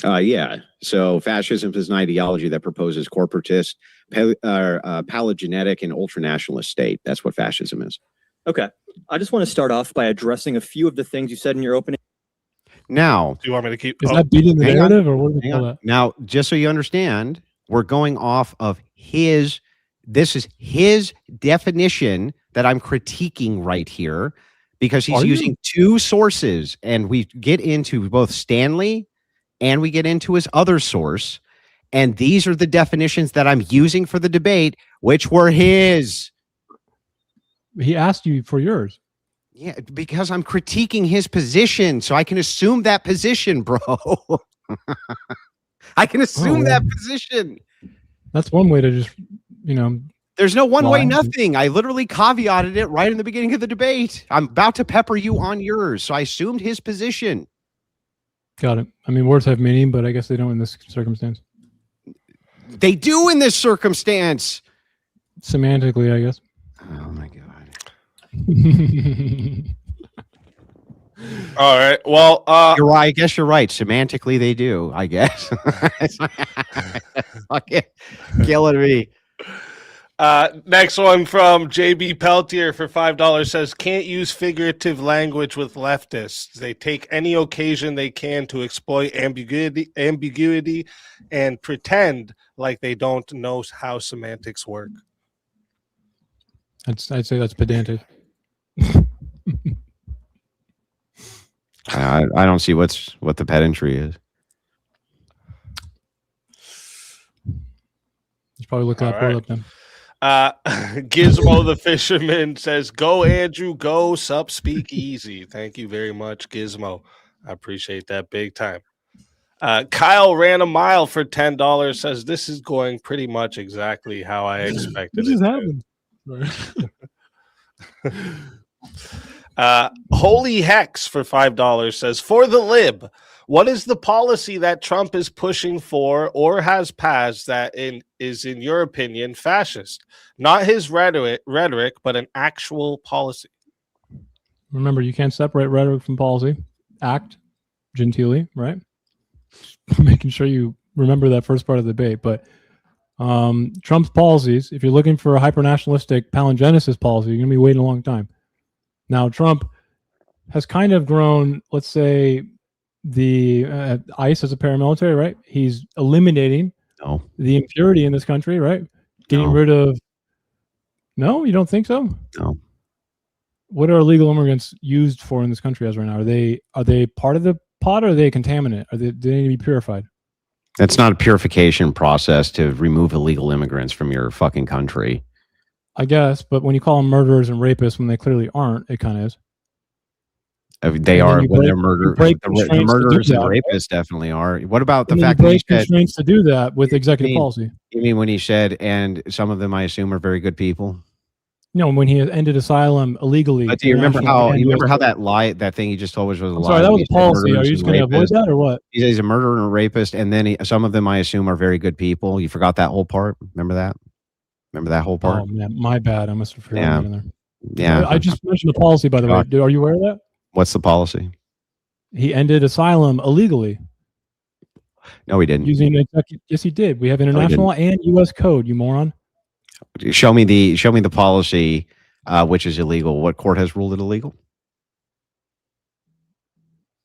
Yeah. So fascism is an ideology that proposes corporatist, paleogenetic, and ultranationalist state. That's what fascism is. Okay. I just want to start off by addressing a few of the things you said in your opening. Now, Do you want me to keep? Is that beating the hang on. narrative, or what do we hang call on. that? Now, just so you understand, we're going off of his. This is his definition that I'm critiquing right here, because he's using two sources, and we get into both Stanley and we get into his other source, and these are the definitions that I'm using for the debate, which were his. He asked you for yours. Yeah, because I'm critiquing his position, so I can assume that position, bro. I can assume that position. That's one way to just, There's no one way Why? nothing. I literally caveated it right in the beginning of the debate. I'm about to pepper you on yours, so I assumed his position. got it. I mean, words have meaning, but I guess they don't in this circumstance. They do in this circumstance. Semantically, I guess. Oh my god. All right. Well, You're right. I guess you're right. Semantically, they do. I guess. Fucking killing me. next one from JB Peltier for $5 says, can't use figurative language with leftists. They take any occasion they can to exploit ambiguity and pretend like they don't know how semantics work. I'd say that's pedantic. I don't see what the pedantry is. Let's probably look that right. up then. Gizmo the Fisherman says, go Andrew, go, sup, speak easy. Thank you very much, Gizmo. I appreciate that big time. Kyle ran a mile for $10. Says this is going pretty much exactly how I expected This it. just happened. Holy Hex for $5 says, for the lib, what is the policy that Trump is pushing for or has passed that is, in your opinion, fascist? Not his rhetoric, but an actual policy. Remember, you can't separate rhetoric from policy. Act genteelly, right? Making sure you remember that first part of the debate. But Trump's policies, if you're looking for a hyper-nationalistic palingenesis policy, you're going to be waiting a long time. Now, Trump has kind of grown, let's say, the ICE as a paramilitary, right? He's eliminating the impurity in this country, right? Getting rid of... No, you don't think so? No. What are illegal immigrants used for in this country as right now? Are they part of the pot, or are they a contaminant? Do they need to be purified? That's not a purification process to remove illegal immigrants from your fucking country. I guess, but when you call them murderers and rapists when they clearly aren't, it kind of is. They are when they're murderers. The murderers and rapists definitely are. What about the fact that he said constraints to do that with executive policy? You mean when he said, and some of them I assume are very good people? No, when he ended asylum illegally. But do you remember how that thing he just told us was a lie? Sorry, that was a policy. Are you just going to avoid that or what? He's a murderer and a rapist, and then some of them I assume are very good people. You forgot that whole part. Remember that? Remember that whole part? Oh man, my bad. I must have forgotten that in there. Yeah. I just mentioned the policy, by the way. Are you aware of that? What's the policy? He ended asylum illegally. No, he didn't. Yes, he did. We have international law and U.S. code. You moron. Show me the policy, which is illegal. What court has ruled it illegal?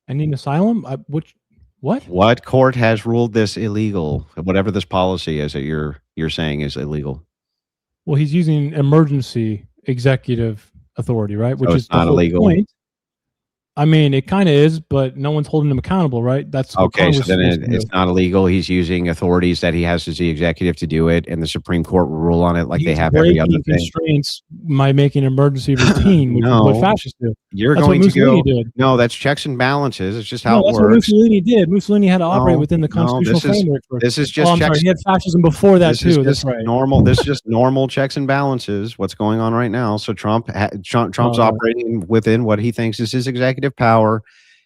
Ending asylum? What? What court has ruled this illegal? Whatever this policy is that you're saying is illegal. Well, he's using emergency executive authority, right? Which is not illegal. Point. I mean, it kind of is, but no one's holding him accountable, right? That's okay. So then it's not illegal. He's using authorities that he has as the executive to do it, and the Supreme Court will rule on it like they have every other thing. Constraints by making emergency routine, which is what fascists do. You're that's going what Mussolini to go. Did. No, that's checks and balances. It's just how it works. That's what Mussolini did. Mussolini had to operate within the constitutional framework. This is just checks. Sorry, he had fascism before that too. That's right. Normal. This is just normal checks and balances. What's going on right now? So Trump's operating within what he thinks is his executive power.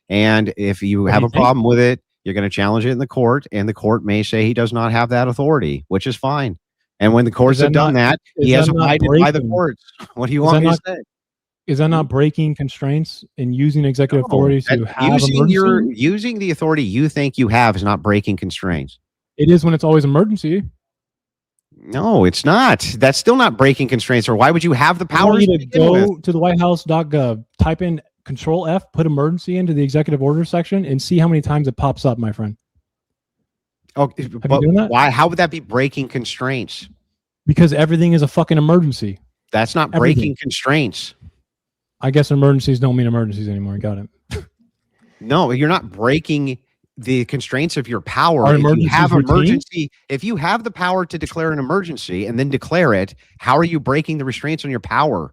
And if you have a problem with it, you're going to challenge it in the court, and the court may say he does not have that authority, which is fine. And when the courts have done that, he has abided by the courts. What do you want me to say? Is that not breaking constraints and using executive authority to have emergency? Using the authority you think you have is not breaking constraints. It is when it's always emergency. No, it's not. That's still not breaking constraints. Or why would you have the power to go to the whitehouse.gov, type in Control F, put emergency into the executive order section, and see how many times it pops up, my friend. Okay, but why? How would that be breaking constraints? Because everything is a fucking emergency. That's not breaking constraints. I guess emergencies don't mean emergencies anymore. Got it. No, you're not breaking the constraints of your power. If you have the power to declare an emergency and then declare it, how are you breaking the restraints on your power?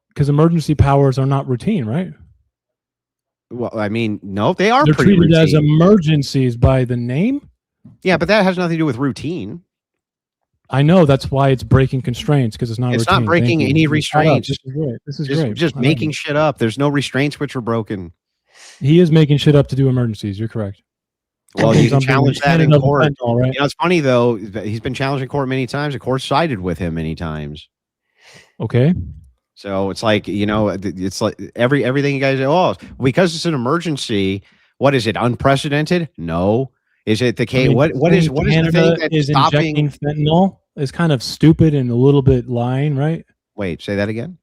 Because emergency powers are not routine, right? Well, I mean, no, they are. They're pretty treated routine. As emergencies by the name. Yeah, but that has nothing to do with routine. I know that's why it's breaking constraints, because it's not. It's routine. not breaking any restraints. This is great. This is great. Just making shit up. There's no restraints which are broken. He is making shit up to do emergencies. You're correct. Well, you can challenge that in court. Right? You know, it's funny though. He's been challenged in court many times. The court sided with him many times. Okay. So it's like, you know, it's like everything you guys say, oh, because it's an emergency. What is it? Unprecedented? No. Is it the case? I mean, what is the thing that's stopping fentanyl? Is kind of stupid and a little bit lying, right? Wait, say that again.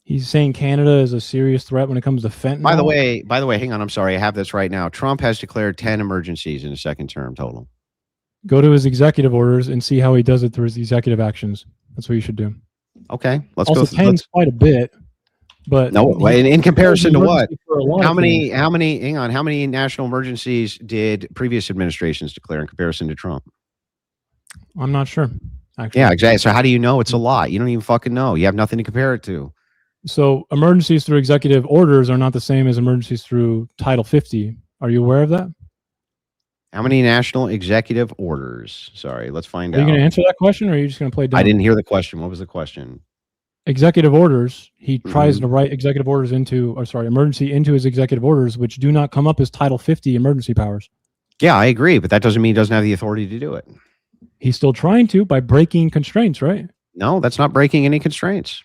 He's saying Canada is a serious threat when it comes to fentanyl. By the way, hang on. I'm sorry. I have this right now. Trump has declared 10 emergencies in a second term total. Go to his executive orders and see how he does it through his executive actions. That's what you should do. Okay, let's also, go. 10's quite a bit, but no. In comparison to what? How many? Hang on. How many national emergencies did previous administrations declare in comparison to Trump? I'm not sure. Actually. Yeah, exactly. So how do you know it's a lot? You don't even fucking know. You have nothing to compare it to. So emergencies through executive orders are not the same as emergencies through Title 50. Are you aware of that? How many national executive orders? Sorry, let's find Are you out. going to answer that question, or are you just going to play dumb? I didn't hear the question. What was the question? Executive orders. He tries Mhm. to write executive orders emergency into his executive orders, which do not come up as Title 50 emergency powers. Yeah, I agree, but that doesn't mean he doesn't have the authority to do it. He's still trying to by breaking constraints, right? No, that's not breaking any constraints.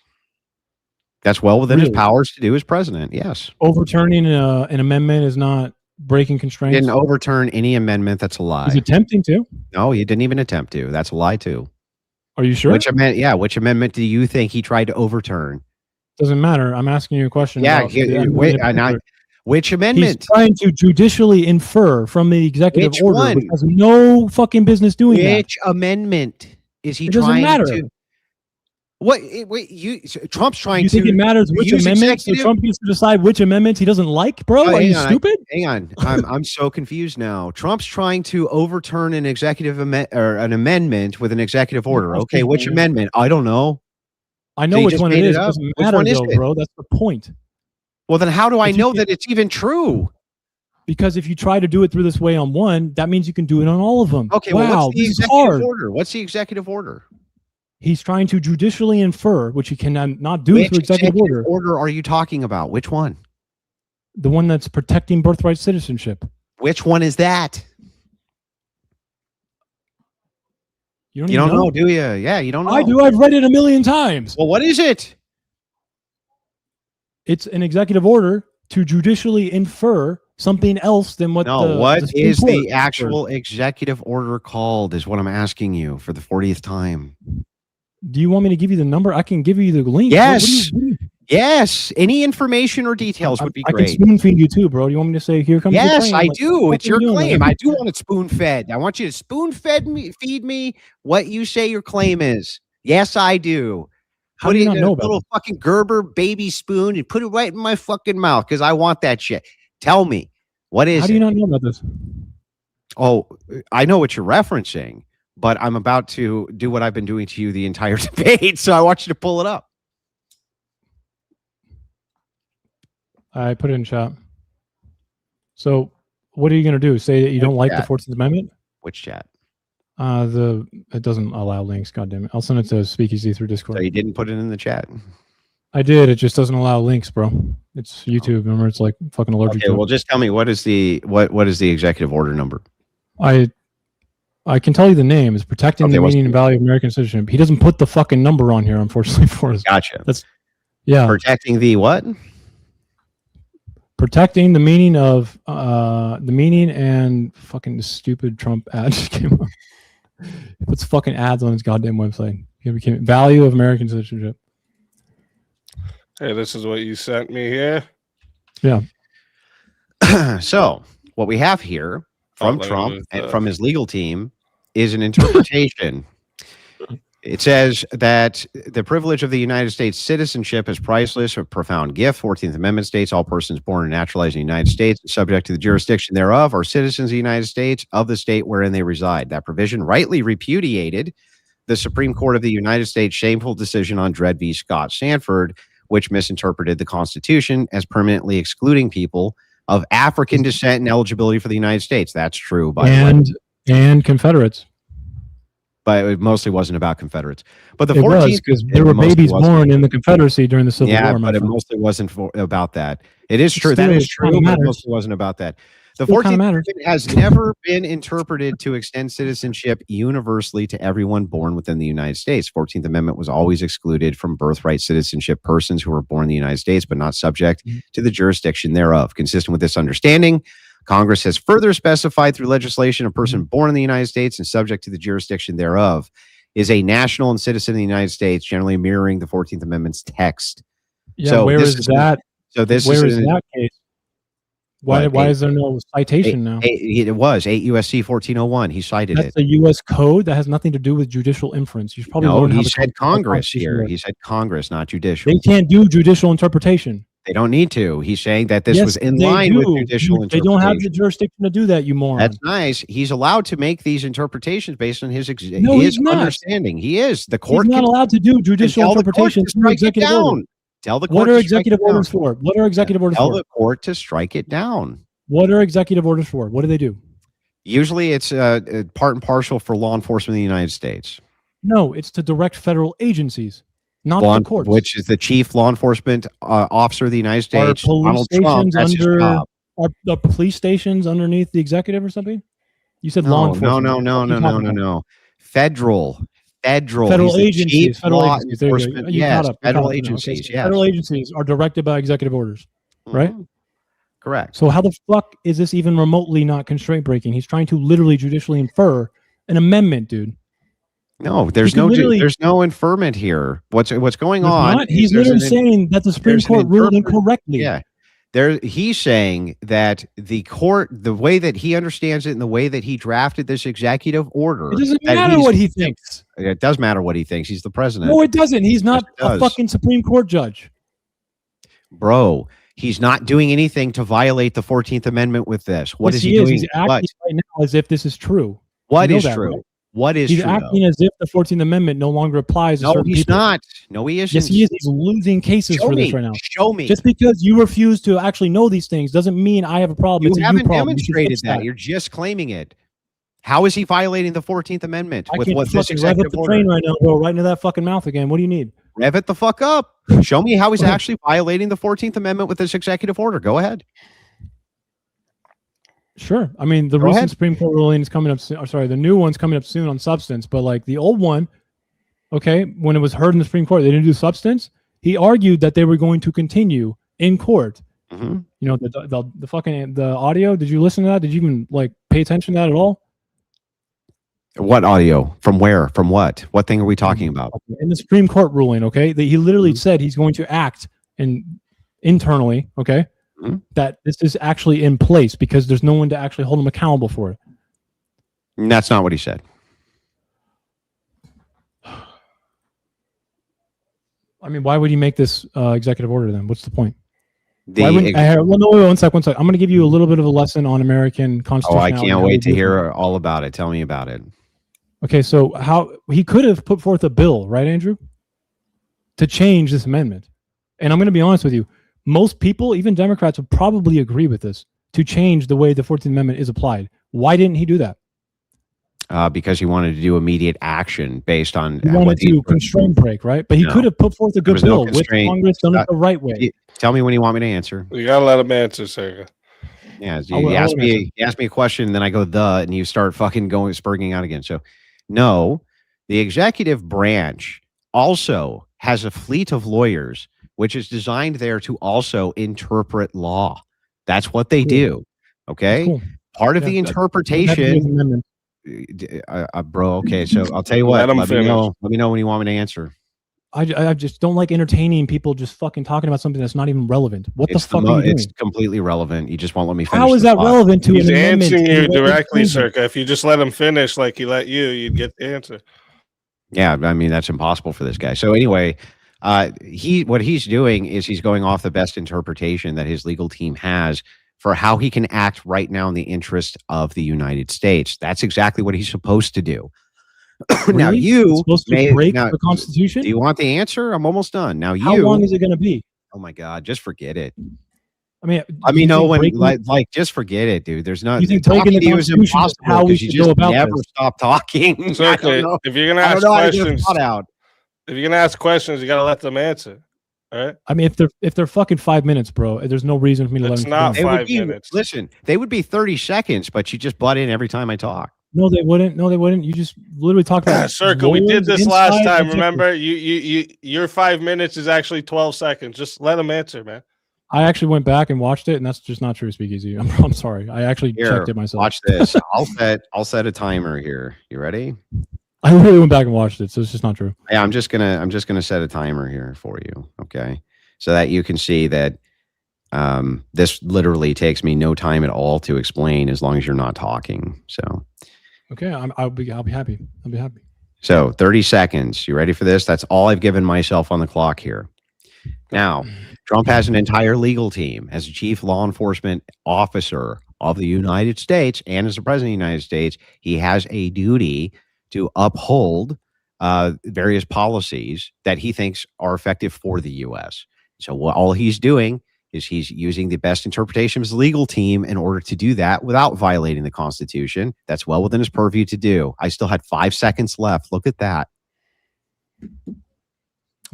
That's well within his Really? powers to do as president. Yes. Overturning an amendment is not breaking He constraints. didn't overturn any amendment. That's a lie. He's attempting to. No, he didn't even attempt to. That's a lie too. Are you sure? Which amendment do you think he tried to overturn? Doesn't matter. I'm asking you a question. Yeah, about the amendment wait, in particular. which He's amendment? trying to judicially infer from the executive Which order, one? which has no fucking business doing that. Which amendment is he It doesn't trying matter. to? Trump's trying You think to it matters which use amendments? So executive- Trump gets to decide which amendments he doesn't like, bro? Oh, Are you hang on, stupid? Hang on, I'm so confused now. Trump's trying to overturn an an amendment with an executive order. course Okay, he's which doing. amendment? I don't know. I So know you which just one it made it is. It up? doesn't Which matter, one is though, it? bro. That's the point. Well, then how do I If you know can't- that it's even true? Because if you try to do it through this way on one, that means you can do it on all of them. Okay, wow, well, what's the this is executive hard. order? What's the executive order? He's trying to judicially infer, which he cannot not do Which through executive order. are you talking about? Which one? The one that's protecting birthright citizenship. Which one is that? You don't, You even don't know, do you? Yeah, you don't know. I do. I've read it a million times. Well, what is it? It's an executive order to judicially infer something else than what No, the what Supreme is Court the inferred. actual executive order called is what I'm asking you for the 40th time. Do you want me to give you the number? I can give you the link. Yes. What do you- Yes, any information or details would be I can great. spoon feed you too, bro. Do you want me to say, here comes your Yes, claim? I Like, do. what It's are you your doing claim. there? I do want it spoon fed. I want you to feed me what you say your claim is. Yes, I do. How Put do it you not in know a about little it? fucking Gerber baby spoon and put it right in my fucking mouth because I want that shit. Tell me, what is How do you it? not know about this? Oh, I know what you're referencing, but I'm about to do what I've been doing to you the entire debate, so I want you to pull it up. I put it in chat. So, what are you going to do? Say that you don't like the chat? 14th Amendment? Which chat? It doesn't allow links. God damn it! I'll send it to Speakeasy through Discord. So you didn't put it in the chat. I did. It just doesn't allow links, bro. It's YouTube. Remember, it's like fucking allergic Okay, to well, it. just tell me what is the executive order number? I can tell you the name. It's protecting Okay, the what's meaning and value of American citizenship. He doesn't put the fucking number on here, unfortunately, for us. Gotcha. Yeah, Protecting the what? protecting the meaning of and fucking the stupid Trump ad just came up. He puts fucking ads on his goddamn website. He became value of American citizenship. Hey, this is what you sent me here. So what we have here from let me Trump move and the- from his legal team is an interpretation. It says that the privilege of the United States citizenship is priceless, a profound gift. 14th Amendment states all persons born and naturalized in the United States and subject to the jurisdiction thereof are citizens of the United States of the state wherein they reside. That provision rightly repudiated the Supreme Court of the United States shameful decision on Dred v. Scott Sanford, which misinterpreted the Constitution as permanently excluding people of African descent and eligibility for the United States. That's true, by the way. And Confederates. But it mostly wasn't about Confederates. But the It 14th, was because it there were mostly babies wasn't. born in the Confederacy during the Civil Yeah, War. my but it friend. mostly wasn't about that. It is true. Still, That is it kinda true, but it matters. mostly wasn't about that. The Still 14th kinda matters. Amendment has never been interpreted to extend citizenship universally to everyone born within the United States. 14th Amendment was always excluded from birthright citizenship persons who were born in the United States but not subject to the jurisdiction thereof. Consistent with this understanding, Congress has further specified through legislation a person born in the United States and subject to the jurisdiction thereof is a national and citizen of the United States, generally mirroring the 14th Amendment's text. Yeah, So where this is is- that? So this Where is is that case? Why What, is there no citation now? It was 8 USC 1401. He cited That's it. a U.S. code that has nothing to do with judicial inference. You should probably No, learn how he the said Congress here. Constitution He works. said Congress, not judicial. They can't do judicial interpretation. They don't need to. He's saying that this Yes, was in they line with do. judicial They don't have the interpretation. jurisdiction to do that, you moron. That's nice. He's allowed to make these interpretations based on his No, he's not. understanding. He is. The He's court not can allowed to do judicial tell the court interpretation to through strike it executive order. down. Tell the court What are to strike executive it down. orders for? What are executive orders Tell for? the court to strike it down. What are executive orders for? What do they do? Usually it's part and parcel for law enforcement in the United States. No, it's to direct federal agencies, not the courts. Which is the chief law enforcement officer of the United Are States, police Donald Trump. stations That's his under job. are the police stations underneath the executive or something? You said law enforcement. No. Federal He's the agencies. chief Federal law agencies. There you go. enforcement. You Yes, caught up. federal Okay, agencies. so Yes, federal agencies are directed by executive orders, right? Mhm. Correct. So how the fuck is this even remotely not constraint breaking? He's trying to literally judicially infer an amendment, dude. No, there's no inferment here. What's going on? He's literally saying that the Supreme Court ruled incorrectly. Yeah. He's saying that the court, the way that he understands it and the way that he drafted this executive order. It doesn't matter what he thinks. It does matter what he thinks. He's the president. No, it doesn't. He's not Yes, a fucking Supreme Court judge. Bro, he's not doing anything to violate the 14th Amendment with this. What is he doing? He's acting right now as if this is true. What is true? Right? What is he's true? He's acting as if the 14th Amendment no longer applies to certain he's people. not. No, he isn't. Yes, he is. He's losing cases for this right now. Show me. Just because you refuse to actually know these things doesn't mean I have a problem. You haven't demonstrated that. You're just claiming it. How is he violating the 14th Amendment with what this executive order? Train right now, bro, right into that fucking mouth again. What do you need? Rev it the fuck up. Show me how he's actually violating the 14th Amendment with this executive order. Go ahead. Sure. I mean, the recent Supreme Court ruling is coming up soon. Or sorry, the new one's coming up soon on substance. But like the old one, okay, when it was heard in the Supreme Court, they didn't do substance. He argued that they were going to continue in court. Mm-hmm. You know, the fucking the audio. Did you listen to that? Did you even like pay attention to that at all? What audio? From where? From what? What thing are we talking about? In the Supreme Court ruling, okay, he literally said he's going to act internally, okay, that this is actually in place because there's no one to actually hold him accountable for it. And that's not what he said. I mean, why would he make this executive order then? What's the point? Well, no, wait, one sec. I'm going to give you a little bit of a lesson on American constitutionality. Oh, I can't wait to hear all about it. Tell me about it. Okay, so how he could have put forth a bill, right, Andrew, to change this amendment. And I'm going to be honest with you. Most people, even Democrats, would probably agree with this, to change the way the 14th Amendment is applied. Why didn't he do that? Because he wanted to do immediate action based on he wanted to constraint break, right? But he could have put forth a good bill with Congress done it the right way. Tell me when you want me to answer. You gotta let him answer, Searka. Yeah, you ask me a question, and then I go and you start fucking spurging out again. So, no, the executive branch also has a fleet of lawyers, which is designed there to also interpret law. That's what they do. Okay, cool. Part of the interpretation. Bro, okay, so I'll tell you what. Let me know when you want me to answer. I just don't like entertaining people just fucking talking about something that's not even relevant. What the fuck are you doing? It's completely relevant. You just won't let me finish. How is that relevant to He's an amendment? answering you directly, Searka. If you just let him finish like he let you, you'd get the answer. Yeah, I mean, that's impossible for this guy. So anyway, what he's doing is he's going off the best interpretation that his legal team has for how he can act right now in the interest of the United States. That's exactly what he's supposed to do. Really? Now you supposed to break the Constitution. Do you want the answer? I'm almost done. Now how long is it going to be? Oh my God, just forget it. I mean, no, when just forget it, dude. There's not. You think talking to you is impossible because you just never stop talking. Searka, if you're gonna ask questions, if you're gonna ask questions, you gotta let them answer. All right. I mean, if they're fucking 5 minutes, bro, there's no reason for me to let them. It's not 5 minutes. Listen, they would be 30 seconds, but you just butt in every time I talk. No, they wouldn't. No, they wouldn't. You just literally talk about Searka. We did this last time. Remember, your 5 minutes is actually 12 seconds. Just let them answer, man. I actually went back and watched it, and that's just not true, Speakeasy. I'm sorry. I actually checked it myself. Watch this. I'll set a timer here. You ready? I really went back and watched it, so it's just not true. Yeah, I'm just gonna set a timer here for you, okay? So that you can see that this literally takes me no time at all to explain as long as you're not talking. So okay, I'll be happy. I'll be happy. So 30 seconds. You ready for this? That's all I've given myself on the clock here. Now, Trump has an entire legal team as a chief law enforcement officer of the United States, and as the president of the United States, he has a duty to uphold various policies that he thinks are effective for the U.S. So all he's doing is he's using the best interpretation of his legal team in order to do that without violating the Constitution. That's well within his purview to do. I still had 5 seconds left. Look at that.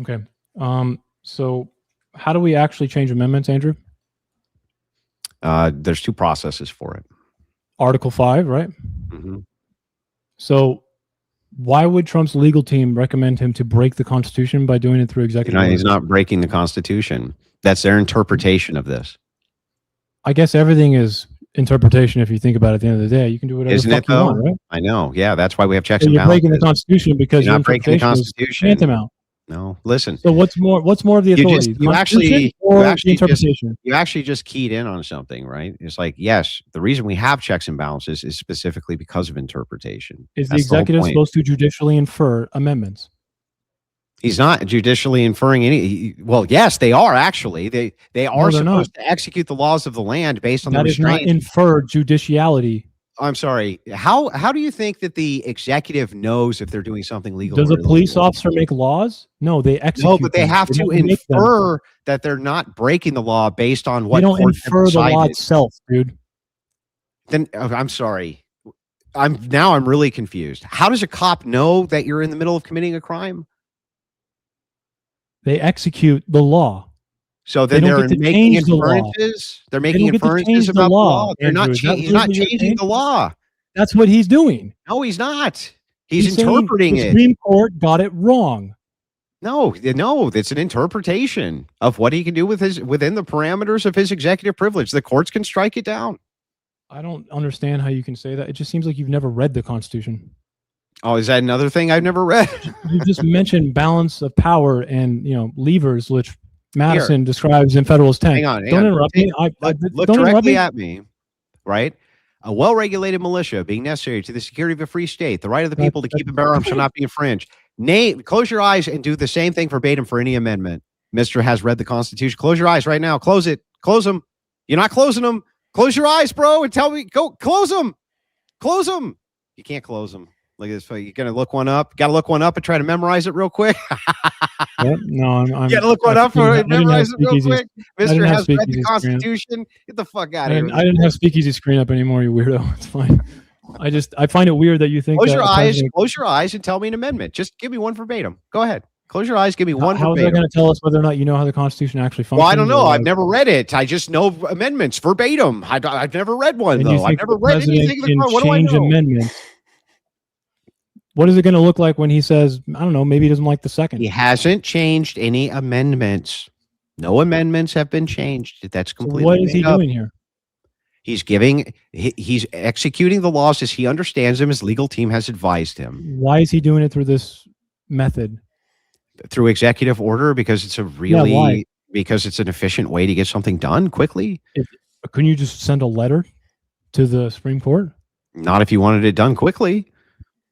Okay. So how do we actually change amendments, Andrew? There's 2 processes for it. Article 5, right? Mhm. So why would Trump's legal team recommend him to break the Constitution by doing it through executive He's order? not breaking the Constitution. That's their interpretation of this. I guess everything is interpretation if you think about it at the end of the day. You can do whatever Isn't the it fuck you though? want, right? I know. Yeah, that's why we have checks So and you're breaking the balances. Constitution because You're your not breaking the interpretation is Constitution. tantamount. No, listen. So what's more of the You authority? just- you Constitution actually- or you actually the interpretation? You actually just keyed in on something, right? It's like, yes, the reason we have checks and balances is specifically because of interpretation. Is the That's whole executive point. supposed to judicially infer amendments? He's not judicially inferring any. Well, yes, they are actually. They are they're supposed to execute the laws of the land based on the That is not restraint. infer judiciality. I'm sorry. How do you think that the executive knows if they're doing something legal? Does or a police illegal? officer make laws? No, they execute. No, but they them. have to don't make them. infer that they're not breaking the law based on what They don't courts have infer the law decided. itself, dude. Then I'm sorry. I'm really confused. How does a cop know that you're in the middle of committing a crime? They execute the law. So They then don't they're get to making change the law. inferences. They're They making don't get to inferences change the about the law, law. They're not. Andrew. Is that He's not really what you're changing the saying? law. That's what he's doing. No, he's not. He's saying interpreting the it. Supreme Court got it wrong. No, it's an interpretation of what he can do within the parameters of his executive privilege. The courts can strike it down. I don't understand how you can say that. It just seems like you've never read the Constitution. Oh, is that another thing I've never read? You just mentioned balance of power and levers, which Madison describes in Federalist 10. Hang on. Don't interrupt me. Look don't interrupt directly me. at me, right? A well-regulated militia being necessary to the security of a free state, the right of the people to keep and bear arms shall not be infringed. Close your eyes and do the same thing verbatim for any amendment. Mr. has read the Constitution. Close your eyes right now. Close it. Close them. You're not closing them. Close your eyes, bro, and tell me. Go close them. Close them. You can't close them. Look at this. You're gonna look one up. Got to look one up and try to memorize it real quick. No, I'm. You got to look one up and memorize it real Speakeasy. quick. I didn't Mr. have has read the Speakeasy screen up. Constitution. Get the fuck out of here. I didn't have Speakeasy screen up anymore, you weirdo. It's fine. I find it weird that you think Close that your a eyes. president- Close your eyes and tell me an amendment. Just give me one verbatim. Go ahead. Close your eyes. Give me one How is that verbatim. going to tell us whether or not you know how the Constitution actually functions? Well, I don't know. or- I've never read it. I just know amendments verbatim. I've never read one, and you though. I've think never the read president anything. can What do I change know? amendments? What is it going to look like when he says, I don't know, maybe he doesn't like the second? He hasn't changed any amendments. No amendments have been changed. That's So completely what is he made up. doing here? He's executing the laws as he understands them, his legal team has advised him. Why is he doing it through this method? Through executive order, because it's why? because it's an efficient way to get something done quickly. Couldn't you just send a letter to the Supreme Court? Not if you wanted it done quickly.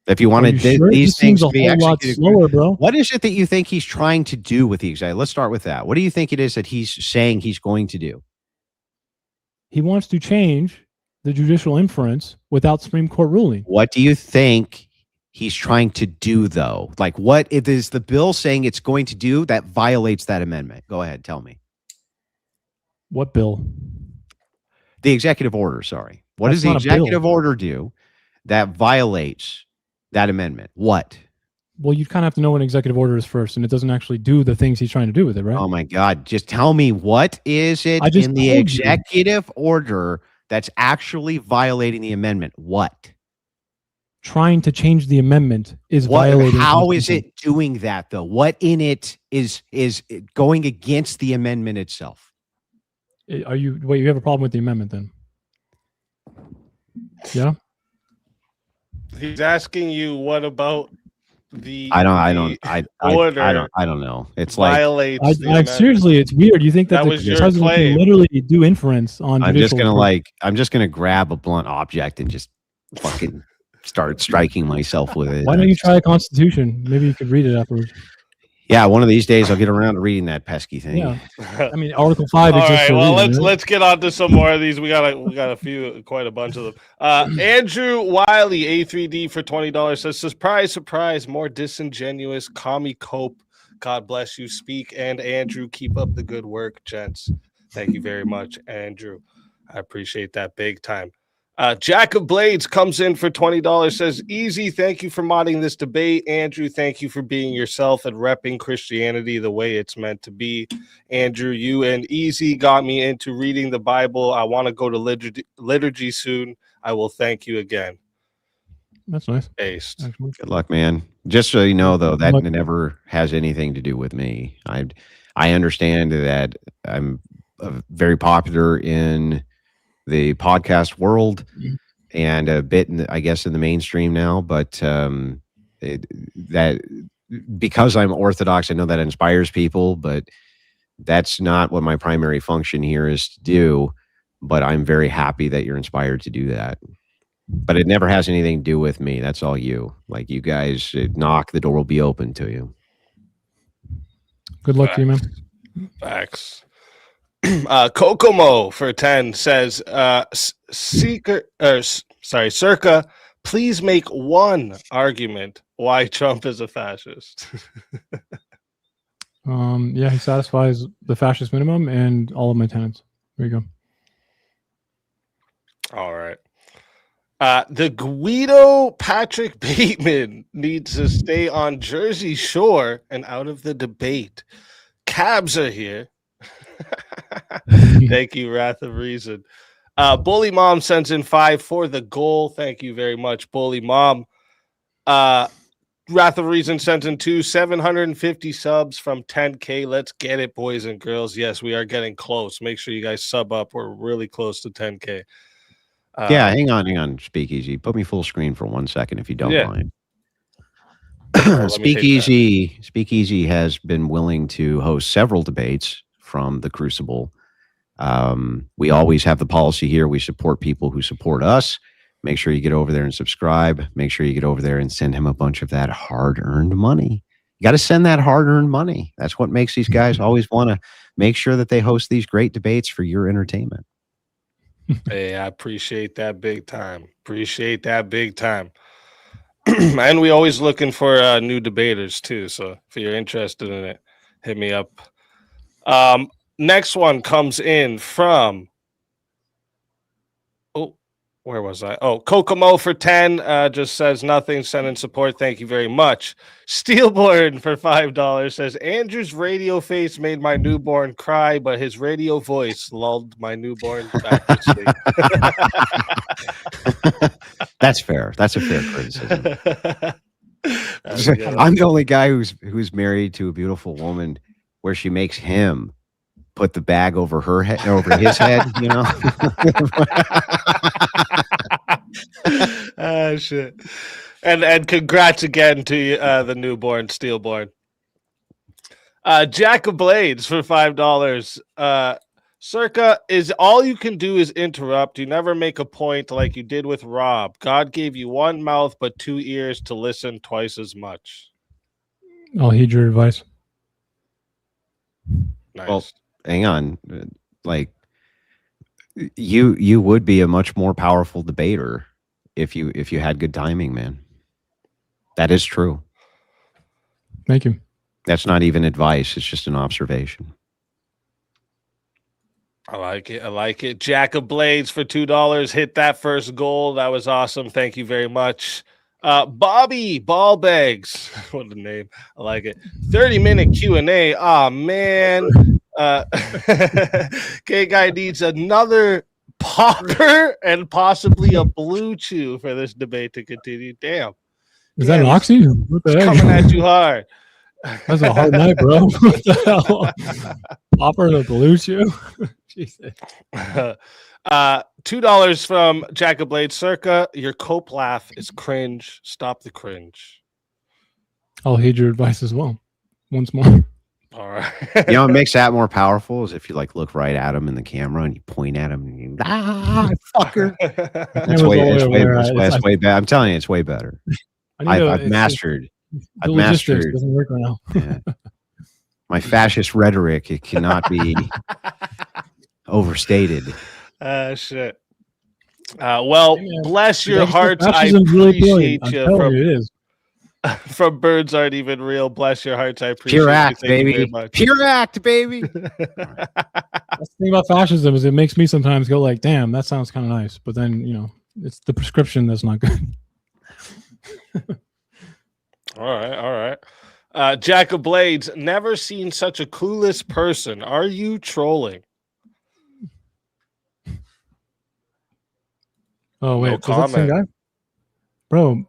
If you Are wanted you sure? these This seems things a to be whole lot executed. slower, bro. What is it that you think he's trying to do with the executive? Let's start with that. What do you think it is that he's saying he's going to do? He wants to change the judicial inference without Supreme Court ruling. What do you think he's trying to do, though? Like, what it is the bill saying it's going to do that violates that amendment? Go ahead, tell me. What bill? The executive order, sorry. What That's does the not a bill. executive order do that violates that amendment? What? Well, you kind of have to know what an executive order is first, and it doesn't actually do the things he's trying to do with it, right? Oh my God. Just tell me, what is it I just in the told you. executive order that's actually violating the amendment? What? Trying to change the amendment is violating. How the is Constitution. it doing that, though? What in it is going against the amendment itself? You have a problem with the amendment then? Yeah. He's asking you what about the I order don't know. It's like violates the I amendment. seriously, it's weird. You think that, That the was your president claim. can literally do inference on I'm just judicial gonna grab a blunt object and just fucking start striking myself with it. Why don't you try a Constitution? Maybe you could read it afterwards. Yeah, one of these days I'll get around to reading that pesky thing. Yeah. I mean, Article 5 All exists right, for a well reason, let's right? let's get on to some more of these. We got quite a bunch of them. Andrew Wiley, A3D for $20 says, surprise, surprise, more disingenuous commie cope. God bless you. Speak and Andrew, keep up the good work, gents. Thank you very much, Andrew. I appreciate that big time. Jack of Blades comes in for $20, says, easy, thank you for modding this debate. Andrew, thank you for being yourself and repping Christianity the way it's meant to be. Andrew, you and Easy got me into reading the Bible. I want to go to liturgy soon. I will thank you again. That's nice. Aced. Actually. Good luck, man. Just so you know, though, that never has anything to do with me. I understand that I'm very popular in the podcast world and a bit, I guess, in the mainstream now. But that because I'm Orthodox, I know that inspires people, but that's not what my primary function here is to do. But I'm very happy that you're inspired to do that. But it never has anything to do with me. That's all you. Like, you guys knock, the door will be open to you. Good luck to you, man. Facts. Kokomo for 10 says, Searka, please make one argument why Trump is a fascist. Yeah, he satisfies the fascist minimum and all of my tenets. There you go. All right. The Guido Patrick Bateman needs to stay on Jersey Shore and out of the debate. Cabs are here. Thank you, Wrath of Reason. Bully Mom sends in 5 for the goal. Thank you very much, Bully Mom. Wrath of Reason sends in 2, 750 subs from 10K. Let's get it, boys and girls. Yes, we are getting close. Make sure you guys sub up. We're really close to 10K. Yeah, hang on, Speakeasy. Put me full screen for 1 second if you don't mind. Speakeasy has been willing to host several debates from the Crucible. We always have the policy here. We support people who support us. Make sure you get over there and subscribe. Make sure you get over there and send him a bunch of that hard-earned money. You got to send that hard-earned money. That's what makes these guys always want to make sure that they host these great debates for your entertainment. Hey, I appreciate that big time. Appreciate that big time. And we always looking for new debaters too. So if you're interested in it, hit me up. Next one comes in from, where was I? Oh, Kokomo for 10 just says nothing. Send in support. Thank you very much. Steelborn for $5 says, Andrew's radio face made my newborn cry, but his radio voice lulled my newborn back to sleep. That's fair. That's a fair criticism. I'm the only guy who's married to a beautiful woman where she makes him put the bag over her head, over his head, you know. Shit. And congrats again to the newborn Steelborn. Jack of Blades for $5. Searka, is all you can do is interrupt. You never make a point like you did with Rob. God gave you one mouth but 2 ears to listen twice as much. I'll heed your advice. Nice. Well, hang on. Like, you would be a much more powerful debater if you had good timing, man. That is true. Thank you. That's not even advice. It's just an observation. I like it. I like it. Jack of Blades for $2. Hit that first goal. That was awesome. Thank you very much. Bobby Ballbags. What a name. I like it. 30-minute Q&A. Oh, man. K-Guy needs another popper and possibly a blue chew for this debate to continue. Damn. Is that an oxy? What the heck? Coming at you hard. That's a hard night, bro. What the hell? Popper and a blue chew? Jesus. $2 from Jack of Blades. Searka, your cope laugh is cringe. Stop the cringe. I'll heed your advice as well. Once more. All right. You know what makes that more powerful is if you like look right at him in the camera and you point at him and you fucker. It's way better. I'm telling you, it's way better. I've mastered. The logistics doesn't work right now. Yeah. My fascist rhetoric, it cannot be overstated. Shit. Well, bless your hearts. I really appreciate you. From Birds Aren't Even Real. Bless your hearts. I appreciate Pure act, you. Thank you baby. very much. Pure act, baby. the thing about fascism is it makes me sometimes go like, damn, that sounds kind of nice. But then, it's the prescription that's not good. All right. Jack of Blades, never seen such a clueless person. Are you trolling? Oh, wait. No Was that the same comment. guy? Bro,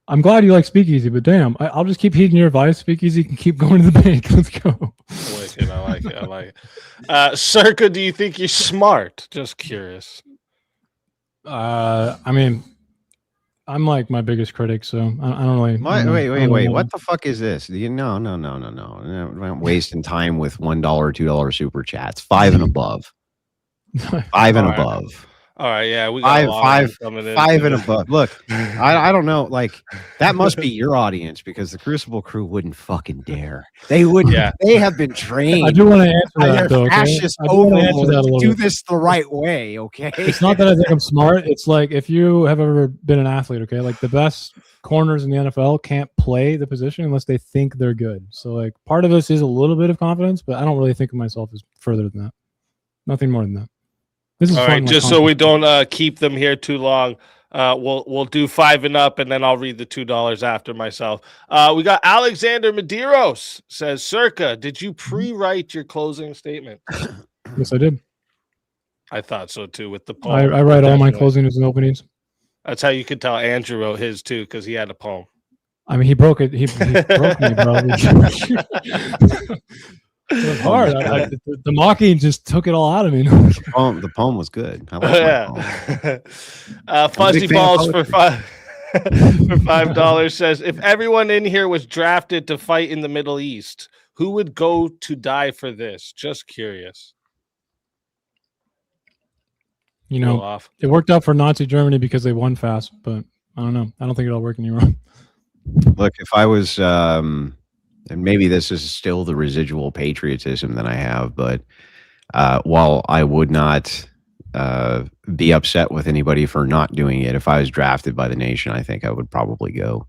I'm glad you like Speakeasy, but damn, I'll just keep heeding your advice. Speakeasy can keep going to the bank. Let's go. Wicked, I like it. Searka, do you think you're smart? Just curious. I mean, I'm like my biggest critic, so I don't really. Wait. What the fuck is this? No. I'm wasting time with $1, $2 super chats. 5 and above. 5 and All right. above. All right, yeah, we got Five and above. Look, I don't know. Like, that must be your audience because the Crucible crew wouldn't fucking dare. They wouldn't. Yeah. They have been trained. I do want to answer by that their though. Okay? fascist I do want to answer overlords that a to little do bit. this the right way. Okay. It's not that I think I'm smart. It's like if you have ever been an athlete, okay, like the best corners in the NFL can't play the position unless they think they're good. So like part of this is a little bit of confidence, but I don't really think of myself as further than that. Nothing more than that. This is all fun, right, like, just so we confidence. don't keep them here too long. We'll do 5 and up, and then I'll read the $2 after myself. We got Alexander Medeiros says, Circa, did you pre-write your closing statement? Yes, I did. I thought so too with the poem. I write all my Definitely. closings and openings. That's how you could tell Andrew wrote his too, because he had a poem. I mean, he broke it. He broke me, bro. It was hard. The mocking just took it all out of me. The poem was good. I like Fuzzy Balls for $5 says, if everyone in here was drafted to fight in the Middle East, who would go to die for this? Just curious. It worked out for Nazi Germany because they won fast, but I don't know. I don't think it'll work anymore. Look, if I was, and maybe this is still the residual patriotism that I have, but while I would not be upset with anybody for not doing it, if I was drafted by the nation, I think I would probably go.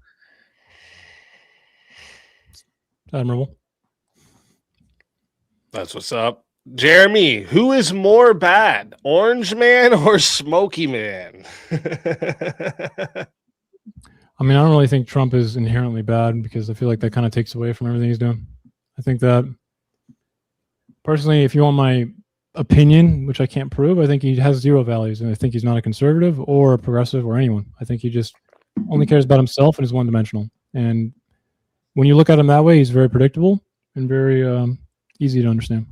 Admirable. That's what's up. Jeremy, who is more bad, Orange Man or Smoky Man? I mean, I don't really think Trump is inherently bad because I feel like that kind of takes away from everything he's doing. I think that personally, if you want my opinion, which I can't prove, I think he has zero values, and I think he's not a conservative or a progressive or anyone. I think he just only cares about himself and is one-dimensional. And when you look at him that way, he's very predictable and very easy to understand.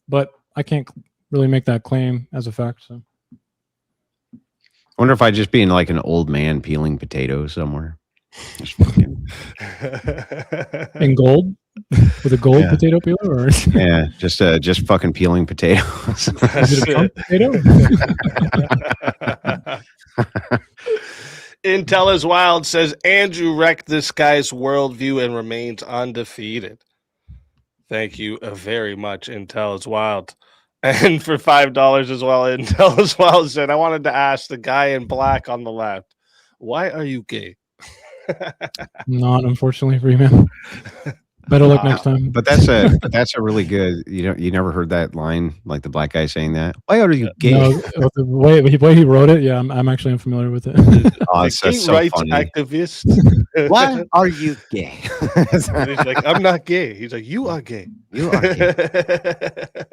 But I can't really make that claim as a fact. So, I wonder if I'd just be in like an old man peeling potatoes somewhere. Just fucking... in gold with a gold potato peeler, or yeah, just fucking peeling potatoes. Is it a Trump potato? Intel is Wild says Andrew wrecked this guy's worldview and remains undefeated. Thank you very much, Intel is Wild. And for $5 as well, Intel is Wild said, I wanted to ask the guy in black on the left, why are you gay? Not, unfortunately, for you, man. Better luck next time. But that's a really good. You never heard that line, like the black guy saying that. Why are you gay? No, the way he wrote it, yeah, I'm actually unfamiliar with it. Oh, it's gay so rights funny. activist. Why are you gay? He's like, I'm not gay. He's like, you are gay. You are gay.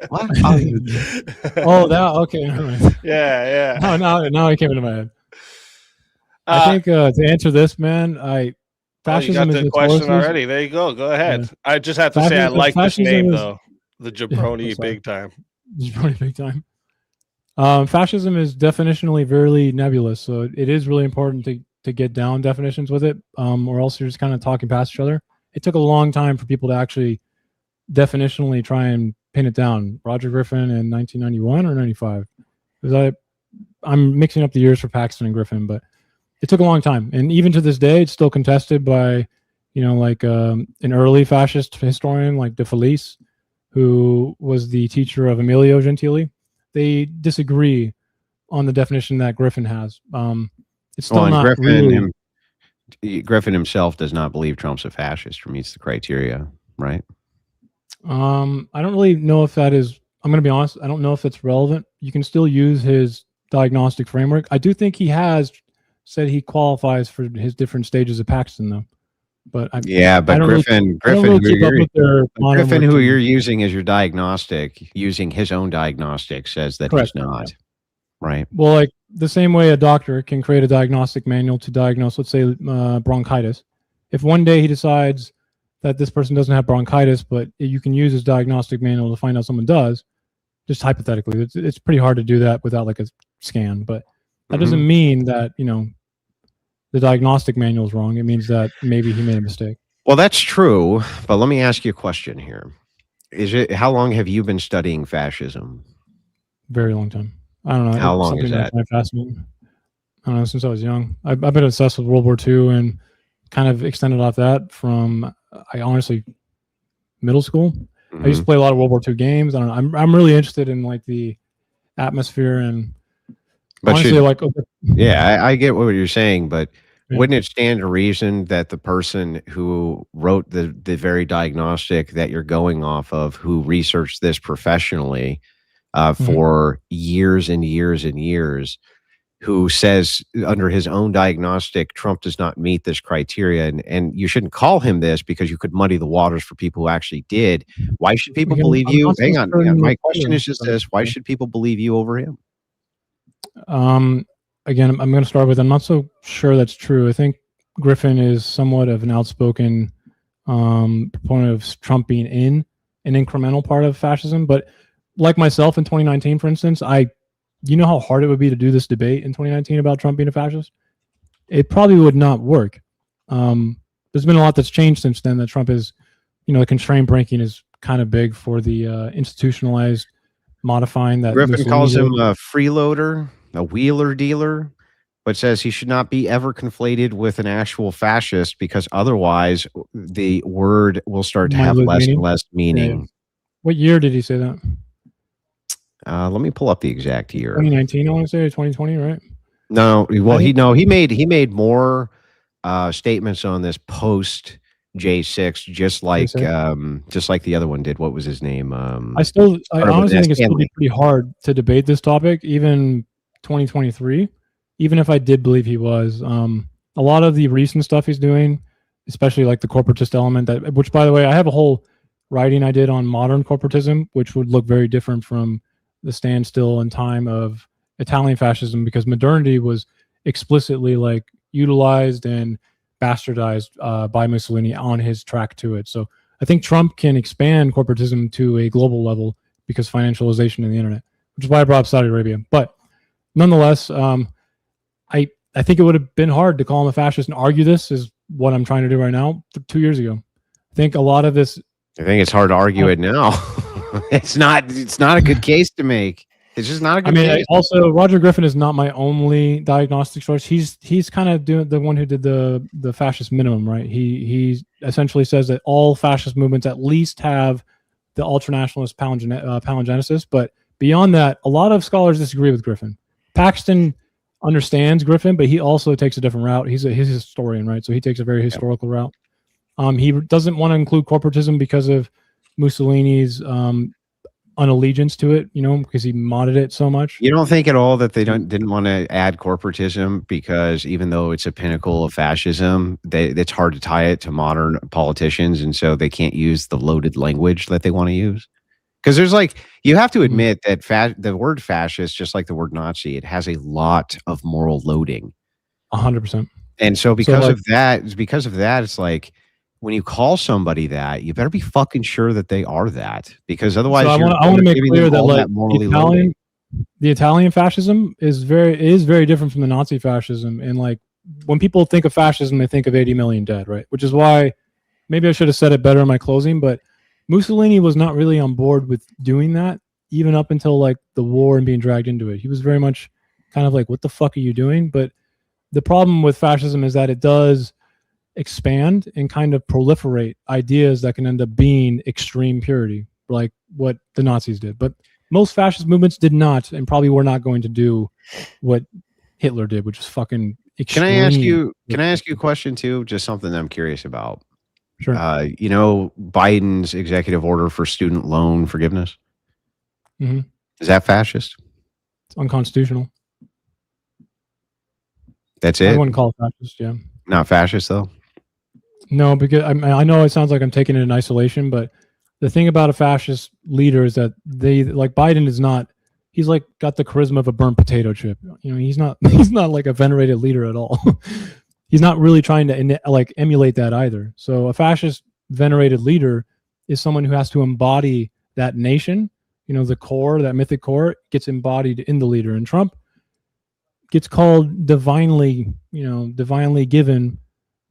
Why are you gay? Oh, that okay. All right. Yeah. Now it came into my head. I think to answer this, man, fascism you got is the question notorious. already. There you go. Go ahead. Yeah. I just have to say I like this fascism name is- though. The jabroni big time. Jabroni big time. Fascism is definitionally very nebulous, so it is really important to get down definitions with it, or else you're just kind of talking past each other. It took a long time for people to actually definitionally try and pin it down. Roger Griffin in 1991 or 95. Because I'm mixing up the years for Paxton and Griffin, but it took a long time, and even to this day, it's still contested by, like an early fascist historian like De Felice, who was the teacher of Emilio Gentili. They disagree on the definition that Griffin has. It's still not Griffin, really. Griffin himself does not believe Trump's a fascist or meets the criteria, right? I don't really know if that is I'm going to be honest. I don't know if it's relevant. You can still use his diagnostic framework. I do think he has said he qualifies for his different stages of Paxton, though. But I but don't really, Griffin, I don't Griffin, really who keep up you're, with their modern Griffin, work who too you're much. using as your diagnostic, using his own diagnostic, says that Correct. he's not. Right. Well, like the same way a doctor can create a diagnostic manual to diagnose, let's say, bronchitis. If one day he decides that this person doesn't have bronchitis, but you can use his diagnostic manual to find out someone does, just hypothetically, it's pretty hard to do that without like a scan. But that doesn't mean that, you know, the diagnostic manual is wrong. It means that maybe he made a mistake. Well, that's true. But let me ask you a question here. How long have you been studying fascism? Very long time. I don't know. How It's long is something that? I fascinating. I don't know, since I was young. I've been obsessed with World War II and kind of extended off that from, I honestly, middle school. I used to play a lot of World War II games. I don't know. I'm really interested in like the atmosphere and But honestly, like, yeah, I get what you're saying, but Yeah. wouldn't it stand to reason that the person who wrote the very diagnostic that you're going off of, who researched this professionally for years and years and years, who says under his own diagnostic, Trump does not meet this criteria, and you shouldn't call him this because you could muddy the waters for people who actually did. Why should people believe I'm you? not so Hang on. certain My with question Twitter, is just so, this. Why yeah. should people believe you over him? Again, I'm going to start with, I'm not so sure that's true. I think Griffin is somewhat of an outspoken proponent of Trump being in an incremental part of fascism. But like myself in 2019, for instance, you know how hard it would be to do this debate in 2019 about Trump being a fascist? It probably would not work. There's been a lot that's changed since then, that Trump is, you know, the constraint breaking is kind of big for the institutionalized modifying that Griffin Mussolini calls him did. a freeloader, a wheeler dealer, but says he should not be ever conflated with an actual fascist because otherwise the word will start to Might have lose less meaning. and less meaning. Yeah. What year did he say that? Let me pull up the exact year. 2019, I want to say, 2020, right? No, well, I he think- made more statements on this post J6, just like the other one did. What was his name? I honestly think it's still be pretty hard to debate this topic, even 2023. Even if I did believe he was, a lot of the recent stuff he's doing, especially like the corporatist element, which by the way, I have a whole writing I did on modern corporatism, which would look very different from the standstill and time of Italian fascism, because modernity was explicitly like utilized and bastardized by Mussolini on his track to it. So I think Trump can expand corporatism to a global level because financialization of the internet, which is why I brought up Saudi Arabia. But nonetheless, I think it would have been hard to call him a fascist and argue this is what I'm trying to do right now 2 years ago. I think a lot of this. I think it's hard to argue it now. It's not a good case to make. It's just not a good case. Also, Roger Griffin is not my only diagnostic source. He's kind of doing the one who did the fascist minimum, right? He essentially says that all fascist movements at least have the ultranationalist palingenesis, but beyond that, a lot of scholars disagree with Griffin. Paxton understands Griffin, but he also takes a different route. He's a historian, right? So he takes a very historical route. He doesn't want to include corporatism because of Mussolini's unallegiance to it, you know, because he modded it so much. You don't think at all that they didn't want to add corporatism because even though it's a pinnacle of fascism, it's hard to tie it to modern politicians, and so they can't use the loaded language that they want to use? Because there's you have to admit that the word fascist, just like the word Nazi, it has a lot of moral loading. 100%. And so because of that, it's like, when you call somebody that, you better be fucking sure that they are that, because otherwise, I want to make clear that the Italian fascism is very different from the Nazi fascism. And like when people think of fascism, they think of 80 million dead, right? Which is why maybe I should have said it better in my closing, but Mussolini was not really on board with doing that, even up until like the war and being dragged into it. He was very much kind of like, what the fuck are you doing? But the problem with fascism is that it does expand and kind of proliferate ideas that can end up being extreme purity, like what the Nazis did. But most fascist movements did not, and probably were not going to do what Hitler did, which is fucking extreme. Can I ask you a question too? Just something that I'm curious about. Sure. You know, Biden's executive order for student loan forgiveness? Mhm. Is that fascist? It's unconstitutional. That's I it. wouldn't call it fascist. Yeah. Not fascist though. No, because I know it sounds like I'm taking it in isolation, but the thing about a fascist leader is that they like Biden is not. He's like got the charisma of a burnt potato chip. You know, he's not. He's not like a venerated leader at all. He's not really trying to like emulate that either. So a fascist venerated leader is someone who has to embody that nation. You know, the core, that mythic core, gets embodied in the leader. And Trump gets called divinely, divinely given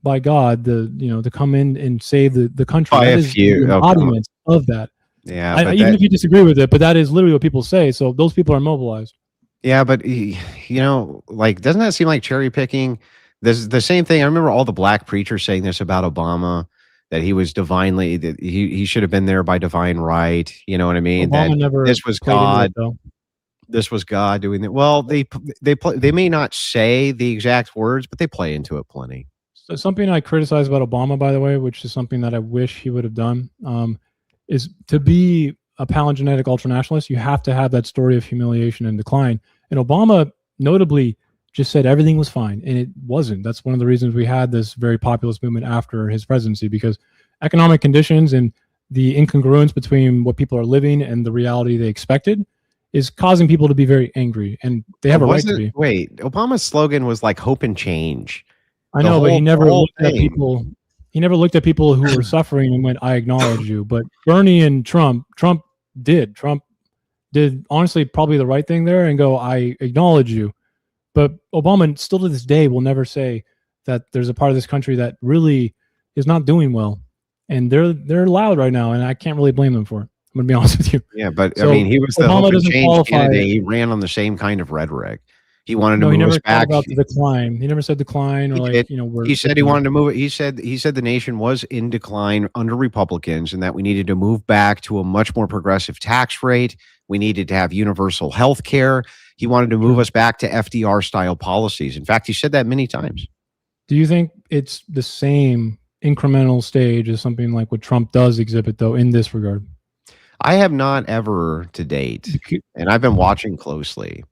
by God, to come in and save the country. By that a is few. the embodiment of that. Yeah, Even if you disagree with it, but that is literally what people say. So those people are mobilized. yeah, but like, doesn't that seem like cherry picking? This is the same thing. I remember all the black preachers saying this about Obama, that he was divinely, that he should have been there by divine right. You know what I mean? Obama That never this was played into God. it, though. This was God doing it. Well, they may not say the exact words, but they play into it plenty. So something I criticize about Obama, by the way, which is something that I wish he would have done, is to be a palingenetic ultranationalist, you have to have that story of humiliation and decline. And Obama notably just said everything was fine, and it wasn't. That's one of the reasons we had this very populist movement after his presidency, because economic conditions and the incongruence between what people are living and the reality they expected is causing people to be very angry, and they have a right to be. Wait, Obama's slogan was like hope and change. I know, but he never looked at people. He never looked at people who were suffering and went, "I acknowledge you." But Bernie and Trump did honestly probably the right thing there and go, "I acknowledge you." But Obama still to this day will never say that there's a part of this country that really is not doing well, and they're loud right now, and I can't really blame them for it. I'm gonna be honest with you. Yeah, but So I mean, he was the Obama hope and doesn't change qualify. candidate. He ran on the same kind of rhetoric. He wanted to No, he move never us talked back. about the decline. He never said decline or He like did. we're. He said he wanted to move it. He said the nation was in decline under Republicans, and that we needed to move back to a much more progressive tax rate. We needed to have universal health care. He wanted to move us back to FDR style policies. In fact, he said that many times. Do you think it's the same incremental stage as something like what Trump does exhibit, though, in this regard? I have not ever to date, and I've been watching closely.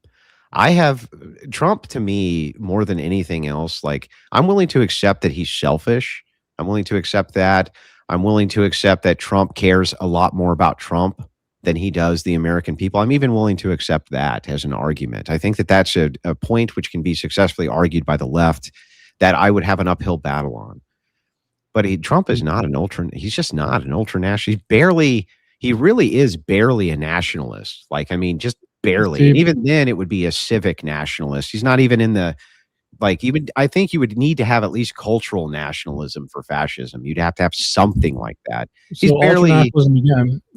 Trump, to me, more than anything else, like, I'm willing to accept that he's selfish. I'm willing to accept that. I'm willing to accept that Trump cares a lot more about Trump than he does the American people. I'm even willing to accept that as an argument. I think that that's a point which can be successfully argued by the left that I would have an uphill battle on. But Trump is not he's just not an ultra nationalist. He really is barely a nationalist. Like, I mean, just barely. And even then it would be a civic nationalist. He's not even in the, like, I think you would need to have at least cultural nationalism for fascism. You'd have to have something like that. He's So barely.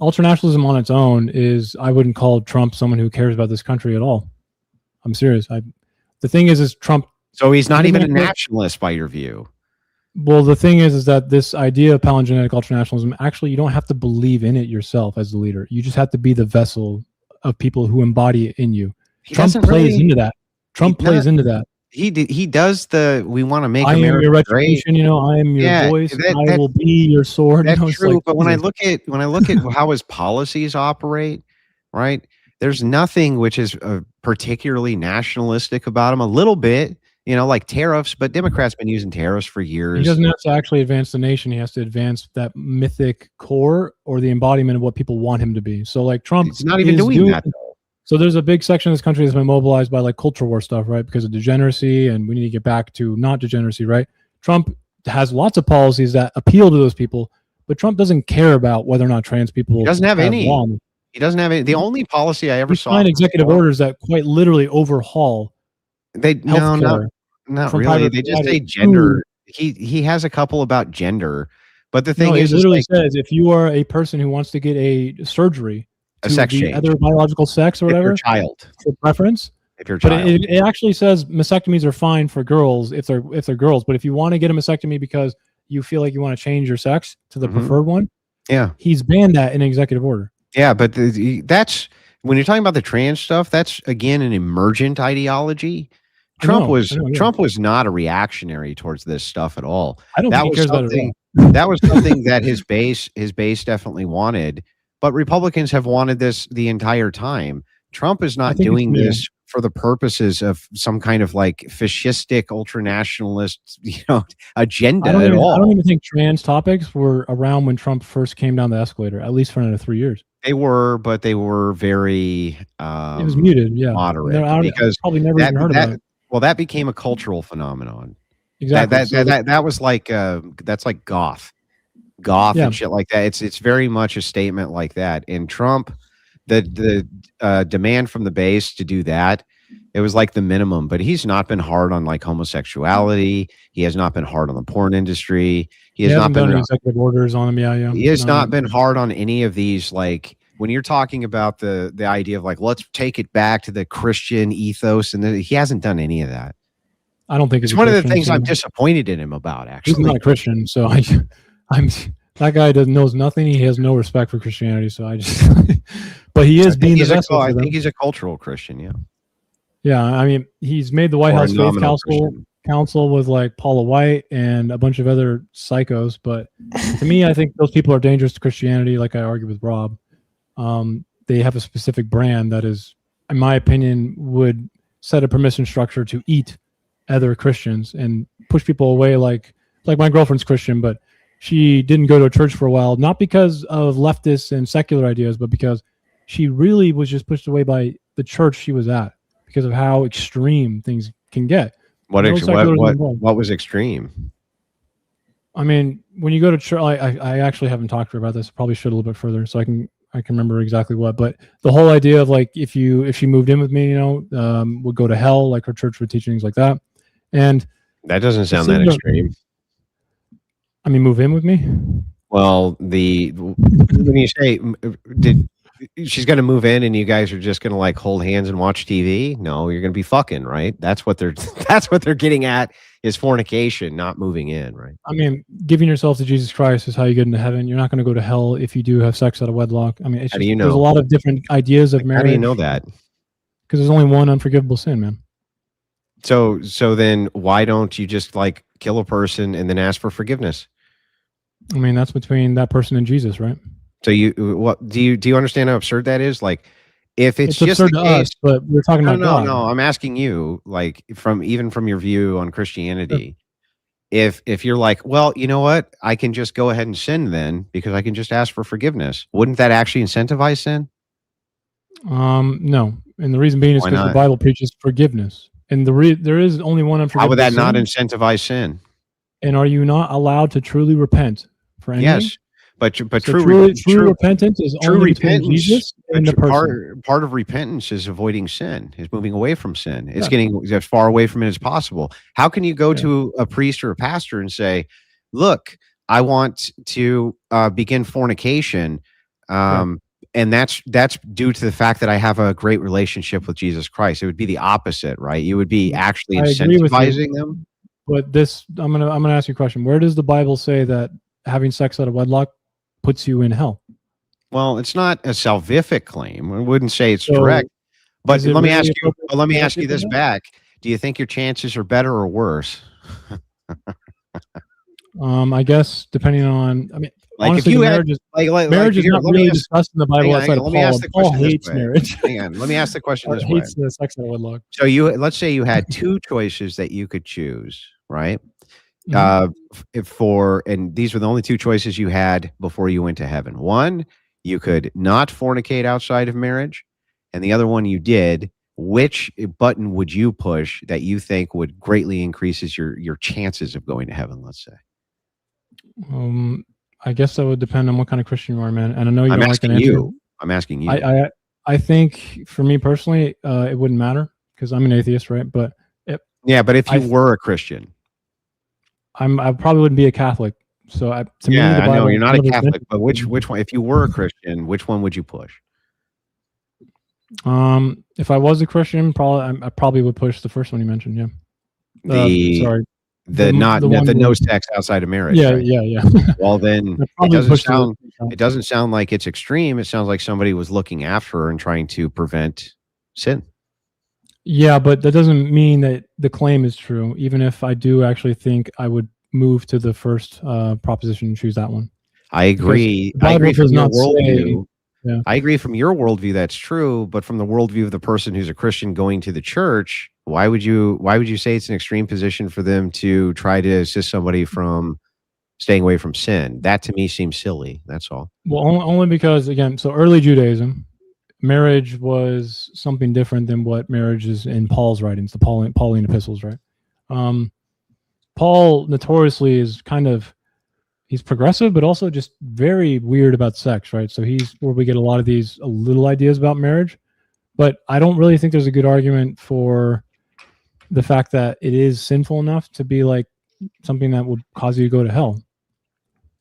ultranationalism on its own is, I wouldn't call Trump someone who cares about this country at all. I'm serious. The thing is Trump. So he's not even a nationalist by your view. Well, the thing is that this idea of palingenetic ultranationalism, actually, you don't have to believe in it yourself as the leader. You just have to be the vessel of people who embody it in you. Trump plays into that. He does we want to make I America am your great. retribution, I am your voice. I will be your sword. That's true. Like, but when I look at how his policies operate, right, there's nothing which is particularly nationalistic about him. A little bit, like tariffs, but Democrats been using tariffs for years. He doesn't have to actually advance the nation. He has to advance that mythic core or the embodiment of what people want him to be. So like Trump, he's not even doing that though. So there's a big section of this country that's been mobilized by like culture war stuff, right? Because of degeneracy, and we need to get back to not degeneracy, right? Trump has lots of policies that appeal to those people, but Trump doesn't care about whether or not trans people. He doesn't have any. Long. He doesn't have any. The only policy I ever saw. Signed executive orders that quite literally overhaul. Not really. They just say gender. He has a couple about gender, but the thing is, it literally says if you are a person who wants to get a surgery, a sex change, other biological sex or whatever, if you're a child, for preference. If you're a child, but it actually says mastectomies are fine for girls if they're girls. But if you want to get a mastectomy because you feel like you want to change your sex to the preferred one, he's banned that in an executive order. Yeah, but that's when you're talking about the trans stuff. That's again an emergent ideology. Trump was not a reactionary towards this stuff at all. I don't think he cares about it at all. That was something that his base definitely wanted. But Republicans have wanted this the entire time. Trump is not think it's doing new. this for the purposes of some kind of like fascistic, ultranationalist, agenda I don't at all. even think trans topics were around when Trump first came down the escalator, at least for another 3 years. They were, but they were very It was muted, yeah. moderate, I because probably never even heard about it. well, that became a cultural phenomenon. Exactly. That was like that's like goth Yeah. and shit like that. It's very much a statement like that. And Trump, the demand from the base to do that, it was like the minimum. But he's not been hard on like homosexuality. He has not been hard on the porn industry. He has not done been executive orders on them. Yeah. He has not been hard on any of these. Like when you're talking about the idea of like, let's take it back to the Christian ethos, and he hasn't done any of that. I don't think it's one of the things I'm disappointed in him about. Actually, he's not a Christian, so I'm that guy knows nothing. He has no respect for Christianity. So I just, but he is being the vessel. I think he's a cultural Christian. Yeah. Yeah, I mean, he's made the White House Faith Council with like Paula White and a bunch of other psychos. But to me, I think those people are dangerous to Christianity. Like I argue with Rob, they have a specific brand that is, in my opinion, would set a permission structure to eat other Christians and push people away. Like my girlfriend's Christian, but she didn't go to a church for a while, not because of leftist and secular ideas, but because she really was just pushed away by the church she was at because of how extreme things can get. What was extreme? I mean, when you go to church, I actually haven't talked to her about this. Probably should a little bit further so I can remember exactly what. But the whole idea of like if she moved in with me, would go to hell. Like her church would teach things like that, and that doesn't sound that extreme. I mean, move in with me. Well, when you say she's going to move in and you guys are just going to like hold hands and watch TV? No, you're going to be fucking, right? That's what they're getting at is fornication, not moving in, right? I mean, giving yourself to Jesus Christ is how you get into heaven. You're not going to go to hell if you do have sex out of wedlock. I mean, it's just, there's a lot of different ideas of marriage. How do you know that? Because there's only one unforgivable sin, man. So then why don't you just like kill a person and then ask for forgiveness? I mean, that's between that person and Jesus, right? So do you understand how absurd that is? Like, if it's just absurd to us, but we're talking about God. No, I'm asking you, like, from your view on Christianity, if you're like, well, you know what, I can just go ahead and sin then because I can just ask for forgiveness. Wouldn't that actually incentivize sin? No, and the reason being is because the Bible preaches forgiveness, and there is only one unforgivable. How would that sin. not incentivize sin? And are you not allowed to truly repent for anything? Yes, but so true repentance is only between Jesus and the person. Part of repentance is avoiding sin, is moving away from sin. It's getting as far away from it as possible. How can you go to a priest or a pastor and say, "Look, I want to begin fornication," and that's due to the fact that I have a great relationship with Jesus Christ? It would be the opposite, right? You would be actually incentivizing them. But I'm gonna ask you a question. Where does the Bible say that having sex out of wedlock puts you in hell? Well, it's not a salvific claim. I wouldn't say it's direct. But let me ask you this back. Do you think your chances are better or worse? I guess depending on. I mean, like honestly, if you marriage is not really discussed in the Bible outside of Paul. Paul hates marriage. Hang on. Let me ask the question this way. Hates the sex out of wedlock. So let's say you had two choices that you could choose, right? Mm-hmm. And these were the only two choices you had before you went to heaven. One, you could not fornicate outside of marriage, and the other one you did. Which button would you push that you think would greatly increases your chances of going to heaven? Let's say. I guess that would depend on what kind of Christian you are, man. And I know you don't like an answer. I'm asking you. I think for me personally, it wouldn't matter because I'm an atheist, right? But but if you were a Christian. I probably wouldn't be a Catholic. So I know you're not a Catholic, but which one? If you were a Christian, which one would you push? If I was a Christian, I probably would push the first one you mentioned. Yeah. The no sex outside of marriage. Yeah, right? yeah. Well, then it doesn't sound like it's extreme. It sounds like somebody was looking after her and trying to prevent sin. Yeah, but that doesn't mean that the claim is true. Even if I do actually think I would move to the first proposition and choose that one. I agree. I agree from your worldview. Yeah. I agree from your worldview that's true, but from the worldview of the person who's a Christian going to the church, why would you say it's an extreme position for them to try to assist somebody from staying away from sin? That to me seems silly. That's all. Well, only because, again, so early Judaism, marriage was something different than what marriage is in Paul's writings, the Pauline epistles, right? Paul notoriously is he's progressive, but also just very weird about sex, right? So he's where we get a lot of these little ideas about marriage. But I don't really think there's a good argument for the fact that it is sinful enough to be like something that would cause you to go to hell,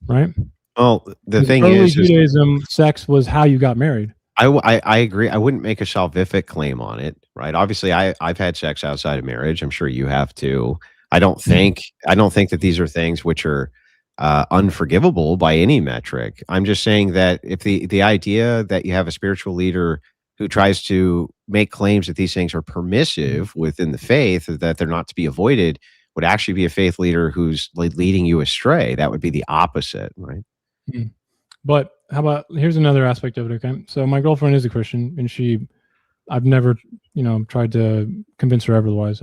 right? Well, the thing early is Judaism, sex was how you got married. I agree. I wouldn't make a salvific claim on it, right? Obviously, I've had sex outside of marriage. I'm sure you have too. I don't think that these are things which are unforgivable by any metric. I'm just saying that if the idea that you have a spiritual leader who tries to make claims that these things are permissive within the faith, that they're not to be avoided, would actually be a faith leader who's leading you astray. That would be the opposite, right? Mm. But how about, here's another aspect of it, okay? So my girlfriend is a Christian, and I've never, tried to convince her otherwise.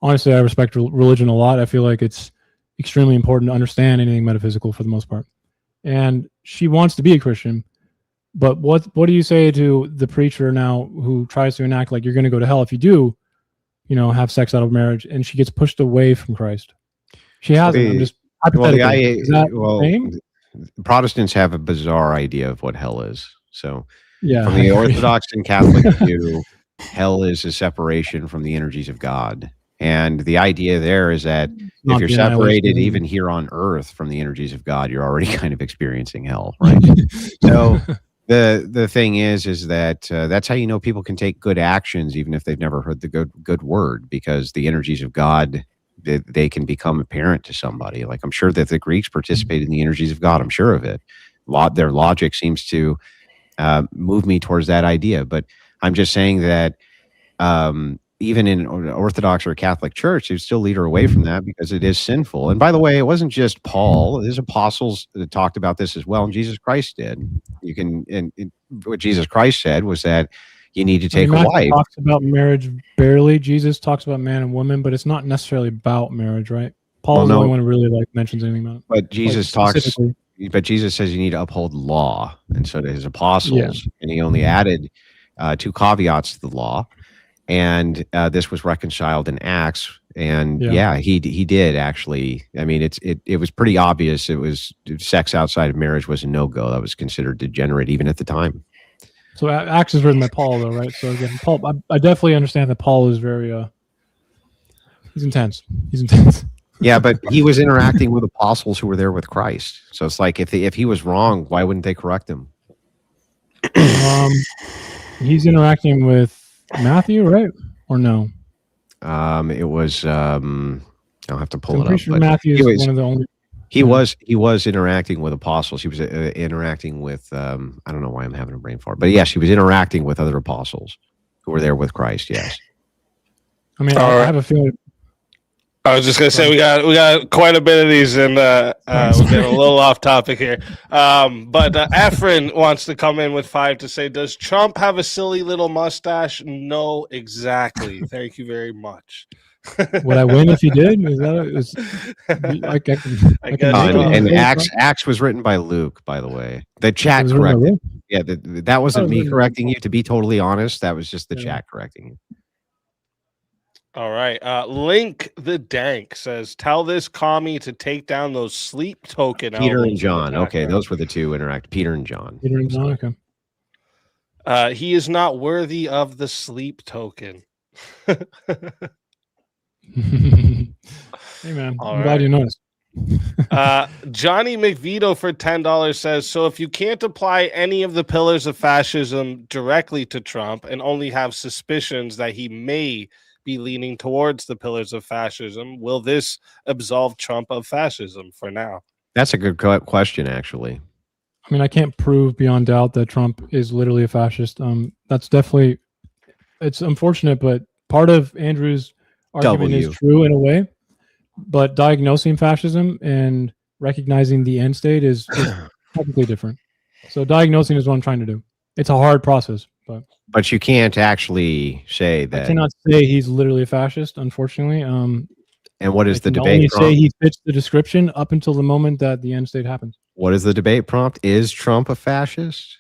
Honestly, I respect religion a lot. I feel like it's extremely important to understand anything metaphysical for the most part. And she wants to be a Christian, but what do you say to the preacher now who tries to enact like you're going to go to hell if you do, have sex out of marriage, and she gets pushed away from Christ? She hasn't. I'm just hypothetically. Is that the same? Protestants have a bizarre idea of what hell is. So yeah, from the Orthodox and Catholic view, hell is a separation from the energies of God. And the idea there is that if you're separated even here on earth from the energies of God, you're already kind of experiencing hell, right? So the thing is that that's how you know people can take good actions even if they've never heard the good word, because the energies of God, they can become apparent to somebody. Like, I'm sure that the Greeks participated in the energies of God. I'm sure of it. Their logic seems to move me towards that idea. But I'm just saying that even in Orthodox or Catholic Church, they still lead her away from that because it is sinful. And by the way, it wasn't just Paul. His apostles talked about this as well, and Jesus Christ did. What Jesus Christ said was that you need to take a wife. Talks about marriage barely. Jesus talks about man and woman, but it's not necessarily about marriage, right? Paul's the only one who really mentions anything about it. But Jesus talks. But Jesus says you need to uphold law, and so to his apostles, and he only added 2 caveats to the law, and this was reconciled in Acts. And he did actually. I mean, it was pretty obvious. It was sex outside of marriage was a no-go. That was considered degenerate even at the time. So Acts is written by Paul, though, right? So again, Paul, I definitely understand that Paul is very, he's intense. Yeah, but he was interacting with apostles who were there with Christ. So it's like if he was wrong, why wouldn't they correct him? He's interacting with Matthew, right? Or no? It was. I'll have to pull it up. Sure Matthew is one of the only. He was interacting with apostles. He was interacting with I don't know why I'm having a brain fart, but yes, he was interacting with other apostles who were there with Christ. Yes. I mean, I have a feeling. I was just gonna say we got quite a bit of these, and we're getting a little off topic here. But Efren wants to come in with 5 to say, does Trump have a silly little mustache? No, exactly. Thank you very much. Would I win if he did? And Acts was written by Luke, by the way. The chat corrected. Yeah, that wasn't me correcting you. To be totally honest, that was just the chat correcting you. All right. Link the Dank says, tell this commie to take down those sleep token. Peter and John. Okay, those were the 2 interact. Peter and John. Okay. He is not worthy of the sleep token. Hey man, I'm glad you noticed. Johnny McVito for $10 says, so if you can't apply any of the pillars of fascism directly to Trump and only have suspicions that he may be leaning towards the pillars of fascism, will this absolve Trump of fascism for now? That's a good question, actually. I mean, I can't prove beyond doubt that Trump is literally a fascist. That's definitely, it's unfortunate, but part of Andrew's argument is true in a way, but diagnosing fascism and recognizing the end state is technically different. So diagnosing is what I'm trying to do. It's a hard process, but you can't actually say I that. cannot say he's literally a fascist, unfortunately. And what is I the can debate only prompt? say he fits the description up until the moment that the end state happens. What is the debate prompt? Is Trump a fascist?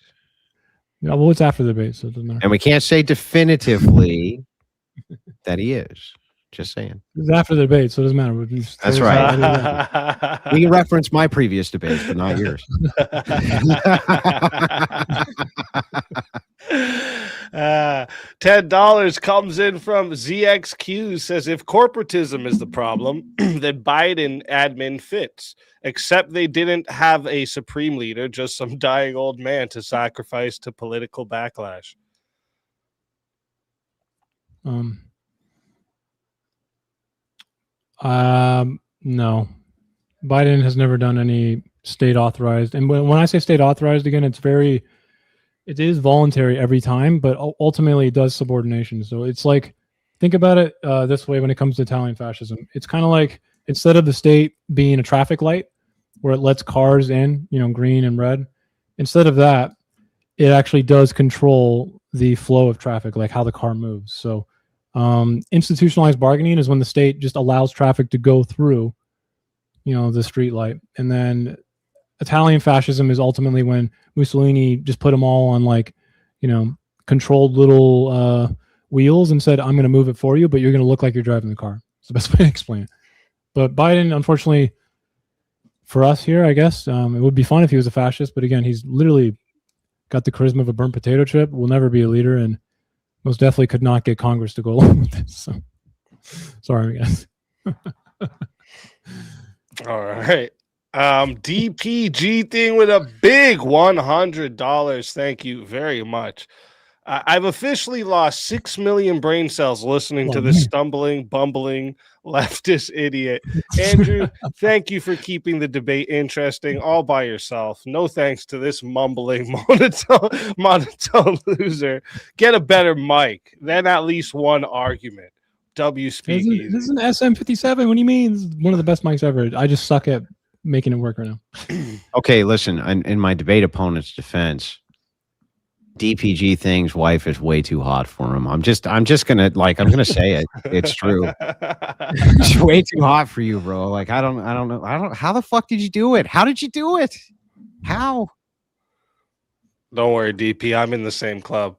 Yeah, well, it's after the debate, so it doesn't matter. And we can't say definitively that he is. Just saying. It's after the debate, so it doesn't matter. That's right. We can reference my previous debates, but not yours. $10 comes in from ZXQ, says if corporatism is the problem, then Biden admin fits, except they didn't have a supreme leader, just some dying old man to sacrifice to political backlash. No, Biden has never done any state authorized. And when I say state authorized, again, it is voluntary every time, but ultimately it does subordination. So it's like, think about it this way when it comes to Italian fascism. It's kind of like, instead of the state being a traffic light where it lets cars in, green and red, instead of that, it actually does control the flow of traffic, like how the car moves. So institutionalized bargaining is when the state just allows traffic to go through, the street light. And then Italian fascism is ultimately when Mussolini just put them all on controlled little wheels and said, I'm going to move it for you, but you're going to look like you're driving the car. It's the best way to explain it. But Biden, unfortunately, for us here, I guess, it would be fun if he was a fascist. But again, he's literally got the charisma of a burnt potato chip, will never be a leader, and most definitely could not get Congress to go along with this. So, sorry, guys. All right. DPG thing with a big $100. Thank you very much. I've officially lost 6 million brain cells listening to this stumbling, bumbling leftist idiot. Andrew, thank you for keeping the debate interesting all by yourself. No thanks to this mumbling, monotone loser. Get a better mic, then at least one argument. W Speakeasy. This is an SM57. What do you mean? This is one of the best mics ever. I just suck at making it work right now. Okay, listen, in my debate opponent's defense, DPG thing's wife is way too hot for him. I'm just gonna say it. It's true. It's way too hot for you, bro. Like, I don't know. How the fuck did you do it? How did you do it? How? Don't worry, DP. I'm in the same club.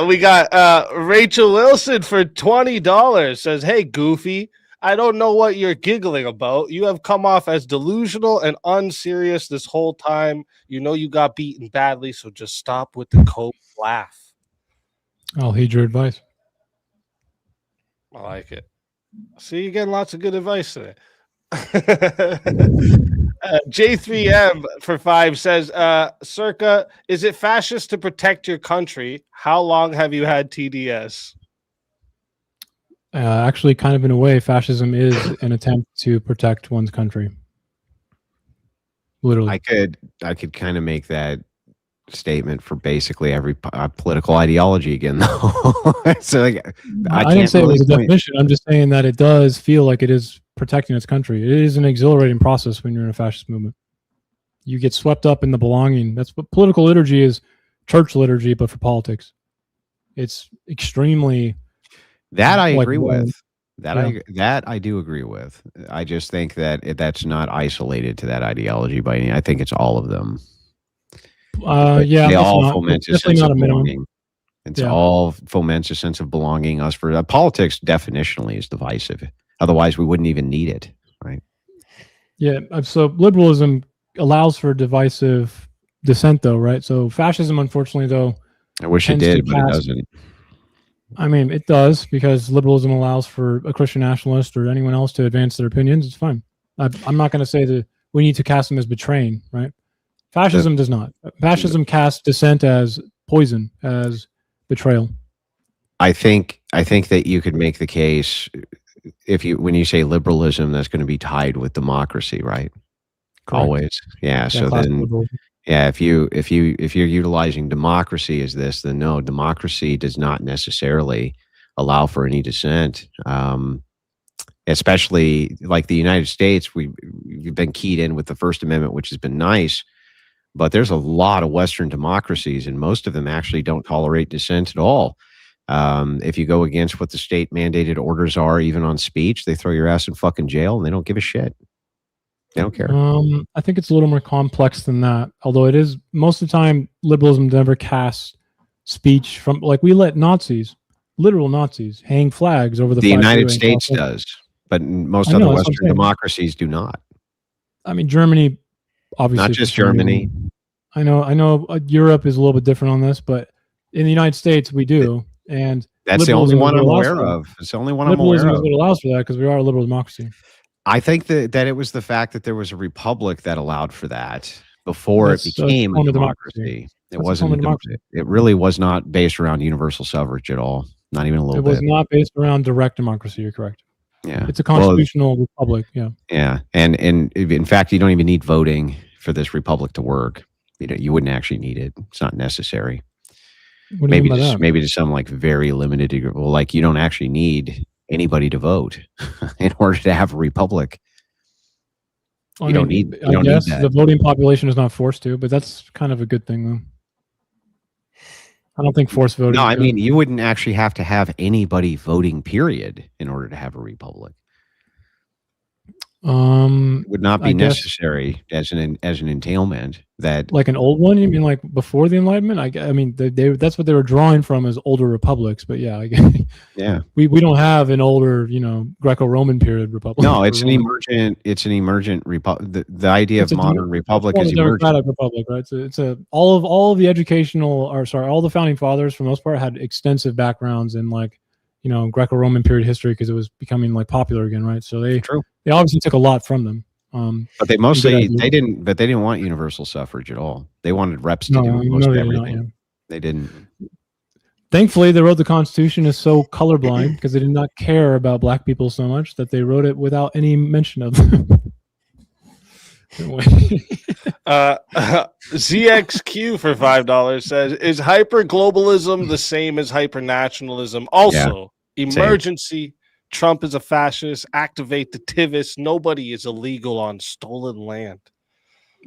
We got Rachel Wilson for $20. Says, hey, Goofy, I don't know what you're giggling about. You have come off as delusional and unserious this whole time. You know you got beaten badly, so just stop with the coke laugh. I'll heed your advice. I like it. See, you're getting lots of good advice today. J3M for 5 says, Searka, is it fascist to protect your country? How long have you had TDS? Actually, kind of in a way, fascism is an attempt to protect one's country. Literally. I could kind of make that statement for basically every political ideology again, though. So I didn't say it was a definition. I'm just saying that it does feel like it is protecting its country. It is an exhilarating process when you're in a fascist movement. You get swept up in the belonging. That's what political liturgy is, church liturgy, but for politics. It's extremely... That I agree with. That I do agree with. I just think that that's not isolated to that ideology by any. I think it's all of them. They all foment a sense of belonging. It's all foments a sense of belonging. Us for politics definitionally is divisive. Otherwise, we wouldn't even need it, right? Yeah. So liberalism allows for divisive dissent, though, right? So fascism, unfortunately, though, I wish it did, but it doesn't. I mean, it does, because liberalism allows for a Christian nationalist or anyone else to advance their opinions. It's fine. I'm not going to say that we need to cast them as betraying, right? Fascism does not. Fascism casts dissent as poison, as betrayal. I think that you could make the case when you say liberalism, that's going to be tied with democracy, right? Correct. Always, yeah. So then, liberalism. Yeah, if you're utilizing democracy as this, then no, democracy does not necessarily allow for any dissent. especially like the United States. We've been keyed in with the First Amendment, which has been nice, but there's a lot of Western democracies, and most of them actually don't tolerate dissent at all. If you go against what the state mandated orders are, even on speech, they throw your ass in fucking jail, and they don't give a shit. They don't care. I think it's a little more complex than that. Although it is, most of the time, liberalism never casts speech from, like, we let Nazis, literal Nazis, hang flags over the United States does, but most other Western democracies do not. I mean, Germany, obviously, not just Germany. I know. Europe is a little bit different on this, but in the United States, we do, and that's the only one I'm aware of. It's the only one I'm aware of. Liberalism is what allows for that because we are a liberal democracy. I think that it was the fact that there was a republic that allowed for that before it became a democracy. It wasn't. It really was not based around universal suffrage at all. Not even a little bit. It was not based around direct democracy. You're correct. Yeah, it's a constitutional republic. Yeah. Yeah, and in fact, you don't even need voting for this republic to work. You wouldn't actually need it. It's not necessary. What do you mean by that? Maybe to some like very limited degree. Well, like you don't actually need anybody to vote in order to have a republic. You don't need that. The voting population is not forced to, but that's kind of a good thing, though. I don't think forced voting. No, I mean, you wouldn't actually have to have anybody voting, period, in order to have a republic. It would not be necessary as an entailment that, like an old one. You mean like before the Enlightenment? I mean, that's what they were drawing from as older republics. But yeah, yeah, we don't have an older, Greco-Roman period republic. No, it's an emergent republic. The idea of modern republic is democratic republic, right? It's all of the all the founding fathers for the most part had extensive backgrounds in Greco-Roman period history because it was becoming like popular again, right? So they obviously took a lot from them. But they didn't want universal suffrage at all. They wanted reps to do most everything. They didn't. Thankfully, they wrote the Constitution is so colorblind because they did not care about black people so much that they wrote it without any mention of them. ZXQ for $5 says, is hyper-globalism the same as hyper-nationalism? Also, emergency, Trump is a fascist, activate the TIVIS, nobody is illegal on stolen land.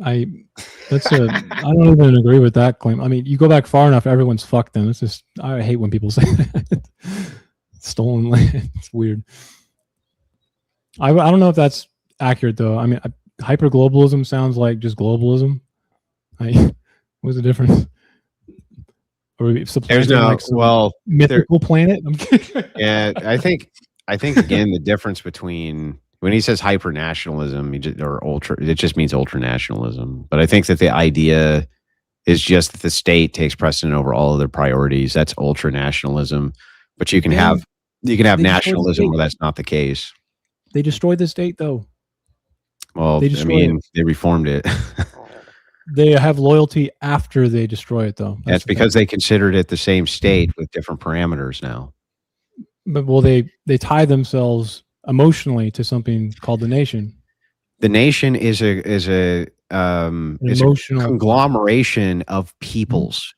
I don't even agree with that claim. I mean, you go back far enough, everyone's fucked then. It's just, I hate when people say that. Stolen land. It's weird. I don't know if that's accurate though. I mean, hyper-globalism sounds like just globalism. What's the difference? Or there's no mythical planet. Yeah, I think again the difference between when he says hyper nationalism it just means ultra nationalism. But I think that the idea is just that the state takes precedent over all other priorities. That's ultra nationalism. But you can have nationalism where that's not the case. They destroyed the state though. Well, they reformed it. They have loyalty after they destroy it, though. That's because they considered it the same state with different parameters now. But they tie themselves emotionally to something called the nation. The nation is a conglomeration of peoples.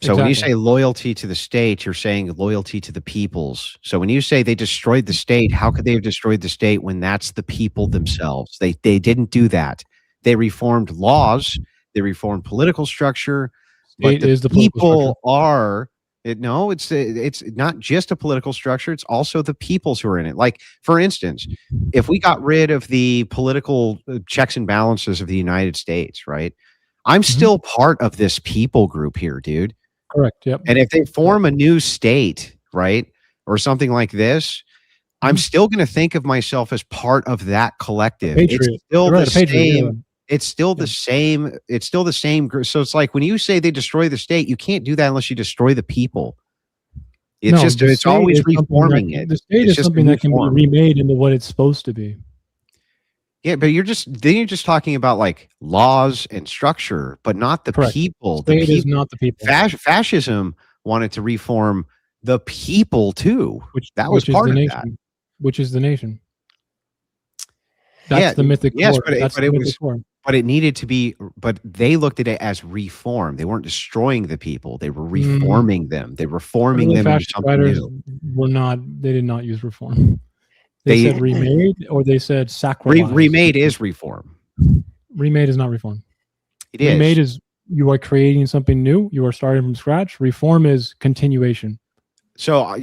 So when you say loyalty to the state, you're saying loyalty to the peoples. So when you say they destroyed the state, how could they have destroyed the state when that's the people themselves? They didn't do that. They reformed laws. They reformed political structure. But the people are it's not just a political structure. It's also the peoples who are in it. Like, for instance, if we got rid of the political checks and balances of the United States, right? I'm still part of this people group here, dude. Correct. Yep. And if they form a new state, right, or something like this, I'm still going to think of myself as part of that collective. It's still the same. It's still the same. It's still the same group. So it's like when you say they destroy the state, you can't do that unless you destroy the people. It's always reforming it. The state is something that can be remade into what it's supposed to be. Yeah, but you're just talking about like laws and structure, but not the people. The state is not the people. Fascism wanted to reform the people too. Which was part of that. Which is the nation. That's the mythic. Yes, but it needed to be. But they looked at it as reform. They weren't destroying the people. They were reforming them. They were reforming them into something new. They did not use reform. They said remade, or they said sacralized. Remade is reform. Remade is not reform. It is. Remade is you are creating something new. You are starting from scratch. Reform is continuation. So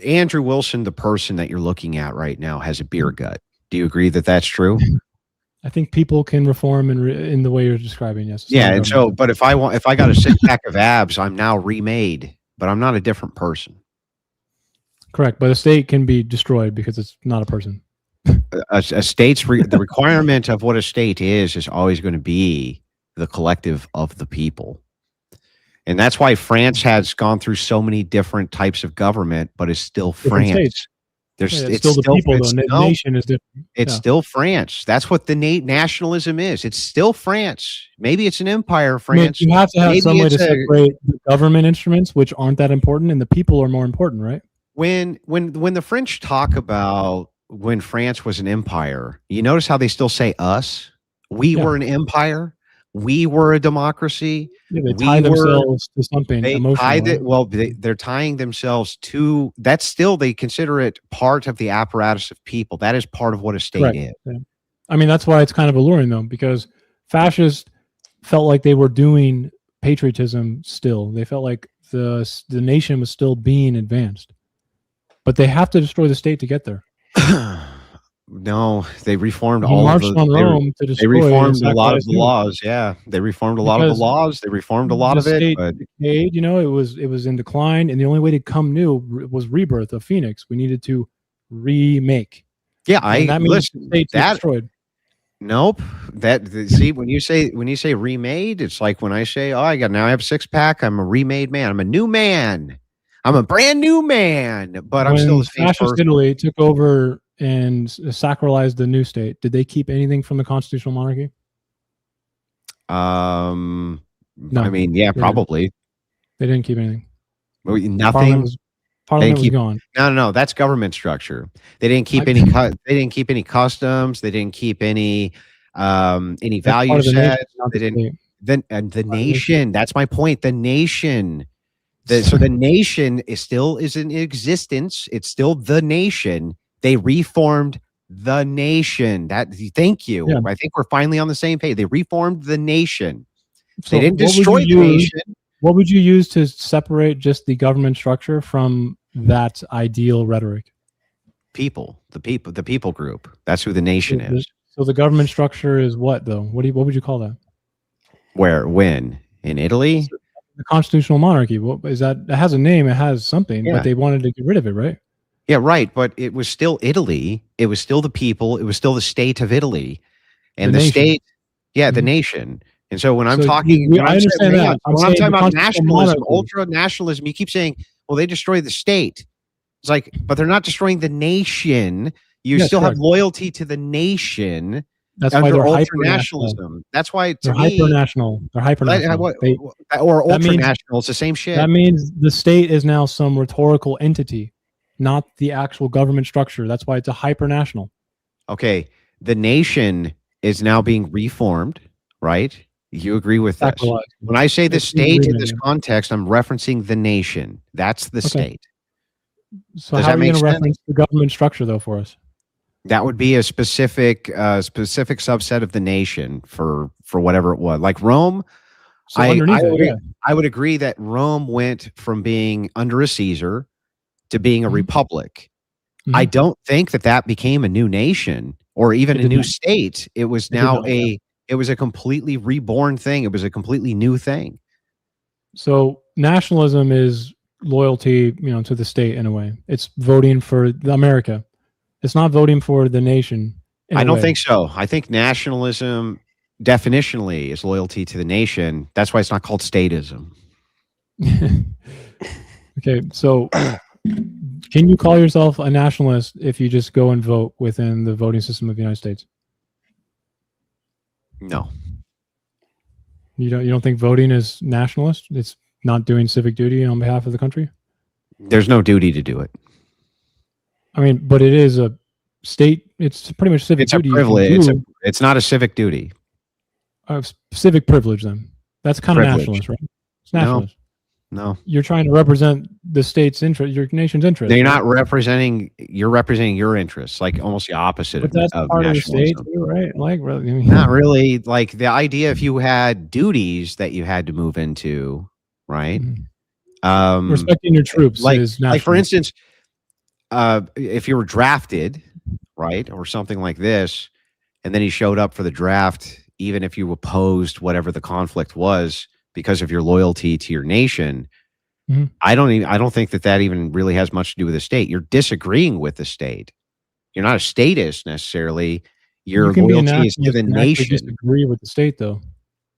Andrew Wilson, the person that you're looking at right now, has a beer gut. Do you agree that that's true? I think people can reform in the way you're describing. Yes. Yeah, and so, but if I got a six pack of abs, I'm now remade, but I'm not a different person. Correct, but a state can be destroyed because it's not a person. A state's the requirement of what a state is always going to be the collective of the people, and that's why France has gone through so many different types of government, but it's still Different France. states. There's It's still the people, though. The no, nation is different. It's still France. That's what the nationalism is. It's still France. Maybe it's an empire, France. You have to have Maybe some way to it's separate the government instruments, which aren't that important, and the people are more important, right? when the French talk about when France was an empire, you notice how they still say us. We were an empire. We were a democracy. Yeah, they tie themselves to something emotional. They're tying themselves to that's still they consider it part of the apparatus of people. That is part of what a state is. Yeah. I mean, that's why it's kind of alluring though, because fascists felt like they were doing patriotism still. They felt like the nation was still being advanced, but they have to destroy the state to get there. No, they reformed He all of marched on Rome to destroy. They reformed a lot of the laws. Yeah, they reformed a lot of the laws. They reformed a lot of it. But decayed, it was in decline, and the only way to come new was rebirth of Phoenix. We needed to remake. Yeah, that means the state's destroyed. Nope. See when you say remade, it's like when I say, "Oh, I have a six pack. I'm a remade man. I'm a new man. I'm a brand new man." But I'm still the same Fascist person. Italy took over and sacralized the new state. Did they keep anything from the constitutional monarchy? No. No, I mean, yeah, probably. They didn't keep anything. Nothing. Parliament was gone. No. That's government structure. They didn't keep any. They didn't keep any customs. They didn't keep any value sets. They didn't. The nation. That's my point. The nation. So the nation is in existence. It's still the nation. They reformed the nation. Thank you. Yeah. I think we're finally on the same page. They reformed the nation. So they didn't destroy the nation. What would you use to separate just the government structure from that ideal rhetoric? The people group. That's who the nation is. So the government structure is what though? What would you call that? When? In Italy? The constitutional monarchy. What is that? It has a name. It has something, but they wanted to get rid of it, right? Yeah, right. But it was still Italy. It was still the people. It was still the state of Italy, and the state. Yeah, the nation. And so when I'm talking, I understand that. When I'm talking about nationalism, ultra nationalism, you keep saying, "Well, they destroy the state." It's like, but they're not destroying the nation. You still have loyalty to the nation. That's why they're ultra-nationalism. That's why they're hyper-national. They're hyper-national. Or ultra-national. It's the same shit. That means the state is now some rhetorical entity, not the actual government structure. That's why it's a hyper-national. Okay. The nation is now being reformed, right? You agree with this? When I say the state in this context, I'm referencing the nation. That's the state. So how are you going to reference the government structure, though, for us? That would be a specific subset of the nation for whatever it was. Like Rome, So I would agree that Rome went from being under a Caesar to being a republic. I don't think that became a new nation or even a new state. It was now it was a completely reborn thing. It was a completely new thing. So nationalism is loyalty, to the state in a way. It's voting for America. It's not voting for the nation. I don't think so. I think nationalism definitionally is loyalty to the nation. That's why it's not called statism. Okay, so can you call yourself a nationalist if you just go and vote within the voting system of the United States? No. You don't think voting is nationalist? It's not doing civic duty on behalf of the country? There's no duty to do it. I mean, but it is a state. It's pretty much civic duty. It's a privilege. It's not a civic duty. Civic privilege, then. That's kind of nationalist, right? It's nationalist. No. You're trying to represent the state's interest, your nation's interest. You're right? not representing. You're representing your interests, like almost the opposite But that's of part of the state, nationalism. too, right? Like, really, I mean, Not really. Like the idea, if you had duties that you had to move into, right? respecting your troops is like for national. instance, if you were drafted, right, or something like this, and then he showed up for the draft, even if you opposed whatever the conflict was because of your loyalty to your nation. Mhm. I don't think that even really has much to do with the state. You're disagreeing with the state. You're not a statist necessarily. Your You can be a loyalty is to nationalist the and actually nation. disagree with the state, though.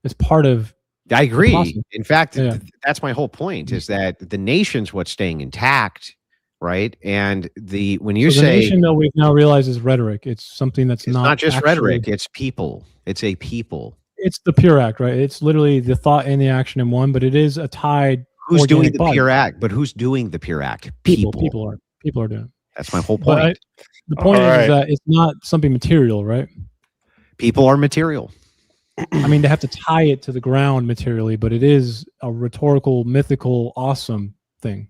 It's part of I agree. process. In fact, Yeah. that's my whole point, is that the nation's what's staying intact, right? And when you So the say nation, though, we've now realized is rhetoric. It's something that's it's not just actually, rhetoric, it's people. It's a people. It's the pure act, right? It's literally the thought and the action in one, but it is a tied. Who's doing organic the body. pure act? But who's doing the pure act? People are doing it. That's my whole But point. the point All is right. that it's not something material, right? People are material. I mean, they have to tie it to the ground materially, but it is a rhetorical, mythical, awesome thing.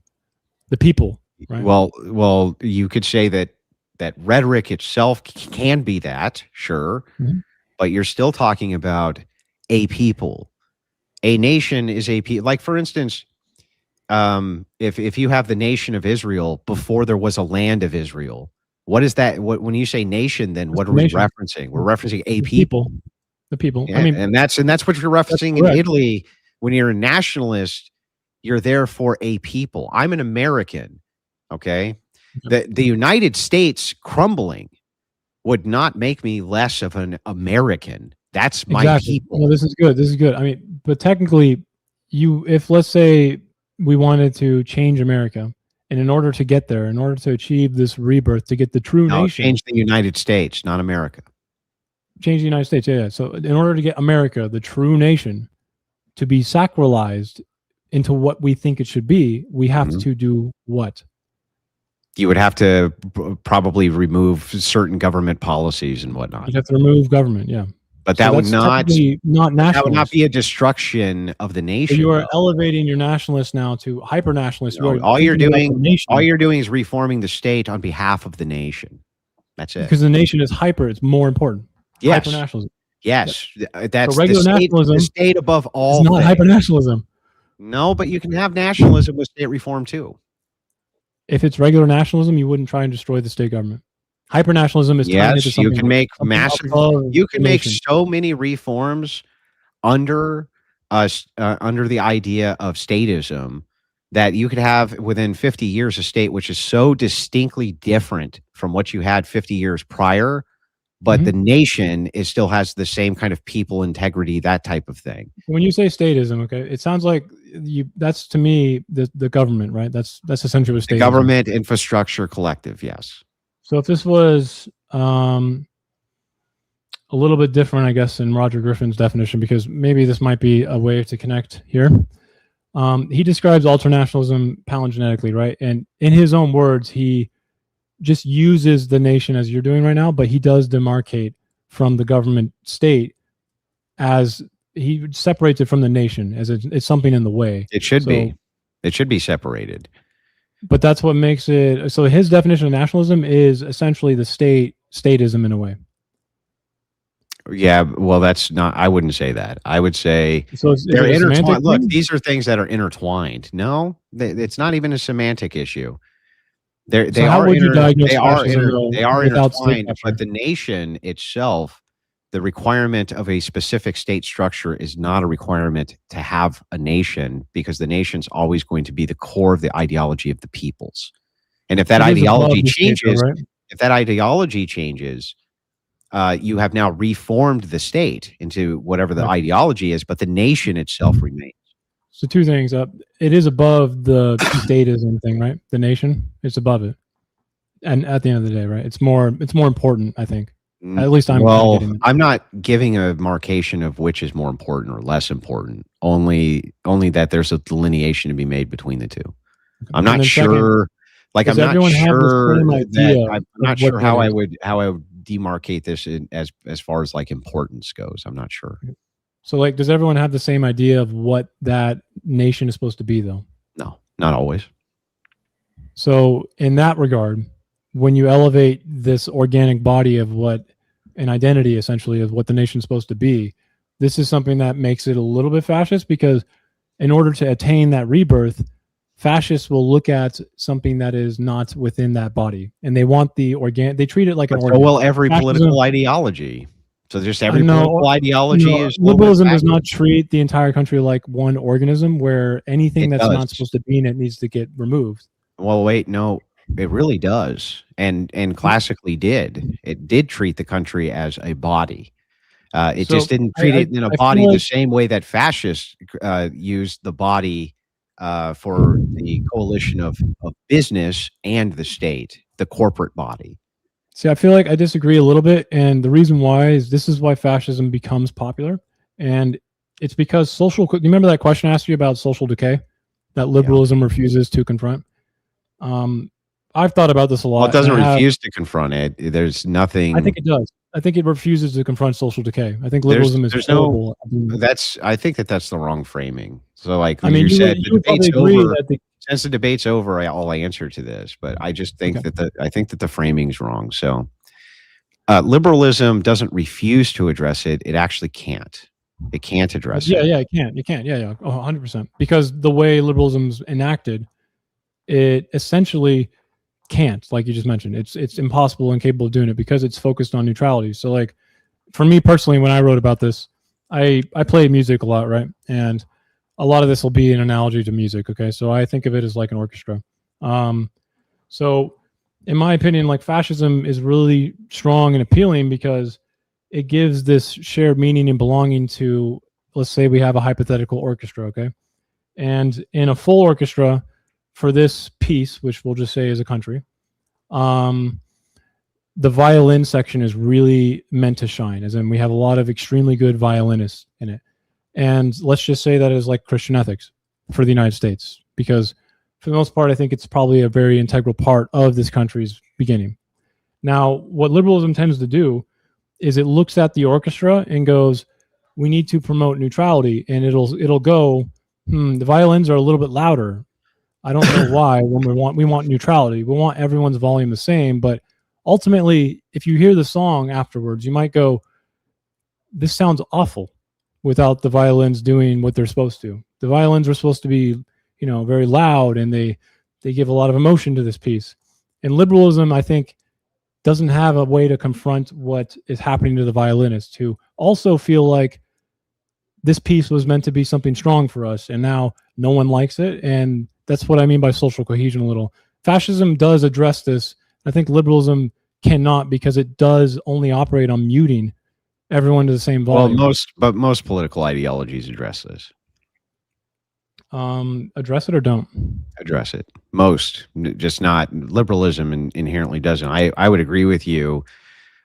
The people, right? Well, you could say that rhetoric itself can be that, sure, Mhm. but you're still talking about a people. A nation is a people. Like for instance, if you have the nation of Israel before there was a land of Israel, what is that? When you say nation, then what the are we nation? referencing? We're referencing a The people. The people. Yeah, I mean, and that's what you're referencing in correct. Italy. When you're a nationalist, you're there for a people. I'm an American. Okay. The United States crumbling would not make me less of an American. That's my exactly. people. No, this is good. This is good. I mean, but technically, if let's say we wanted to change America, and in order to get there, in order to achieve this rebirth, to get the true No, nation, change the United States, not America. change the United States. Yeah. So in order to get America, the true nation, to be sacralized into what we think it should be, we have Mhm. to do what? You would have to probably remove certain government policies and whatnot. You'd have to remove government. Yeah. But So that would that's not technically not that would not nationalist. be a destruction of the So nation. you are though. elevating your nationalists now to hyper nationalists. No, all you're doing is reforming the state on behalf of the nation. That's it. because the nation is hyper. It's more important. Yes. Hyper nationalism. Yes, that's regular the nationalism state above all. It's not things. hyper nationalism. No, but you can have nationalism with state reform too. If it's regular nationalism, you wouldn't try and destroy the state government. Hyper nationalism is tying it to Yes, you something. can make something massive. above You can the make nation. so many reforms under under the idea of statism that you could have within 50 years a state which is so distinctly different from what you had 50 years prior, but Mhm. the nation still has the same kind of people integrity, that type of thing. When you say statism, okay, it sounds like that's to me the government, right? That's essentially what The statism. government infrastructure collective, yes. So if this was a little bit different, I guess, in Roger Griffin's definition, because maybe this might be a way to connect here. He describes alternationalism palingenetically, right? And in his own words, he just uses the nation as you're doing right now, but he does demarcate from the government state as he separates it from the nation as it's something in the way. It should So- be. It should be separated. But that's what makes it. So his definition of nationalism is essentially the statism in a way. Yeah, well, that's not. I wouldn't say that. I would say So is they're it a semantic intertwined. Look, thing? these are things that are intertwined. No, it's not even a semantic issue. They So how are would you inter- diagnose they are fascism, inter- though, they are without state intertwined, structure? but the nation itself, the requirement of a specific state structure is not a requirement to have a nation, because the nation's always going to be the core of the ideology of the peoples. And if that It is above ideology the state, though, changes, right? if that ideology changes, you have now reformed the state into whatever the Right. ideology is, but the nation itself remains. So two things. It is above the statism thing, right? The nation, it's above it. And at the end of the day, right? It's more important, I think. At least I'm Well, getting it. I'm not giving a marcation of which is more important or less important. Only that there's a delineation to be made between the two. I'm And not then second, sure. Like, I'm does not everyone have the sure same that idea I'm of not what sure how that I is? would demarcate this as far as like importance goes. I'm not sure. So like, does everyone have the same idea of what that nation is supposed to be, though? Not always. So in that regard, when you elevate this organic body of what an identity essentially of what the nation's supposed to be, this is something that makes it a little bit fascist, because in order to attain that rebirth, fascists will look at something that is not within that body, and they want the organic. They treat it like an So organ. will every Fascism- political ideology. So just every No, political ideology No, is a little bit liberalism does fascist? not treat the entire country like one organism, where anything It that's not does. supposed to be in it needs to get removed. Well, wait, no, it really does, and classically did. It did treat the country as a body. It So just didn't treat it in a I feel body the like- same way that fascists used the body for the coalition of business and the state, the corporate body. See, I feel like I disagree a little bit, and the reason why is this is why fascism becomes popular, and it's because social. You remember that question I asked you about social decay that liberalism refuses to confront? I've thought about this a lot. Well, it doesn't and I have- refuse to confront it. There's nothing. I think it does. I think it refuses to confront social decay. I think liberalism is there's no- horrible at doing that. I think that's the wrong framing. So, like I when mean, you said you the would probably debate's agree over, that the since the debate's over, I'll answer to this. But I just think Okay. that the framing's wrong. So, liberalism doesn't refuse to address it; it actually can't. It can't address it. Yeah, it can't. You can't. Yeah, 100%. Because the way liberalism's enacted, it essentially can't, like you just mentioned. It's impossible and incapable of doing it because it's focused on neutrality. So, like, for me personally, when I wrote about this, I play music a lot, right? And a lot of this will be an analogy to music. Okay, so I think of it as like an orchestra. So, in my opinion, like fascism is really strong and appealing because it gives this shared meaning and belonging to, let's say we have a hypothetical orchestra, okay? And in a full orchestra for this piece, which we'll just say is a country, the violin section is really meant to shine, as in we have a lot of extremely good violinists in it. And let's just say that is like Christian ethics for the United States, because for the most part, I think it's probably a very integral part of this country's beginning. Now, what liberalism tends to do is it looks at the orchestra and goes, we need to promote neutrality, and it'll go, the violins are a little bit louder. I don't know why. When we want neutrality, we want everyone's volume the same, but ultimately, if you hear the song afterwards, you might go, this sounds awful without the violins doing what they're supposed to. The violins are supposed to be, very loud, and they give a lot of emotion to this piece. And liberalism, I think, doesn't have a way to confront what is happening to the violinists, who also feel like this piece was meant to be something strong for us, and now no one likes it. And that's what I mean by social cohesion a little. Fascism does address this. I think liberalism cannot, because it does only operate on muting everyone to the same volume. Well, most political ideologies address this. Address it or don't? Address it. Most, just not liberalism inherently doesn't. I would agree with you.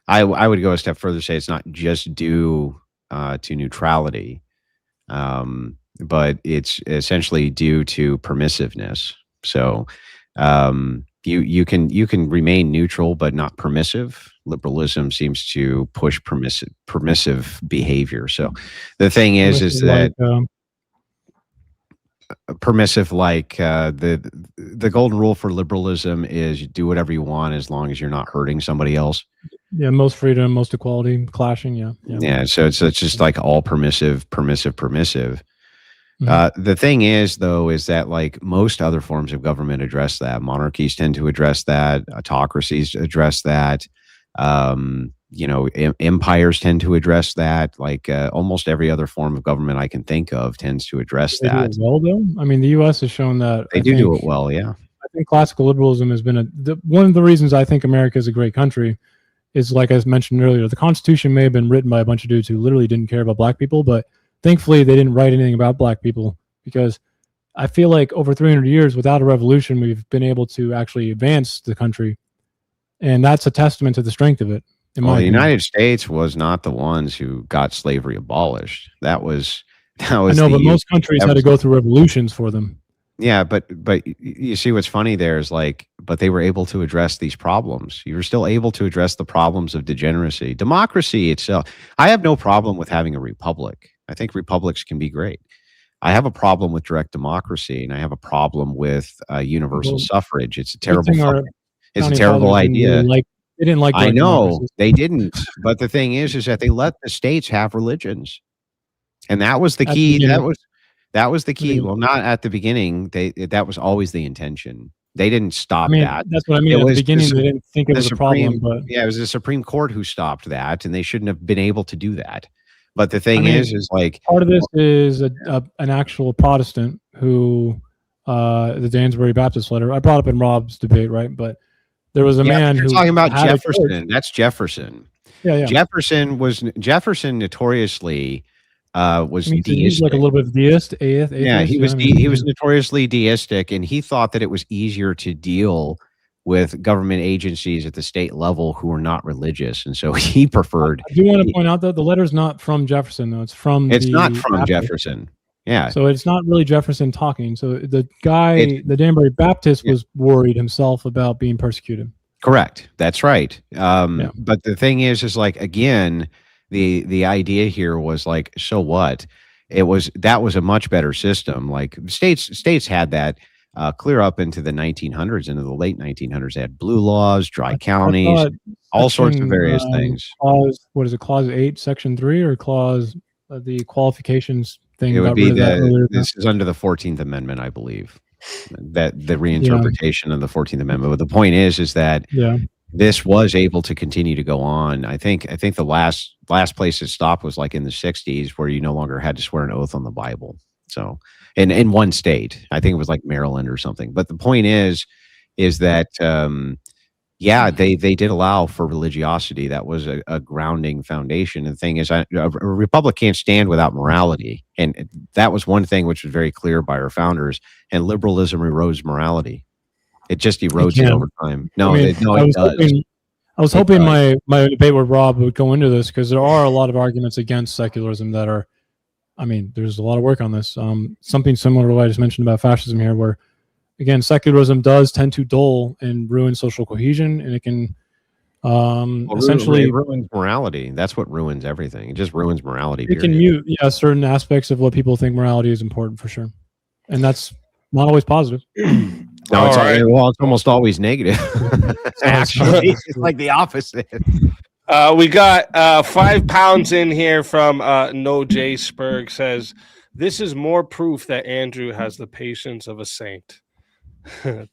I would go a step further, say it's not just due to neutrality, but it's essentially due to permissiveness. So you can remain neutral but not permissive. Liberalism seems to push permissive behavior. So the thing is that permissive, like the golden rule for liberalism is do whatever you want as long as you're not hurting somebody else. Yeah, most freedom, most equality, clashing. Yeah. So it's just like all permissive. Mm-hmm. The thing is, though, is that like most other forms of government address that. Monarchies tend to address that. Autocracies address that. Empires tend to address that. Like almost every other form of government I can think of tends to address They do that. it well, though. I mean, the U.S. has shown that They do it well, yeah. I think classical liberalism has been one of the reasons I think America is a great country. Is like I mentioned earlier, the Constitution may have been written by a bunch of dudes who literally didn't care about black people, but thankfully they didn't write anything about black people, because I feel like over 300 years without a revolution, we've been able to actually advance the country, and that's a testament to the strength of it. Well, the United States was not the ones who got slavery abolished. That was. I know, but most countries had to go through revolutions for them. Yeah, but you see what's funny there is like, but they were able to address these problems. You were still able to address the problems of degeneracy. Democracy itself, I have no problem with having a republic. I think republics can be great. I have a problem with direct democracy, and I have a problem with universal Well, suffrage. It's a Good terrible thing our fucking, it's a founding terrible fathers didn't idea. really they didn't like I direct know democracy. they didn't, but the thing is that they let the states have religions, and that was the At the key. beginning. That was the key. mean- Well, not at the beginning. That was always the intention. They didn't stop I mean, that. that's what I mean. It At the was beginning, the they didn't think it the was a problem, Supreme, but yeah, it was the Supreme Court who stopped that, and they shouldn't have been able to do that. But the thing I mean, is like, part of this is an actual Protestant who, the Dansbury Baptist letter, I brought up in Rob's debate, right? But there was a yeah, man you're who talking about had a church. Jefferson. That's Jefferson. Yeah. Jefferson notoriously was I mean, so he's deistic. like a little bit of deist, atheist. Yeah, he you know was what I mean? he was notoriously deistic, and he thought that it was easier to deal with government agencies at the state level who were not religious, and so he preferred. I do want to point out though, the letter's not from Jefferson though; it's from It's the not from Baptist. Jefferson. Yeah, So it's not really Jefferson talking. So the guy, the Danbury Baptist, was worried himself about being persecuted. correct. That's right. Yeah. But the thing is like, again, the idea here was like, so what? That was a much better system. Like states had that clear up into the 1900s, into the late 1900s. They had blue laws, dry counties, all sorts of various things. Clause, what is it? Clause 8, Section 3, or clause the qualifications thing? It would got be rid of that earlier. this is under the 14th Amendment, I believe. That the reinterpretation of the 14th Amendment. But the point is that this was able to continue to go on. I think the last place it stopped was like in the 60s, where you no longer had to swear an oath on the Bible. So, in one state, I think it was like Maryland or something. But the point is that they did allow for religiosity. That was a grounding foundation. And the thing is, a republic can't stand without morality, and that was one thing which was very clear by our founders. And liberalism erodes morality. It just erodes it over time. No, I mean, it does. I was hoping my debate with Rob would go into this, because there are a lot of arguments against secularism that are, I mean, there's a lot of work on this. Something similar to what I just mentioned about fascism here, where, again, secularism does tend to dull and ruin social cohesion, and it can essentially it ruins morality. That's what ruins everything. It just ruins morality. It can mute, certain aspects of what people think morality is important, for sure, and that's not always positive. No, it's almost always negative. Actually, it's like the opposite. We got 5 pounds in here from No J Spurg. Says, this is more proof that Andrew has the patience of a saint.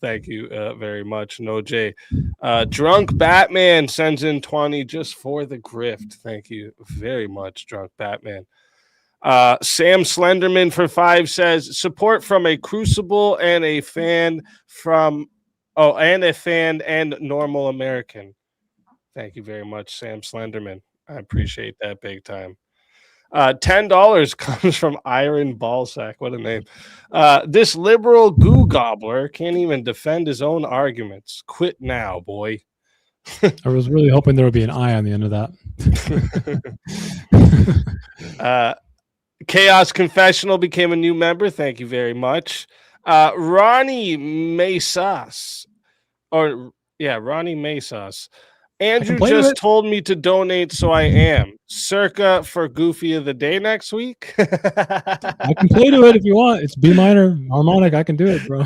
Thank you very much, No J. Drunk Batman sends in 20 just for the grift. Thank you very much, Drunk Batman. Sam Slenderman for 5 says, support from a crucible and a fan and normal American. Thank you very much, Sam Slenderman. I appreciate that big time. $10 comes from Iron Ballsack. What a name. This liberal goo gobbler can't even defend his own arguments. Quit now, boy. I was really hoping there would be an I on the end of that. Chaos Confessional became a new member. Thank you very much. Ronnie Mesas. Ronnie Mesas. Andrew just told me to donate, so I am. Searka for Goofy of the Day next week. I can play to it if you want. It's B minor harmonic. I can do it, bro.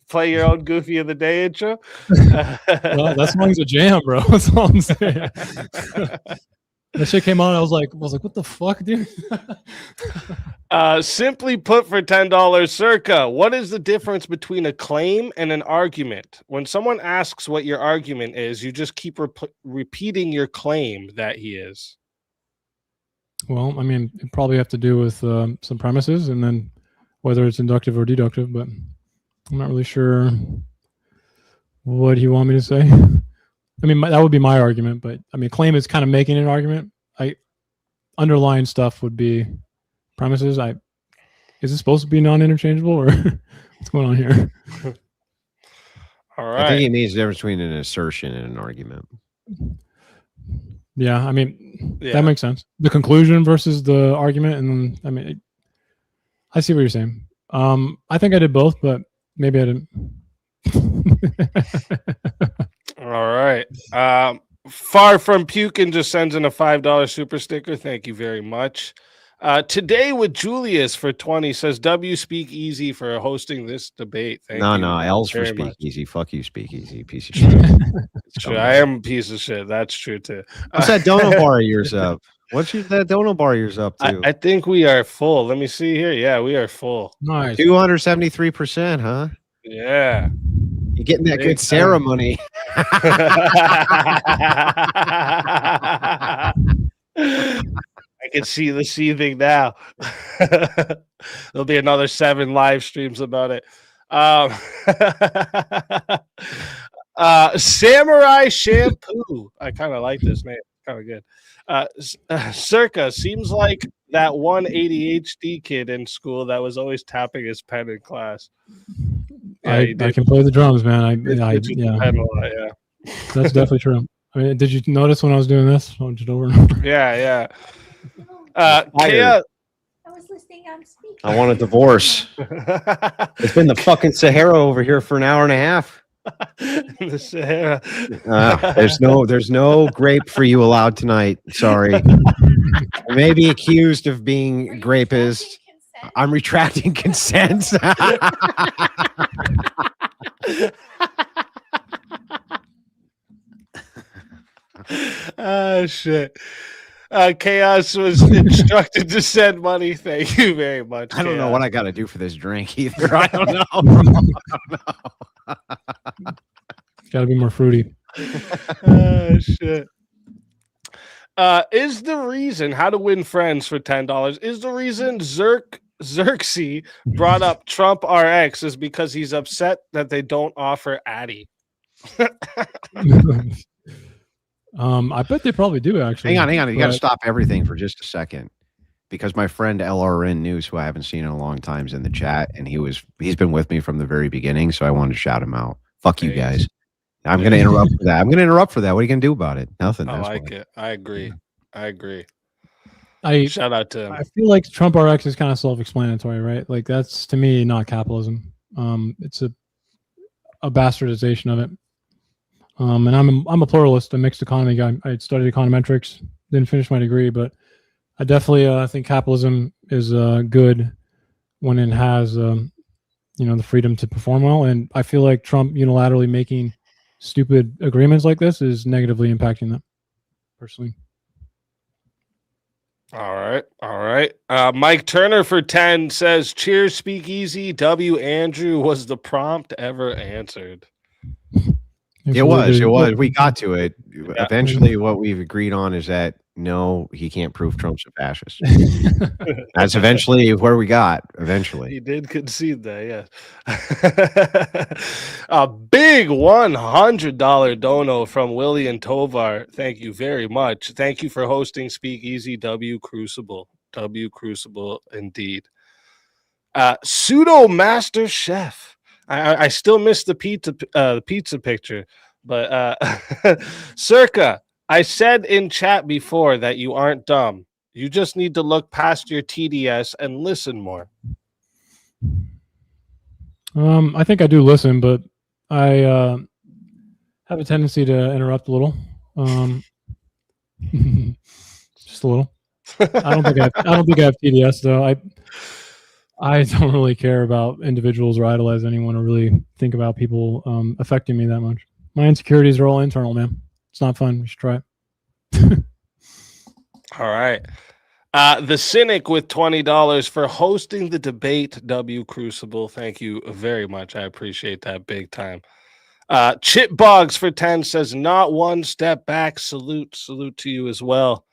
Play your own Goofy of the Day intro. Well, that song's a jam, bro. That's all I'm saying. That shit came on. I was like, what the fuck, dude? Simply put, for $10, Searka, what is the difference between a claim and an argument? When someone asks what your argument is, you just keep repeating your claim that he is. Well, I mean, it probably have to do with some premises, and then whether it's inductive or deductive, but I'm not really sure what you want me to say. I mean, that would be my argument, but I mean, claim is kind of making an argument. Underlying stuff would be premises. Is it supposed to be non-interchangeable, or what's going on here? All right. I think it means the difference between an assertion and an argument. Yeah, I mean, that makes sense. The conclusion versus the argument, and then, I mean, I see what you're saying. I think I did both, but maybe I didn't. All right. Far from Pukin just sends in a $5 super sticker. Thank you very much. Today with Julius for 20 says W speak easy for hosting this debate. Thank you. No, L's for very much. speakeasy. Fuck you, speakeasy, piece of shit. It's true. I am a piece of shit. That's true too. What's that dono bar of yours up? What's that dono bar of yours up to? I think we are full. Let me see here. Yeah, we are full. Nice. 273%, huh? Yeah. You're getting that Big good ceremony. I can see the seething now. There'll be another 7 live streams about it. Samurai Shampoo. I kind of like this name. Kind of good. Searka seems like that one ADHD kid in school that was always tapping his pen in class. I can play the drums, man. Yeah. That's definitely true. I mean, did you notice when I was doing this? Just over and over. Yeah. Kaya, I was listening. I'm speaking. I want a divorce. It's been the fucking Sahara over here for an hour and a half. The Sahara. There's no grape for you allowed tonight. Sorry. I may be accused of being grapist. I'm retracting consent. Oh shit. Chaos was instructed to send money. Thank you very much. I don't know Chaos. what I got to do for this drink either. I don't know. Got to be more fruity. Oh shit. Is the reason how to win friends for $10 is the reason Xerxes brought up Trump RX is because he's upset that they don't offer Addy. I bet they probably do actually. Hang on. You got to But- stop everything for just a second, because my friend LRN News, who I haven't seen in a long time, is in the chat, and he's been with me from the very beginning. So I wanted to shout him out. Fuck you guys. I'm going to interrupt for that. What are you going to do about it? Nothing. I That's like why. it. I agree. I Shout out to him. I feel like Trump RX is kind of self-explanatory, right? Like that's to me not capitalism. It's a bastardization of it. And I'm a pluralist, a mixed economy guy. I studied econometrics, didn't finish my degree, but I definitely think capitalism is good when it has the freedom to perform well. And I feel like Trump unilaterally making stupid agreements like this is negatively impacting them, personally. All right. Mike Turner for 10 says, "Cheers, speakeasy. W. Andrew was the prompt ever answered." It was. We got to it. Eventually, what we've agreed on is that no, he can't prove Trump's a fascist. That's eventually where we got. Eventually, He did concede that, yes. A big $100 dono from William Tovar. Thank you very much. Thank you for hosting Speakeasy W Crucible. W Crucible, indeed. Pseudo Master Chef. I still miss the pizza picture, but Searka, I said in chat before that you aren't dumb. You just need to look past your TDS and listen more. I think I do listen, but I have a tendency to interrupt a little. Just a little. I don't think I have TDS though. I don't really care about individuals or idolize anyone or really think about people affecting me that much. My insecurities are all internal, man. It's not fun. You should try it. All right. The Cynic with $20 for hosting the debate, W Crucible. Thank you very much. I appreciate that big time. Chip Boggs for 10 says, "Not one step back. Salute to you as well.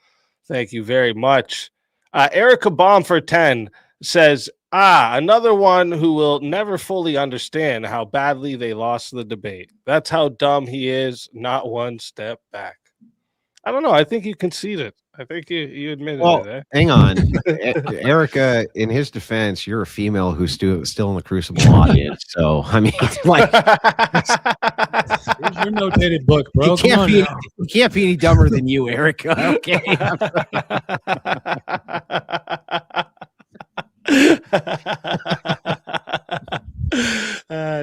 Thank you very much." Erica Baum for 10 says, another one who will never fully understand how badly they lost the debate. That's how dumb he is. Not one step back. I don't know. I think you conceded. I think you admitted it. Eh? Hang on. Erica, in his defense, you're a female who's still in the Crucible audience. So, I mean, like, Here's your notated book, bro. he can't be any dumber than you, Erica. Okay.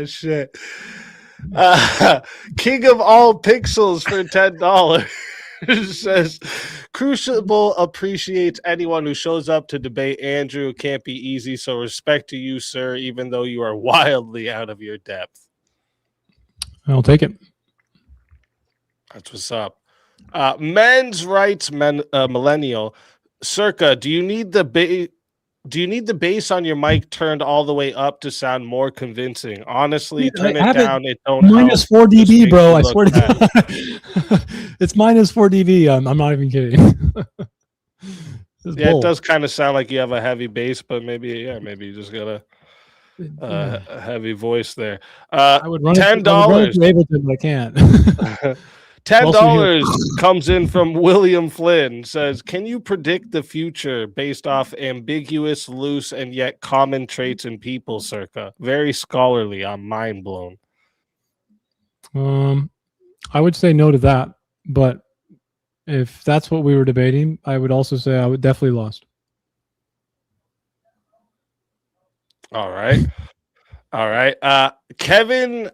Shit. King of all pixels for $10. says, Crucible appreciates anyone who shows up to debate Andrew. It can't be easy, so respect to you, sir, even though you are wildly out of your depth. I'll take it. That's what's up. Men's rights millennial. Searka, do you need the bass on your mic turned all the way up to sound more convincing? Honestly, turn it down. It don't minus help. 4 dB, Just bro. makes I you swear look to bad. God. It's minus 4 dB. I'm not even kidding. This is Yeah, it bull. does kind of sound like you have a heavy bass, but maybe you just got a heavy voice there. I would run $10. it through Ableton, but I can't. $10 comes in from William Flynn. Says, can you predict the future based off ambiguous, loose, and yet common traits in people? Circa very scholarly. I'm mind blown. I would say no to that, but if that's what we were debating, I would also say I would definitely lost. All right. Kevin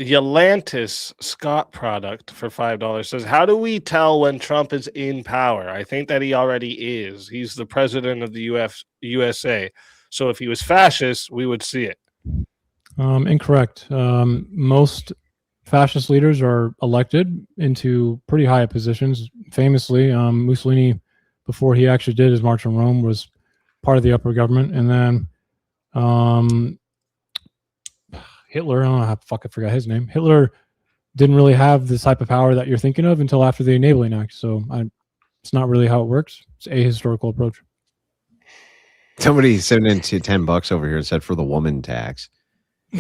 Yolantis Scott product for $5 says, how do we tell when Trump is in power? I think that he already is. He's the president of the USA. So if he was fascist, we would see it. Incorrect. Most fascist leaders are elected into pretty high positions. Famously, Mussolini, before he actually did his march on Rome, was part of the upper government. And then Hitler, I don't know how I forgot his name. Hitler didn't really have the type of power that you're thinking of until after the Enabling Act. So it's not really how it works. It's a historical approach. Somebody sent in $10 over here and said for the woman tax.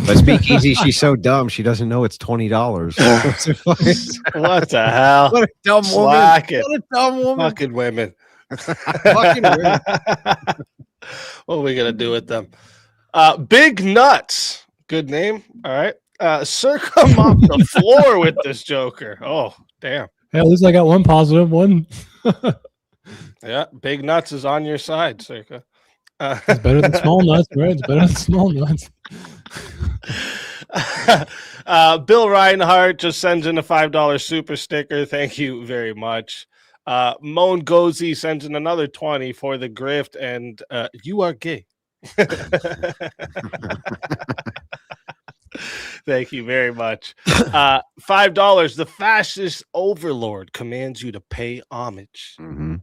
But Speakeasy, she's so dumb she doesn't know it's $20. What the hell? What a dumb Slacking. woman! What a dumb woman! Fucking women. Fucking women. What are we gonna do with them? Big Nuts. Good name. All right. Searka mopped the floor with this Joker. Oh, damn. Hey, at least I got one positive one. Yeah, Big Nuts is on your side, Searka. It's better than small nuts, right? It's better than small nuts. Bill Reinhardt just sends in a $5 super sticker. Thank you very much. Moan Gozi sends in another 20 for the grift, and you are gay. Thank you very much. $5. The fascist overlord commands you to pay homage. Mm-hmm.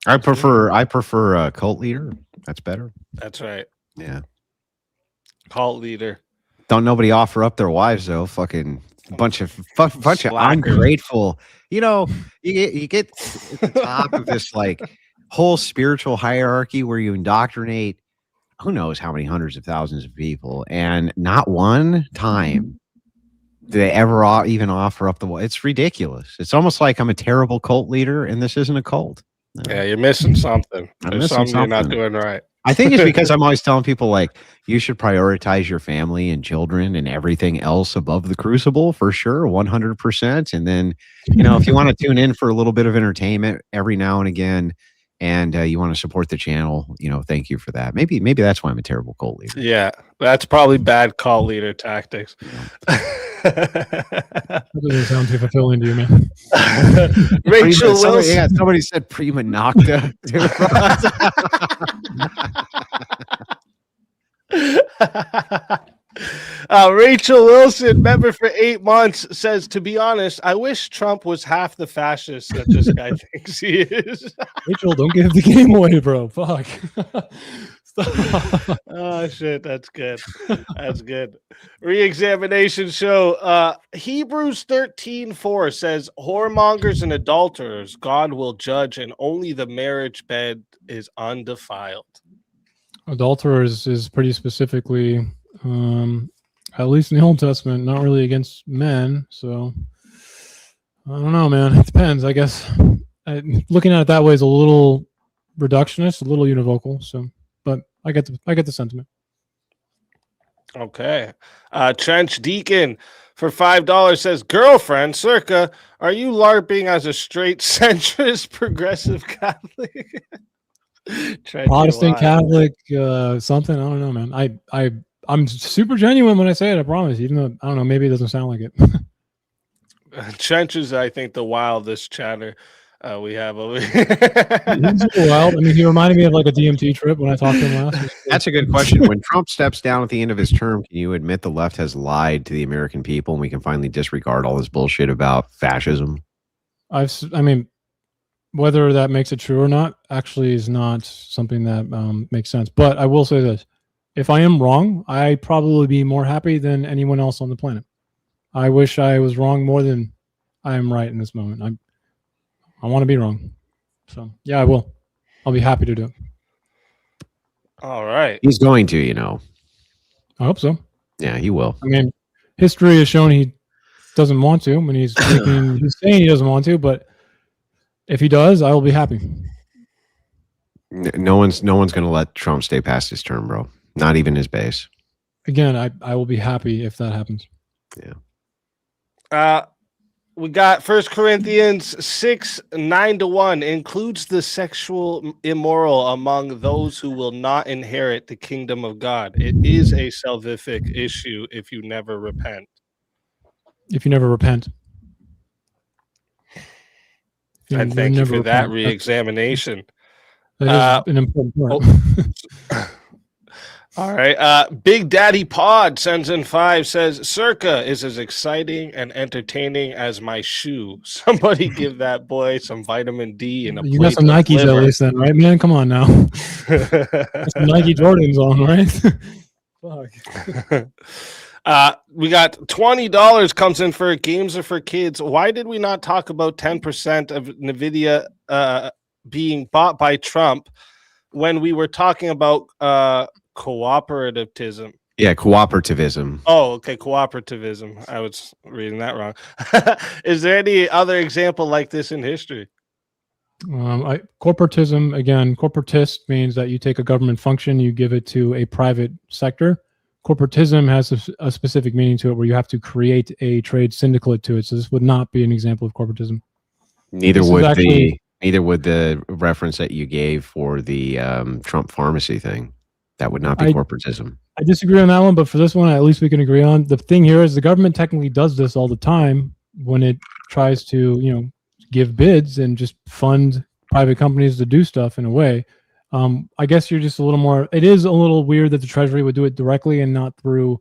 I prefer a cult leader. That's better. That's right. Yeah. Cult leader. Don't nobody offer up their wives though. Fucking bunch of ungrateful. You know, you get at the top of this like whole spiritual hierarchy where you indoctrinate who knows how many hundreds of thousands of people, and not one time do they ever even offer up the. It's ridiculous. It's almost like I'm a terrible cult leader, and this isn't a cult. Yeah, you're missing something. There's something you're not doing right. I think it's because I'm always telling people like you should prioritize your family and children and everything else above the crucible for sure, 100%. And then, you know, if you want to tune in for a little bit of entertainment every now and again, and you want to support the channel, you know, thank you for that. Maybe that's why I'm a terrible cult leader. Yeah, that's probably bad cult leader tactics. That doesn't sound too fulfilling to you, man. Rachel Wilson. Somebody said prima nocta. Rachel Wilson, member for 8 months, says, to be honest, I wish Trump was half the fascist that this guy thinks he is. Rachel, don't give the game away, bro. Fuck. Oh, shit. That's good. That's good. Re-examination show. Hebrews 13:4 says, whoremongers and adulterers God will judge, and only the marriage bed is undefiled. Adulterers is pretty specifically, at least in the Old Testament, not really against men. So I don't know, man. It depends, I guess. Looking at it that way is a little reductionist, a little univocal. So, but I get the sentiment. Okay. Trench Deacon for $5 says, girlfriend, Searka, are you LARPing as a straight centrist progressive Catholic? Protestant, Catholic, something. I don't know, man. I'm super genuine when I say it, I promise. Even though I don't know, maybe it doesn't sound like it. Trench is, I think, the wildest chatter we have over here. He's a little wild. I mean, he reminded me of like a DMT trip when I talked to him last. That's a good question. When Trump steps down at the end of his term, can you admit the left has lied to the American people and we can finally disregard all this bullshit about fascism? I mean, whether that makes it true or not actually is not something that makes sense. But I will say this. If I am wrong, I'd probably be more happy than anyone else on the planet. I wish I was wrong more than I am right in this moment. I want to be wrong. So, yeah, I will. I'll be happy to do it. All right. He's going to, you know. I hope so. Yeah, he will. I mean, history has shown he doesn't want to when he's he's saying he doesn't want to, but if he does, I will be happy. No one's going to let Trump stay past his term, bro. Not even his base. Again, I will be happy if that happens. Yeah. We got 1 Corinthians 6:9-1 includes the sexual immoral among those who will not inherit the kingdom of God. It is a salvific issue if you never repent. If you never repent. And thank you for that re-examination. That is an important part. All right. Big Daddy Pod sends in 5, says, Searka is as exciting and entertaining as my shoe. Somebody give that boy some vitamin D and a You got some Nikes at least then, right, man? Come on now. Some Nike Jordans on, right? Fuck. We got $20 comes in for Games Are for Kids. Why did we not talk about 10% of NVIDIA being bought by Trump when we were talking about cooperativism? Yeah, cooperativism. Oh, okay, cooperativism. I was reading that wrong. Is there any other example like this in history? Corporatism, again, corporatist means that you take a government function, you give it to a private sector. Corporatism has a specific meaning to it where you have to create a trade syndicate to it. So this would not be an example of corporatism. Neither would the reference that you gave for the Trump pharmacy thing. That would not be corporatism. I disagree on that one, but for this one, at least we can agree on. The thing here is the government technically does this all the time when it tries to, give bids and just fund private companies to do stuff in a way. I guess you're just a little more, it is a little weird that the Treasury would do it directly and not through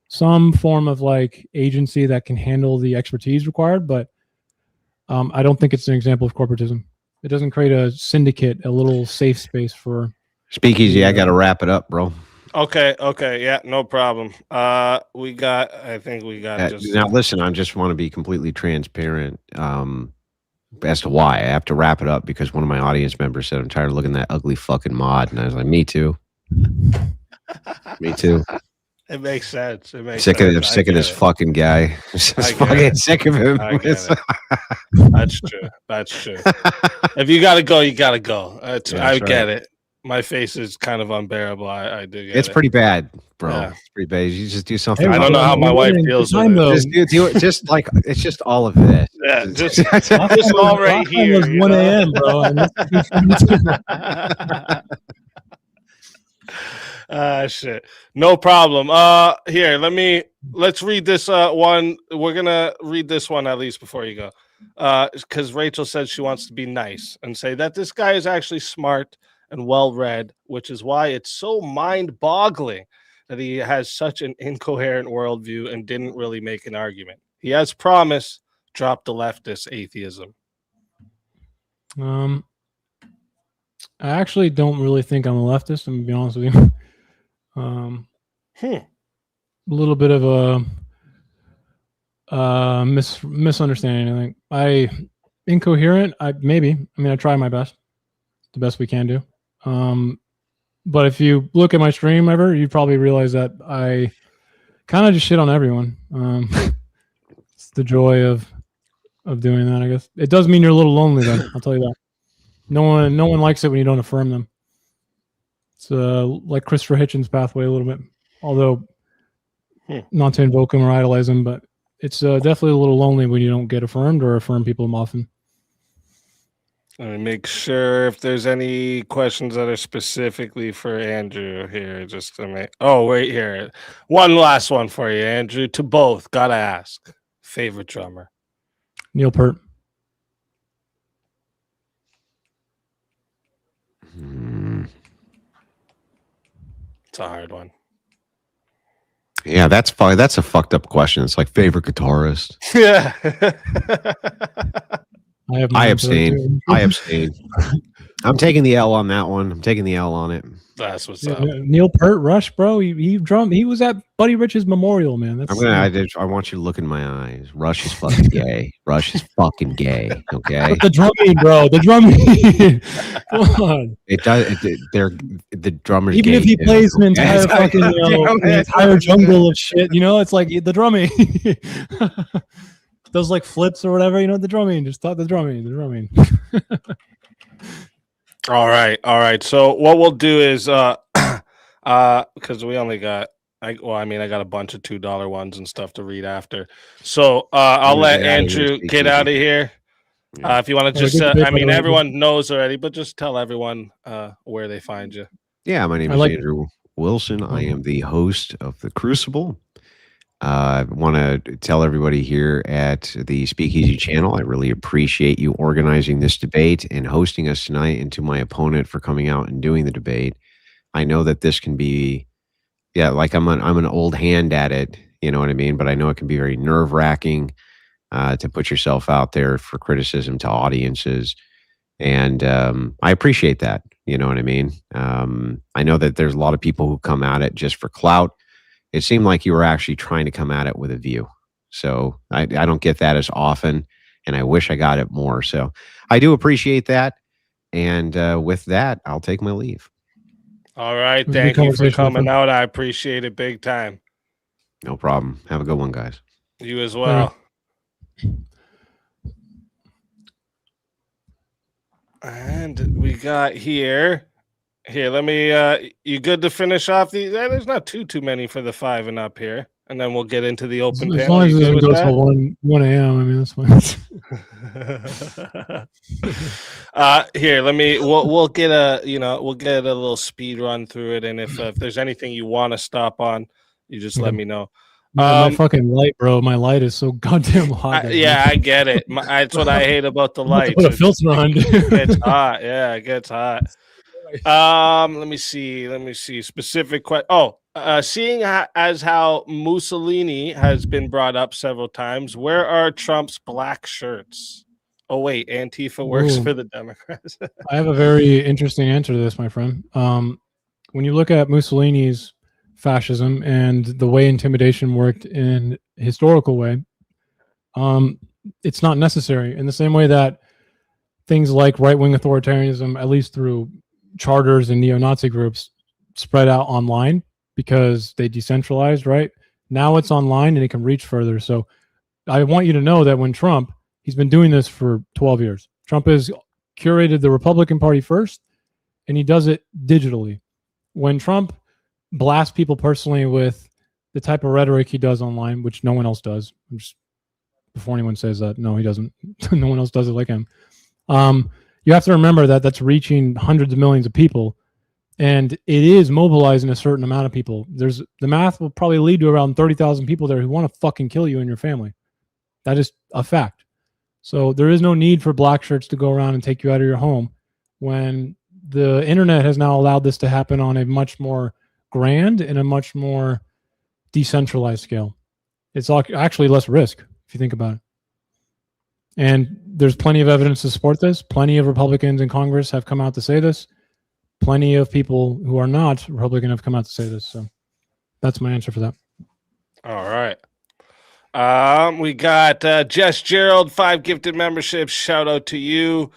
some form of like agency that can handle the expertise required, but I don't think it's an example of corporatism. It doesn't create a syndicate, a little safe space for Speakeasy. I got to wrap it up, bro. Okay, yeah, no problem. I think we got just now. Listen, I just want to be completely transparent as to why I have to wrap it up because one of my audience members said I'm tired of looking at that ugly fucking mod, and I was like, me too. Me too. It makes sense. I'm sick of this fucking guy. I'm just fucking sick of him. That's true. If you gotta go, you gotta go. I get it. My face is kind of unbearable. I do get it's it. Pretty bad, bro. Yeah. It's pretty bad. You just do something. I don't know how my wife feels with it. Do it. Just like it's just all of this. Yeah, just all right here. It was 1 a.m., bro. Shit. No problem. Here, let's read this one. We're gonna read this one at least before you go. Because Rachel said she wants to be nice and say that this guy is actually smart and well-read, which is why it's so mind-boggling that he has such an incoherent worldview and didn't really make an argument. He has promise, drop the leftist atheism. I actually don't really think I'm a leftist, I'm gonna be honest with you. A little bit of a misunderstanding. I think incoherent. I try my best, the best we can do. But if you look at my stream ever, you'd probably realize that I kind of just shit on everyone. It's the joy of doing that, I guess. It does mean you're a little lonely, though. I'll tell you that. No one likes it when you don't affirm them. It's like Christopher Hitchens' pathway a little bit. Although, not to invoke him or idolize him, but it's definitely a little lonely when you don't get affirmed or affirm people often. Let me make sure if there's any questions that are specifically for Andrew here. Just to make. Oh, wait here. One last one for you, Andrew. To both, gotta ask. Favorite drummer? Neil Peart. It's a hard one. Yeah, that's a fucked up question. It's like favorite guitarist. Yeah. I abstain. I'm taking the L on that one. I'm taking the L on it. That's what's Yeah, up. Neil Peart, Rush, bro. He drummed. He was at Buddy Rich's memorial, man. That's I want you to look in my eyes. Rush is fucking gay. Rush is fucking gay. Okay. the drumming, bro. The drumming. Come on. They're the drummers. Even if he plays an entire fucking, an entire jungle of shit, it's like the drumming. Those like flips or whatever, the drumming. Just thought the drumming. All right. So what we'll do is because we only got I got a bunch of $2 ones and stuff to read after. So I'll let Andrew get out of here. If you want to just everyone knows already, but just tell everyone where they find you. Yeah, my name is Andrew Wilson. I am the host of The Crucible. I want to tell everybody here at the Speakeasy channel, I really appreciate you organizing this debate and hosting us tonight, and to my opponent for coming out and doing the debate. I know that this can be, like I'm an old hand at it, you know what I mean? But I know it can be very nerve-wracking to put yourself out there for criticism to audiences. And I appreciate that, you know what I mean? I know that there's a lot of people who come at it just for clout. It seemed like you were actually trying to come at it with a view. So I don't get that as often, and I wish I got it more. So I do appreciate that. And with that, I'll take my leave. All right. Thank you for coming out. I appreciate it big time. No problem. Have a good one, guys. You as well. And we got here, let me, you good to finish off these? There's not too many for the 5 and up here. And then we'll get into the open as panel. long as it goes till 1 a.m. I mean, that's fine. Here, we'll get a little speed run through it. And if there's anything you want to stop on, you just let me know. My fucking light, bro. My light is so goddamn hot. I get it. That's what I hate about the lights. Put a filter on. It's hot. Yeah, it gets hot. Let me see. Specific question. Seeing as how Mussolini has been brought up several times, where are Trump's black shirts? Oh wait, Antifa works for the Democrats. I have a very interesting answer to this, my friend. When you look at Mussolini's fascism and the way intimidation worked in a historical way, it's not necessary. In the same way that things like right-wing authoritarianism, at least through charters and neo-Nazi groups, spread out online because they decentralized, right? Now it's online and it can reach further. So I want you to know that when Trump, he's been doing this for 12 years. Trump has curated the Republican Party first, and he does it digitally. When Trump blasts people personally with the type of rhetoric he does online, which no one else does, before anyone says that, no, he doesn't. No one else does it like him. You have to remember that that's reaching hundreds of millions of people, and it is mobilizing a certain amount of people. The math will probably lead to around 30,000 people there who want to fucking kill you and your family. That is a fact. So there is no need for black shirts to go around and take you out of your home when the internet has now allowed this to happen on a much more grand and a much more decentralized scale. It's actually less risk if you think about it. And there's plenty of evidence to support this. Plenty of Republicans in Congress have come out to say this. Plenty of people who are not Republican have come out to say this. So that's my answer for that. All right. We got Jess Gerald, 5 gifted memberships. Shout out to you.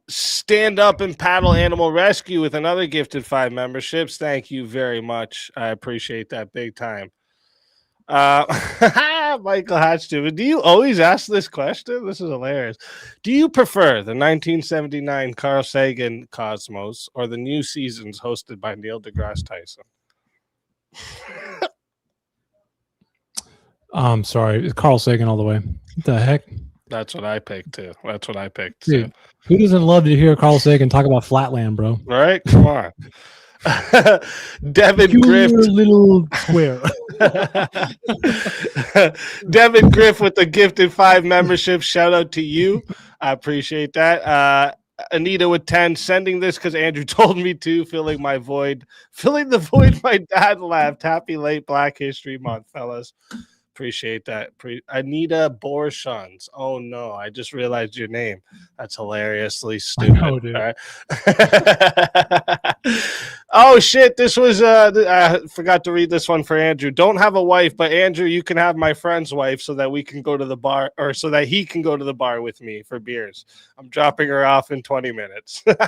Stand Up and Paddle Animal Rescue with another gifted 5 memberships. Thank you very much. I appreciate that big time. Michael Hatchton, do you always ask this question? This is hilarious. Do you prefer the 1979 Carl Sagan Cosmos or the new seasons hosted by Neil deGrasse Tyson? I'm sorry, it's Carl Sagan all the way. What the heck? That's what I picked too. Dude, who doesn't love to hear Carl Sagan talk about Flatland, bro? Right? Come on. Devin Grift, little square. Devin Griff with the gifted 5 membership. Shout out to you. I appreciate that. Anita with 10, sending this because Andrew told me to, filling the void my dad left. Happy late Black History Month, fellas. Appreciate that. Anita Borshans. Oh no, I just realized your name. That's hilariously stupid. know, dude. All right. Oh shit, this was I forgot to read this one for Andrew. Don't have a wife, but Andrew, you can have my friend's wife so that we can go to the bar, or so that he can go to the bar with me for beers. I'm dropping her off in 20 minutes. That's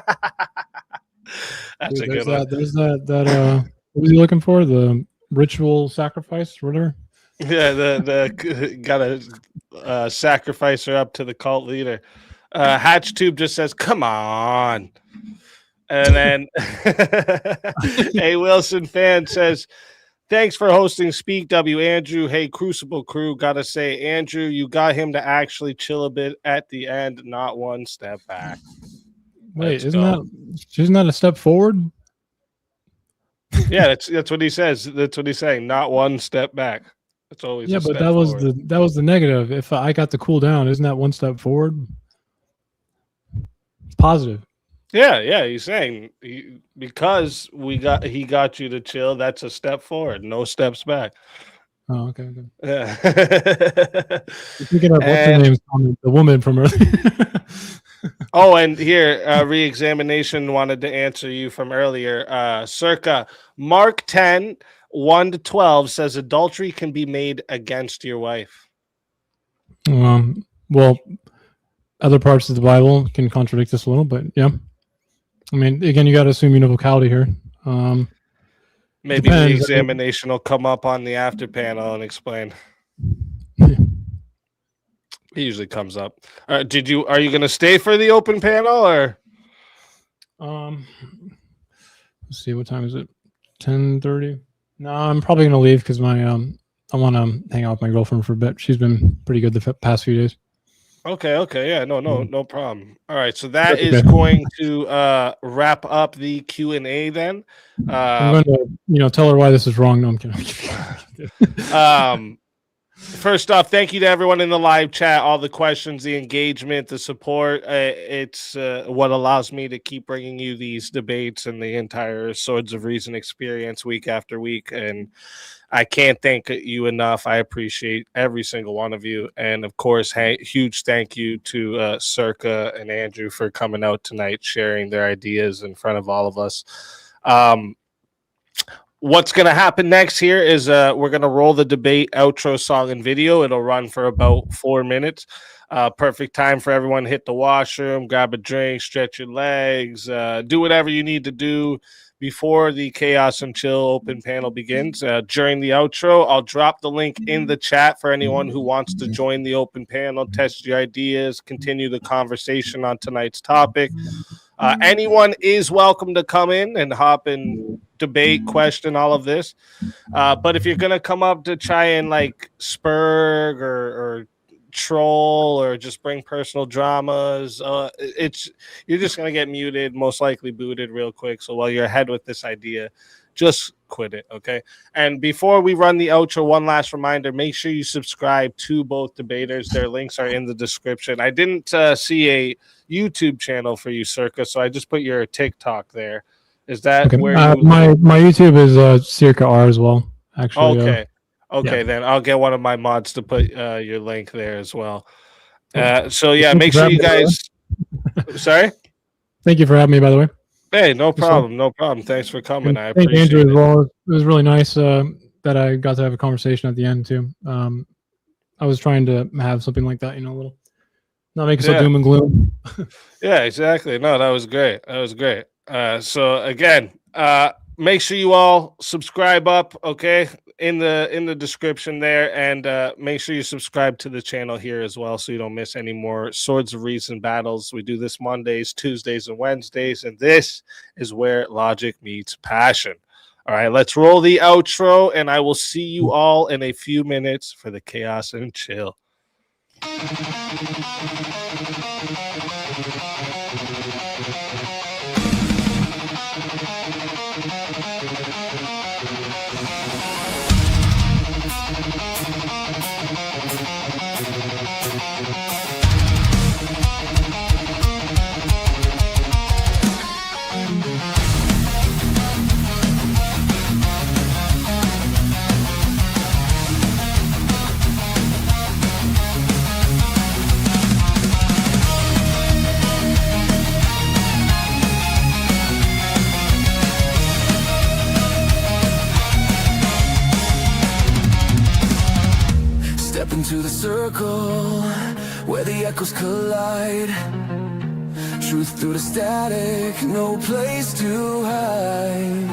Dude, a good one. There's that what was he looking for? The ritual sacrifice or whatever? Yeah, the gotta sacrifice her up to the cult leader. Hatch Tube just says, "Come on," and then a Wilson fan says, "Thanks for hosting Speak W, Andrew. Hey, Crucible Crew, gotta say, Andrew, you got him to actually chill a bit at the end, not one step back." Wait, Let's isn't that a step forward? Yeah, that's what he says. That's what he's saying. Not one step back. It's always Yeah, a but step that was forward. the negative. If I got to cool down, isn't that one step forward? It's positive. Yeah. He's saying because he got you to chill. That's a step forward. No steps back. Oh, okay. Yeah. Thinking of what's her name's comment, the woman from earlier. Oh, and here, re-examination wanted to answer you from earlier. Searka, Mark 10, 1-12 says adultery can be made against your wife. Well, other parts of the Bible can contradict this a little, but yeah. I mean, again, you got to assume univocality here. Maybe depends. re-examination will come up on the after panel and explain. It usually comes up. Are you going to stay for the open panel or? Let's see, what time is it? 10:30. No, I'm probably going to leave because I want to hang out with my girlfriend for a bit. She's been pretty good the past few days. Okay. Yeah, no problem. All right, so that is going to wrap up the Q&A then. I'm going to, tell her why this is wrong. No, I'm kidding. First off, thank you to everyone in the live chat, all the questions, the engagement, the support. It's what allows me to keep bringing you these debates and the entire Swords of Reason experience week after week. And I can't thank you enough. I appreciate every single one of you. And of course, huge thank you to Searka and Andrew for coming out tonight, sharing their ideas in front of all of us. What's going to happen next here is we're going to roll the debate outro song and video. It'll run for about 4 minutes. Perfect time for everyone to hit the washroom, grab a drink, stretch your legs, do whatever you need to do before the Chaos and Chill open panel begins. During the outro, I'll drop the link in the chat for anyone who wants to join the open panel, test your ideas, continue the conversation on tonight's topic. Anyone is welcome to come in and hop in, debate, question, all of this. But if you're going to come up to try and like spurg or troll or just bring personal dramas, you're just going to get muted, most likely booted real quick. So while you're ahead with this idea, just quit it, okay? And before we run the outro, one last reminder, make sure you subscribe to both debaters. Their links are in the description. I didn't see a YouTube channel for you, Searka, so I just put your TikTok there. Is that okay. where my YouTube is Searka R as well, actually. Okay, yeah. Then I'll get one of my mods to put your link there as well. So yeah, make sure you guys sorry? Thank you for having me, by the way. Hey, no problem. Thanks for coming. And I thank appreciate Andrew it. as well. It was really nice that I got to have a conversation at the end too. I was trying to have something like that, a little, not make it so doom and gloom. Yeah, exactly. No, that was great. So again, make sure you all subscribe up, okay, in the description there, and make sure you subscribe to the channel here as well so you don't miss any more Swords of Reason battles. We do this Mondays, Tuesdays, and Wednesdays, and this is where logic meets passion. All right, let's roll the outro, and I will see you all in a few minutes for the Chaos and Chill. Step into the circle where the echoes collide. Truth through the static, no place to hide.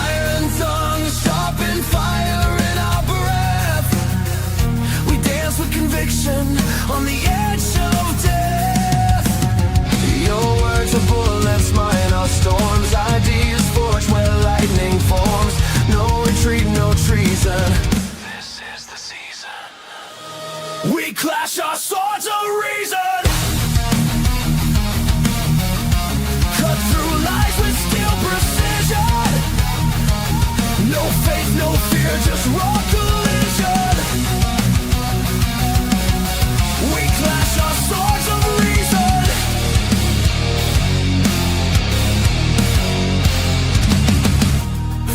Iron tongue, sharpen fire in our breath. We dance with conviction on the edge of death. Your words are bullets, mine are storms. Ideas forged where lightning forms. No retreat, no treason. We clash our swords of reason. Cut through lies with steel precision. No faith, no fear, just raw collision. We clash our swords of reason.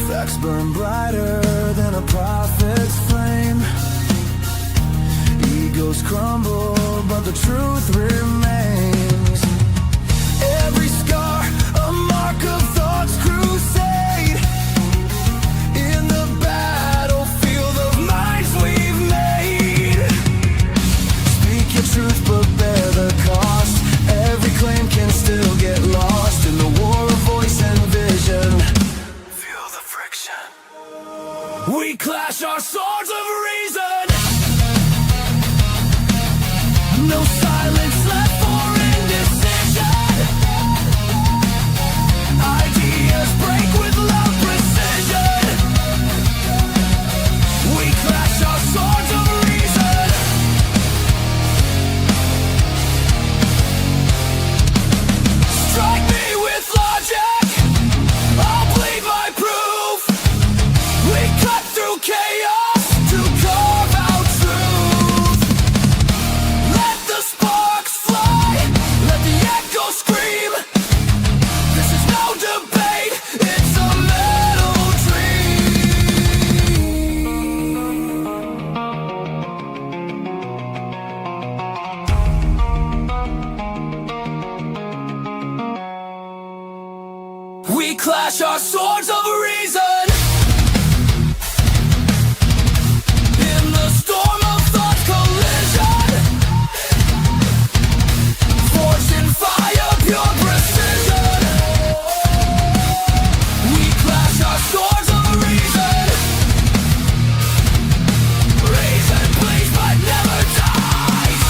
Facts burn brighter than a prophet's flame. Egos crumble, but the truth remains. Every scar, a mark of thought's crusade. In the battlefield of minds we've made. Speak your truth, but bear the cost. Every claim can still get lost in the war of voice and vision. Feel the friction. We clash our swords of reason. No silence left for indecision. Ideas break with loud precision. We clash our swords of reason. Strike me with logic, I'll bleed my proof. We cut through chaos to carve out truth. Let the sparks fly, let the echo scream. This is no debate, it's a metal dream. We clash our swords of reason. In the storm of thought collision. Forged in fire, pure precision. We clash our swords of reason. Reason bleeds but never dies.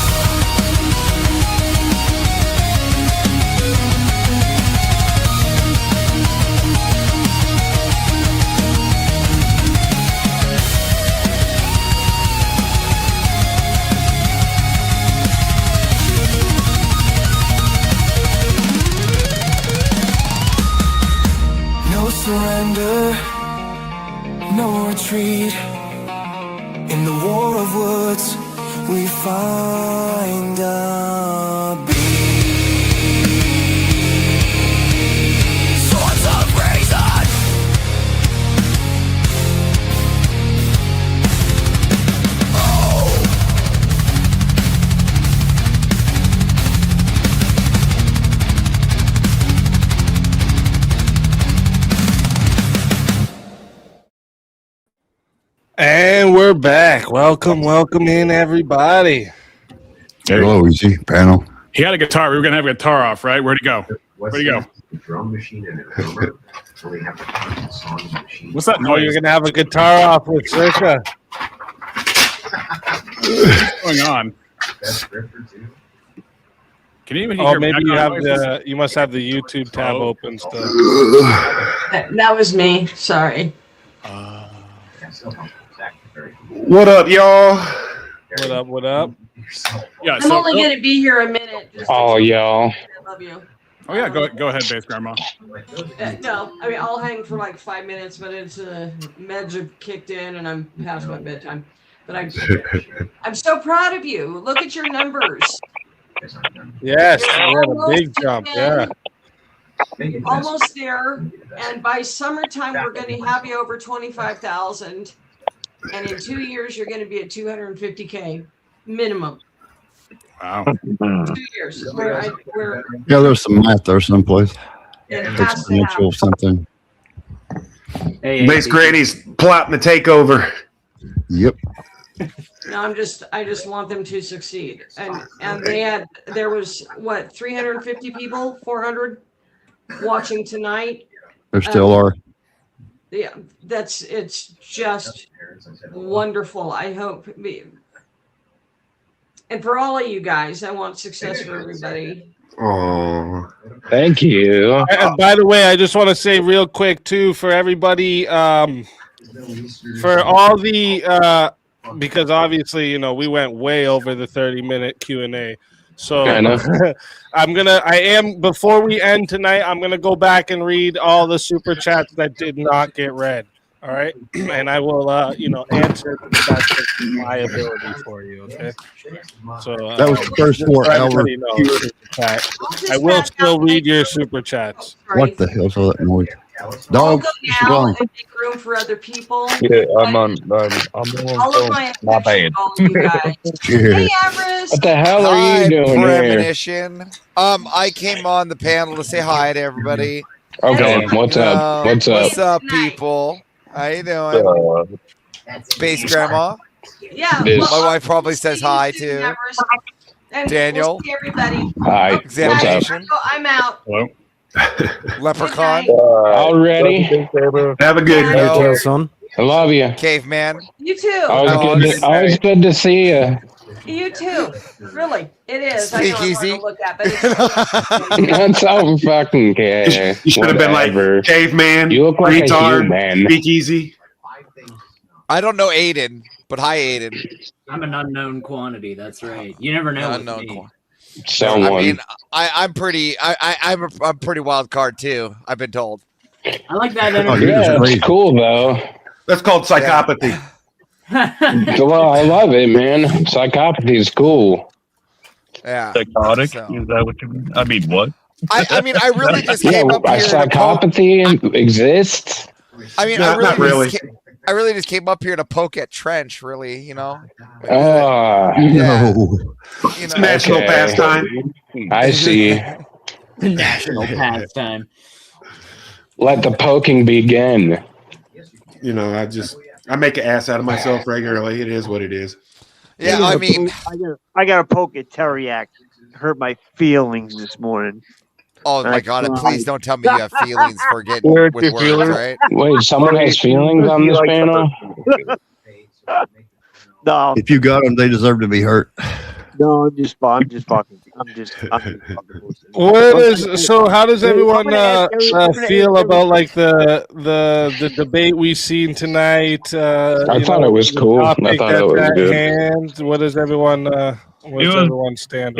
No surrender, no retreat. In the war of words, we find a beat. Swords of reason. Oh. And we're back. Welcome in, everybody. Hello, easy panel. He had a guitar. We were going to have a guitar off, right? Where'd he go? Where'd he go? Drum machine and a drummer. Only have the song machine. What's that Oh, noise? you're gonna have a guitar off with Searka. What's going on? Best gripper too. Can you even hear? Oh, maybe you have noises? you must have the YouTube tab open still. That was me. Sorry. What up, y'all? What up? Yeah. I'm only going to be here a minute. Just Oh, y'all. I love you. Oh yeah, go ahead, base grandma. No, I mean I'll hang for like 5 minutes, but it's meds have kicked in and I'm past my bedtime. But I'm so proud of you. Look at your numbers. Yes, You're we had a almost big jump. there. Yeah. Almost there, and by summertime we're going to have you over 25,000, and in 2 years you're going to be at 250K minimum. Wow. 2 years. We're Yeah, there's some math there someplace. it has to happen. Exponential something. Base Grady's plotting the takeover. Yep. No, I just want them to succeed, and there was what 350 people, 400 watching tonight. There still are. Yeah, it's just wonderful. I hope, and for all of you guys, I want success for everybody. Oh, thank you. And by the way, I just want to say real quick too for everybody, for all the because obviously we went way over the 30-minute Q&A. So I am before we end tonight, I'm gonna go back and read all the super chats that did not get read. All right, and I will answer to the best of my ability for you. Okay. So That was the first 4 hours. I will still read your super chats. What the hell's all that noise? I'll Dog. go now and make room for other people. Yeah, I'm on All of my my affection bad. to all of you guys. Hey, Everest. What the hell are you doing here? Premonition. I came on the panel to say hi to everybody. Okay, what's up? What's up? What's up, people? How you doing? Space Grandma. Yeah. This- My wife probably says hi too. Everest. And Daniel. We'll see everybody. Hi. What's up? Examination. So I'm out. Hello. Leprechaun. Already? have a good Hello. son. I love you. Caveman. You too. Always good to see you. You too. Really, it is. I know it's hard Speakeasy. to look at, but it's That's so fucking care. You should have been like Whatever. caveman, You look like a retard, human. speakeasy. I don't know Aiden, but hi Aiden. I'm an unknown quantity. That's right. You never know. with Unknown me. quantity. Someone. I mean, I'm pretty. I'm a pretty wild card too. I've been told. I like that Oh, energy. you're just Yeah, crazy. it's cool though. That's called psychopathy. Well, I love it, man. Psychopathy is cool. Yeah. Psychotic? So- Is that what you mean? I mean, what? I mean, I really just Yeah, came up here. To poke, psychopathy exists. I mean, No, not really. I really just came up here to poke at Trench. Really, Ah, Yeah. No. It's a national Okay. pastime. I see. National pastime. Let the poking begin. I make an ass out of myself regularly. It is what it is. Yeah, I mean, I got to poke at Teriak. Hurt my feelings this morning. oh my God! And please don't tell me you have feelings for getting Where's with your words, feelings? right? Wait, someone has feelings on this panel? No, If you got them, they deserve to be hurt. no, I'm just fucking. What is so? How does everyone feel about like the debate we've seen tonight? I thought it was cool. I thought it was good. Hand. What does everyone? Where's everyone stand?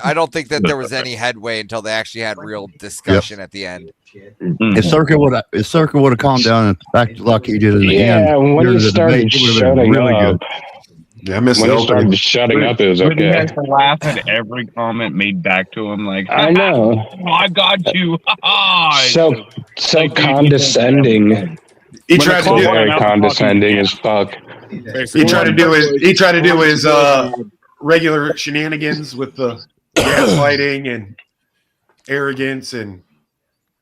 I don't think that there was any headway until they actually had real discussion at the end. If Searka would have calmed down and backed like he did in the end, Yeah, when during he the started debate, it would have been shutting really up. good. Yeah, I missed When the he started opening. shutting up, it was When you okay. guys laugh at every comment made back to him, like, I know. I got you. So condescending. He tried to do Very condescending as fuck. He tried to do his regular shenanigans with the gaslighting and arrogance and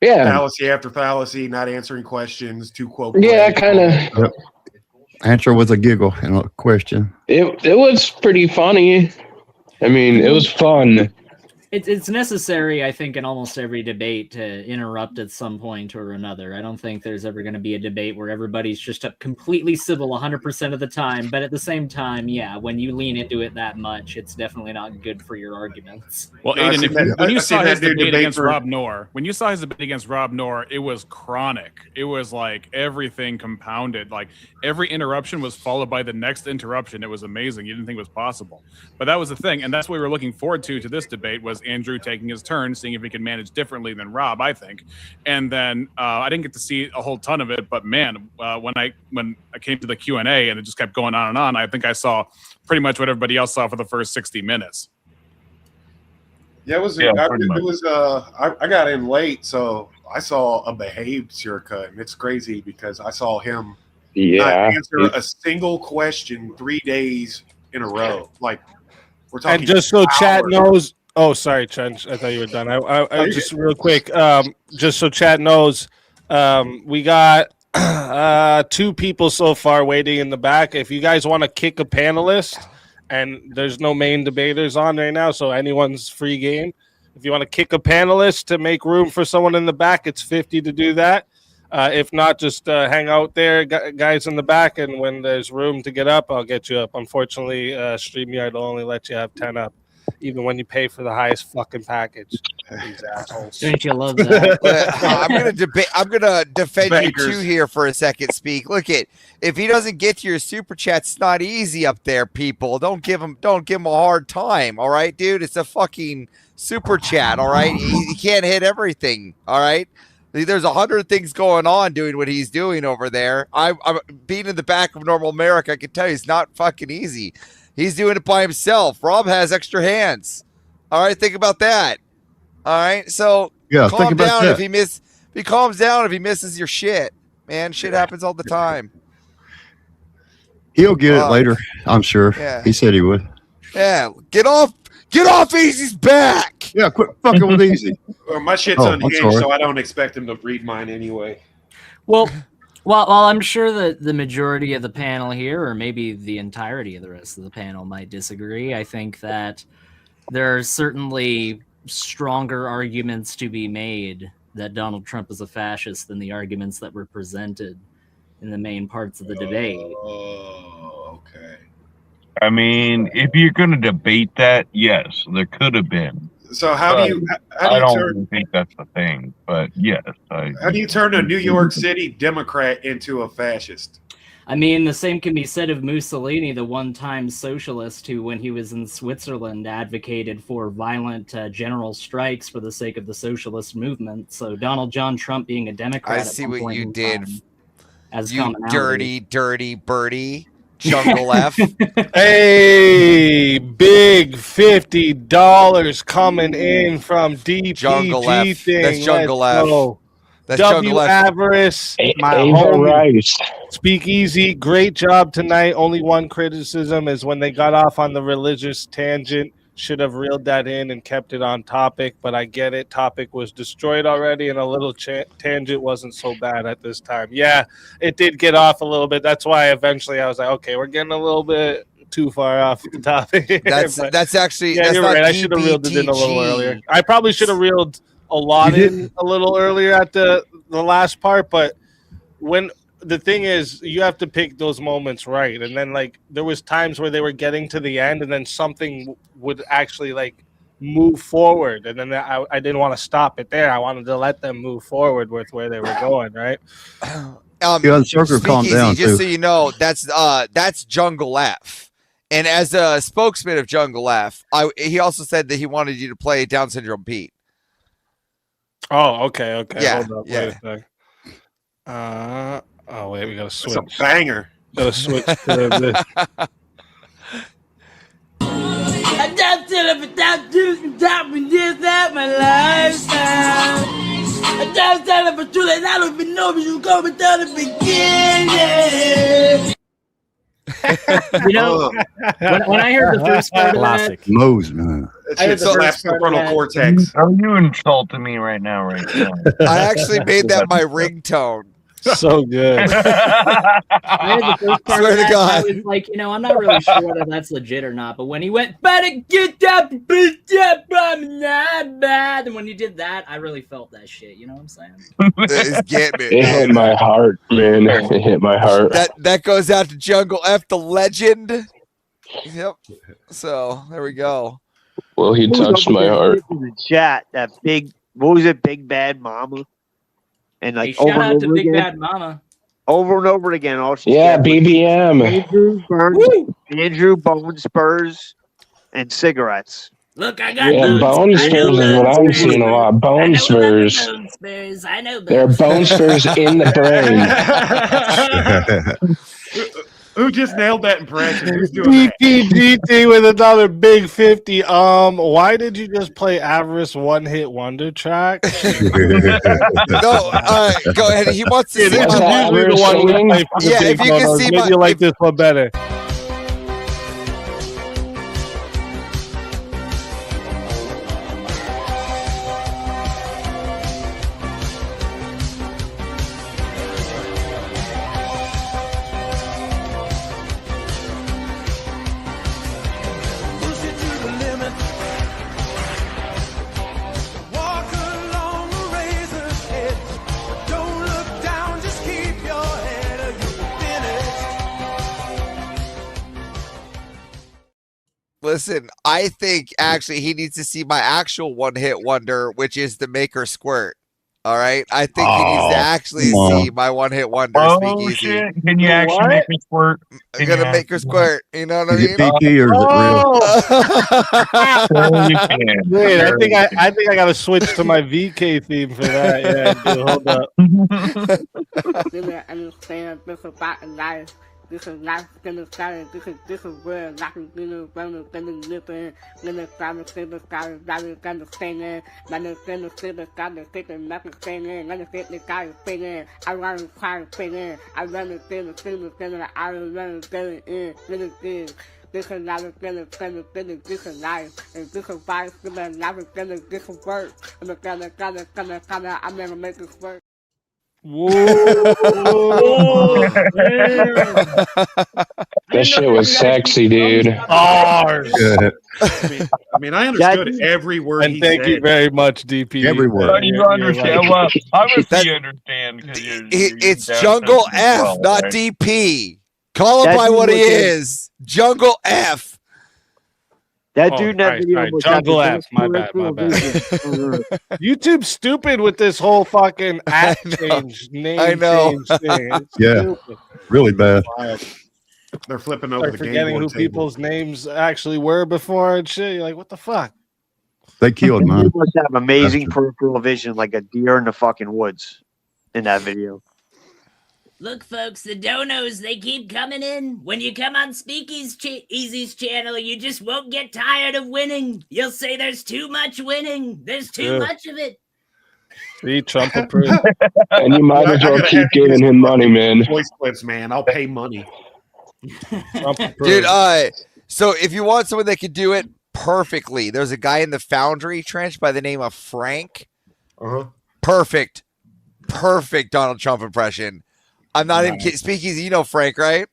Yeah. fallacy after fallacy, not answering questions, too quote. Yeah, kind of. Answer with a giggle and a question. It was pretty funny. I mean, it was fun. It's necessary, I think, in almost every debate to interrupt at some point or another. I don't think there's ever going to be a debate where everybody's just completely civil 100% of the time. But at the same time, yeah, when you lean into it that much, it's definitely not good for your arguments. Well, Aiden, when you saw his debate against Rob Noor, it was chronic. It was like everything compounded. Like every interruption was followed by the next interruption. It was amazing. You didn't think it was possible. But that was the thing. And that's what we were looking forward to this debate was Andrew taking his turn, seeing if he could manage differently than Rob, I think. And then I didn't get to see a whole ton of it, but man, when I came to the Q&A and it just kept going on and on, I think I saw pretty much what everybody else saw for the first 60 minutes. Yeah, I got in late, so I saw a behaved Searka, and it's crazy because I saw him not answer a single question 3 days in a row. Like, we're talking. And just so chat knows. Oh, sorry, Trench. I thought you were done. I just real quick. Just so chat knows, we got 2 people so far waiting in the back. If you guys want to kick a panelist, and there's no main debaters on right now, so anyone's free game. If you want to kick a panelist to make room for someone in the back, it's 50 to do that. If not, just hang out there, guys in the back, and when there's room to get up, I'll get you up. Unfortunately, StreamYard will only let you have 10 up, even when you pay for the highest fucking package. These assholes. Don't you love that? I'm gonna defend Bankers. you too here for a second. Speak. Look at if he doesn't get to your super chats, it's not easy up there. People, don't give him a hard time. All right, dude. It's a fucking super chat. All right, he can't hit everything. All right. There's 100 things going on doing what he's doing over there. I'm being in the back of Normal America. I can tell you it's not fucking easy. He's doing it by himself. Rob has extra hands. All right, think about that. All right, so calm down if he calms down if he misses your shit. Man, shit happens all the time. He'll get it later, I'm sure. Yeah. He said he would. Yeah, get off Easy's back. Yeah, quit fucking with Easy. Well, my shit's unhinged, so I don't expect him to read mine anyway. Well, I'm sure that the majority of the panel here, or maybe the entirety of the rest of the panel, might disagree. I think that there are certainly stronger arguments to be made that Donald Trump is a fascist than the arguments that were presented in the main parts of the debate. Oh, okay. I mean, if you're going to debate that, yes, there could have been. So how do you I don't think that's the thing, but yes. How do you turn a New York City Democrat into a fascist? I mean, the same can be said of Mussolini, the one-time socialist who, when he was in Switzerland, advocated for violent general strikes for the sake of the socialist movement. So Donald John Trump being a Democrat. I see what you did. As you dirty birdie. Jungle F. Hey, big $50 coming in from DPG Jungle F. thing. That's Jungle Let's F. go. That's W Jungle F. Avarice, my homie. Speak easy. Great job tonight. Only one criticism is when they got off on the religious tangent. Should have reeled that in and kept it on topic, but I get it. Topic was destroyed already, and a little tangent wasn't so bad at this time. Yeah, it did get off a little bit. That's why eventually I was like, okay, we're getting a little bit too far off the topic. That's actually yeah, that's you're not right. I should have reeled it in a little DBTG. earlier. I probably should have reeled a lot in a little earlier at the last part, but when the thing is, you have to pick those moments right, and then like there was times where they were getting to the end, and then something would actually like move forward, and then I didn't want to stop it there. I wanted to let them move forward with where they were going, right? Searka calm down just too. so you know, that's Jungle F. And as a spokesman of Jungle F, he also said that he wanted you to play Down Syndrome Pete. Oh, okay. Yeah, Hold up, yeah. wait a sec. Oh wait, we gotta switch. It's a banger. Gotta switch to this. I just tell it without doing this, that my lifestyle. I just tell it for true that I don't even know if you go without the beginning. You know, when I heard the first part of that, Mose, man. That shit slaps the frontal cortex. Are you insulting me right now? I actually made that my ringtone. So good. I had the first part Swear of to that, God. I was like, I'm not really sure whether that's legit or not. But when he went, better get that bitch up, I'm not bad. And when he did that, I really felt that shit. You know what I'm saying? It's get me. It hit my heart, man. It hit my heart. That goes out to Jungle F, the legend. Yep. So there we go. Well, he touched my heart. In the chat, that big, what was it, Big Bad Mama? And like Hey, shout out to Big again, Bad Mama. over and over again. All she Yeah, said was BBM. Andrew Bone Spurs and cigarettes. Look, I got Yeah, bone spurs is what I'm seeing a lot. Bone spurs. bone spurs. I know There are bone spurs in the brain. Who just nailed that impression? Who's doing that? DT with another big 50. Why did you just play Avarice one hit wonder track? No, go ahead. He wants to see This is my usually the one we play for the Yeah, big if you can photos. see Maybe my you like this one better. Listen, I think actually he needs to see my actual one-hit wonder, which is the Maker Squirt. All right, I think he needs to actually see my one-hit wonder. Speakeasy. Shit. Can you actually make her squirt? I'm gonna make her squirt. You know what I Is mean? it PT or is it real? You can. Wait, I think I gotta switch to my VK theme for that. Yeah, dude, hold up. This is not gonna start. This is where not gonna run living. Gonna start to say the sky, gonna stay gonna say the sky, the stick and nothing staying. Gonna say the guy is staying. I run to try to stay I run to say the thing that I run to get in. This is not gonna this is life, and this is why it's gonna not gonna this is work. I'm gonna I'm gonna make this work. That shit was sexy, dude. I mean, I understood every word And he thank said. you very much, DP. Every word. You understand? Well, obviously you understand because It's Jungle F, not DP. Call him by what he is. Jungle F. That dude in that video was Jungle having F. My bad. YouTube's stupid with this whole fucking app change, name I know. change thing. It's Yeah. stupid. Really bad. They're flipping over Like the forgetting game who board table. people's names actually were before and shit. You're like, what the fuck? They killed That mine. dude must have amazing peripheral vision, like a deer in the fucking woods in that video. Look, folks, the donos, they keep coming in. When you come on Speakeasy's channel, you just won't get tired of winning. You'll say there's too much winning. There's too Yeah. much of it. See, Trump approved. And you might as well keep giving him money, man. Voice clips, man. I'll pay money. Trump approved. Dude, so if you want someone that can do it perfectly, there's a guy in the Foundry trench by the name of Frank. Perfect Donald Trump impression. I'm not even kidding. Speakeasy, you know Frank, right?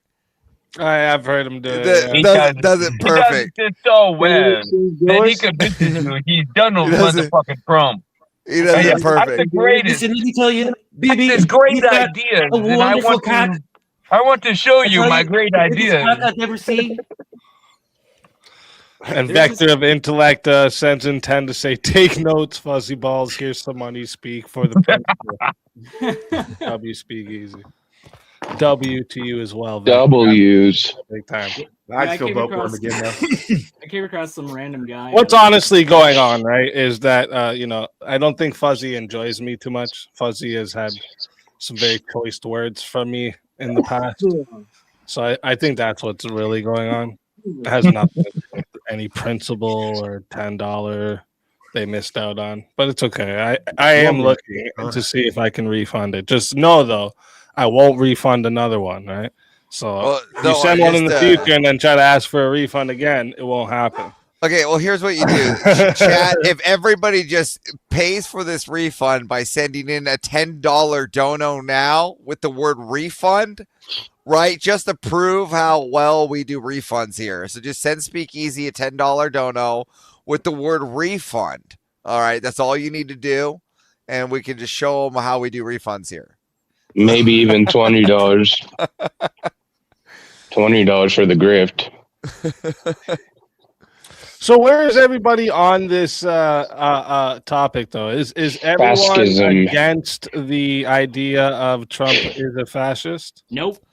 I've heard him do it. Does it perfect. He does it so well. Then he convinces you he's Donald motherfucking Trump. He does it perfect. That's the greatest. Listen, let me tell you, That's his great ideas. a And wonderful cat. I want to show you my great Biggest ideas. cat I've ever seen. And Vector of Intellect sends in 10 to say, take notes, Fuzzy Balls. Here's some money speak for the principal. W Speakeasy. W to you as well. Vector. W's. Big time. I'd still vote for him again, though. I came across some random guy. What's honestly going on, right, is that, I don't think Fuzzy enjoys me too much. Fuzzy has had some very choice words from me in the past. So I think that's what's really going on. It has nothing to do with any principle or $10 they missed out on. But it's okay. I am looking to see if I can refund it. Just know, though, I won't refund another one, right? So if you send one in the future and then try to ask for a refund again, it won't happen. Okay, well, here's what you do, chat. If everybody just pays for this refund by sending in a $10 dono now with the word refund, right? Just to prove how well we do refunds here. So just send Speakeasy a $10 dono with the word refund. All right, that's all you need to do, and we can just show them how we do refunds here. Maybe even $20. $20 for the grift. So where is everybody on this topic, though? Is everyone Fascism. against the idea of Trump is a fascist? Nope.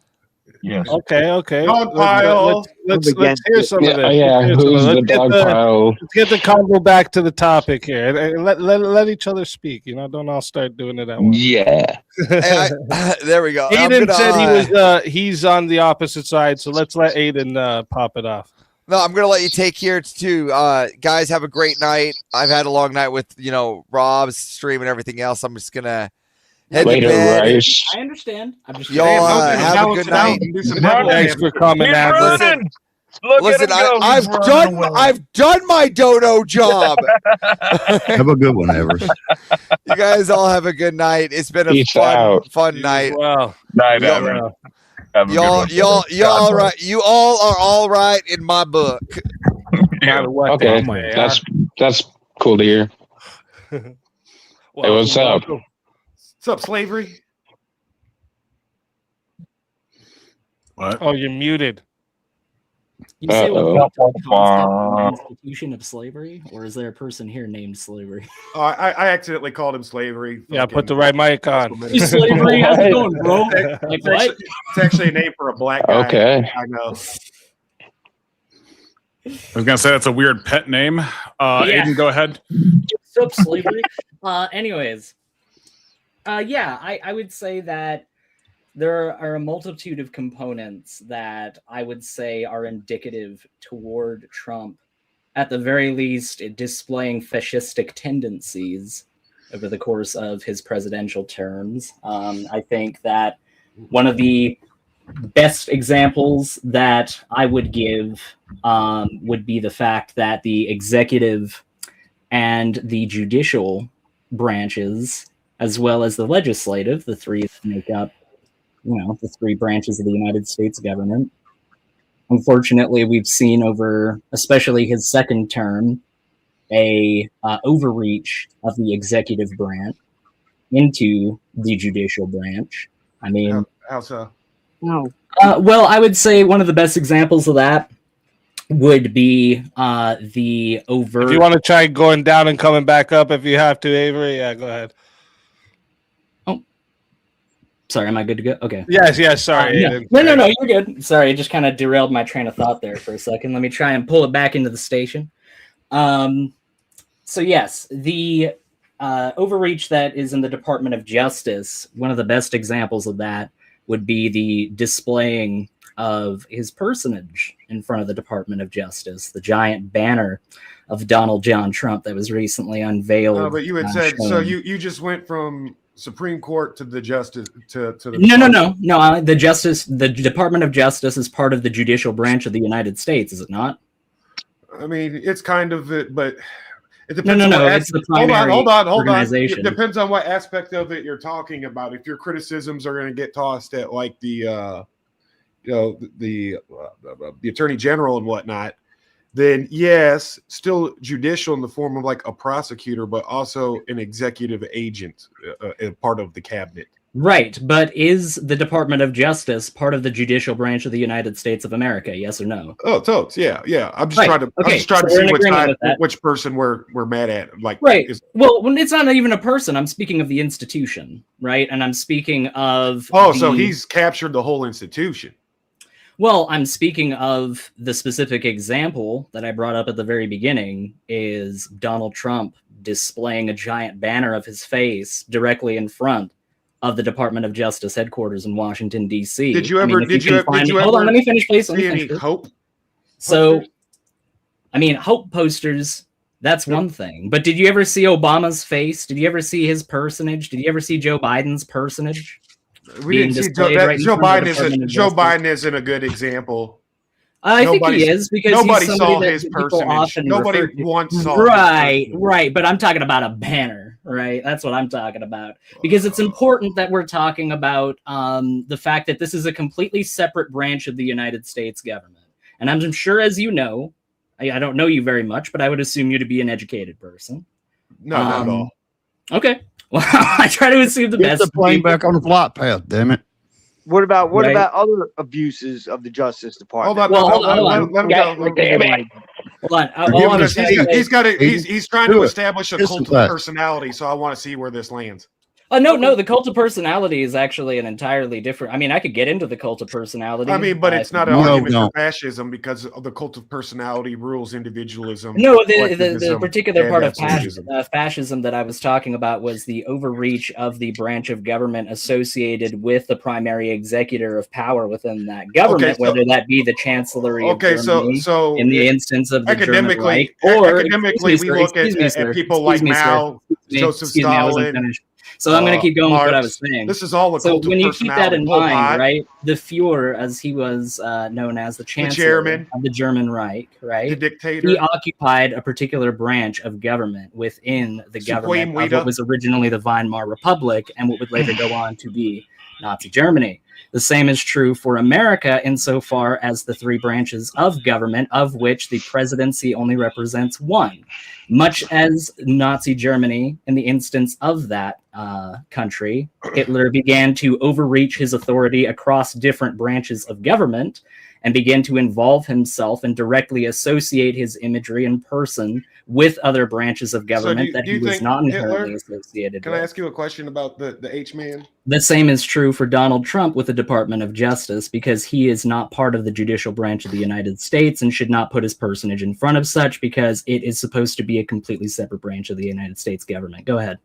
Yes. Okay. Dog pile. Let's hear some of this. Yeah, Let's hear some of who's it. the dog pile? Let's get the convo back to the topic here, and let each other speak. Don't all start doing it at once. Yeah. There we go. Aiden said he's on the opposite side, so let's let Aiden pop it off. No, I'm gonna let you take here too. Guys, have a great night. I've had a long night with Rob's stream and everything else. I'm just gonna head to bed. I understand. I'm just Y'all have a good night. Thanks for coming, man. Listen, I've done my dono job. Have a good one, Evers. You guys all have a good night. It's been a fun night. Well, night, Evers. Y'all all right. You all are all right in my book. Okay, that's cool to hear. Hey, what's up? What's up, slavery? What? Oh, you're muted. You say the institution of slavery, or is there a person here named slavery? Oh, I accidentally called him slavery. Yeah, put the right mic on. You slavery? How's it going, bro? Like what? It's actually a name for a black guy. Okay. I know. I was gonna say that's a weird pet name. Aiden, go ahead. What's up, slavery? Anyways, I would say that there are a multitude of components that I would say are indicative toward Trump, at the very least, displaying fascistic tendencies over the course of his presidential terms. I think that one of the best examples that I would give would be the fact that the executive and the judicial branches, as well as the legislative, the three that make up the three branches of the United States government. Unfortunately, we've seen over, especially his second term, a overreach of the executive branch into the judicial branch. I mean, how so? No. Well, I would say one of the best examples of that would be the overt. If you want to try going down and coming back up, if you have to, Avery, yeah, go ahead. Sorry, am I good to go? Okay. Yes, sorry. No, you're good. Sorry, it just kind of derailed my train of thought there for a second. Let me try and pull it back into the station. So yes, the overreach that is in the Department of Justice, one of the best examples of that would be the displaying of his personage in front of the Department of Justice, the giant banner of Donald John Trump that was recently unveiled. But you had said, so you just went from Supreme Court to the Justice to the No. The Department of Justice is part of the judicial branch of the United States, is it not? I mean, it's kind of it, but it depends. It's the primary hold on. organization. It depends on what aspect of it you're talking about. If your criticisms are going to get tossed at like the Attorney General and whatnot, then yes, still judicial in the form of like a prosecutor, but also an executive agent, part of the cabinet. Right, but is the Department of Justice part of the judicial branch of the United States of America? Yes or no? Oh, totes, yeah. I'm just trying to see which person we're mad at. Like, right. Well, it's not even a person. I'm speaking of the institution, right? And I'm speaking of. So he's captured the whole institution. Well, I'm speaking of the specific example that I brought up at the very beginning is Donald Trump displaying a giant banner of his face directly in front of the Department of Justice headquarters in Washington, D.C. Did you ever? Hold on, let me finish, please. See any hope? So, I mean, hope posters. That's one thing. But did you ever see Obama's face? Did you ever see his personage? Did you ever see Joe Biden's personage? We didn't see Joe Biden. Joe Biden isn't a good example. I think he is because nobody he's somebody saw that his people personage. often Nobody refer to. once saw. Right, right. But I'm talking about a banner, right? That's what I'm talking about because it's important that we're talking about the fact that this is a completely separate branch of the United States government. And I'm sure, as you know, I don't know you very much, but I would assume you to be an educated person. No, not at all. Okay. Well, I try to assume the Get best. the plane back on the flight path, damn it. What about Right. other abuses of the Justice Department? Hold on, Well, hold let on. him go. Damn it. Hold on. Yeah, because he's trying to Do it. establish a Listen cult to that. of personality, so I want to see where this lands. No, the cult of personality is actually an entirely different. I mean, I could get into the cult of personality. I mean, but it's not an No, argument no. for fascism because of the cult of personality rules individualism. No, the collectivism, particular and part of absolutism. fascism that I was talking about was the overreach of the branch of government associated with the primary executor of power within that government, Okay, so- whether that be the chancellery Okay, of Germany, so in the instance of the German Reich, academically, excuse we me, sir, look at people like Mao, Joseph excuse me, I wasn't Stalin. finished. So I'm going to keep going with what I was Marx. saying. This is all a So cult of when you keep that in personality. mind, Pol Pot, right? The Führer, as he was known as, the chancellor chairman, of the German Reich, right? the dictator. He occupied a particular branch of government within the Supreme government of leader. what was originally the Weimar Republic and what would later go on to be Nazi Germany. The same is true for America insofar as the three branches of government, of which the presidency only represents one. Much as Nazi Germany, in the instance of that country, Hitler began to overreach his authority across different branches of government and began to involve himself and directly associate his imagery and person with other branches of government that he was not inherently associated Can with. I ask you a question about the H-man? The same is true for Donald Trump with the Department of Justice because he is not part of the judicial branch of the United States and should not put his personage in front of such because it is supposed to be a completely separate branch of the United States government. Go ahead.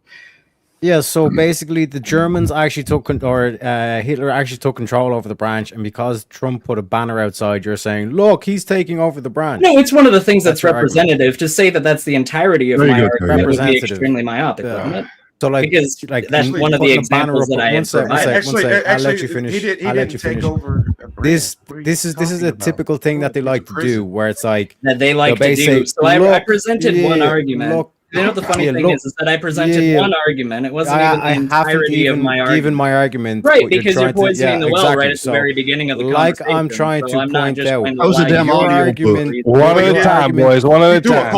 Yeah, so basically the Germans actually Hitler actually took control over the branch, and because Trump put a banner outside, you're saying, look, he's taking over the branch. No, it's one of the things that's your argument. representative. To say that that's the entirety of Very my good, argument would be representative. extremely myopic, Yeah. wouldn't it? So because that's in one of the putting a banner examples up- that I one had sec, one provided. sec. I'll let you finish. He I'll let didn't you take finish. over. This is a typical thing that they like to do, where it's like that they like they'll to do. basically So I look, presented one yeah, argument. look, You know what the funny yeah, thing look, is that I presented yeah, one argument. It wasn't I even the haven't entirety of even my argument. given my argument, Right, but you're because you're trying to- poisoning yeah, the well exactly. right at the So, very beginning of the like conversation. I'm trying So to I'm not point just out, trying to lie. your argument, One at a time, boys. One at a time.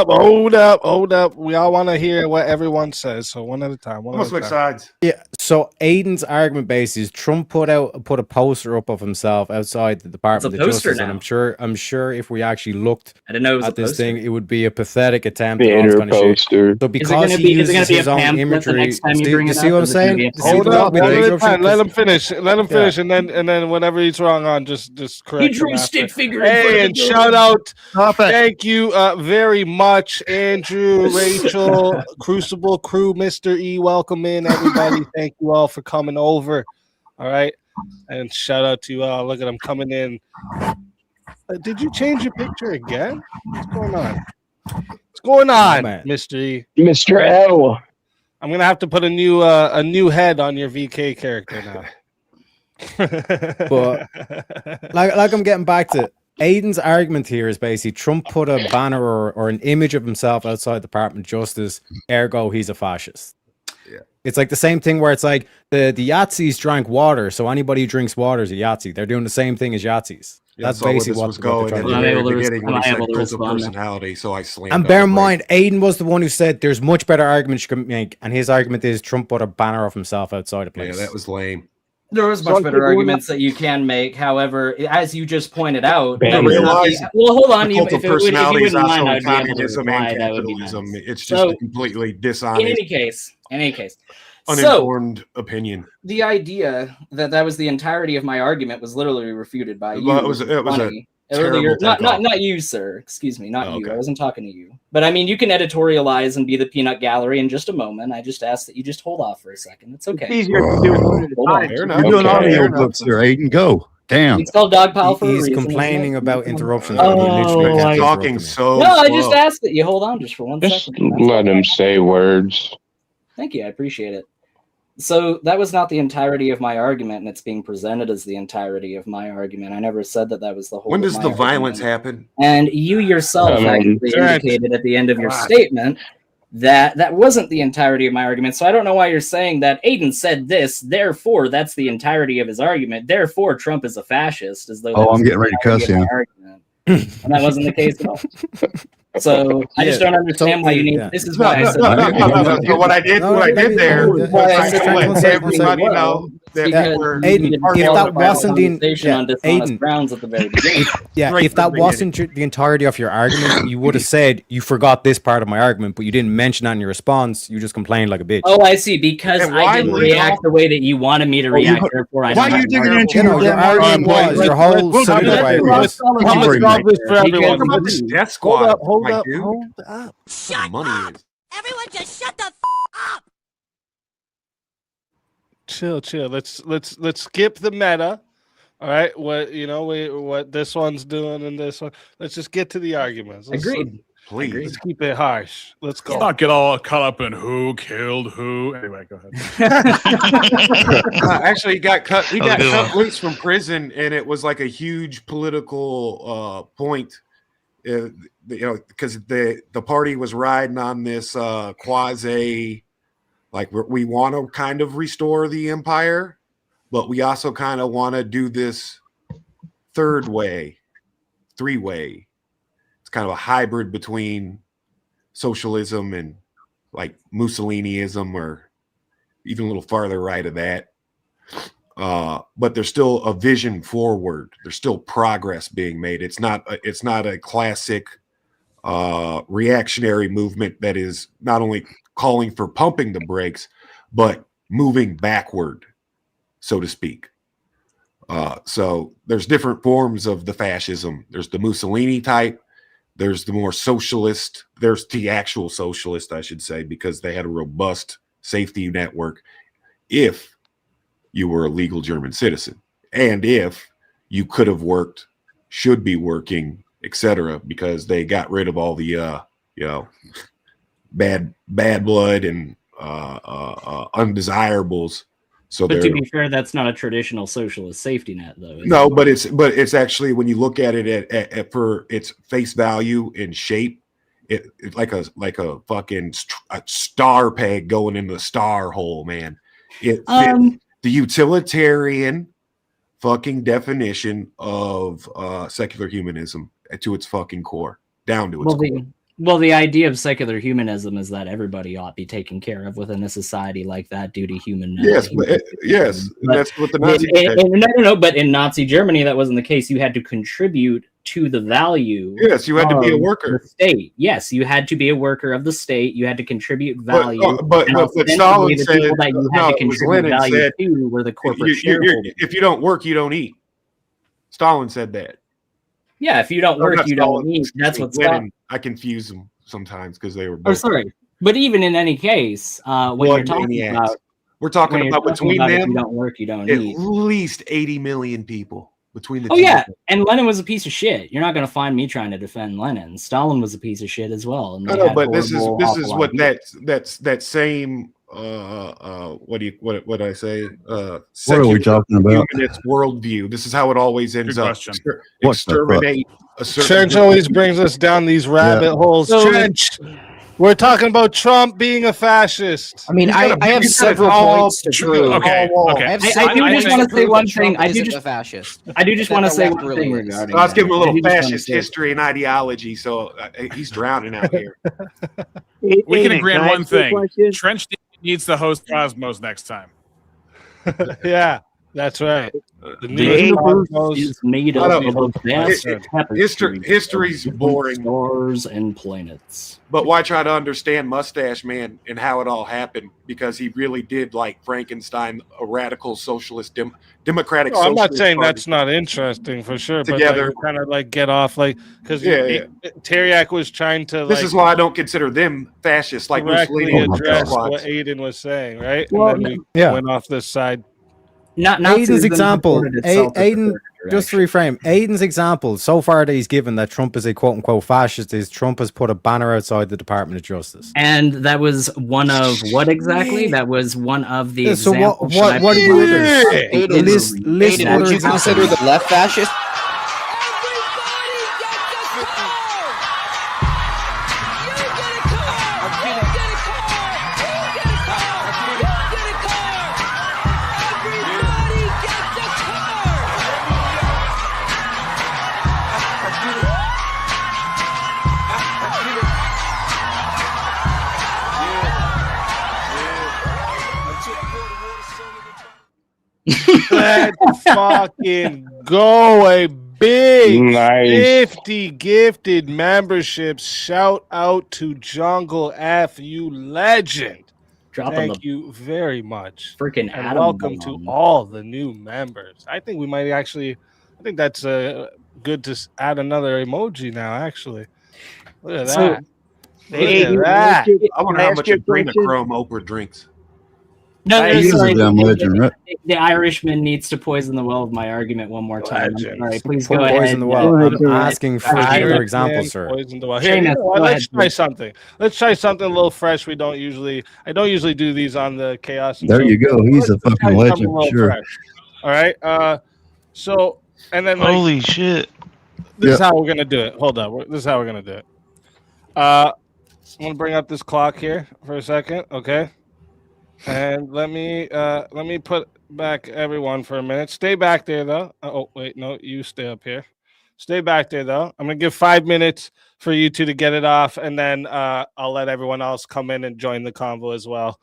Hold up. We all want to hear what everyone says, so one at a time. Almost switch sides. Yeah. So Aiden's argument base is Trump put a poster up of himself outside the Department It's of a poster Justice, now. and I'm sure if we actually looked I didn't know it was at a this poster. thing, it would be a pathetic attempt at all Banner this kind of shit. poster. So Is it because gonna he be- is it gonna uses be a his own pamphlet the imagery, next time you see, bring you it see up? what I'm Is it gonna saying? be a You see Hold the up, problem with one the at a interruption? time. Let him finish. Let him Yeah. finish, and then whenever he's wrong on, just correct. drew him a after. stick figure in front of Hey, the and door. shout out. Stop it. Thank you very much, Andrew, Rachel, Crucible Crew, Mr. E. Welcome in, everybody. Thank you all for coming over. All right, and shout out to you all. Look at them coming in. Did you change your picture again? What's going on? What's going on, man. Mr. E? Mr. L. I'm gonna have to put a new head on your VK character now. But like I'm getting back to Aiden's argument here is basically Trump put a banner or an image of himself outside the Department of Justice, ergo he's a fascist. Yeah. It's like the same thing where it's like the Yahtzees drank water, so anybody who drinks water is a Yahtzee. They're doing the same thing as Yahtzees. That's all where basically this what was they're going trying at to the do. very beginning when he said able to cult of respond. personality, so I slammed. And on bear the in brake. mind, Aiden was the one who said there's much better arguments you can make, and his argument is Trump put a banner of himself outside a place. Yeah, that was lame. There was much better arguments that you can make. However, as you just pointed out, Banner. that was not Realize the- well, hold on. The You, cult of if you personality is wouldn't also mind, I'd be able to communism reply. and That would be capitalism. nice. It's just So, a completely in dishonest, any case, so uninformed opinion. the idea that was the entirety of my argument was literally refuted by you. Well, it was a Funny. terrible Earlier, not takeoff. you, sir. Excuse me, not Oh, you. okay. I wasn't talking to you. But I mean, you can editorialize and be the peanut gallery in just a moment. I just ask that you just hold off for a second. It's okay. It's easier to do it one at a Hold on. time. Fair enough. You're doing Okay. audio Fair enough. books there, Aiden. Go. Damn. It's called dog pile for a He's reason, isn't complaining it? about interruptions. Oh, and he literally I- kept Talking interrupting so No, I just slow. asked that you hold on just for one Just second. That's let all. him say words. Thank you. I appreciate it. So that was not the entirety of my argument, and it's being presented as the entirety of my argument. I never said that was the whole. When of does my the violence argument. happen? And you yourself actually indicated at the end of your statement that wasn't the entirety of my argument. So I don't know why you're saying that Aiden said this, therefore that's the entirety of his argument. Therefore, Trump is a fascist. As though Oh, I'm getting ready to cuss him. And that wasn't the case at all. So I just don't understand why you need. This is why I said. So what I did there was I let everybody know that we're Aiden, if that wasn't Aiden, grounds at the very beginning. If that wasn't the entirety of your argument, you would have said you forgot this part of my argument, but you didn't mention that in your response. You just complained like a bitch. Oh, I see. Because I didn't react the way that you wanted me to react. Therefore, I why are you digging into your argument was your whole death squad. Hold up. Shut up! Everyone just shut the up! Chill. Let's skip the meta. All right, what this one's doing and this one. Let's just get to the arguments. Agreed. Please, let's keep it harsh. Let's go. Let's not get all caught up in who killed who. Anyway, go ahead. Actually, he got cut loose from prison, and it was like a huge political point. Because the party was riding on this quasi, like we want to kind of restore the empire, but we also kind of want to do this three-way. It's kind of a hybrid between socialism and like Mussoliniism, or even a little farther right of that. But there's still a vision forward. There's still progress being made. It's not a classic reactionary movement that is not only calling for pumping the brakes, but moving backward, so to speak. So there's different forms of the fascism. There's the Mussolini type. There's the more socialist. There's the actual socialist, I should say, because they had a robust safety network. If you were a legal German citizen, and if you could have worked, should be working, etc., because they got rid of all the bad blood and undesirables. So, but to be fair, that's not a traditional socialist safety net, though. No, but it's actually, when you look at it at for its face value and shape, it's like a fucking a star peg going in the star hole, man. It fits the utilitarian fucking definition of secular humanism to its fucking core, down to its core. Well, the idea of secular humanism is that everybody ought to be taken care of within a society like that due to human. Yes, that's what the Nazis said. No, but in Nazi Germany, that wasn't the case. You had to contribute to the value. Yes, you had to be a worker. The state. Yes, you had to be a worker of the state. You had to contribute value. But Stalin said that you had to contribute value to were the corporate shareholders. If you don't work, you don't eat. Stalin said that. Yeah, if you don't work, you don't eat. That's what's Stalin. I confuse them sometimes because they were both. Oh, sorry. But even in any case, when you're talking about, we're talking about between them, if you don't work, you don't eat. At least 80 million people between the two. Oh yeah, and Lenin was a piece of shit. You're not going to find me trying to defend Lenin. Stalin was a piece of shit as well. And I know, but this is what that same what I say? What are we talking about? Humanist worldview. This is how it always ends up. Exterminate. Trench always brings us down these rabbit holes. Trench, we're talking about Trump being a fascist. I mean, I have several points to prove. Okay. I do just want to say one thing. I do just want to say one thing regarding. Let's give him a little fascist history and ideology. So he's drowning out here. We can agree on one thing. Trench needs to host Cosmos next time. Yeah, that's right. The universe is made up of history's boring. Stars and planets. But why try to understand Mustache Man and how it all happened? Because he really did, like Frankenstein, a radical socialist, democratic. I'm not saying that's not interesting for sure. Together, but kind of like get off, because Teriak was trying to. This is why I don't consider them fascists, like Mussolini address what Aiden was saying, right? Well, and then we went off this side. Aiden's example. Aiden just to reframe, Aiden's example so far that he's given that Trump is a quote unquote fascist is Trump has put a banner outside the Department of Justice. And that was one of what exactly? That was one of the So examples. what that I others? put. List Aiden, would you consider the left fascist? Let's fucking go. A big Nice. 50 gifted memberships. Shout out to Jungle F, you legend. Dropping Thank the you very much. freaking And atom welcome bomb. to all the new members. I think we might actually, I think that's good to add another emoji now, actually. Look at So, that. Hey, Look at that. I wonder how much adrenochrome Oprah drinks. No, Hey, he's a sorry, damn legend, right? the Irishman needs to poison the well of my argument one more time. I'm sorry, please go ahead. Poison the well. I'm asking for further examples, sir. Poison the well. Here, you know what? Let's try something. Let's try something a little fresh. I don't usually do these on the Chaos. There you go. He's a fucking try something legend a for little sure. fresh. All right. So and then Holy shit. This is how we're gonna do it. Hold on. This is how we're gonna do it. I'm gonna bring up this clock here for a second, okay? And let me put back everyone for a minute. Stay back there though. Oh wait, no, you stay up here. Stay back there though. I'm gonna give 5 minutes for you two to get it off, and then I'll let everyone else come in and join the convo as well.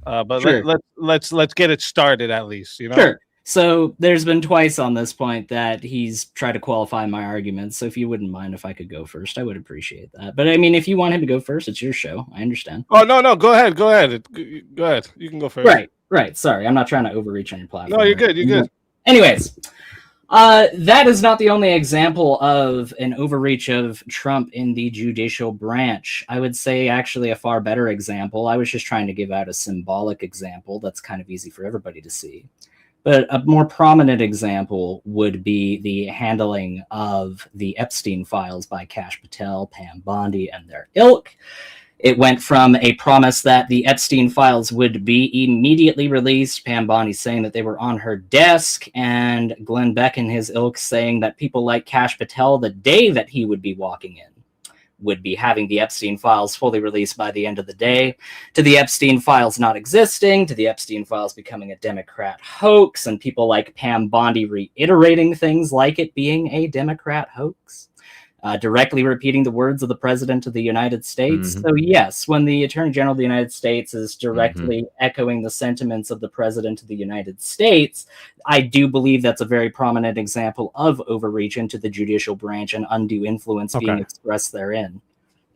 But Sure. let's get it started at least. You know. Sure. So there's been twice on this point that he's tried to qualify my arguments. So if you wouldn't mind if I could go first, I would appreciate that. But I mean, if you want him to go first, it's your show. I understand. Oh no, go ahead. Go ahead. You can go first. Right. Sorry, I'm not trying to overreach on your platform. No, you're good. You're good. Anyways, that is not the only example of an overreach of Trump in the judicial branch. I would say actually a far better example. I was just trying to give out a symbolic example that's kind of easy for everybody to see. But a more prominent example would be the handling of the Epstein files by Kash Patel, Pam Bondi, and their ilk. It went from a promise that the Epstein files would be immediately released, Pam Bondi saying that they were on her desk, and Glenn Beck and his ilk saying that people like Kash Patel, the day that he would be walking in, would be having the Epstein files fully released by the end of the day, to the Epstein files not existing, to the Epstein files becoming a Democrat hoax, and people like Pam Bondi reiterating things like it being a Democrat hoax, directly repeating the words of the President of the United States. So yes, when the Attorney General of the United States is directly echoing the sentiments of the President of the United States, I do believe that's a very prominent example of overreach into the judicial branch and undue influence being expressed therein.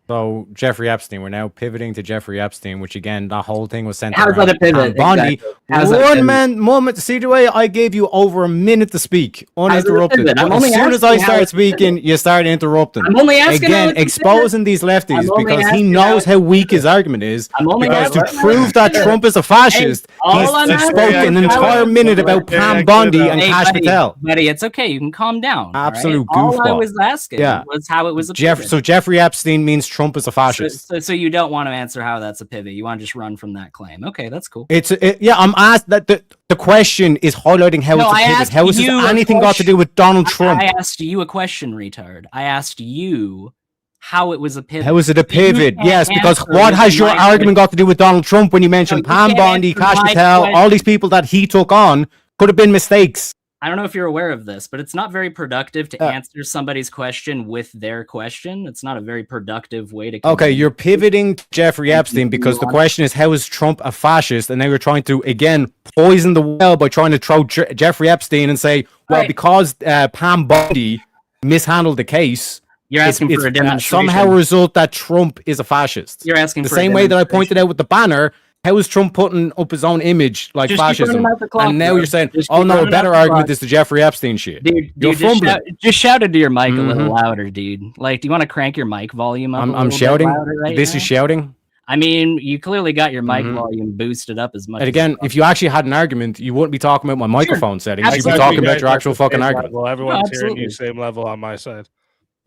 So Jeffrey Epstein, we're now pivoting to Jeffrey Epstein, which again, the whole thing was centered How's around that a pivot? Bondi. Exactly. How's that a One pivot? man moment. See the way I gave you over a minute to speak, uninterrupted. pivot? I'm As only soon as asking I how start it's a speaking, you start interrupting. I'm only asking how again, it's a exposing these lefties I'm only because he asking knows how weak his argument is. I'm only Because to asking- prove that Trump is a fascist, all I'm he's asking- spoke an entire minute about Pam Bondi and Hey, Kash buddy, Patel. buddy, it's okay. You can calm down. all right? Absolute All I goofball. was asking Yeah. was how it was a pivot. So Jeffrey Epstein means Trump is a fascist. So you don't want to answer how that's a pivot. You want to just run from that claim. Okay, that's cool. I'm asked that the question is highlighting how No, it's a I pivot. asked How is this you a anything got to do with Donald Trump? I asked you a question, retard. I asked you how it was a pivot. How is it a You pivot? can't Yes, because answer what with has your my argument got to do with Donald Trump when you mentioned No, you Pam can't Bondi, answer Kash my Patel, all question. these people that he took on could have been mistakes. I don't know if you're aware of this, but it's not very productive to answer somebody's question with their question. It's not a very productive way to. Okay, you're pivoting to Jeffrey Epstein because the question is how is Trump a fascist? And now you're trying to, again, poison the well by trying to throw Jeffrey Epstein and say, well, Right. because Pam Bondi mishandled the case, You're asking for a demonstration. somehow result that Trump is a fascist. You're asking the for a same way that I pointed out with the banner. How is Trump putting up his own image like Just keep fascism? running out the clock, And now bro. you're saying, Just oh keep no, a running better out the argument clock. is the Jeffrey Epstein shit. Dude, You're fumbling. just shout into your mic a little Mhm. louder, dude. Like, do you want to crank your mic volume up? I'm a little shouting. Bit louder right This now? is shouting. I mean, you clearly got your mic Mhm. volume boosted up as much. And again, if you actually had an argument, you wouldn't be talking about my microphone settings. You'd be talking about your actual fucking argument. Well, everyone's hearing absolutely. you same level on my side.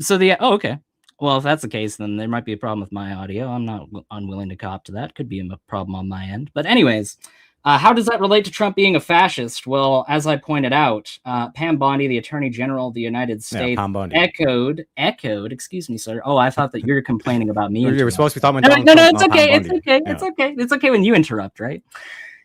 So okay. Well, if that's the case, then there might be a problem with my audio. I'm not unwilling to cop to that. Could be a problem on my end. But anyways, how does that relate to Trump being a fascist? Well, as I pointed out, Pam Bondi, the Attorney General of the United States, Pam Bondi. echoed. Excuse me, sir. Oh, I thought that you were complaining about me. You were supposed to be talking No, about no, Donald it's Trump, not okay. Pam It's Bondi. okay. Yeah. It's okay. It's okay when you interrupt, right?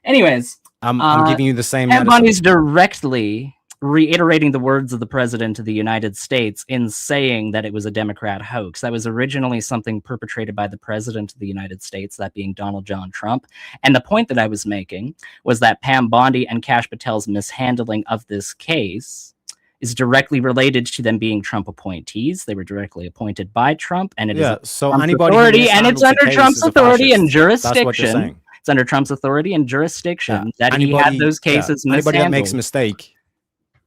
Anyways, I'm giving you the same Pam medicine. Bondi's directly reiterating the words of the president of the United States in saying that it was a Democrat hoax. That was originally something perpetrated by the president of the United States, that being Donald John Trump. And the point that I was making was that Pam Bondi and Kash Patel's mishandling of this case is directly related to them being Trump appointees. They were directly appointed by Trump, and it is so Trump's anybody who authority, and it's mishandles the under case Trump's is a authority and fascist. That's what you're jurisdiction. saying. It's under Trump's authority and jurisdiction that he had those cases Anybody that makes a mishandled. mistake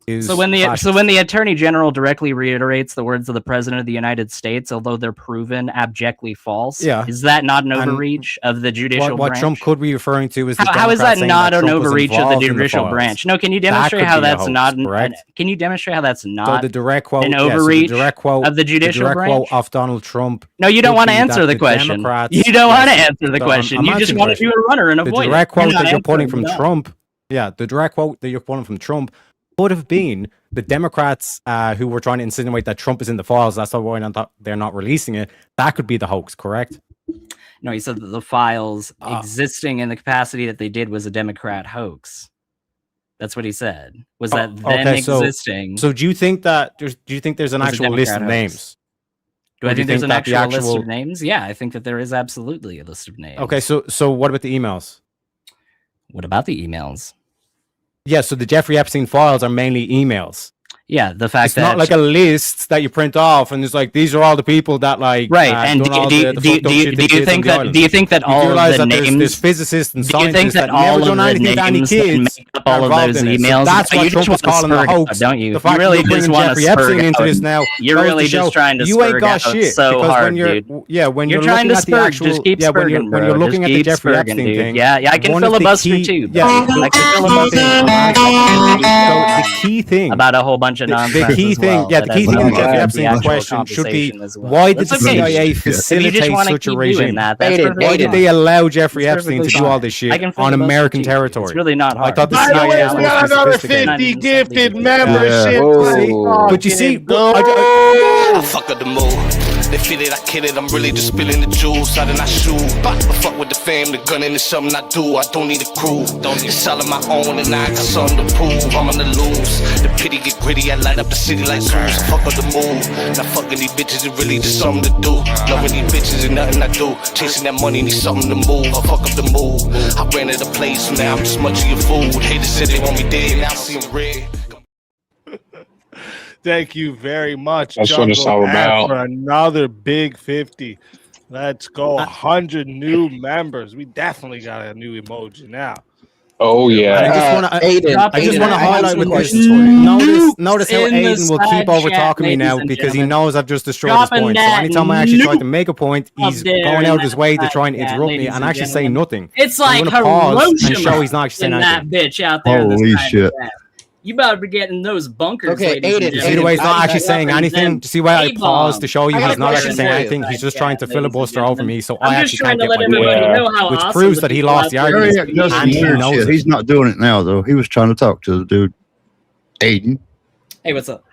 is So when fascist. the Attorney General directly reiterates the words of the President of the United States, although they're proven abjectly false, Yeah. is that not an And overreach of the judicial what branch? Trump could be referring to is the How is Democrats that saying not an Trump was overreach of the involved in judicial files. branch? No, can you That demonstrate could how be a that's hoax, not correct? can you demonstrate how that's not the direct quote, an yes, so overreach the direct quote of the judicial direct branch? quote off Donald Trump. No, you don't would want to be answer that the question. Democrats- You don't want to Yes, answer the so question. I'm You just answering want to the do a runner and avoid The it. direct quote not that you're pulling answering from at all. Trump, the direct quote that you're pulling from Trump would have been the Democrats who were trying to insinuate that Trump is in the files. That's why they're not releasing it. That could be the hoax, correct? No, he said that the files existing in the capacity that they did was a Democrat hoax. That's what he said. Was that then existing? So do you think that there's an was a actual list Democrat of hoax? names? Do Or I think there's an that the actual list of names? Yeah, I think that there is absolutely a list of names. Okay, so what about the emails? What about the emails? Yeah, so the Jeffrey Epstein files are mainly emails. Yeah, the fact it's that not like a list that you print off and it's like these are all the people that like right. And do you think that all realize the that names? there's physicists and do you think scientists that all never of done the anything to any names that kids make up all are of involved those in it? So emails? that's You what just Trump was wanna calling the spur it hoax, out, don't you? The You fact really that you're just bringing wanna Jeffrey spur Epstein it into out. this now. You're goes to really show just trying to you ain't spur it got out shit so because hard, when you're dude. when You're you're trying looking to at the spur. actual Just keep when you're spurging, bro. looking Just at the keep Jeffrey spurging, Epstein dude. thing. Yeah, I can one of the filibuster key- too. Yeah, I can filibuster so the key thing about a whole bunch of nonsense. the key as thing, well, yeah, that the key has thing in the nothing Jeffrey to do with Epstein the actual question should be conversation as well. why did That's the okay. CIA If you just facilitate wanna such a keep doing regime? that, that's perfectly Why did fine. they allow Jeffrey That's Epstein to perfectly do all fine. this I shit can on filibuster American too. territory? It's really not hard. I thought the By the CIA way, was we supposed got to be another sophisticated. 50 gifted membership. Yeah. Whoa. But you see, I fuck up the mood. They feel it, I kill it. I'm really just spilling the juice out of my shoe. But fuck with the fam, the gun is something I do. I don't need a crew. It's all on my own and I got something to prove. I'm on the loose. The pity get gritty. I light up the city like zoos. I fuck up the mood. Now fucking these bitches is really just something to do. Loving these bitches is nothing I do. Chasing that money need something to move. I fuck up the mood. I ran out of place, so now I'm just munching your food. Haters said they want me dead, now I see them red. Thank you very much, That's what it's all Jungle Ad, about. for another big 50. Let's go. 100 new members. We definitely got a new emoji now. Oh yeah. I just want to. I just want to highlight with this. Notice how Aiden will keep over talking me now because he knows I've just destroyed his point. So anytime I actually try to make a point, he's going out of his way to try and interrupt me and actually say nothing. It's I'm like gonna pause and Hiroshima show he's not actually in saying that anything. bitch out there. in this Holy time shit. of death. You better be getting those bunkers. Okay, ladies and Aiden. See gentlemen. the way he's not actually saying anything? Do you see why I A-bomb. paused to show you I got he's a not question actually saying for you. anything? He's just trying to filibuster over me, so I'm I just actually can't trying get to let my point everybody know out, how which awesome proves the that he people lost the out there argument. Harry doesn't And he hear knows shit. it. He's not doing it now, though. He was trying to talk to the dude, Aiden. Hey, what's up?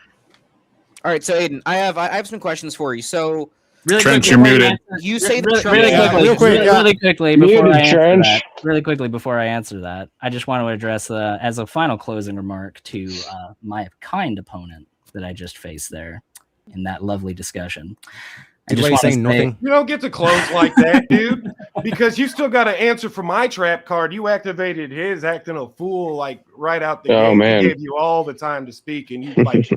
All right, so Aiden, I have some questions for you. So, Really Trench, quickly, you're before muted. answer- You say the really, Trump- really Yeah, quickly, real quick, really, yeah. really quickly Muted, before I answer Trench. that. Really quickly before I answer that, I just want to address as a final closing remark to my kind opponent that I just faced there in that lovely discussion. I Did just you want to say say nothing? You don't get to close like that, dude, because you still got to answer for my trap card. You activated his acting a fool like right out the Oh, gate. man. He gave you all the time to speak, and you like,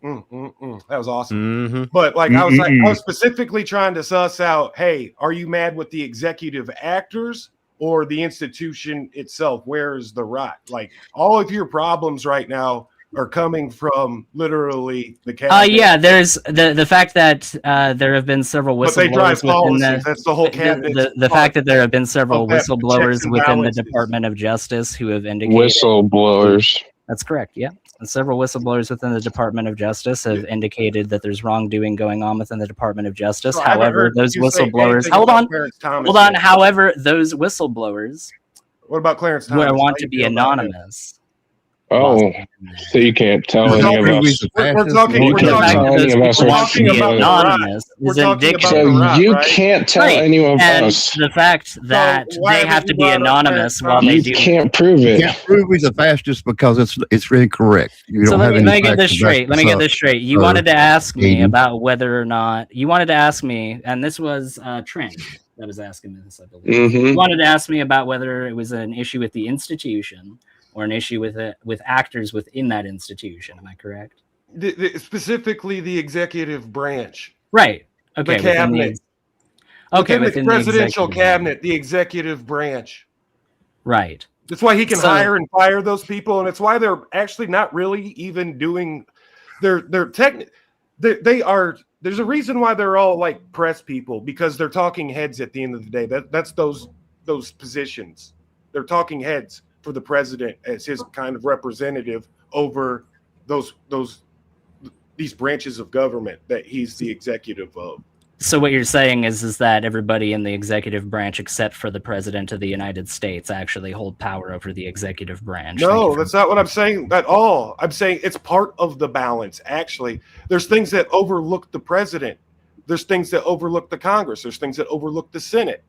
that was awesome. Mm-hmm. But like I was specifically trying to suss out, hey, are you mad with the executive actors or the institution itself? Where is the rot? Like all of your problems right now are coming from literally the cabinet. Yeah, there's the fact that there have been several But they drive whistleblowers within policies. That's the whole cabinet. the fact that there have been several Of that checks whistleblowers and within the balances. Department of Justice who have indicated Whistleblowers. That's correct. Yeah, and several whistleblowers within the Department of Justice have indicated that there's wrongdoing going on within the Department of Justice. So I haven't However, heard those you say whistleblowers. anything Hold about on. Clarence Thomas Hold on. yet. However, those whistleblowers What about Clarence who Thomas? I How want you to be feel about him? anonymous. Oh, so you can't tell We're any of talking- us. we're talking- You we're can't talking- tell any of us we're what talking to about do. anonymous We're is talking about indicative. the So rat, you right? can't tell Right. any of And us. the fact that why they haven't have you to be brought up anonymous Clarence while they You do. can't prove You it. can't prove he's a fascist because it's incorrect. You So don't let have me, any let me get facts this to back straight. Let me get up, this straight. You sir. wanted to ask me Aiden. about whether or not you wanted to ask me, and this was Trent that was asking me this, I believe. Mhm. You wanted to ask me about whether it was an issue with the institution or an issue with actors within that institution. Am I correct? Specifically the executive branch. Right. Okay. The within cabinet. Okay. Within the presidential executive cabinet, the executive branch. Right. That's why he can So- hire and fire those people, and it's why they're actually not really even doing. They're they are. There's a reason why they're all like press people, because they're talking heads at the end of the day. That's those positions. They're talking heads for the president as his kind of representative over these branches of government that he's the executive of. So what you're saying is that everybody in the executive branch, except for the president of the United States, actually hold power over the executive branch. No, that's not what I'm saying at all. I'm saying it's part of the balance. Actually, there's things that overlook the president. There's things that overlook the Congress. There's things that overlook the Senate.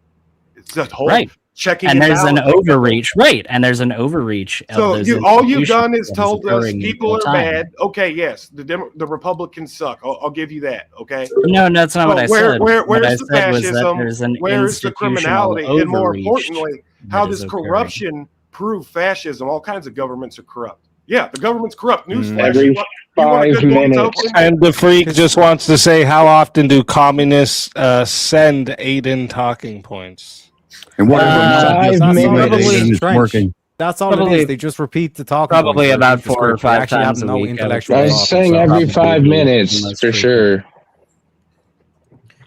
It's that whole Right. checking. And there's an balancing. overreach, right? And there's an overreach. Of So those all you've institutions done is that told us occurring people equal are time. bad. Okay, yes, the Republicans suck. I'll give you that. Okay. No, that's not what I said. What Where's I the said was that fascism? there's an Where's the institutional criminality? And more overreach importantly, how that is does occurring. corruption prove fascism? All kinds of governments are corrupt. Yeah, the government's corrupt. Newsflash. Every You want a 5 good minutes. token? And the freak just wants to say, how often do communists send Aiden talking points? And what Five minutes. working. That's all it Probably- is. They just repeat the talking. probably points. about They just 4 or repeat. They 5 actually have times a no week, I would intellectual say. I was thought saying themselves. every 5 minutes for sure.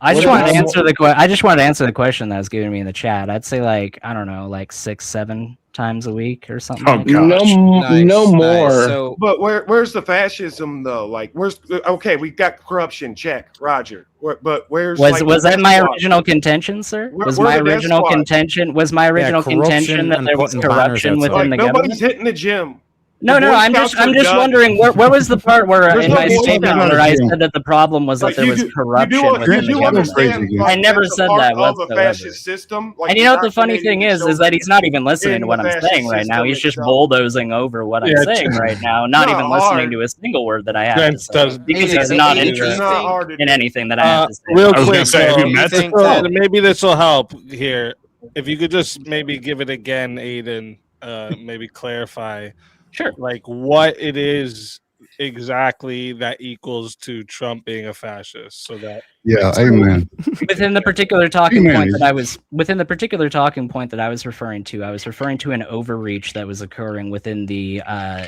I just What wanted to about- answer I just wanted to answer the question that was given me in the chat. I'd say like, I don't know, like 6, 7 times a week or something. like that. No more. But where's the fascism though? Like, where's okay? We got corruption. Check, Roger. But where's Was the that my death squad? original contention, sir? Where- Was where my the death original squad? contention? Was my original corruption contention that and there was putting banners corruption outside. within the Like, nobody's government? hitting the gym. No, The no, Boy I'm Scouts just are done. wondering where was the part where There's in no my Boy statement Scouts. where I said that the problem was that Like, there you was do- corruption you within do the government. understand, I like, never that's a said part that of a whatsoever. fascist system. Like, And you know what the funny thing is that he's not even listening in to what the I'm saying fascist right now. system He's just itself. bulldozing over what I'm Yeah, saying it's- right now, not Not even hard. listening to a single word that I have to Trent say, does- because Aiden, he's not Aiden, interested not hard to in do. anything that I have to say. Real I was quick, gonna say, have though, you met this him? will- maybe this will help here. If you could just maybe give it again, Aiden, maybe clarify. Sure. Like what it is exactly that equals to Trump being a fascist, so that Yeah, amen. Within the particular talking Amen. point that I was referring to, I was referring to an overreach that was occurring within the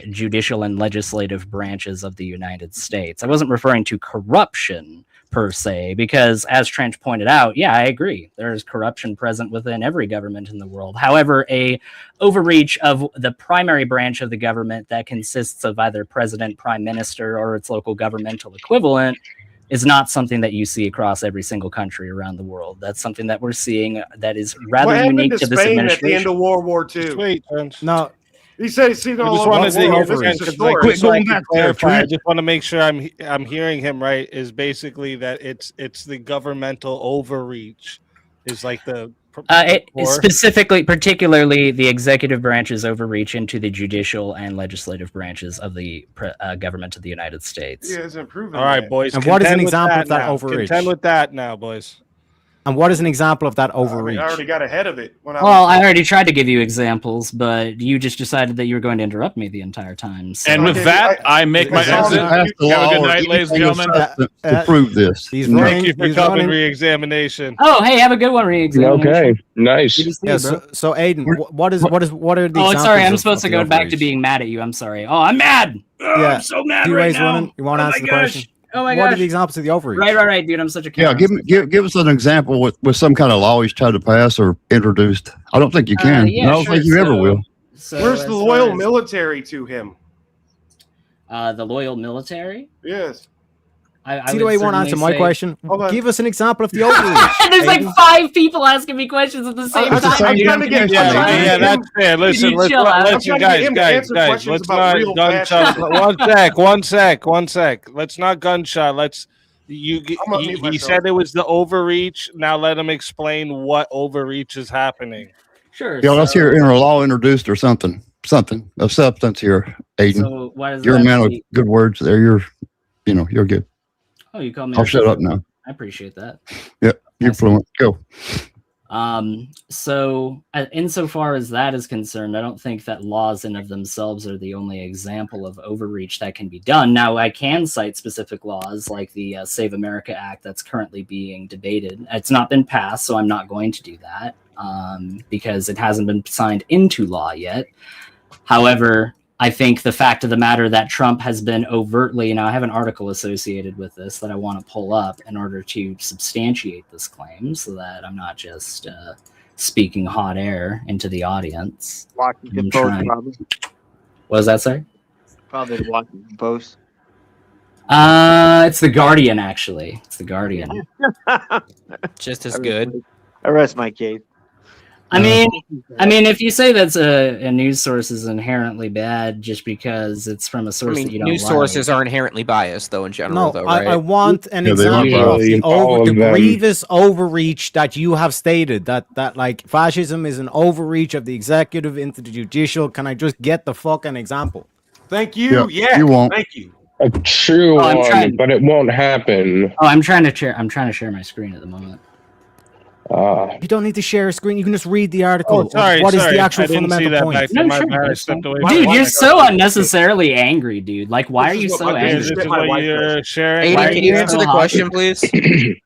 judicial and legislative branches of the United States. I wasn't referring to corruption per se, because as Trench pointed out, yeah, I agree. There is corruption present within every government in the world. However, a overreach of the primary branch of the government that consists of either president, prime minister, or its local governmental equivalent is not something that you see across every single country around the world. That's something that we're seeing that is rather What happened unique to to this Spain at the administration. end of World War II? wait, Trent. No, He said he's seen I all just over wanted the to world. hear This is again, the 'cause, like, story. just so I going can back there, clarify, I Trent. just want to make sure I'm hearing him right. Is basically that it's the governmental overreach is like the Particularly the executive branch's overreach into the judicial and legislative branches of the government of the United States. He hasn't proven all right, that. boys. And what is an contend with example of that now. overreach? Contend with that now, boys. And what is an example of that I overreach? already got ahead of it. When I Well, I already tried to give you examples, but you just decided that you were going to interrupt me the entire time. So. And with that, I make my exit. Have a good night, ladies and gentlemen. To prove this. Thank you for coming re-examination. Oh, hey, have a good one, re-examination. Okay, nice. Good to see Yeah, you, bro. so Aiden, what are the Oh, examples sorry, I'm of- supposed to of the go back to overreach? being mad at you. I'm sorry. Oh, I'm mad. Oh, Yeah. I'm so mad Do you right raise now. one? You want to answer the question? Oh my What are gosh. the examples of the overreach? Right, dude. I'm such a Yeah, give us an example with some kind of law he's tried to pass or introduced. I don't think you can. yeah, I don't sure. think you ever will. So Where's as the far loyal as- military to him? The loyal military? Yes. I See the way you want to answer my question? Give us an example of the overreach. There's like 5 people asking me questions at the same I'm just time. saying, Yeah, that's fair. Listen, You chill out. listen, guys, let's not gunshot. One sec. Let's not gunshot. He said it was the overreach. Now let him explain what overreach is happening. Sure. Yeah, let's hear a law introduced or something of substance here, Aiden. So what does Your that amount of mean? good words there. You're good. Oh, you call me. I'll shut up now. I appreciate that. Yep, you're fluent. Go. So insofar as that is concerned, I don't think that laws in of themselves are the only example of overreach that can be done. Now, I can cite specific laws like the Save America Act that's currently being debated. It's not been passed, so I'm not going to do that because it hasn't been signed into law yet. However, I think the fact of the matter that Trump has been overtly, now I have an article associated with this that I want to pull up in order to substantiate this claim so that I'm not just speaking hot air into the audience. Washington Post, probably. What does that say? Probably the Washington Post. It's the Guardian, actually. It's the Guardian. Just as good. I rest my case. I mean, if you say that's a news source is inherently bad just because it's from a source that you don't news like. sources are inherently biased, though, in general, No, though, right? I want an Yeah, they are example of the, all of the them. grievous overreach that you have stated, that like fascism is an overreach of the executive into the judicial. Can I just get the fucking example? Thank you. Yeah, Yeah, you won't. Thank you. A true I'm one, trying- but it won't happen. Oh, I'm trying to share my screen at the moment. You don't need to share a screen. You can just read the article. Oh, sorry, What is sorry. the actual I didn't see fundamental that point? back there. My bad. I stepped away from Dude, the you're mic. so unnecessarily angry, dude. Like, why are you so angry? This is what you're sharing. Aiden, Why are can you so answer the hot? question, please?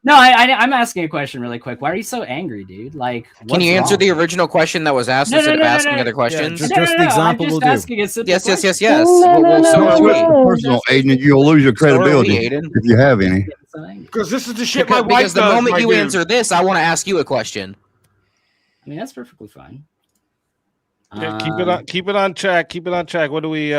No, I'm asking a question really quick. Why are you so angry, dude? Like, Can you answer the original question that was asked No, instead no, of no, asking no. other questions? just the example I'm will just do. asking a simple Yes. question. Well, so are we. Personal, Aiden, you'll lose your So are we, credibility Aiden. if you have any. Because this is the shit my wife Because the does, moment my you dude. answer this, I want to ask you a question. I mean, that's perfectly fine. Yeah, keep it on track. Keep it on track. What are we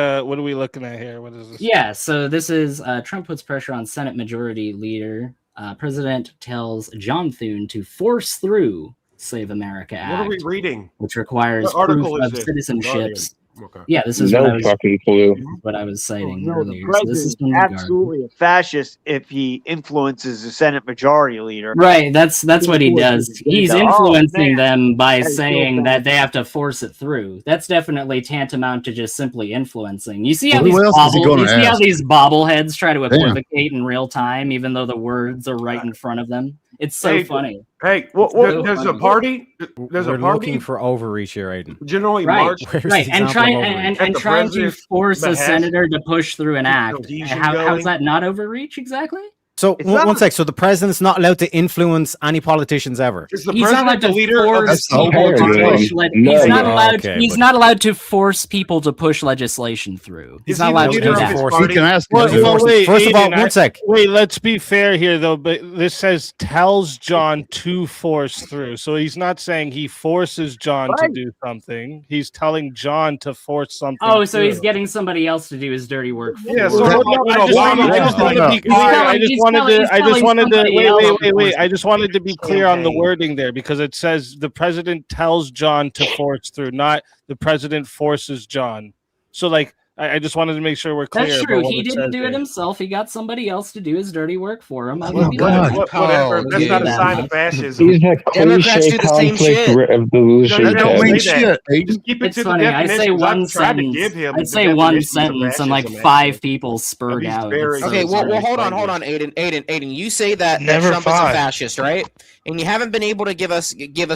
looking at here? What is this? Yeah, so this is Trump puts pressure on Senate Majority Leader. President tells John Thune to force through Save America Act. What are we reading? Which requires What article proof is of this? citizenships. Okay. Yeah, this is No what I was, fucking clue. what I was citing No, the earlier. So this is president from the Guardian. absolutely a fascist if he influences the Senate Majority Leader. Right, that's what he does. He's influencing them by That is so saying bad. that they have to force it through. That's definitely tantamount to just simply influencing. You see how Well, who else is he gonna ask? these bobbleheads try to Damn. equivocate in real time, even though the words are right in front of them. It's so Hey, funny. Hey, so there's a funny. party. There's We're a party. looking for overreach here, Aiden. Generally, Right, March. Where's right, the and example trying of and, overreach? and the trying to president force a behest, senator to push through an act. cohesion How's going. that not overreach exactly? So It's one not- sec. So the president's not allowed to influence any politicians ever. Is the He's not allowed president the to leader of force That's the whole people to point. push. No, He's not no. allowed. Okay, He's but- not allowed to force people to push legislation through. He's Is not he the allowed to leader do of that. his Force. He party? can ask Well, you. well, wait, First of all, Aiden, one sec. Wait, let's be fair here, though. But this says tells John to force through, so he's not saying he forces John to Right. do something. He's telling John to force something. Oh, so he's through. getting somebody else to do his dirty work. Yeah, for so him. I just wanted to be Wait. I just wanted to be clear on the wording there because it says the president tells John to force through, not the president forces John. So, like, I just wanted to make sure we're clear. That's about true. what He it didn't says do it there. himself. He got somebody else to do his dirty work for him. Oh, God. Whatever. That's not a Yeah. sign of fascism. He's a Democrats cliche do the same conflict shit. resolution. No, don't mean say test. that. shit, Aiden. Just keep it It's to funny. the I definitions. say one I've tried to sentence. give him I'd the say one definitions of sentence, and like fascism, 5 actually. people spurred He's out. very- It's Okay, so well, funny. hold on, Aiden. You say that Never Trump is a five. fascist, right? and you haven't been able to give us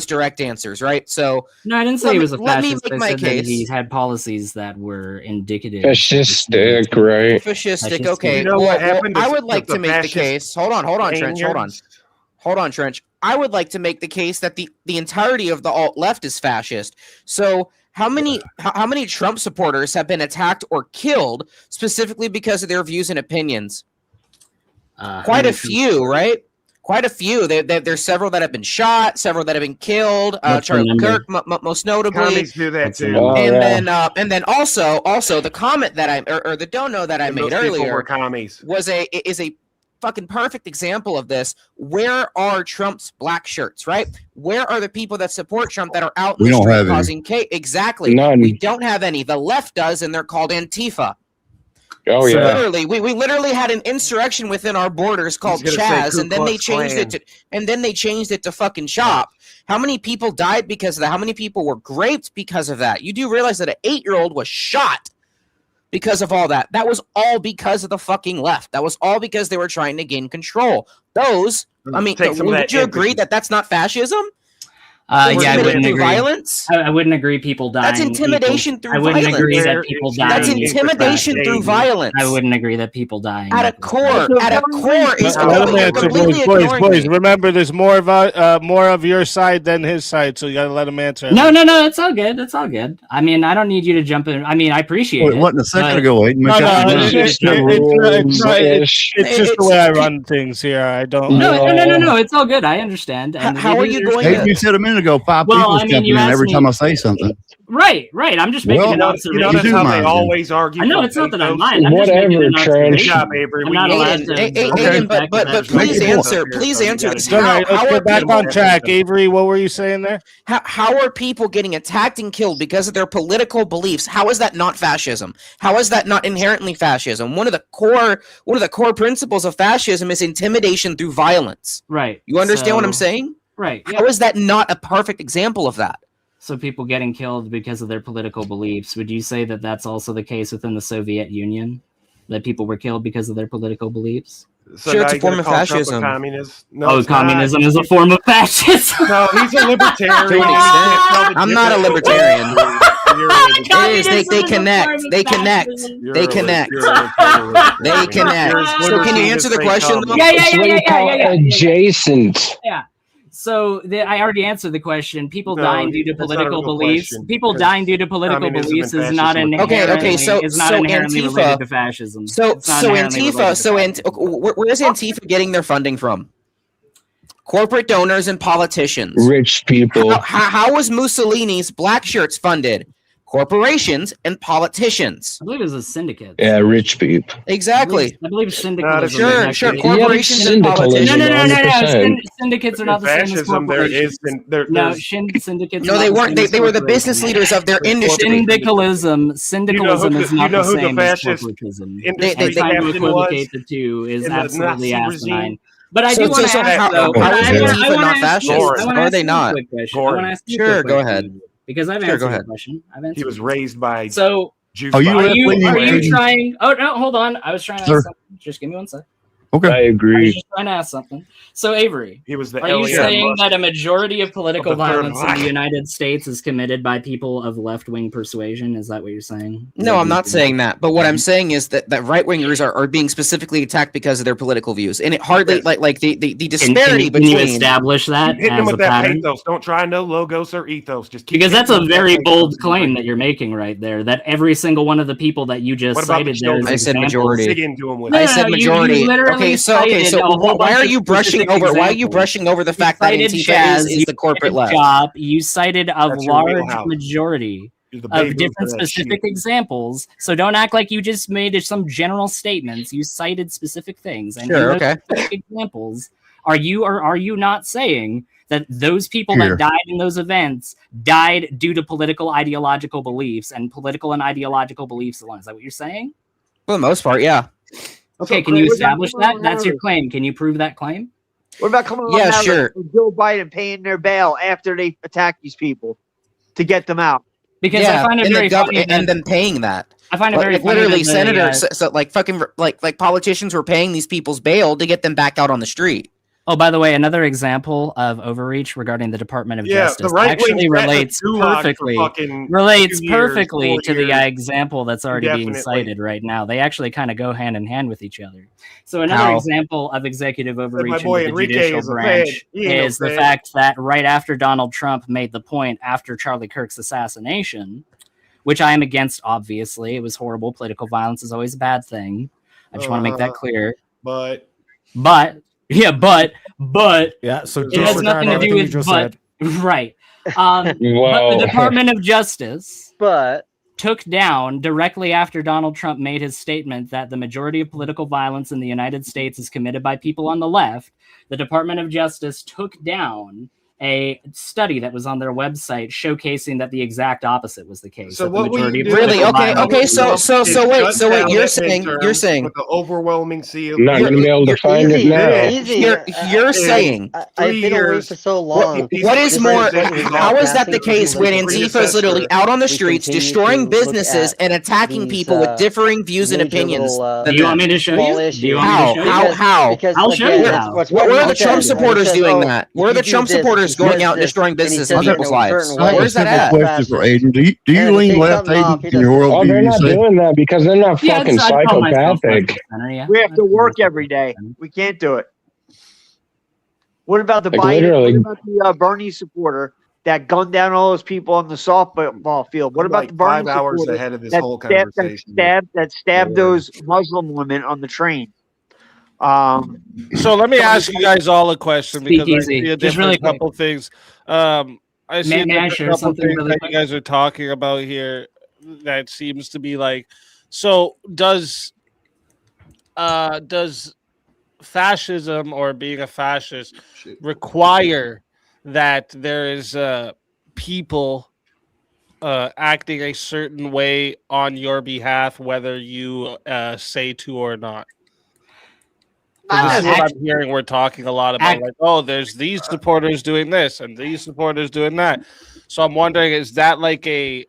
direct answers, right? So no, I didn't say he was a let me fascist. make I my said that case. he had policies that were indicative. Fascistic, right? Fascistic. Okay. You know what happened? I would like The to make the fascist case. Hold on, Trench. Hold on, Trench. I would like to make the case that the entirety of the alt left is fascist. So how many Trump supporters have been attacked or killed specifically because of their views and opinions? Quite a few, right? Quite a few. There's several that have been shot, several that have been killed. Charlie Kirk, most notably. Commies do that too. And then also the comment that or the dono that I made earlier is a fucking perfect example of this. Where are Trump's black shirts, right? Where are the people that support Trump that are out in the street causing chaos? Exactly. None. We don't have any. The left does, and they're called Antifa. Oh So yeah. literally, we literally had an insurrection within our borders called Chaz, and then they changed it to fucking Shop. How many people died because of that? How many people were raped because of that? You do realize that an 8-year-old was shot because of all that. That was all because of the fucking left. That was all because they were trying to gain control. Those, I mean, would you agree that that's not fascism? Yeah, I wouldn't agree. Violence? I wouldn't agree. People dying. That's intimidation through violence. I wouldn't agree that people dying. That's intimidation through violence. I wouldn't agree that people dying. At a core is let him answer, boys. Remember, there's more of your side than his side, so you gotta let him answer. No, it's all good. It's all good. I mean, I don't need you to jump in. I mean, I appreciate it. It wasn't a second ago, Aiden. It's just the way I run things here. I don't. No. It's all good. I understand. How are you going? Aiden, you said a minute ago, five people jumping in every time I say something. Right. I'm just making an observation. You notice how they always argue. I know it's not that I mind. I'm Whatever, Trench. Good job, Avery. But please answer. Please answer. Let's get back on track, Avery. What were you saying there? How are people getting attacked and killed because of their political beliefs? How is that not fascism? How is that not inherently fascism? One of the core principles of fascism is intimidation through violence. Right. You understand what I'm saying? Right. How is that not a perfect example of that? So people getting killed because of their political beliefs. Would you say that that's also the case within the Soviet Union? That people were killed because of their political beliefs? So sure, it's a form of fascism. No, communism is a form of fascism. No, he's a libertarian. I'm not a libertarian. It is. They connect. They connect. So can you answer the question? Yeah. Adjacent. Yeah. So I already answered the question. People dying due to political beliefs. People dying due to political beliefs is not inherently related to fascism. So Antifa. Where's Antifa getting their funding from? Corporate donors and politicians. Rich people. How was Mussolini's black shirts funded? Corporations and politicians. I believe it was a syndicate. Yeah, rich people. Exactly. I believe syndicate. Sure. Corporations and politicians. No. Syndicats are not the same as corporations. Syndicates. No, they weren't. They were the business leaders of their industry. Syndicalism is not the same as corporatism. Trying to equivocate the two is absolutely asinine. But I do want to ask, though. Not fascist? Are they not? Sure, go ahead. Because I've answered the question. He was raised by. So, are you trying? Oh no, hold on. I was trying to ask something. Just give me 1 sec. Okay. I agree. I was just trying to ask something. So, Avery, are you saying that a majority of political violence in the United States is committed by people of left-wing persuasion? Is that what you're saying? No, I'm not saying that. But what I'm saying is that right-wingers are being specifically attacked because of their political views, and it hardly like the disparity between. Can you establish that Hit them as with a that pattern? pathos. Don't try no logos or ethos. Just keep because that's a very bold claim that you're making right there. That every single one of the people that you just cited there. I said majority. I said majority. Okay, so why are you brushing over? Why are you brushing over the fact that Antifa is the corporate left? You cited a large majority of different specific examples. So don't act like you just made some general statements. You cited specific things. And sure, okay. Specific examples. Are you not saying that those people that died in those events died due to political ideological beliefs and political and ideological beliefs alone? Is that what you're saying? For the most part, yeah. Okay, can you establish that? That's your claim. Can you prove that claim? What about coming along with Joe Biden paying their bail after they attack these people to get them out? Because I find it very funny and then paying that. I find it very funny. Literally, senators, so like fucking like politicians were paying these people's bail to get them back out on the street. Oh, by the way, another example of overreach regarding the Department of Yeah, Justice the right actually wing's relates gotten a gulag for perfectly fucking 2 perfectly years, to 4 the years, example that's already being indefinitely. cited right now. They actually kind of go hand in hand with each other. So another How? example of executive overreach boy into the Enrique judicial is a branch fed. He ain't no is the fed. fact that right after Donald Trump made the point after Charlie Kirk's assassination, which I am against, obviously, it was horrible. Political violence is always a bad thing. I just want to make that clear. But yeah, but yeah, so it has nothing to do with but right. But the Department of Justice took down directly after Donald Trump made his statement that the majority of political violence in the United States is committed by people on the left. The Department of Justice took down a study that was on their website showcasing that the exact opposite was the case. So what will you do? Really? Okay. So wait. You're saying with the overwhelming sea of Not gonna be able to find it now. You're saying I've been away for so long. What is more? How is that the case when Antifa is literally out on the streets destroying businesses and attacking people with differing views and opinions? Do you want me to show you? Do you want me to show you? How? I'll show you how. Where are the Trump supporters doing that? Where are the Trump supporters going out and destroying businesses and people's lives? Where's that at? Question for Aiden. Do you lean left, Aiden, in your Oh, worldview? they're not doing that because they're not Yeah, fucking I'd call myself psychopathic. We have to work every day. We can't do it. What about the Like, Biden? literally. What about the Bernie supporter that gunned down all those people on the softball field? What about like the Bernie 5 hours supporter ahead of this that whole stabbed- conversation. that stabbed those Muslim women on the train? So let me ask you guys all a question because I Speakeasy. see a Just different really quick. couple things. I see a May I different share couple something things really that quick? you guys are talking about here that seems to be like, so does fascism or being a fascist require that there is people acting a certain way on your behalf, whether you say to or not? This is what I'm hearing. We're talking a lot about, like, oh, there's these supporters doing this and these supporters doing that. So I'm wondering, is that like a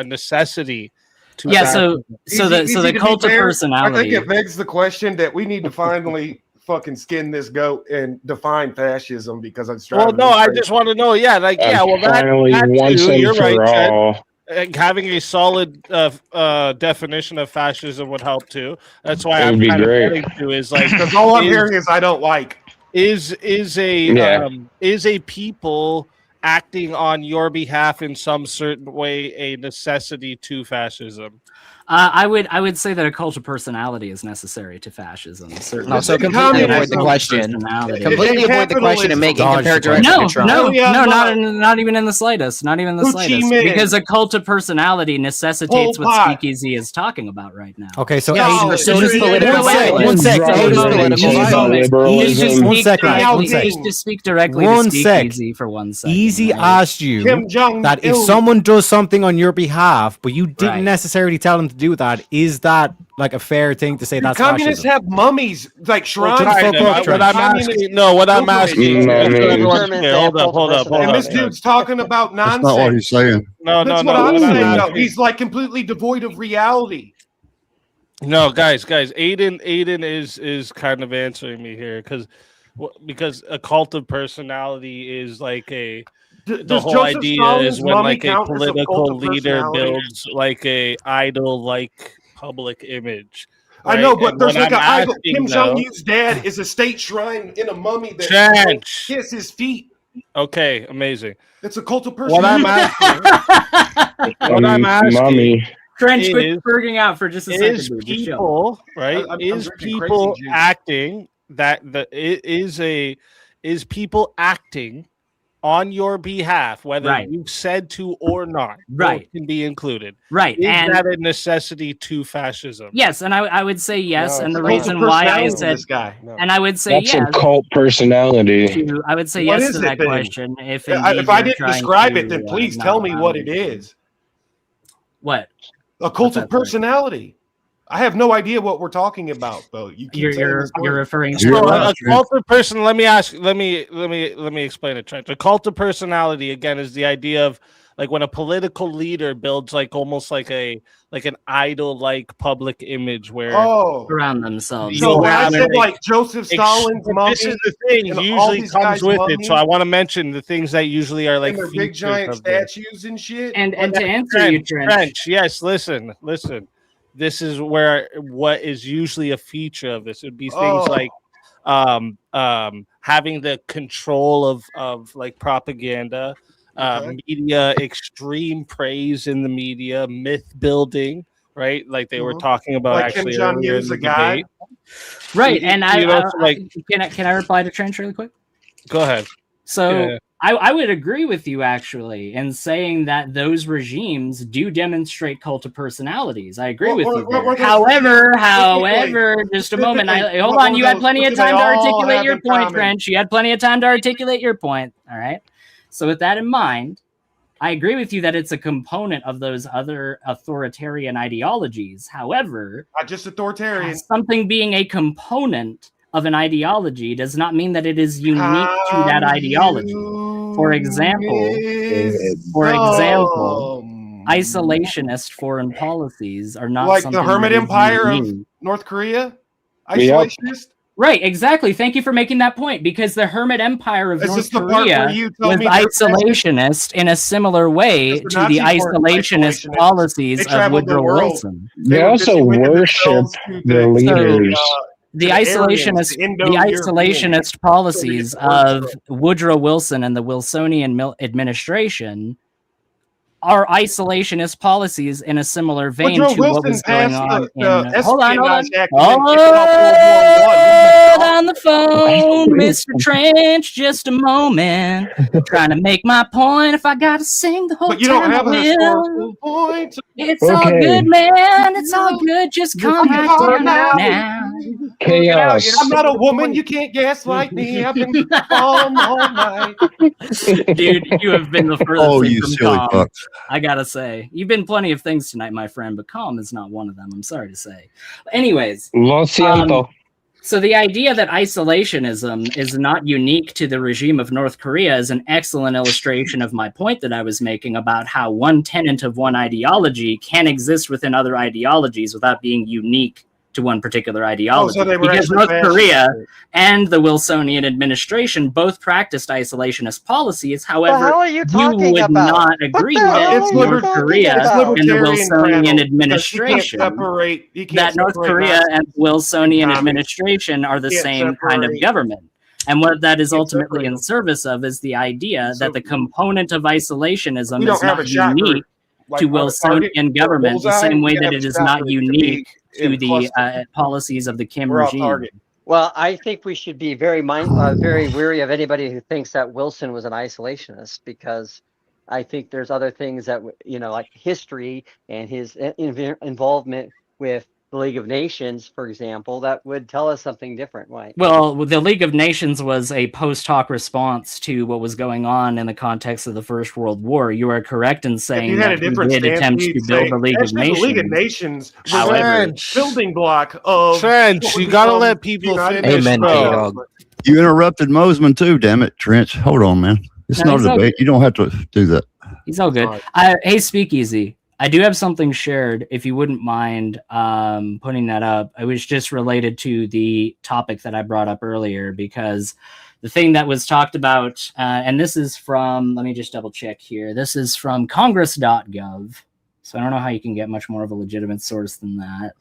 necessity? To So the cult of personality. I think it begs the question that we need to finally fucking skin this goat and define fascism because it's driving. Well, no, I just want to know. Yeah, like well, finally, once and you're for right, Chet. all. Having a solid definition of fascism would help too. That's why It I'm would be kind of great. getting to is like because all I'm hearing is I don't like. Is a people acting on your behalf in some certain way a necessity to fascism? I would say that a cult of personality is necessary to fascism. Certainly. No, so completely avoid the question. Completely avoid the question and make it compare directly to Trump. No, not even in the slightest. Not even in the slightest. Because a cult of personality necessitates what Speakeasy is to talk about right now. Okay, so One Just to speak directly to Speakeasy for 1 second. Easy asked you that if someone does something on your behalf, but you didn't necessarily tell them to do that, is that like a fair thing to say that's Communists fascism? have mummies like shrines. What I'm asking. Hold up. And this dude's talking about nonsense. That's not what he's saying. That's what I'm saying. No, he's like completely devoid of reality. No, guys, Aiden is kind of answering me here because a cult of personality is like the whole Joseph idea Stalin's is when mummy like a count as a cult political of leader personality? builds like a idol like public image. I know, right? but And there's what like I'm an idol. asking, Kim though- Jong Un's dad is a state shrine in a mummy that Trench. kiss his feet. Okay, amazing. It's a cult of What I'm personality. Mommy. Trench, is- quit berging out for just a second. Is dude. Just chill. people right? I'm Is drinking people crazy juice. acting is people acting on your behalf, whether Right. you've said to or not? Right. Both can be included. Right, Is and- that a necessity to fascism? Yes, and I would say yes, No, and the it's a cult of reason why I personality, said, this guy. No. and I would say That's yes. a cult personality. I would say What yes is to it that then? question. If I indeed didn't you're trying describe to, it, then please not tell me allow what me it to. is. What? A cult What's of that, sorry? personality. I have no idea what we're talking about, though. You keep saying this You're word. referring So to a cult of person. Let me explain it, Trent. A cult of personality again is the idea of like when a political leader builds like almost like an idol like public image where around themselves. So when I have said it, like Joseph Stalin's mummy, this is the thing and all usually these comes guys' with it. mummies, So I want to mention the things that usually are like and their big features giant of this. statues and shit. And to answer you, Trench. Yes, listen. This is where what is usually a feature of this would be things like having the control of like propaganda, media, extreme praise in the media, myth building, right? Like they were talking about like actually Kim Jong earlier Un's in the a guy. debate. Right, and like can I reply to Trench really quick? Go ahead. So Yeah. I would agree with you actually in saying that those regimes do demonstrate cult of personalities. I agree with you. There. However, just a moment. Hold on. You had plenty of time to articulate your point, Trench. You had plenty of time to articulate your point. All right. So with that in mind, I agree with you that it's a component of those other authoritarian ideologies. However, not just authoritarian. Something being a component of an ideology does not mean that it is unique to that ideology. For example, isolationist foreign policies are not like something the Hermit that is Empire unique. of North Korea. Isolationist. Right, exactly. Thank you for making that point, because the Hermit Empire of Is North this the part Korea where you tell was me they're isolationist in a similar way to the isolationist policies of Woodrow Wilson. They also worship their leaders. The isolationist policies of Woodrow Wilson and the Wilsonian administration are isolationist policies in a similar vein to what was going on in... Hold on. Hold on the phone, Mr. Trench, just a moment. Trying to make my point. If I gotta sing the whole But you don't time, have I a will. historical point. It's all good, man. It's all good. Just calm right down now. Chaos. I'm not a woman. You can't gaslight me. I've been calm all night. Dude, you have been the furthest Oh, thing you from silly calm. fuck. I gotta say, you've been plenty of things tonight, my friend, but calm is not one of them. I'm sorry to say. Anyways, Lo siento. so the idea that isolationism is not unique to the regime of North Korea is an excellent illustration of my point that I was making about how one tenet of one ideology can exist within other ideologies without being unique to one particular ideology. they were Because actually North fascist. Korea and the Wilsonian administration both practiced isolationist policies. However, hell are you talking would about? not agree What the hell with are you North talking Korea about? and the Libertarian Wilsonian panel, because you administration that North Korea and the Wilsonian administration are the Can't same kind of separate. government. And what that is ultimately in service of is the idea that the component of isolationism We don't is have not a shot group. unique to Wilsonian government, the same way that it is not unique to the policies of the Kim regime. Well, I think we should be very very wary of anybody who thinks that Wilson was an isolationist, because I think there's other things that, like history and his involvement with the League of Nations, for example, that would tell us something different. Right? Well, the League of Nations was a post-hoc response to what was going on in the context of the First World War. You are correct in saying that he did attempt to build the League of Nations. The League of Nations was However, a building block of Trench, you gotta let people finish. Amen, bro. You interrupted Mosman too, damn it, Trench. Hold on, man. It's No, not he's a all debate. good. You don't have to do that. He's all good. Hey, Speakeasy, I do have something shared, if you wouldn't mind putting that up. It was just related to the topic that I brought up earlier, because the thing that was talked about, and this is from, let me just double check here. This is from congress.gov. So I don't know how you can get much more of a legitimate source than that.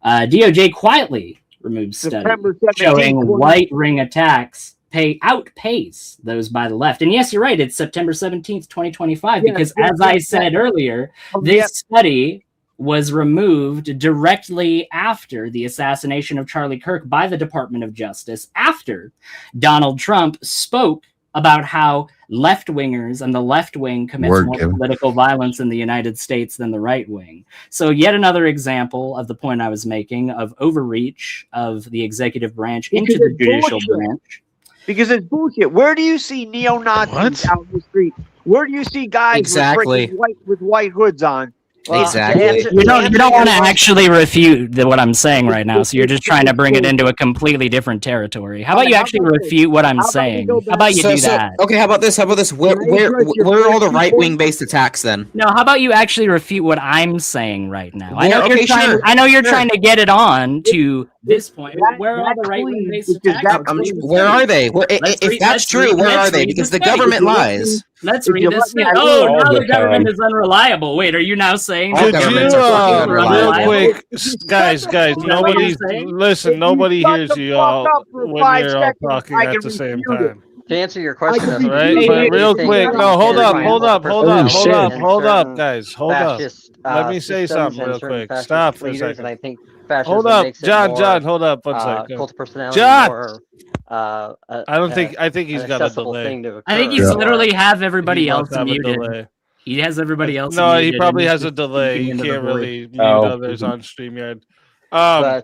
DOJ quietly removed study September 17th, showing white ring attacks outpace those by the left. And yes, you're right. It's September 17th, 2025, because as I said earlier, this study was removed directly after the assassination of Charlie Kirk by the Department of Justice, after Donald Trump spoke about how left-wingers and the left wing commits more political violence in the United States than the right wing. So yet another example of the point I was making of overreach of the executive branch into the judicial branch. Because it's bullshit. Where do you see neo-Nazis out in the street? Where do you see guys with white hoods on Exactly. You don't want to actually refute what I'm saying right now, so you're just trying to bring it into a completely different territory. How about you actually refute what I'm saying? How about you do that? Okay, how about this? Where are all the right-wing based attacks then? No, how about you actually refute what I'm saying right now? I know Okay, you're trying to get it on to this point. Where are the right-wing based attacks? Where are they? If that's true, where are they? Because the government lies. Let's read this. Oh, now the government is unreliable. Wait, are you now saying All Could you, real quick, guys, nobody hears you all when you're all talking at the same time. To answer your question, Right, but real quick, no, hold up, guys, hold up. Let me say something real quick. Stop for a second. And I think fascism Hold up, makes it John, more, hold up one second. cult of personality, John! more, I think he's got a delay. I think he's literally have everybody else muted. He has everybody else. No, he muted probably and has a he's delay. speaking You into the can't void. really mute others on StreamYard. I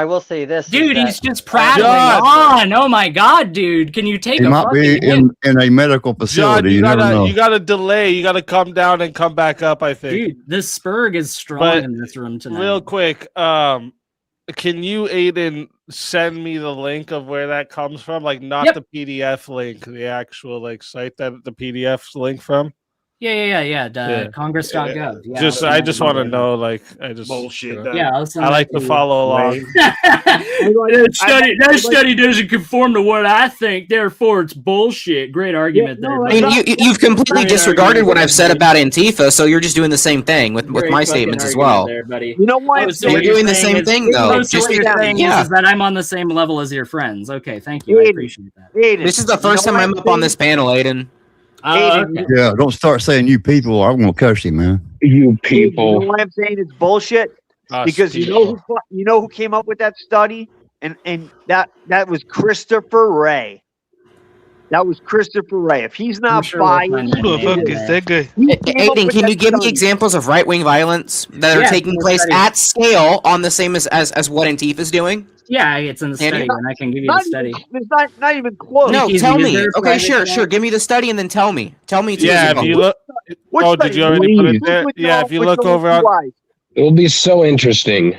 will say this, dude. is He's that, just prattling on. Oh my god, dude! Can you take He a might be fucking hit? in a medical facility. You never know. You got to delay. You got to come down and come back up. I think. Dude, this Spurg is strong But in this room tonight. real quick, can you, Aiden, send me the link of where that comes from? Like, not the PDF link, the actual like site that the PDF's link from. Yeah. Congress.gov. Yeah, I just want to know, like, I just bullshit. Yeah, I'll send I like that to you. follow along. That study doesn't conform to what I think, therefore it's bullshit. Great argument there. I mean, you've completely disregarded what I've said about Antifa, so you're just doing the same thing with my statements as well. There, buddy. You know what? So You're doing the same thing, though. So what you're saying is that I'm on the same level as your friends. Okay, thank you. I appreciate that. This is the first time I'm up on this panel, Aiden. Okay. Yeah, don't start saying you people, or I'm gonna curse you, man. You You people. know why I'm saying it's bullshit? Because you know who came up with that study, and that was Christopher Wray. That was Christopher Wray. If he's not biased, Who the fuck is that guy? Aiden, can you give me examples of right-wing violence that are taking place at scale on the same as what Antifa is doing? Yeah, it's in the study, and I can give you the study. It's not even close. No, tell me. Okay, sure. Give me the study and then tell me. Tell me. Yeah, if you look. Oh, did you already put it there? Yeah, if you look over on. It'll be so interesting.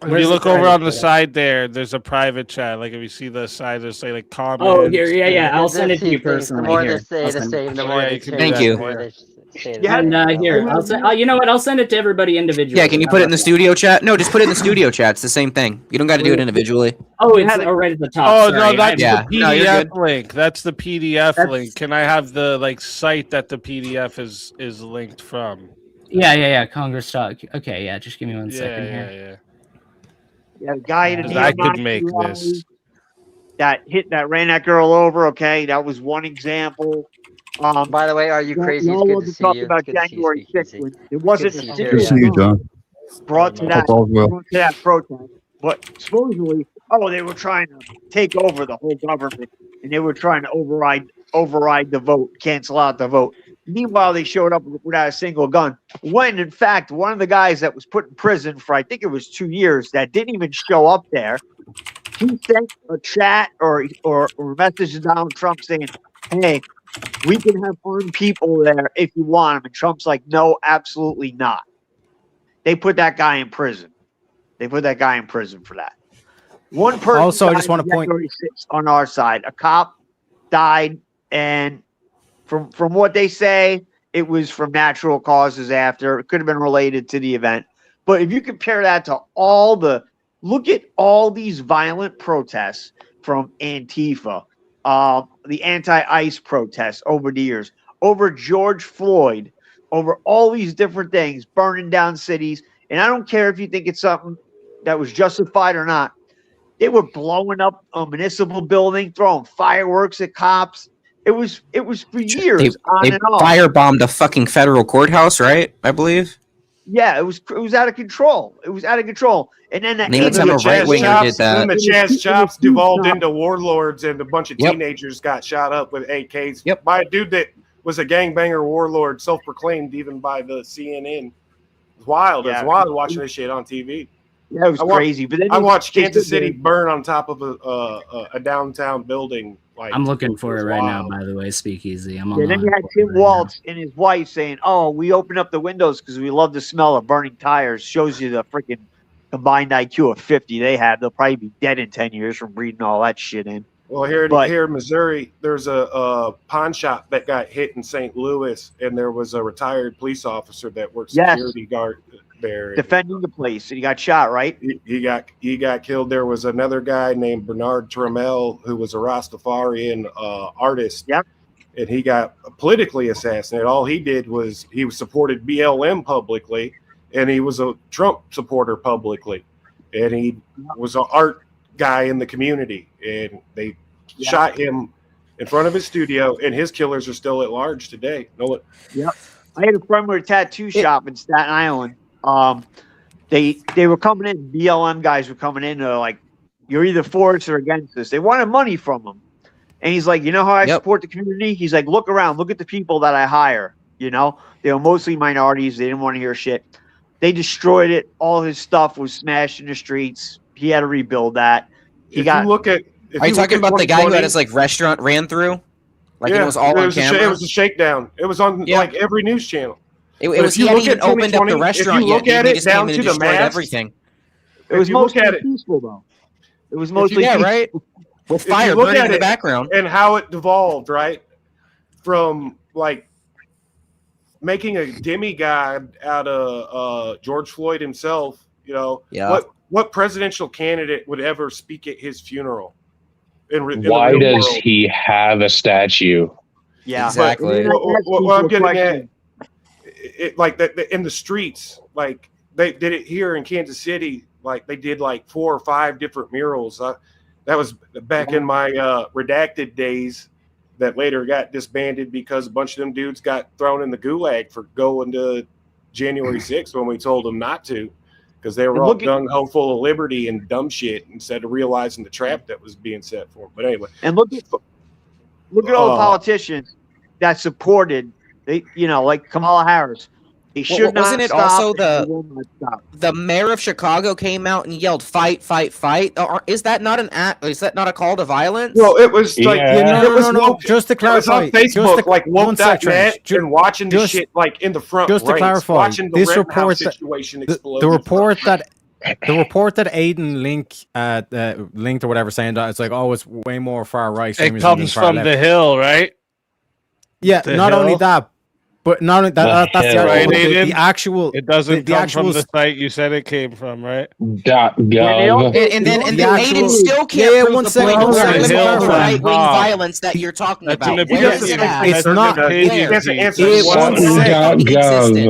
If you look over on the side there's a private chat. Like if you see the side, there's say like comments. Oh, here, yeah. I'll send it to you personally. The more Here. they say, the same. The more they say, Thank you. the more they say. And here, I'll send. You know what? I'll send it to everybody individually. Yeah, can you put it in the studio chat? No, just put it in the studio chat. It's the same thing. You don't got to do it individually. Oh, it's right at the top. Oh Sorry. no, that's Yeah. the No, you're PDF good. link. That's the PDF link. Can I have the site that the PDF is linked from? Yeah. Congress talk. Okay, yeah. Just give me one second here. Yeah. Yeah, the guy in the I could make this. that ran that girl over. Okay, that was one example. By the way, are you crazy? It's good to see talk you. about Good to see you, January Speakeasy. 6th. It wasn't Good to see you, a Good to see you, John. brought to that, Hope all's well. brought to that protest, but supposedly, they were trying to take over the whole government, and they were trying to override the vote, cancel out the vote. Meanwhile, they showed up without a single gun. When, in fact, one of the guys that was put in prison for, I think it was 2 years, that didn't even show up there, he sent a chat or a message to Donald Trump saying, hey, we can have armed people there if you want them. And Trump's like, no, absolutely not. They put that guy in prison. They put that guy in prison for that. One person Also, I just want to point on our side. A cop died, and from what they say, it was from natural causes after. It could have been related to the event. But if you compare that to look at all these violent protests from Antifa, the anti-ICE protests over the years, over George Floyd, over all these different things, burning down cities. And I don't care if you think it's something that was justified or not. They were blowing up a municipal building, throwing fireworks at cops. It was for years on and off. Firebombed a fucking federal courthouse, right? I believe. Yeah, it was out of control. It was out of control. And then that Name a time a right winger did that. Then the Chaz Chops devolved into warlords, and a bunch of teenagers got shot up with AKs by a dude that was a gangbanger warlord, self-proclaimed even by the CNN. It's wild. It's wild watching this shit on TV. Yeah, it was crazy. But then I watched Kansas City burn on top of a downtown building Like, I'm looking for it right now, wow. by the way, Speakeasy. I'm Yeah, online. then you had Tim Waltz and his wife saying, "Oh, we open up the windows because we love the smell of burning tires." Shows you the freaking combined IQ of 50 they have. They'll probably be dead in 10 years from breathing all that shit in. Well, here But- in Missouri, there's a pawn shop that got hit in St. Louis, and there was a retired police officer that worked Yes. security guard there. Defending the place, and he got shot, right? He got killed. There was another guy named Bernard Trammell who was a Rastafarian artist. Yep. And he got politically assassinated. All he did was he supported BLM publicly, and he was a Trump supporter publicly, and he was an art guy in the community, and they shot him in front of his studio, and his killers are still at large today. Yep. I had a friend with a tattoo shop in Staten Island. They were coming in. BLM guys were coming in. They're like, "You're either for us or against us." They wanted money from him, and he's like, "You know how I support the community?" He's like, "Look around. Look at the people that I hire. You know, they were mostly minorities. They didn't want to hear shit. They destroyed it. All his stuff was smashed in the streets. He had to rebuild that. If you look at, Are you talking about the guy who had his like restaurant ran through? Like it was all on camera. It was a shakedown. It was on like every news channel. It was. He hadn't even opened up the restaurant yet. Look at He it just came down in to and the destroyed mask. everything. It was If you look mostly at it- peaceful, though. It was mostly Yeah, peaceful. right. With If you fire look burning at in the it background. and how it devolved, right, from like making a demigod out of George Floyd himself. You know, what presidential candidate would ever speak at his funeral? In the Why real does world? he have a statue? Yeah, exactly. What I'm getting at, like that in the streets, like they did it here in Kansas City. Like they did like 4 or 5 different murals. That was back in my redacted days. That later got disbanded because a bunch of them dudes got thrown in the gulag for going to January 6th when we told them not to, because they were all gung ho full of liberty and dumb shit instead of realizing the trap that was being set for them. But anyway, And look at all the politicians that supported, like Kamala Harris. They should not Wasn't it stop, also and they will not stop. the mayor of Chicago came out and yelled "fight, fight, fight"? Is that not an act? Is that not a call to violence? well, it was like No. Just to It was clarify, on Facebook, like one sec, woke.net, Trench. and watching the Just- shit like in the front. Just to ranks, clarify, watching the this Rittenhouse report situation that explode. the report that Aiden linked or whatever, saying that it's like, oh, it's way more far right. It comes from the Hill, right? Yeah, The not only Hill. that, but not only that. That's the, Right, the Aiden? actual. It doesn't the come actual from the site you said it came from, right? .gov. And then Aiden still can't Yeah, prove one the second, point one where second, it's let me all clarify. right-wing violence that you're talking That's about. an Where is opinion. it at? It's not.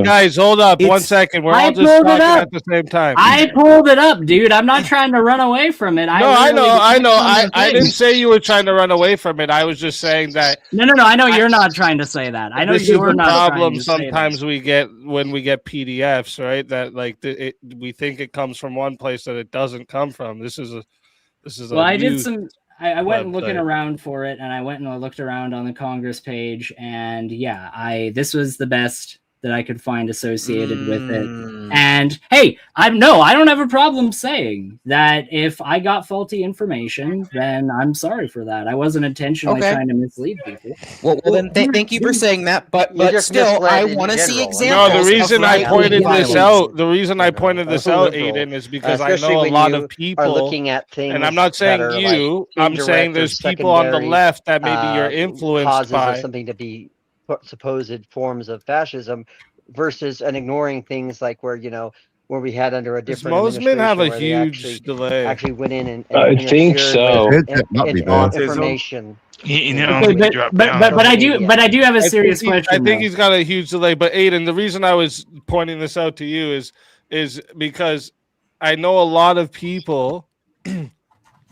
Guys, hold up one second. We're all just talking at the same time. I pulled it up, dude. I'm not trying to run away from it. No, I know. I didn't say you were trying to run away from it. I was just saying that. No. I know you're not trying to say that. I know This is you're the not trying problem to say that. sometimes we get when we get PDFs, right? That like we think it comes from one place that it doesn't come from. This is a Well, I did news some. I went and looking website. around for it, and I went and I looked around on the Congress page, and yeah, this was the best that I could find associated with it. And hey, I don't have a problem saying that if I got faulty information, then I'm sorry for that. I wasn't intentionally Okay. trying to mislead people. Well, then thank you for saying that, but You're just still, I misled in want to see general. examples. No, the reason of I right-wing pointed violence. this out, the reason I pointed this out, liberal. Aiden, is because I Especially know a when lot you of are people looking at things and I'm not that saying are, you. like, I'm saying indirect or there's people on the secondary, left that maybe you're influenced causes by. of something to be supposed forms of fascism versus ignoring things like where we had under a Does different Mosman have a administration where they huge delay? actually went in and I think interfered so. with It might be on bad. information. Okay, but I do have a serious question. I think though. he's got a huge delay. But Aiden, the reason I was pointing this out to you is because I know a lot of people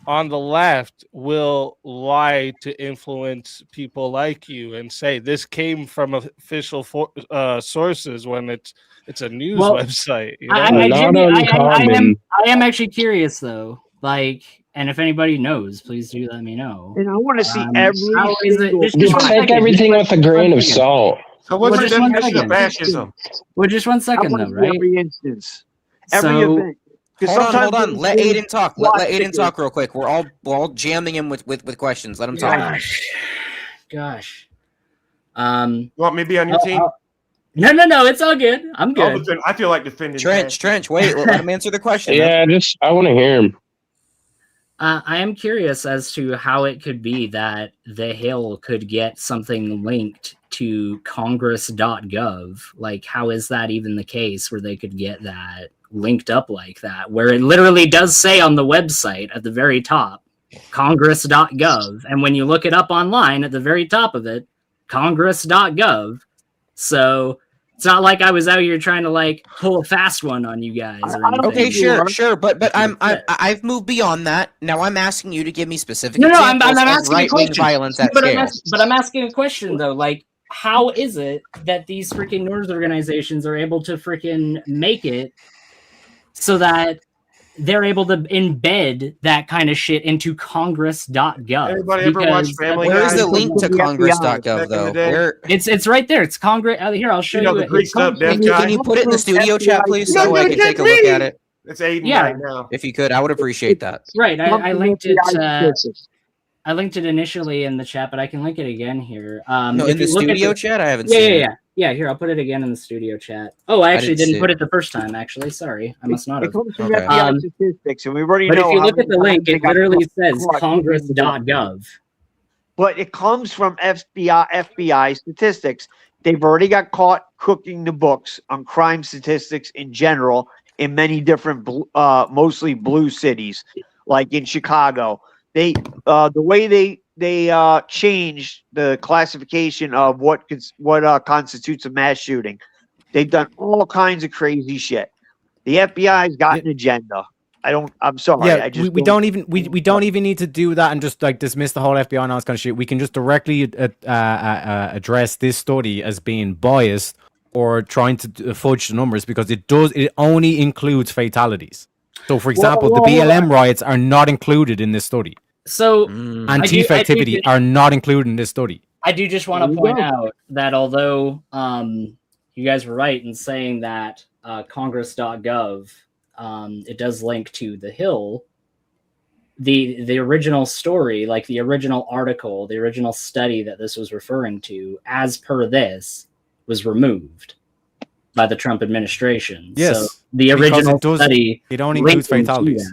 on the left will lie to influence people like you and say this came from official sources when it's a news website. You know? I am actually curious though. Like, and if anybody knows, please do let me know. And I want to see how is it? Just You one take second, everything just with a grain of salt. So what's Well, your just one definition of second. fascism? Well, just 1 I second want though, to see right? every instance, every So, event. Hold on. Let Aiden talk. Let Aiden talk real quick. We're all jamming him with questions. Let him talk. Gosh. You want me to be on your team? No. It's all good. I'm good. I feel like defending Trench. Wait, let him answer the question. Yeah, I want to hear him. I am curious as to how it could be that the Hill could get something linked to congress.gov. Like, how is that even the case where they could get that linked up like that, where it literally does say on the website at the very top, congress.gov. And when you look it up online at the very top of it, congress.gov. So it's not like I was out here trying to like pull a fast one on you guys. Or anything. Okay, sure, but I've moved beyond that. Now I'm asking you to give me specific I'm examples of asking right-wing violence at scale. But I'm asking a question though, like, how is it that these freaking news organizations are able to freaking make it so that they're able to embed that kind of shit into congress.gov? Everybody ever watch Family Guy? Where's the link to congress.gov though? Where it's right there. It's Congress. Here, I'll show you. Can you put it in the studio chat, please, so I can take a look at it? It's Aiden right now. If you could, I would appreciate that. Right, I linked it. I linked it initially in the chat, but I can link it again here. No, in the studio chat, I haven't seen it. Yeah, here, I'll put it again in the studio chat. Oh, I actually didn't put it the first time, actually. Sorry. I must not have. It comes from FBI statistics, and we already but know. If you look at the link, it literally says caught. congress.gov. But it comes from FBI statistics. They've already got caught cooking the books on crime statistics in general in many different, mostly blue cities, like in Chicago. The way they changed the classification of what constitutes a mass shooting. They've done all kinds of crazy shit. The FBI's got an agenda. I'm sorry. Yeah, I just we don't even need to do that and just like dismiss the whole FBI and all this kind of shit. We can just directly address this study as being biased or trying to fudge the numbers, because it only includes fatalities. So, for example, the BLM riots are not included in this study. So, Antifa activity are not included in this study. I do just want to point out that although you guys were right in saying that congress.gov, it does link to the Hill, the original story, like the original article, the original study that this was referring to, as per this, was removed by the Trump administration. Yes, so the original study, it only includes fatalities.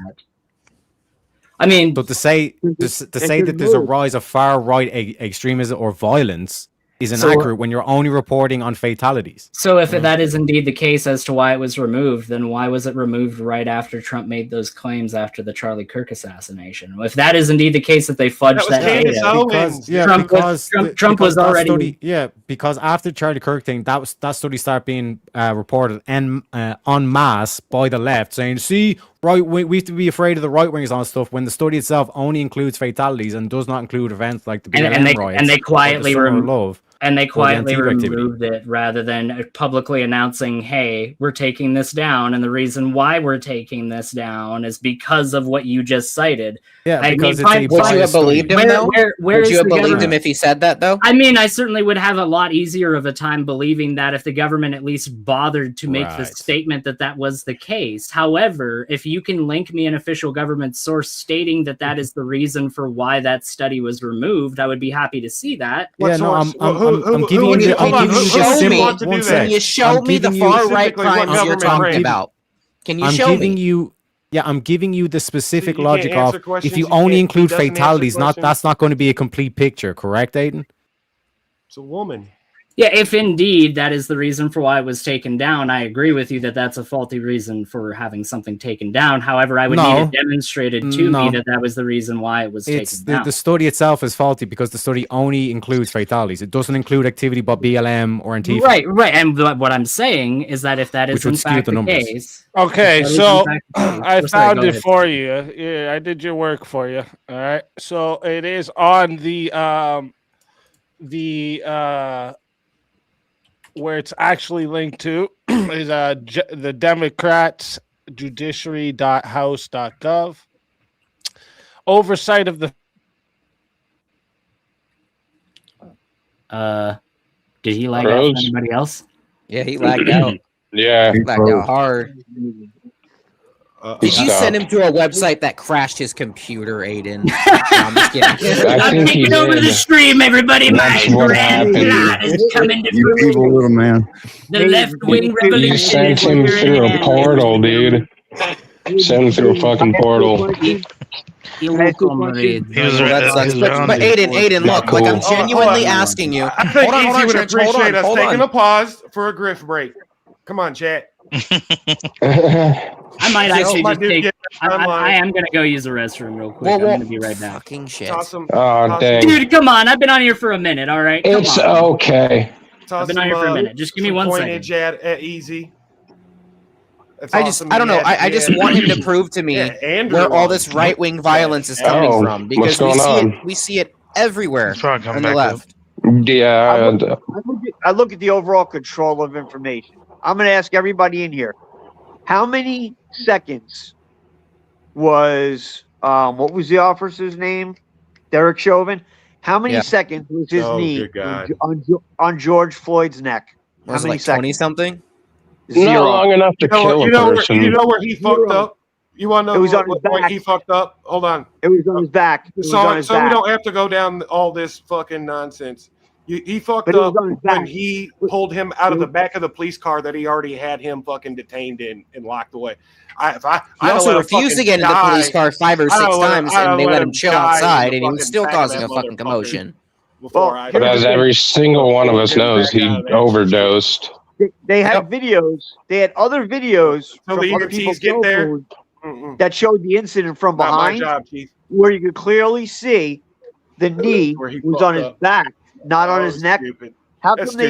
I mean, but to say that there's a rise of far right extremism or violence is inaccurate when you're only reporting on fatalities. So if that is indeed the case as to why it was removed, then why was it removed right after Trump made those claims after the Charlie Kirk assassination? If that is indeed the case that they fudged that data, Trump was already because after Charlie Kirk thing, that study started being reported en masse by the left, saying, "See, right, we have to be afraid of the right wingers on stuff," when the study itself only includes fatalities and does not include events like the BLM riots and they quietly removed. And they quietly removed it rather than publicly announcing, hey, we're taking this down. And the reason why we're taking this down is because of what you just cited. Yeah, would you have believed him, though? Would you have believed him if he said that, though? I mean, I certainly would have a lot easier of a time believing that if the government at least bothered to make the statement that that was the case. However, if you can link me an official government source stating that that is the reason for why that study was removed, I would be happy to see that. Yeah, no, I'm giving you the simple. Can you show me the far right crimes you're talking about? Can you show me? I'm giving you the specific logic of if you only include fatalities, that's not going to be a complete picture, correct, Aiden? It's a woman. Yeah, if indeed that is the reason for why it was taken down, I agree with you that that's a faulty reason for having something taken down. However, I would need it demonstrated to me that that was the reason why it was taken down. The study itself is faulty because the study only includes fatalities. It doesn't include activity by BLM or Antifa. Right. And what I'm saying is that if that is in fact the case... Okay, so I found it for you. Yeah, I did your work for you. All right. So it is on the where it's actually linked to is the Democrats judiciary.house.gov. Oversight of the did he lag out for anybody else? Yeah, he lagged out. Yeah, lagged out hard. Did you send him to a website that crashed his computer, Aiden? No, I'm just kidding. I'm taking over the stream, everybody. That's what happened. You evil little man. The left-wing You sent him through a portal, dude. Sent him through a fucking portal. You're welcome, Reed. That sucks. But Aiden, look, like I'm genuinely asking you. I think Hold on, Easy would Trench, hold appreciate on, us hold taking on. a pause for a griff break. Come on, chat. I might actually my just dude take. get I am gonna go use the restroom real quick. I'm gonna be right back. Fucking shit. Awesome. Oh, dang. Dude, come on! I've been on here for a minute. All right. Come It's on. okay. I've been on here for a minute. Just give me some 1 second. coinage at Easy. That's I awesome. don't know. Yeah, I just yeah. want him to prove to me Yeah, Andrew where all on. this right wing violence is coming Oh, from, what's because going on? we see it everywhere on the left. Yeah. I look at the overall control of information. I'm going to ask everybody in here, how many seconds was what was the officer's name? Derek Chauvin. How many Yeah. seconds was his Oh, knee good God. on George Floyd's neck? How Was it many like 20 seconds? something? Not Zero. long enough to kill a person. You know where he fucked up? You want to It know was on his what point back. he fucked up? Hold on. It was on his back. It was So, on his so we back. don't have to go down all this fucking nonsense. He fucked But it was up on his when back. he pulled him out of the back of the police car that he already had him fucking detained in and locked away. He also refused to get in the police car 5 or 6 times, and they let him chill outside, and he was still causing a fucking commotion. But as every single one of us knows, he overdosed. They had videos. They had other videos So from the other EMTs people's get there? cell phones that showed the incident from Not my behind, job, Chief. where you could clearly see the knee Where he was fucked on his up. back, not on Oh, his neck. stupid. How That's come they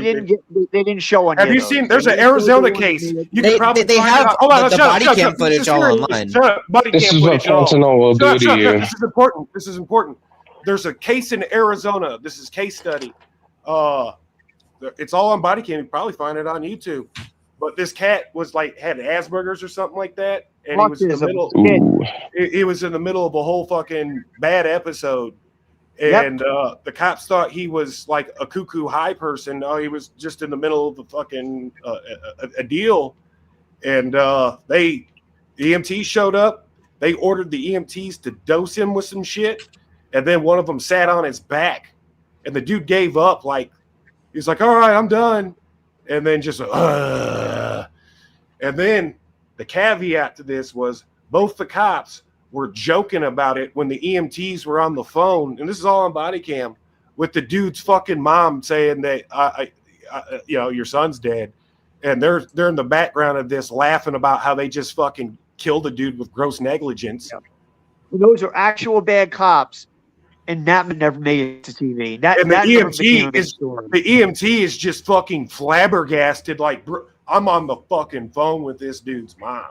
didn't show on? Have you seen? There's an Arizona case. You can probably they find have out. Hold on, the shut up, body shut up, cam shut up. This footage is all serious. online. Shut up. Body This cam is what footage all. fentanyl will Shut up, do shut to up, you. This is important. This is important. There's a case in Arizona. This is case study. It's all on body cam. You can probably find it on YouTube. But this cat was like had Asperger's or something like that, and he was in the middle. He was in the middle of a whole fucking bad episode. And the cops thought he was like a cuckoo high person. No, he was just in the middle of the fucking a deal. And the EMTs showed up. They ordered the EMTs to dose him with some shit. And then one of them sat on his back. And the dude gave up. Like, he was like, all right, I'm done. And then just, and then the caveat to this was both the cops were joking about it when the EMTs were on the phone, and this is all on body cam, with the dude's fucking mom saying that, you know, your son's dead, and they're in the background of this laughing about how they just fucking killed a dude with gross negligence. Those are actual bad cops, and that never made it to TV. That And the that never became a big EMT story. is just fucking flabbergasted. Like, bro, I'm on the fucking phone with this dude's mom.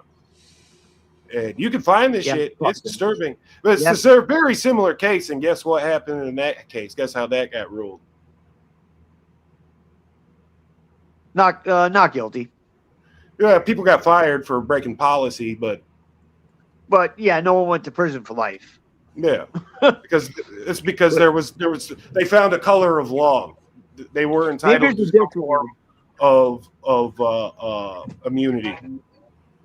And you can find this shit. It's disturbing. But it's a very similar case. And guess what happened in that case? Guess how that got ruled? Not guilty. Yeah, people got fired for breaking policy, but yeah, no one went to prison for life. yeah, because there was they found a color of law. They were entitled to some form of immunity.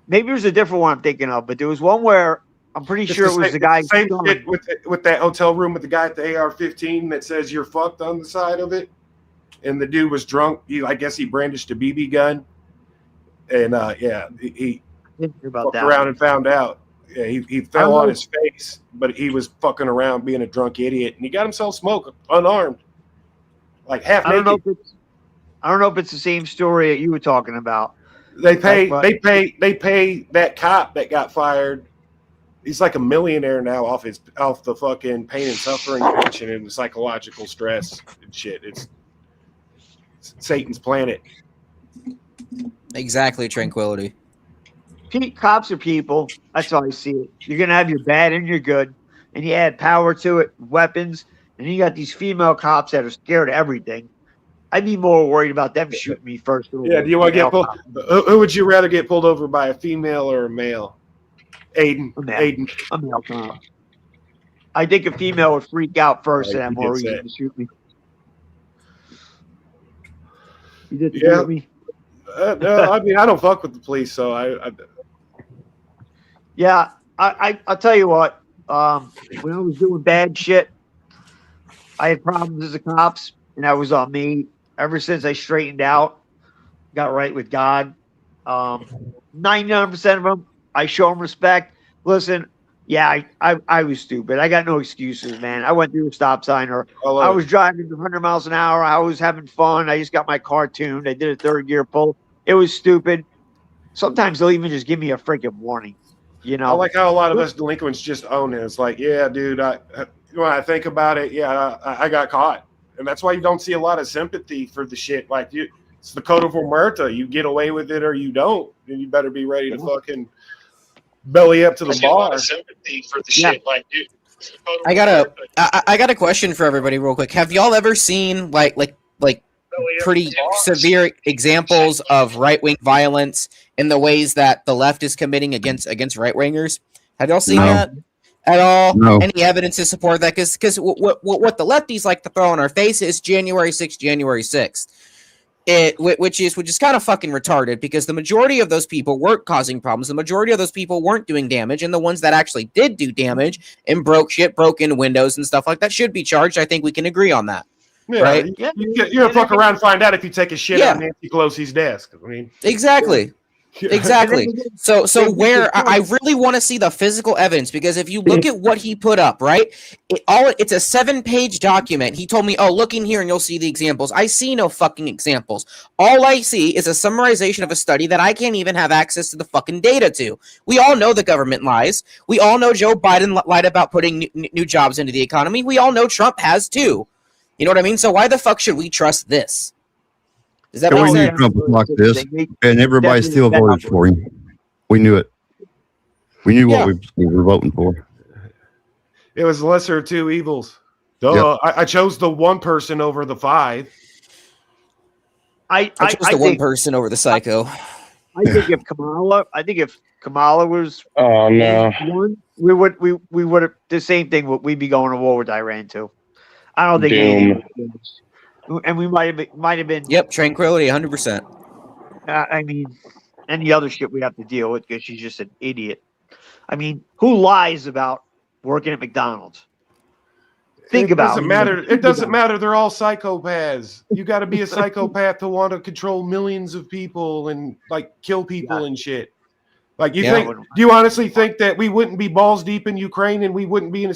Maybe there's a different one I'm thinking of, but there was one where I'm pretty sure it was the guy. Same shit with that hotel room with the guy at the AR-15 that says you're fucked on the side of it, and the dude was drunk. I guess he brandished a BB gun, and he fucked around and found out. Yeah, he fell on his face, but he was fucking around being a drunk idiot, and he got himself smoked unarmed, like half naked. I don't know if it's the same story that you were talking about. They pay that cop that got fired. He's like a millionaire now off the fucking pain and suffering pension and the psychological stress and shit. It's Satan's planet. Exactly, tranquility. Cops are people. That's how I see it. You're gonna have your bad and your good, and you add power to it, weapons, and you got these female cops that are scared of everything. I'd be more worried about them shooting me first. Yeah, do you want to get pulled? Who would you rather get pulled over by, a female or a male? Aiden. Aiden. A male cop. I think a female would freak out first and have more reason to shoot me. You did shoot me? No, I mean, I don't fuck with the police, so I Yeah, I'll tell you what. When I was doing bad shit, I had problems as a cops, and that was on me. Ever since I straightened out, got right with God, 99% of them, I show them respect. Listen, yeah, I was stupid. I got no excuses, man. I went through a stop sign, or I was driving 100 miles an hour. I was having fun. I just got my car tuned. I did a third gear pull. It was stupid. Sometimes they'll even just give me a freaking warning. You know, I like how a lot of us delinquents just own it. It's like, yeah, dude, when I think about it, yeah, I got caught. And that's why you don't see a lot of sympathy for the shit. Like, it's the code of omerta. You get away with it or you don't. And you better be ready to fucking belly up to the bar. Sympathy for the shit. Like, dude, I got a question for everybody real quick. Have y'all ever seen like pretty severe examples of right-wing violence in the ways that the left is committing against right-wingers? Have y'all seen that at all? No. Any evidence to support that? Because what the lefties like to throw in our face is January 6th, January 6th. Which is kind of fucking retarded, because the majority of those people weren't causing problems. The majority of those people weren't doing damage, and the ones that actually did do damage and broke in windows and stuff like that should be charged. I think we can agree on that. Yeah, right? You're gonna fuck around and find out if you take a shit on Nancy Pelosi's desk. I mean, exactly. Exactly. So where I really want to see the physical evidence, because if you look at what he put up, right, it's a 7-page document. He told me, oh, look in here and you'll see the examples. I see no fucking examples. All I see is a summarization of a study that I can't even have access to the fucking data to. We all know the government lies. We all know Joe Biden lied about putting new jobs into the economy. We all know Trump has too. You know what I mean? So why the fuck should we trust this? Does that make we sense? knew Trump was like this, and everybody still voted for him. We knew it. We knew what we were voting for. It was the lesser of two evils. Duh. Yep. I chose the one person over the five. I chose the one person over the psycho. I think if Kamala was one, we would have the same thing. We'd be going to war with Iran too. I don't think anything. And we might have been. Yep, tranquility, 100%. I mean, any other shit we have to deal with because she's just an idiot. I mean, who lies about working at McDonald's? It doesn't matter. They're all psychopaths. You got to be a psychopath to want to control millions of people and like kill people and shit. Like do you honestly think that we wouldn't be balls deep in Ukraine and we wouldn't be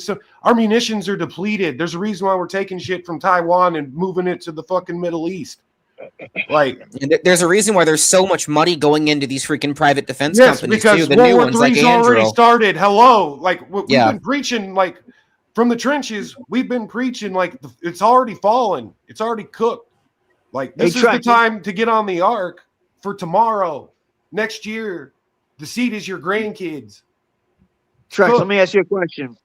our munitions are depleted. There's a reason why we're taking shit from Taiwan and moving it to the fucking Middle East. Like, there's a reason why there's so much money going into these freaking private defense companies because too. The new World War ones, III's like already Andrew. started. Hello, like we've been preaching, like from the trenches. We've been preaching, like it's already fallen. It's already cooked. Like this is the time to get on the ark for tomorrow, next year. The seed is your grandkids. Trex, let me ask you a question.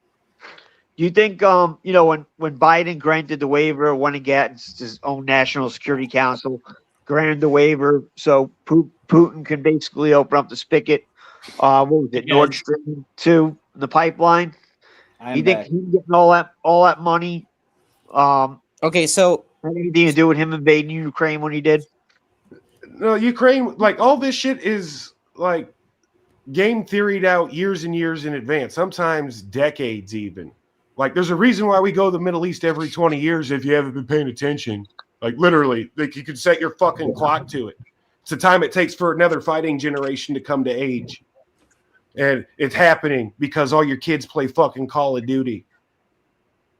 Do you think, when Biden granted the waiver, went against his own National Security Council, granted the waiver so Putin can basically open up the spigot, what was it, Nord Stream 2, the pipeline? You think he's getting all that money? Okay, so had anything to do with him invading Ukraine when he did? No, Ukraine, like all this shit is like game theoried out years and years in advance, sometimes decades even. Like there's a reason why we go to the Middle East every 20 years if you haven't been paying attention. Like literally, like you could set your fucking clock to it. It's the time it takes for another fighting generation to come to age. And it's happening because all your kids play fucking Call of Duty.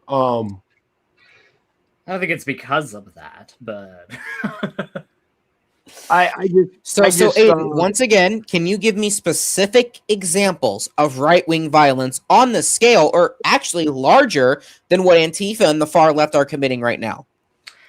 I don't think it's because of that, but Aiden, once again, can you give me specific examples of right-wing violence on the scale, or actually larger than what Antifa and the far left are committing right now,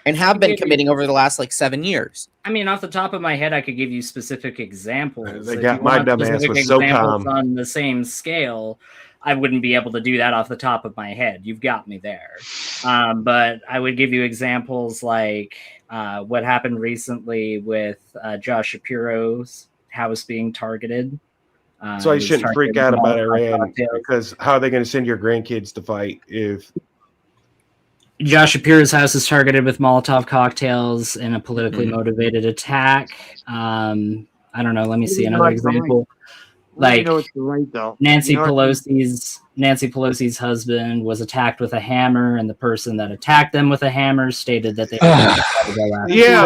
and have been committing over the last 7 years? I mean, off the top of my head, I could give you specific examples. They got my dumb ass was so calm on the same scale. I wouldn't be able to do that off the top of my head. You've got me there. But I would give you examples like what happened recently with Josh Shapiro's house being targeted. So you shouldn't freak out about Iran, because how are they going to send your grandkids to fight if Josh Shapiro's house is targeted with Molotov cocktails in a politically motivated attack? I don't know. Let me see another example. Let me Like know it's right though. Nancy You know what I mean? Pelosi's husband was attacked with a hammer, and the person that attacked them with a hammer stated that they Yeah,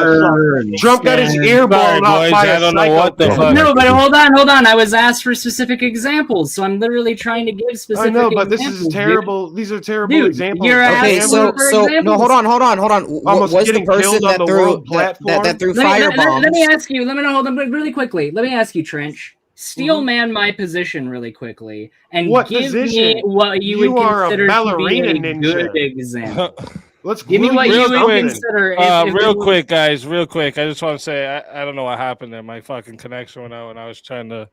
Trump got his ear blown off by a psychopath. No, but hold on. I was asked for specific examples, so I'm literally trying to give specific. I know, but this examples, is terrible. Dude. These are terrible Dude, examples. you're Okay, asking so no, hold on. Almost Was the getting person killed on that the threw world platform? that threw Let firebombs? me ask you. Hold on, really quickly. Let me ask you, Trench. Steel man my position really quickly and What give position? me what you You would are a consider to be ballerina a ninja. good example. Let's give me what Real you would quick, consider. real quick, guys. Real quick. I just want to say I don't know what happened there. My fucking connection went out when I was trying to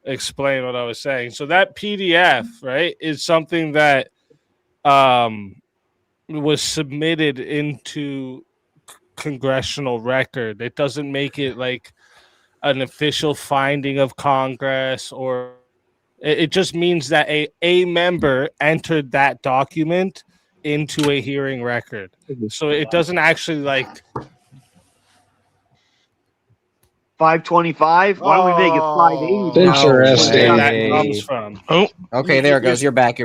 explain what I was saying. So that PDF, right, is something that was submitted into congressional record. It doesn't make it like an official finding of Congress, or it just means that a member entered that document into a hearing record. So it doesn't actually like 525. Why don't we make it 580? Interesting. That comes from. Oh, okay, there it goes. You're back.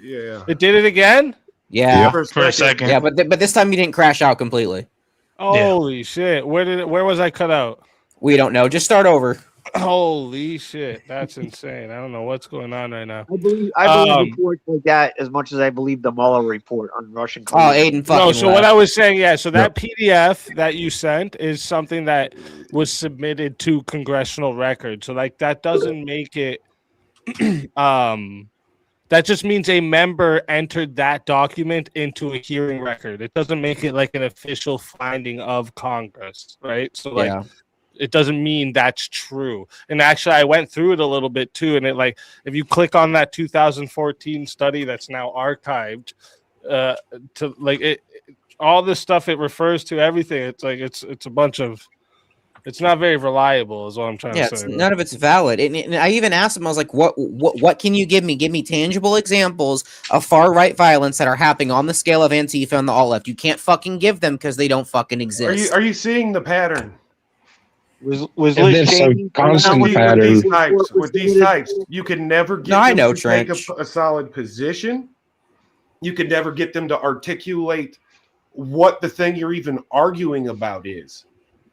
Yeah. It did it again? Yeah. For a second. Yeah, but this time you didn't crash out completely. Holy shit. Where was I cut out? We don't know. Just start over. Holy shit. That's insane. I don't know what's going on right now. I believe reports like that as much as I believe the Mueller report on Russian. No, so what I was saying, so that PDF that you sent is something that was submitted to congressional record. So like that doesn't make it that just means a member entered that document into a hearing record. It doesn't make it like an official finding of Congress, right? So like it doesn't mean that's true. And actually I went through it a little bit too, and it like if you click on that 2014 study that's now archived to like it all this stuff it refers to everything, it's like it's a bunch of, it's not very reliable is what I'm trying to say. None of it's valid. And I even asked him, I was like, what can you give me? Give me tangible examples of far right violence that are happening on the scale of Antifa and the alt left. You can't fucking give them because they don't fucking exist. Are you seeing the pattern? Was Liz Cheney constant pattern. With these types, you can never get them to take a solid position. You can never get them to articulate what the thing you're even arguing about is.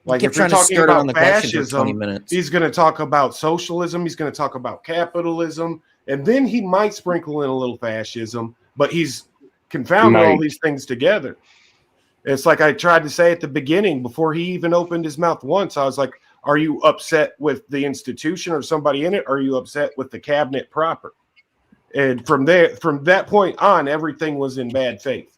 Like if you're talking about fascism, he's going to talk about socialism. He's going to talk about capitalism, and then he might sprinkle in a little fascism. But he's confounded all these things together. It's like I tried to say at the beginning before he even opened his mouth once. I was like, "Are you upset with the institution or somebody in it? Or are you upset with the cabinet proper?" And from that point on, everything was in bad faith.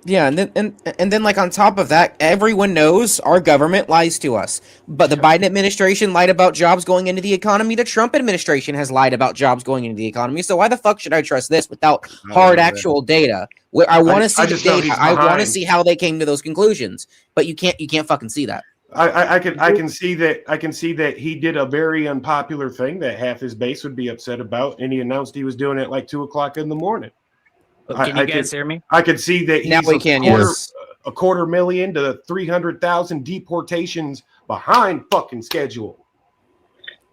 Yeah, and then like on top of that, everyone knows our government lies to us. But the Biden administration lied about jobs going into the economy. The Trump administration has lied about jobs going into the economy. So why the fuck should I trust this without hard actual data? I want to see the data. I want to see how they came to those conclusions. But you can't fucking see that. I can see that he did a very unpopular thing that half his base would be upset about, and he announced he was doing it at like 2:00 in the morning. Can you guys hear me? I could see that he's now we can, yes. a 250,000 to 300,000 deportations behind fucking schedule.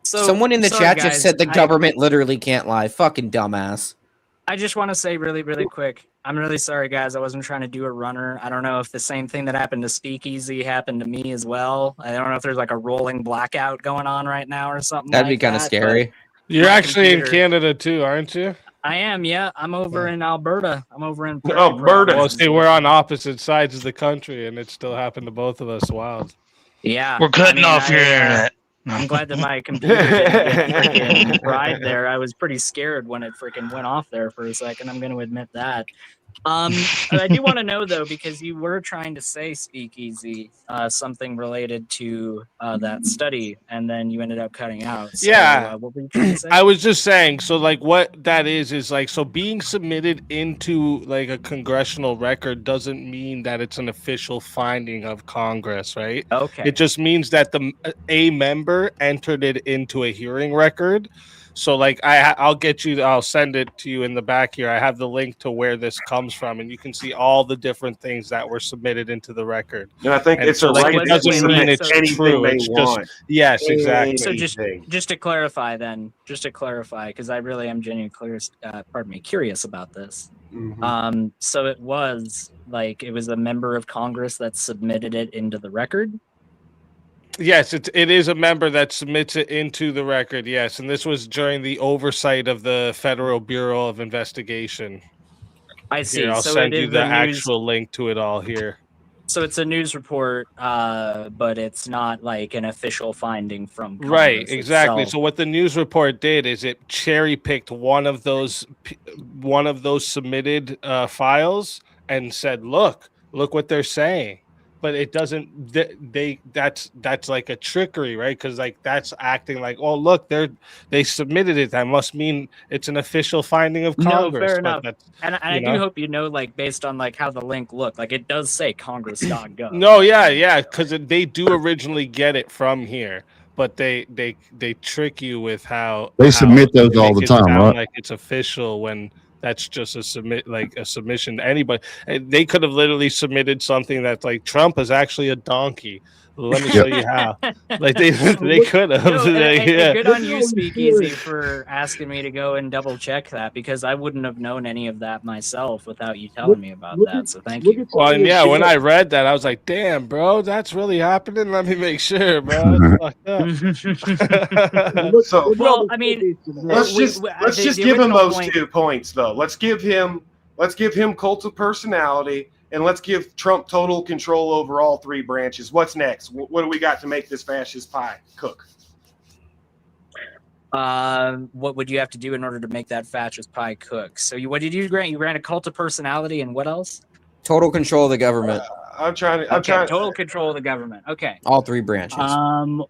So, someone in the chat just said the government literally can't lie. Fucking dumbass. I just want to say really quick. I'm really sorry, guys. I wasn't trying to do a runner. I don't know if the same thing that happened to Speakeasy happened to me as well. I don't know if there's like a rolling blackout going on right now or something. That'd be kind of scary. You're actually in Canada too, aren't you? I am, yeah. I'm over in Alberta. I'm over in Alberta. Well, see, we're on opposite sides of the country, and it still happened to both of us. Wild. Yeah, we're cutting off your internet. I'm glad that my computer didn't get fried there. I was pretty scared when it freaking went off there for a second. I'm going to admit that. I do want to know though, because you were trying to say Speakeasy, something related to that study, and then you ended up cutting out. So, what were you trying to say? I was just saying, so like what that is like, so being submitted into like a congressional record doesn't mean that it's an official finding of Congress, right? Okay. It just means that a member entered it into a hearing record. So like I'll get you. I'll send it to you in the back here. I have the link to where this comes from, and you can see all the different things that were submitted into the record. And I think it's so a like right it doesn't to mean it's anything true. they It's want. just yes, exactly. So just to clarify, then, because I really am genuinely curious about this. So it was a member of Congress that submitted it into the record. Yes, it is a member that submits it into the record. Yes, and this was during the oversight of the Federal Bureau of Investigation. I see. Here, I'll So send it you is the the news- actual link to it all here. So it's a news report, but it's not like an official finding from Congress Right, exactly. itself. So what the news report did is it cherry picked one of those submitted files and said, look what they're saying. But it doesn't. That's like a trickery, right? Because like that's acting like, oh look, they submitted it. That must mean it's an official finding of Congress. No, fair but enough. that's- And I you do know? hope based on like how the link looked, like it does say Congress.gov. No, yeah, because they do originally get it from here, but they trick you with how They submit those all make the it time, sound right? Like it's official when that's just a submission to anybody. They could have literally submitted something that's like Trump is actually a donkey. Let me show you how. Like they could have. No, and yeah. good on you, Speakeasy, for asking me to go and double check that, because I wouldn't have known any of that myself without you telling me about that. So thank you. Well, and yeah, when I read that, I was like, "Damn, bro, that's really happening." Let me make sure, bro. It's fucked up. So Well, I mean, let's just the give him original those point- 2 points though. Let's give him cult of personality, and let's give Trump total control over all 3 branches. What's next? What do we got to make this fascist pie cook? What would you have to do in order to make that fascist pie cook? So what did you grant? You grant a cult of personality, and what else? Total control of the government. I'm trying. Total control of the government. Okay. All 3 branches.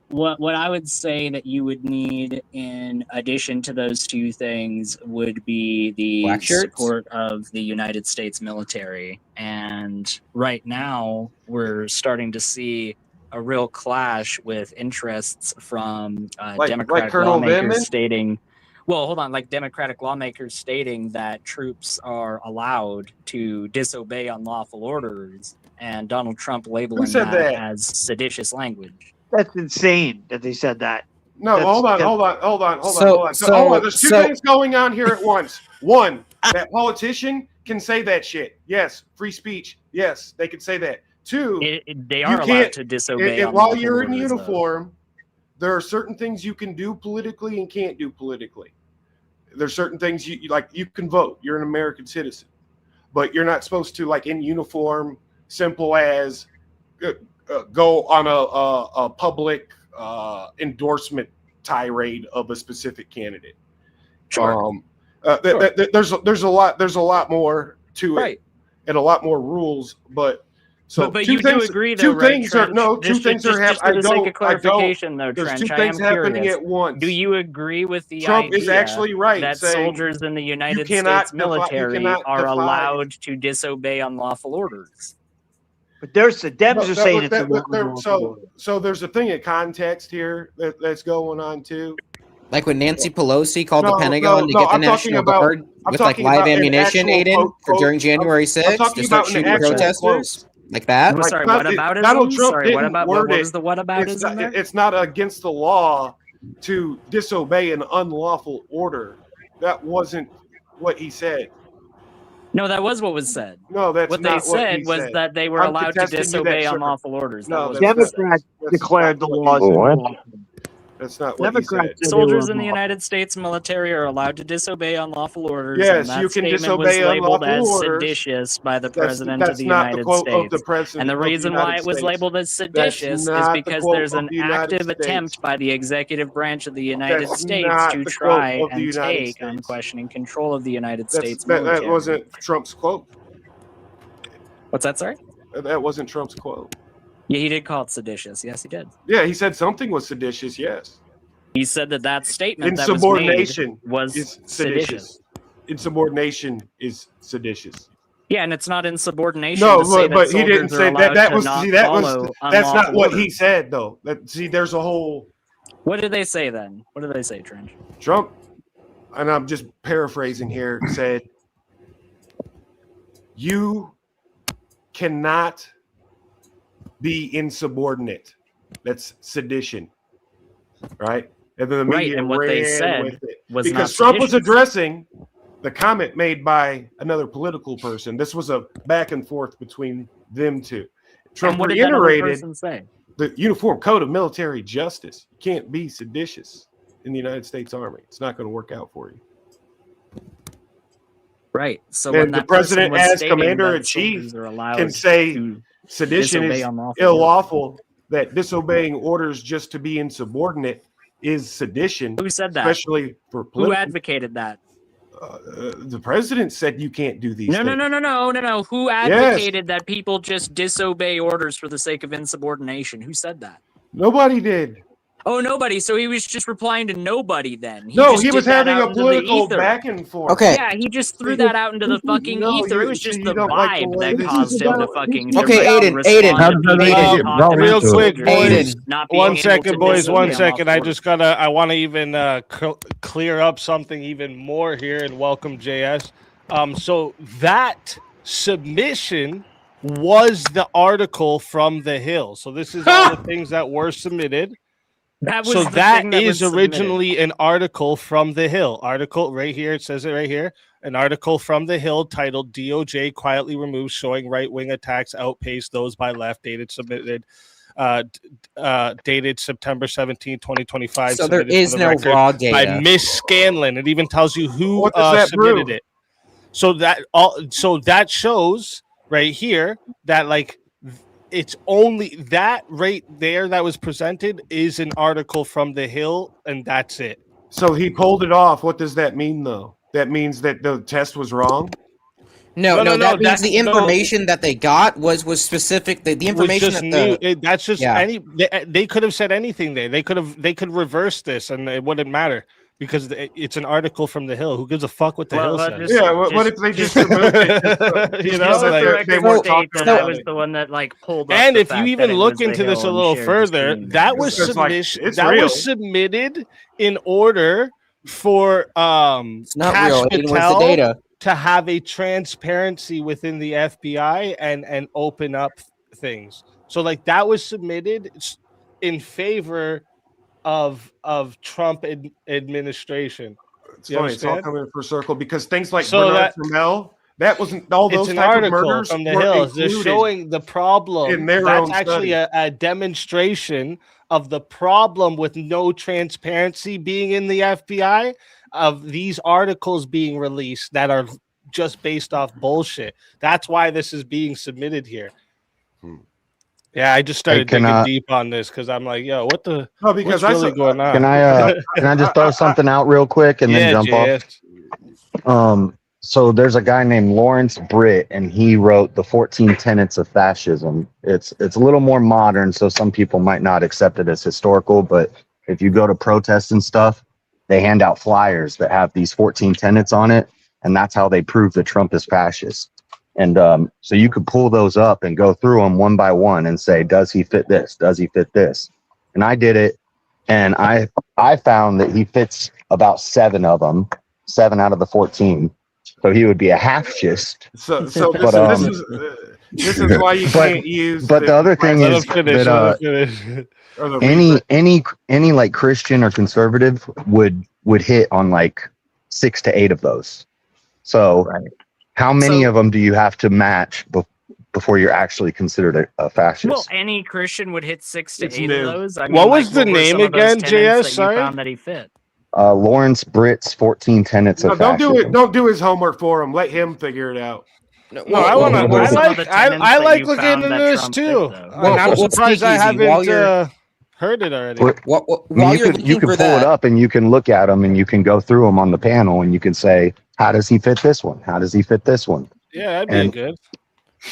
What I would say that you would need in addition to those 2 things would be the Black shirts? support of the United States military. And right now we're starting to see a real clash with interests from Democratic Colonel lawmakers Vindman? stating. Well, hold on. Like Democratic lawmakers stating that troops are allowed to disobey unlawful orders, and Donald Trump labeling said that that? as seditious language. That's insane that they said that. No, That's- hold on. There's 2 things going on here at once. One, that politician can say that shit. Yes, free speech. Yes, they can say that. 2, They are allowed to disobey while unlawful you're in orders, though. uniform, there are certain things you can do politically and can't do politically. There's certain things you can vote. You're an American citizen, but you're not supposed to, like in uniform, simple as go on a public endorsement tirade of a specific candidate. Sure. There's a lot more to Right. it, and a lot more rules, but. So but two you things, do agree, though, two right, things Trench? are no. Two Just things are for happening. the sake of clarification, though, There's Trench, 2 I things am happening curious. at once. Do you agree with the Trump is idea actually right that saying soldiers in the United cannot States military cannot are defy- allowed to disobey unlawful orders? But the Dems No, are saying it's so there's a thing of context here that's going on too. Like when Nancy Pelosi called the No, Pentagon to get the I'm talking National about- Guard I'm with like talking live about an ammunition, actual Aiden, quote- for during January I'm 6th talking to start about an shooting actual protesters? Like that? Well, sorry, Not- what about Donald it? Trump Sorry, what didn't about word what it. was the what about It's it in there? It's not against the law to disobey an unlawful order. That wasn't what he said. No, that was what was said. No, that's what not they what said he was said. that they were I'm allowed to contesting you that, disobey sir. unlawful orders. No, That was that's what was Democrats That's declared the not what laws he said. unlawful. That's not what he Democrats said. said they Soldiers were in the unlawful. United States military are allowed to disobey unlawful orders. Yes, and that you can statement was disobey labeled as unlawful orders. seditious by the That's- President of that's the not the United quote of States. the President And the of the reason why United it was States. labeled as seditious is not the because quote there's of an the United active States. attempt by the executive branch of the United That's States not to the try quote of the and United take States. unquestioning control of the United That's- States that military. wasn't Trump's quote. What's that, sorry? That wasn't Trump's quote. Yeah, he did call it seditious. Yes, he did. Yeah, he said something was seditious. Yes. He said that statement that Insubordination was is seditious. Insubordination is seditious. Yeah, and it's not insubordination. No, to say but that he didn't soldiers are say allowed that. That to was not see that follow was that's not unlawful what he orders. said though. There's a whole What did they say then? What did they say, Trench? Trump and I'm just paraphrasing here, said, you cannot be insubordinate. That's sedition, right? And then the media and what they ran said with it was because not Trump was seditious. addressing the comment made by another political person. This was a back and forth between them two. Trump And what did that other reiterated person say? the Uniform Code of Military Justice. You can't be seditious in the United States Army. It's not going to work out for you. Right. So And when the that person president, was as stating commander that in chief, soldiers are allowed can say to sedition disobey is unlawful unlawful, that disobeying orders just to be insubordinate is sedition. Who said that? Especially for Who political. advocated that? The president said you can't do these things. No. Who advocated that people just disobey orders for the sake of insubordination? Who said that? Nobody did. Oh, nobody. So he was just replying to nobody then. He was did that having out a into the political ether. back and forth. Okay. Yeah, he just threw that out into the fucking ether. It was just the vibe that caused him to fucking Aiden, real quick, boys. Not One being second, able to boys. disobey One second. I unlawful just gotta. I want to even clear up something even more here, and welcome JS. So that submission was the article from the Hill. So this is all the things that were submitted. That was so the that thing that is was originally an article from the Hill. Article right here. It says it right here. An article from the Hill titled "DOJ quietly removes showing right-wing attacks outpace those by left." Dated September 17, 2025. So there submitted is for the no record raw by data. Miss Scanlon. It even tells you who What does that submitted prove? it. So that shows right here that like it's only that right there that was presented is an article from the Hill, and that's it. So he pulled it off. What does that mean, though? That means that the test was wrong? No, that means the information that they got was specific. The information that that's just they could have said anything there. They could reverse this, and it wouldn't matter because it's an article from the Hill. Who gives a fuck what the Hill says? What if they just removed it? You know, They weren't talking I about was it. the one that like pulled up And the if you fact even that it look was the into this a Hill and little shared the further, screen. that was It's like, submission. it's That real. was submitted in order for not Cash real. Aiden, where's the Patel data? to have a transparency within the FBI and open up things. So like that was submitted in favor of Trump administration. It's funny. It's all coming for circle because things like So Bernard Trammell, that wasn't all those it's an type of article murders from the were Hills. They're included showing the problem. in their That's own actually study. a demonstration of the problem with no transparency being in the FBI, of these articles being released that are just based off bullshit. That's why this is being submitted here. Yeah, I just started digging deep on this because I'm like, yo, what the? No, because what's really going on? Can I just throw something out real quick and then jump off? So there's a guy named Lawrence Britt, and he wrote the 14 Tenets of Fascism. It's a little more modern, so some people might not accept it as historical. But if you go to protests and stuff, they hand out flyers that have these 14 tenets on it, and that's how they prove that Trump is fascist. And so you could pull those up and go through them one by one and say, does he fit this? Does he fit this? And I did it, and I found that he fits about 7 of them, 7 out of the 14. So he would be a half-schist. So this is why you can't use. But the other thing is that any like Christian or conservative would hit on like 6 to 8 of those. So how many of them do you have to match before you're actually considered a fascist? Well, any Christian would hit 6 to 8 of those. I mean, What was the were name some of those again, tenets JS? that you Sorry? found that he fit. Lawrence Britt's 14 Tenets No, of don't Fascism. do it. Don't do his homework for him. Let him figure it out. No, I want to. I like looking into this too. And I'm surprised I haven't heard it already. You can pull it up and you can look at them and you can go through them on the panel and you can say, how does he fit this one? How does he fit this one? Yeah, that'd be good.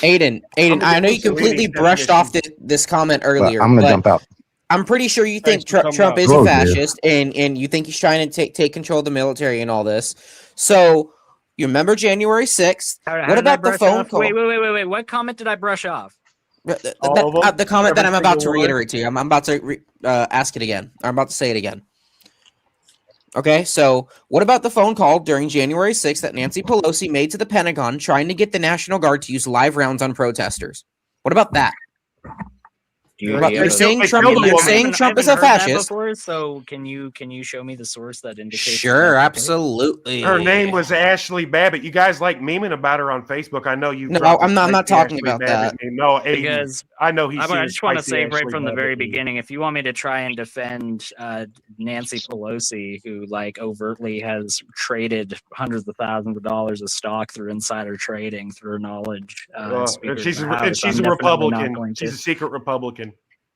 Aiden, I know you completely brushed off this comment earlier. I'm going to jump out. I'm pretty sure you think Trump is a fascist, and you think he's trying to take control of the military and all this. So you remember January 6th? What about the phone call? Wait. What comment did I brush off? The comment that I'm about to reiterate to you. I'm about to ask it again. I'm about to say it again. Okay, so what about the phone call during January 6th that Nancy Pelosi made to the Pentagon trying to get the National Guard to use live rounds on protesters? What about that? You're saying Trump is a fascist. Before, so can you show me the source that indicates? Sure, absolutely. Her name was Ashley Babbitt. You guys like memeing about her on Facebook. I know you. No, I'm not talking about that. No, because I know he's. I just want to say right from the very beginning, if you want me to try and defend Nancy Pelosi, who like overtly has traded hundreds of thousands of dollars of stock through insider trading through her knowledge, she's a Republican. She's a secret Republican.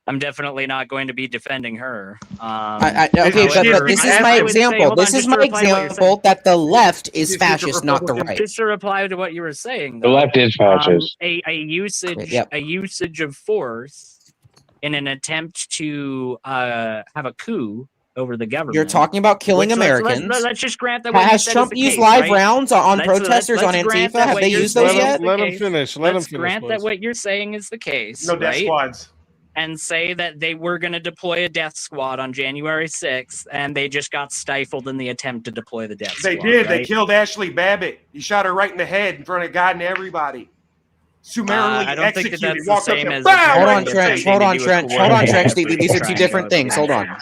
I'm definitely not going to be defending her. Okay, but this is my example. This is my example that the left is fascist, not the right. Just to reply to what you were saying, The left is fascist. A usage of force in an attempt to have a coup over the government. You're talking about killing Americans. Let's just grant that. Has Trump used live rounds on protesters on Antifa? Have they used those yet? Let him finish. Let's grant that what you're saying is the case. No death squads. And say that they were going to deploy a death squad on January 6th, and they just got stifled in the attempt to deploy the death squad. They did. Right? They killed Ashley Babbitt. He shot her right in the head in front of God and everybody. Summarily I don't think executed. that that's the same as. Hold on, Trench. Hold on, Trench. These are two different things. Hold on.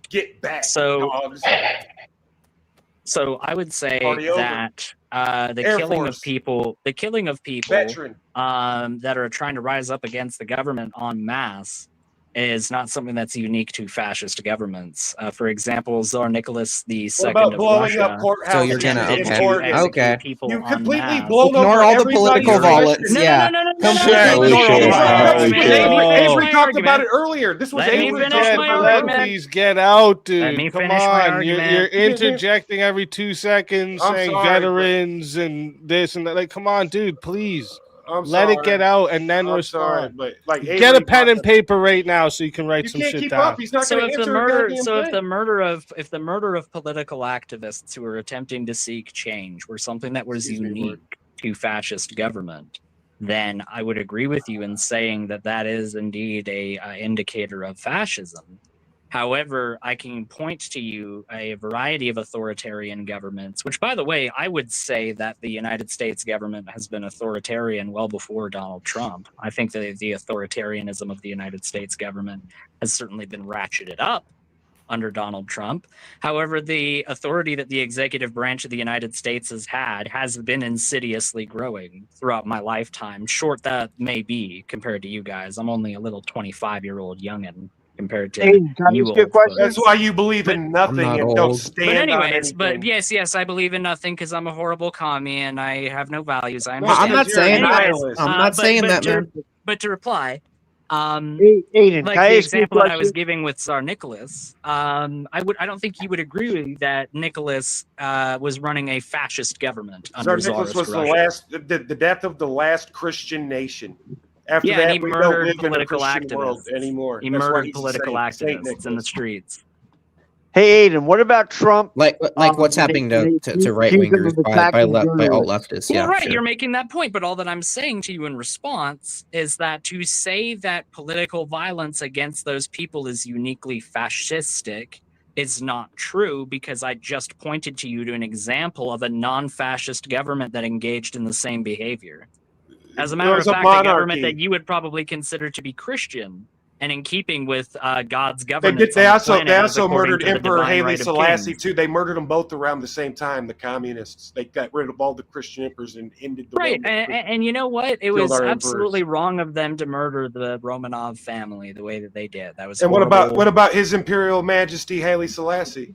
Get back. So I would say that the killing of people Veteran. that are trying to rise up against the government en masse is not something that's unique to fascist governments. For example, Tsar Nicholas II of Russia. So you're gonna okay. You completely blown ignore all the political violence. Yeah, completely ignore. Avery talked about it earlier. This was Avery. Please get out, dude. Come on, you're interjecting every 2 seconds, saying veterans and this and that. Like, come on, dude, please. Let it get out and then respond. But like, get a pen and paper right now so you can write some shit down. He's not So going to answer if the murder of political activists who were attempting to seek change were something that was unique to fascist government, then I would agree with you in saying that that is indeed a indicator of fascism. However, I can point to you a variety of authoritarian governments, which, by the way, I would say that the United States government has been authoritarian well before Donald Trump. I think that the authoritarianism of the United States government has certainly been ratcheted up under Donald Trump. However, the authority that the executive branch of the United States has had has been insidiously growing throughout my lifetime. Short that may be compared to you guys. I'm only a little 25-year-old youngin' compared to you. That's why you believe in nothing and don't stand but on anyways, anything. yes, I believe in nothing because I'm a horrible commie and I have no values. I'm not saying that. I'm not saying that, man. But to reply, Aiden, like the example that I was giving with Tsar Nicholas, I don't think you would agree with me that Nicholas was running a fascist government under Tsar Nicholas was Russia. the death of the last Christian nation. After Yeah, that, and he we don't murdered live in a political Christian world activists anymore. He That's why murdered he's political Saint activists in the streets. Hey, Aiden, what about Trump? Like what's happening to right wingers by alt leftists? Well, Yeah, right, sure. you're making that point, but all that I'm saying to you in response is that to say that political violence against those people is uniquely fascistic is not true, because I just pointed to you to an example of a non-fascist government that engaged in the same behavior. As a matter of fact, a government that you would probably consider to be Christian and in keeping with God's governance. They also murdered Emperor Haile Selassie too. They murdered them both around the same time. The communists. They got rid of all the Christian emperors and ended the right. And you know what? It was our absolutely wrong of them to murder the Romanov family the way that they did. That was. And horrible. what about His Imperial Majesty Haile Selassie?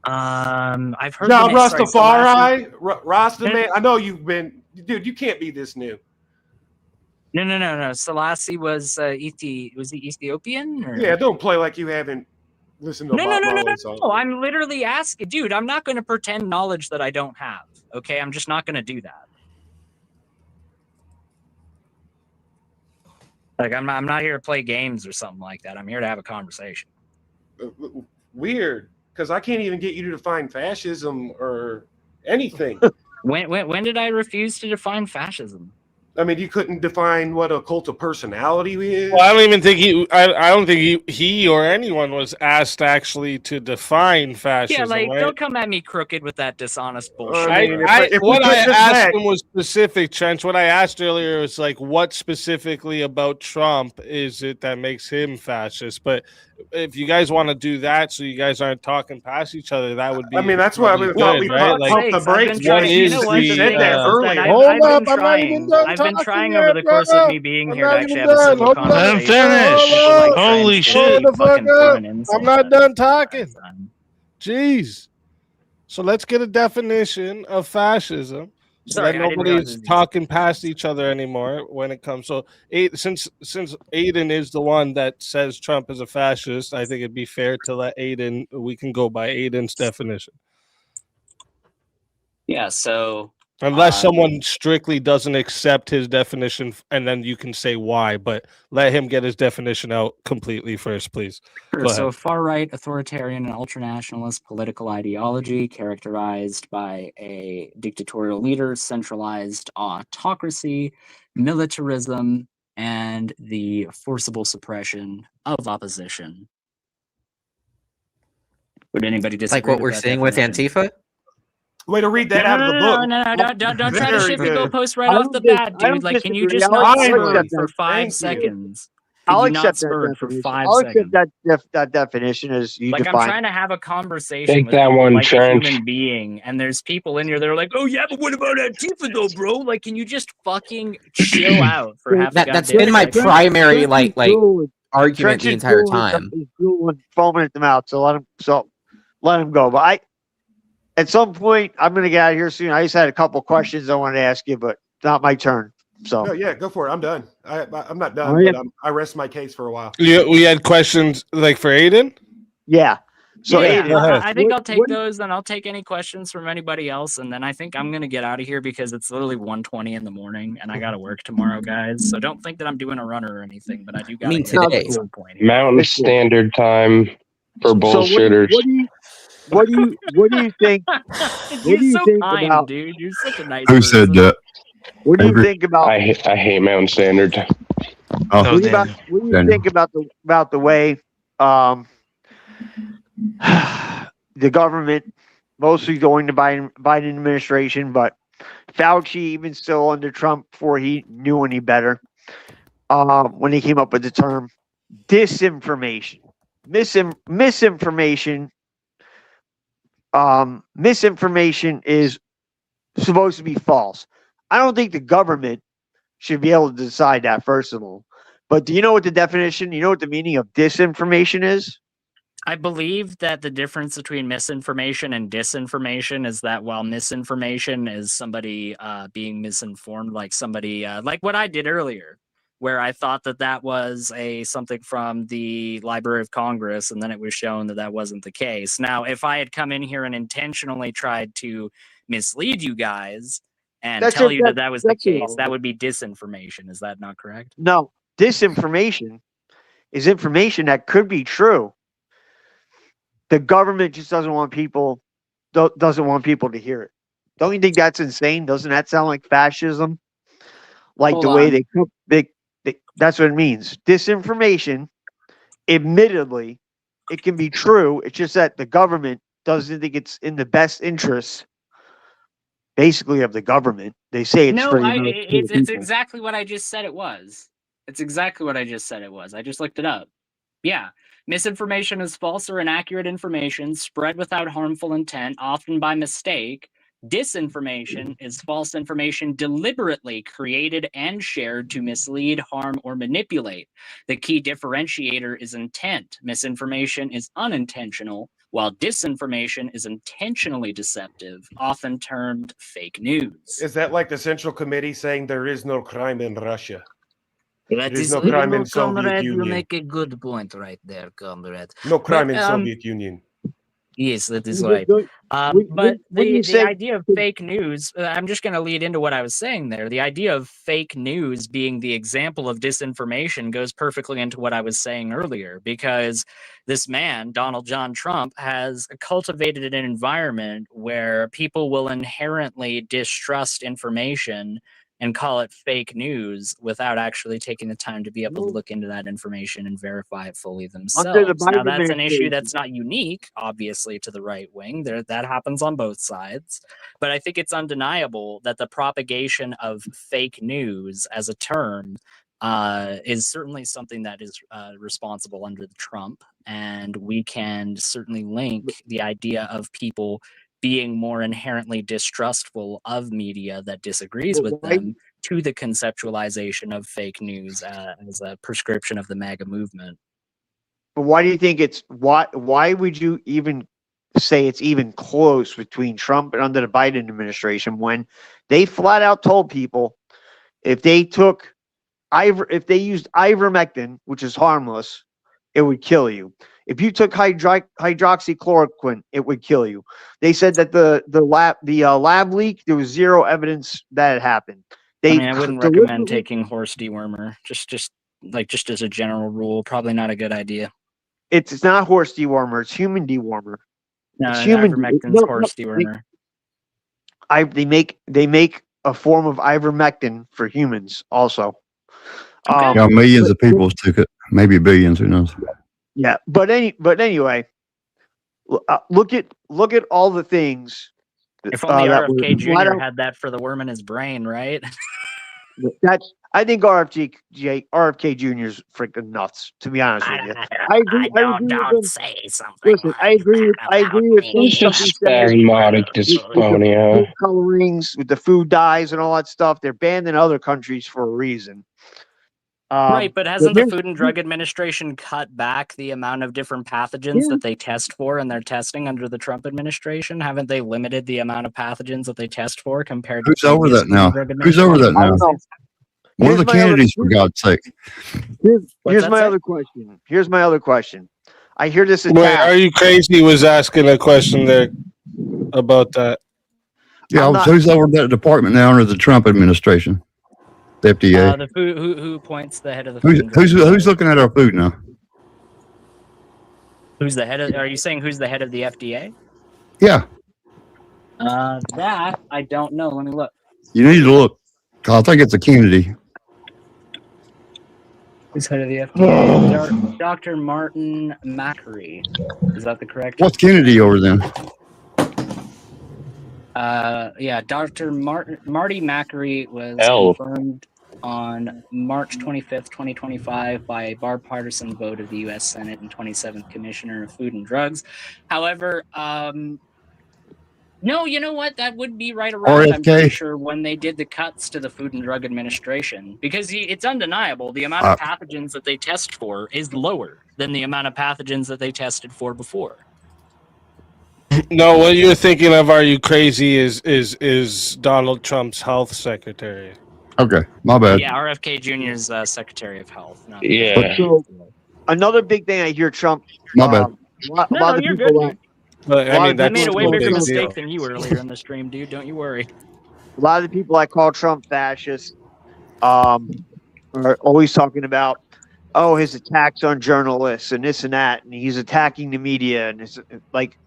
I've heard. No, Rastafari, Rastaman. I know you've been, dude. You can't be this new. No. Selassie was he Ethiopian? Or? Yeah, don't play like you haven't listened to Bob Marley's song. No. I'm literally asking, dude. I'm not going to pretend knowledge that I don't have. Okay, I'm just not going to do that. Like I'm not here to play games or something like that. I'm here to have a conversation. Weird, because I can't even get you to define fascism or anything. When did I refuse to define fascism? I mean, you couldn't define what a cult of personality is. Well, I don't even think I don't think he or anyone was asked actually to define fascism. Yeah, like right? don't come at me crooked with that dishonest bullshit. What I asked him was specific, Trench. What I asked earlier was like, what specifically about Trump is it that makes him fascist? But if you guys want to do that, so you guys aren't talking past each other, that would be. I mean, that's why we thought we right? pumped the brakes. What is earlier? Hold up, I'm not even done I've been talking trying yet, over the course brother. of me being I'm here to not actually even have a done. civil Hold on. conversation. Hold up. Holy Hold the fuck up. I'm not done talking. Jeez. So let's get a definition of fascism. So Sorry, that I didn't nobody's realize talking past each other anymore when it comes. So, since Aiden is the one that says Trump is a fascist, I think it'd be fair to let Aiden. We can go by Aiden's definition, Yeah, so unless someone strictly doesn't accept his definition, and then you can say why. But let him get his definition out completely first, please. Sure. Go So, ahead. far-right, authoritarian, and ultranationalist political ideology characterized by a dictatorial leader, centralized autocracy, militarism, and the forcible suppression of opposition. Would anybody disagree? Like what with we're that seeing with definition? Antifa? Way to read that No, out of the book. don't try to Very shift the good. goalpost right off the bat, dude. Like, can you just I'll not accept spur that. for 5 Thank you. seconds? I'll Could you not accept that spur for definition. 5 I'll seconds? accept that definition as you Like, I'm define. trying to have a conversation Take with that people one, like a Trench. human being, and there's people in here that are like, "Oh yeah, but what about Antifa though, bro? Like, can you just fucking chill out for half a That's goddamn been my second?" primary like argument the entire Is time. foaming at the mouth, so let him go. But at some point, I'm going to get out of here soon. I just had a couple questions I wanted to ask you, but not my turn. So No, yeah, go for it. I'm done. I'm not done, Oh, yeah. but I rest my case for a while. We had questions like for Aiden. Yeah. So yeah, Aiden, I think I'll take those, and I'll take any questions from anybody else, and then I think I'm gonna get out of here because it's literally 1:20 in the morning, and I gotta work tomorrow, guys. So don't think that I'm doing a runner or anything, but I do gotta get out at some point. Here. Mountain Standard Time for bullshitters. what do you think? You're so think kind, about- dude. You're such a nice Who person. said that? What do you think about? I hate Mountain Standard. What do you think about the way the government, mostly going to Biden administration, but Fauci even still under Trump before he knew any better, when he came up with the term disinformation, misinformation. Misinformation is supposed to be false. I don't think the government should be able to decide that, first of all. But do you know what the definition, you know what the meaning of disinformation is? I believe that the difference between misinformation and disinformation is that while misinformation is somebody being misinformed, like somebody like what I did earlier, where I thought that was something from the Library of Congress, and then it was shown that that wasn't the case. Now, if I had come in here and intentionally tried to mislead you guys and tell you that was the case, that would be disinformation. Is that not correct? No, disinformation is information that could be true. The government just doesn't want people to hear it. Don't you think that's insane? Doesn't that sound like fascism? Like Hold the way on. they that's what it means. Disinformation, admittedly, it can be true. It's just that the government doesn't think it's in the best interest, basically, of the government. They say it's No, for it's people. exactly what I just said it was. It's exactly what I just said it was. I just looked it up. Yeah. Misinformation is false or inaccurate information spread without harmful intent, often by mistake. Disinformation is false information deliberately created and shared to mislead, harm, or manipulate. The key differentiator is intent. Misinformation is unintentional, while disinformation is intentionally deceptive, often termed fake news. Is that like the Central Committee saying there is no crime in Russia? That There is is, no crime in Soviet comrade, you Union. make a good point right there, comrade. No crime But, in Soviet Union. Yes, that is What- right. what- But what do you the say- idea of fake news, I'm just going to lead into what I was saying there. The idea of fake news being the example of disinformation goes perfectly into what I was saying earlier, because this man, Donald John Trump, has cultivated an environment where people will inherently distrust information and call it fake news without actually taking the time to be able to look into that information and verify it fully themselves. Now, that's an issue that's not unique, obviously, to the right wing. That happens on both sides. But I think it's undeniable that the propagation of fake news as a term is certainly something that is responsible under the Trump. And we can certainly link the idea of people being more inherently distrustful of media that disagrees with them to the conceptualization of fake news as a prescription of the MAGA movement. But why do you think it's why would you even say it's even close between Trump and under the Biden administration when they flat out told people if they took if they used ivermectin, which is harmless, it would kill you. If you took hydroxychloroquine, it would kill you. They said that the lab leak, there was zero evidence that it happened. I wouldn't recommend taking horse dewormer. Just as a general rule, probably not a good idea. It's not horse dewormer. It's human dewormer. No, it's human. ivermectin's horse dewormer. They make a form of ivermectin for humans also. Yeah, millions of people took it, maybe billions. Who knows? Yeah, but anyway, look at all the things. If only RFK Jr. had that for the worm in his brain, right? I think RFK Jr. is freaking nuts. To be honest with you, I agree. Don't say something. Listen, I agree with spasmodic dysphonia. Food colorings with the food dyes and all that stuff. They're banned in other countries for a reason. Right, but hasn't the Food and Drug Administration cut back the amount of different pathogens that they test for in their testing under the Trump administration? Haven't they limited the amount of pathogens that they test for compared to who's over that now? Who's over that now? One of the candidates, for God's sake. Here's my other question. I hear this attack. Wait, Are You Crazy was asking a question there about that. Yeah, who's over that department now under the Trump administration? The FDA. The food, who points the head of the food? Who's looking at our food now? Who's the head of? Are you saying who's the head of the FDA? Yeah. That I don't know. Let me look. You need to look. I think it's a Kennedy. Who's head of the FDA? Dr. Martin Macri. Is that the correct? What's Kennedy over then? Yeah, Dr. Marty Macri was confirmed on March 25th, 2025 by a bipartisan vote of the U.S. Senate and 27th Commissioner of Food and Drugs. However, no, you know what? That would be right around, RFK. I'm pretty sure, when they did the cuts to the Food and Drug Administration. Because it's undeniable, the amount of pathogens that they test for is lower than the amount of pathogens that they tested for before. No, what you're thinking of, Are You Crazy, is Donald Trump's health secretary. Okay, my bad. Yeah, RFK Jr.'s Secretary of Health. Yeah. So, another big thing I hear Trump. My bad. A lot of people. I made a way bigger mistake than you earlier in the stream, dude. Don't you worry. A lot of the people I call Trump fascist are always talking about, his attacks on journalists and this and that, and he's attacking the media, and it's like,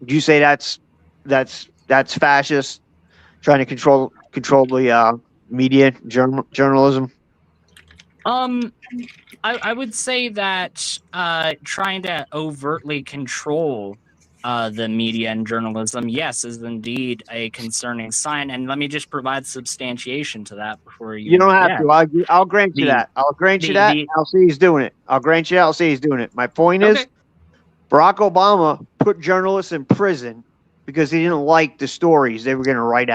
would you say that's fascist, trying to control the media, journalism? I would say that trying to overtly control the media and journalism, yes, is indeed a concerning sign. And let me just provide substantiation to that before you. You don't have to. I'll grant you that. I'll grant you that. I'll say he's doing it. I'll grant you. I'll say he's doing it. My point is, Barack Obama put journalists in prison because he didn't like the stories they were going to write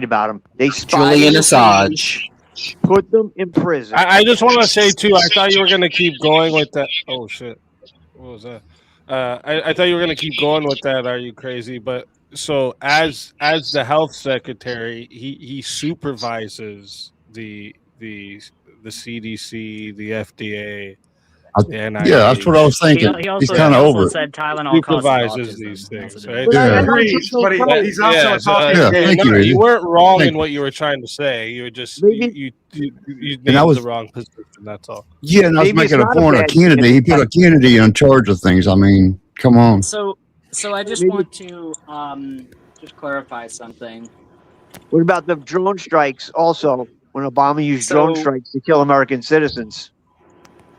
about him. They Julian Assange. Put them in prison. I just want to say too, I thought you were going to keep going with that. Oh shit, what was that? I thought you were going to keep going with that. Are You Crazy? But so as the health secretary, he supervises the CDC, the FDA. Yeah, that's what I was thinking. He's kind of over it. Said Tylenol supervises these things. Right? Yeah. But he's also talking. You weren't wrong in what you were trying to say. You were just you named the wrong position. That's all. Yeah, and I was making a point of Kennedy. He put a Kennedy in charge of things. I mean, come on. So I just want to just clarify something. What about the drone strikes? Also, when Obama used drone strikes to kill American citizens,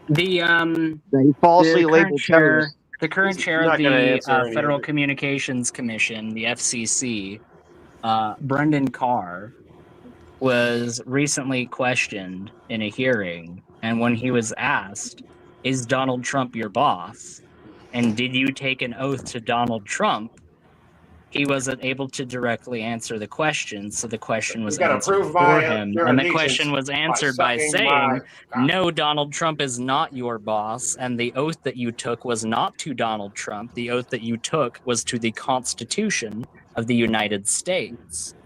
The that he falsely the current labeled chair, terrorists. the current chair not of gonna the answer any of Federal it. Communications Commission, the FCC, Brendan Carr, was recently questioned in a hearing, and when he was asked, "Is Donald Trump your boss? And did you take an oath to Donald Trump?" he wasn't able to directly answer the question, so the question was gotta answered prove for my, him. your And the allegiance question was by answered by sucking saying, my "No, Donald Trump is not your boss, and the oath that you took was not to Donald Trump. The oath that you took was to the Constitution of the United States."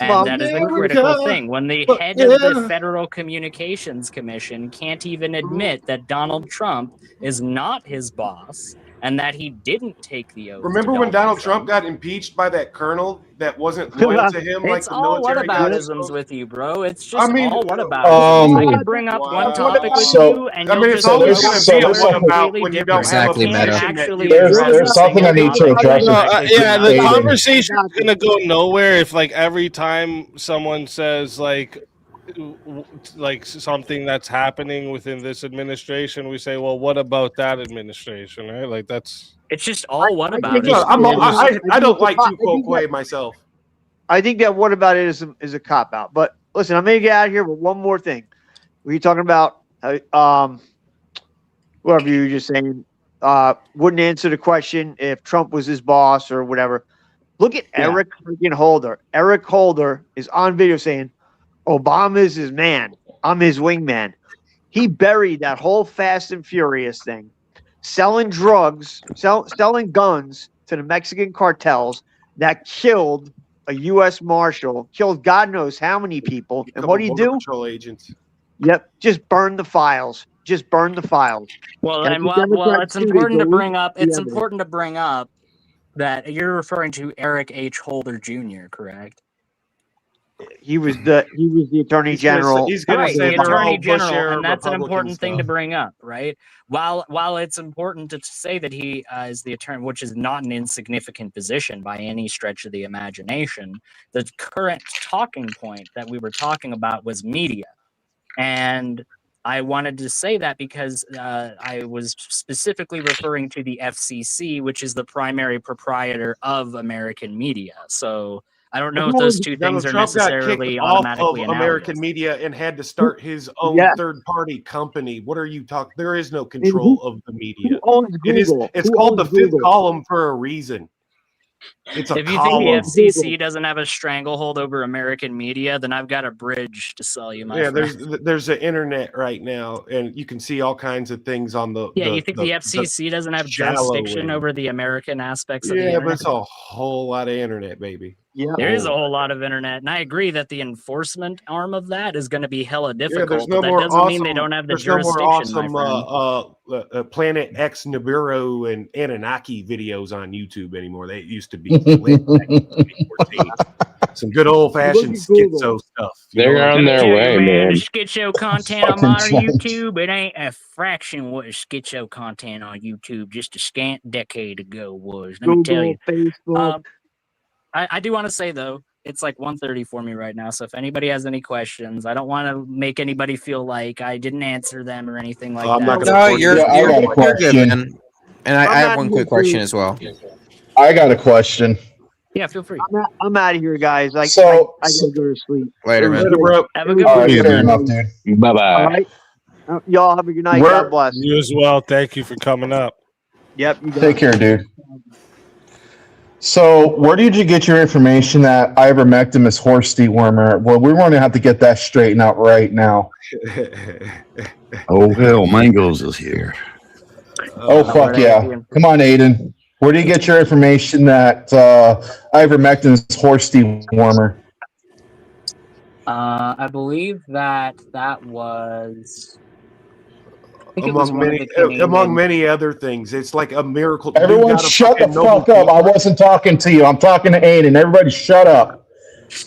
And that is a critical thing. When the head of the Federal Communications Commission can't even admit that Donald Trump is not his boss and that he didn't take the oath. Remember when Donald Trump got impeached by that colonel that wasn't loyal to him, like It's the all military guys? whataboutisms with you, bro. It's just I mean, all whataboutisms. I could bring up one topic with you, and you'll it's just always go going to be a somewhere what about completely when you different. don't have a You can't position that actually you address There's a something I single need to topic address. Yeah, the Aiden. conversation is gonna go nowhere if like every time someone says like something that's happening within this administration, we say, well, what about that administration, right? Like that's it's just all what about it. I don't like to quote myself. I think that what about it is a cop out. But listen, I'm gonna get out of here with one more thing. Were you talking about whatever you were just saying? Wouldn't answer the question if Trump was his boss or whatever. Look at Eric freaking Holder. Eric Holder is on video saying, Obama's his man. I'm his wingman. He buried that whole Fast and Furious thing, selling drugs, selling guns to the Mexican cartels that killed a U.S. Marshal, killed God knows how many people. And what do you do? Patrol agents. Yep, just burn the files. Just burn the files. Well, and well, it's important to bring up. It's important to bring up that you're referring to Eric H. Holder Jr., correct? He was the attorney general. He's going to say the attorney general, and that's an important thing to bring up, right? While it's important to say that he is the attorney, which is not an insignificant position by any stretch of the imagination, the current talking point that we were talking about was media, and I wanted to say that because I was specifically referring to the FCC, which is the primary proprietor of American media. So I don't know if those two things are necessarily automatically analogous. American media and had to start his own third-party company. What are you talking? There is no control of the media. Who owns Google? It's called the fifth column for a reason. It's a if you column. think the FCC doesn't have a stranglehold over American media, then I've got a bridge to sell you, my friend. There's an internet right now, and you can see all kinds of things on the. You think the FCC doesn't have jurisdiction over the American aspects of the internet? Yeah, but it's a whole lot of internet, baby. Yeah, there is a whole lot of internet, and I agree that the enforcement arm of that is going to be hella difficult. There's but that doesn't mean they don't have the jurisdiction. No more awesome Planet X Nibiru and Anunnaki videos on YouTube anymore. They used to be some good old fashioned schizo stuff. They're on their way, man. The schizo content on modern YouTube, it ain't a fraction what schizo content on YouTube just a scant decade ago was. Let me tell you. Facebook. I do want to say though, it's like 1:30 for me right now. So if anybody has any questions, I don't want to make anybody feel like I didn't answer them or anything like that. No, you're good, man. And I have one quick question as well. I got a question. Yeah, feel free. I'm out of here, guys. I So- gotta go to sleep. Later, man. Have a good All one. right, fair enough, dude. Bye bye. All right. Y'all have a good night. Where- God bless. You as well. Thank you for coming up. Yep. You got Take it. care, dude. So, where did you get your information that ivermectin is horse dewormer? Well, we're going to have to get that straightened out right now. Oh, hell, Mangoes is here. Oh, fuck yeah. Come on, Aiden. Where do you get your information that ivermectin is horse dewormer? I believe that was. Among many other things, it's like a miracle. Everyone shut the fuck up. I wasn't talking to you. I'm talking to Aiden. Everybody shut up.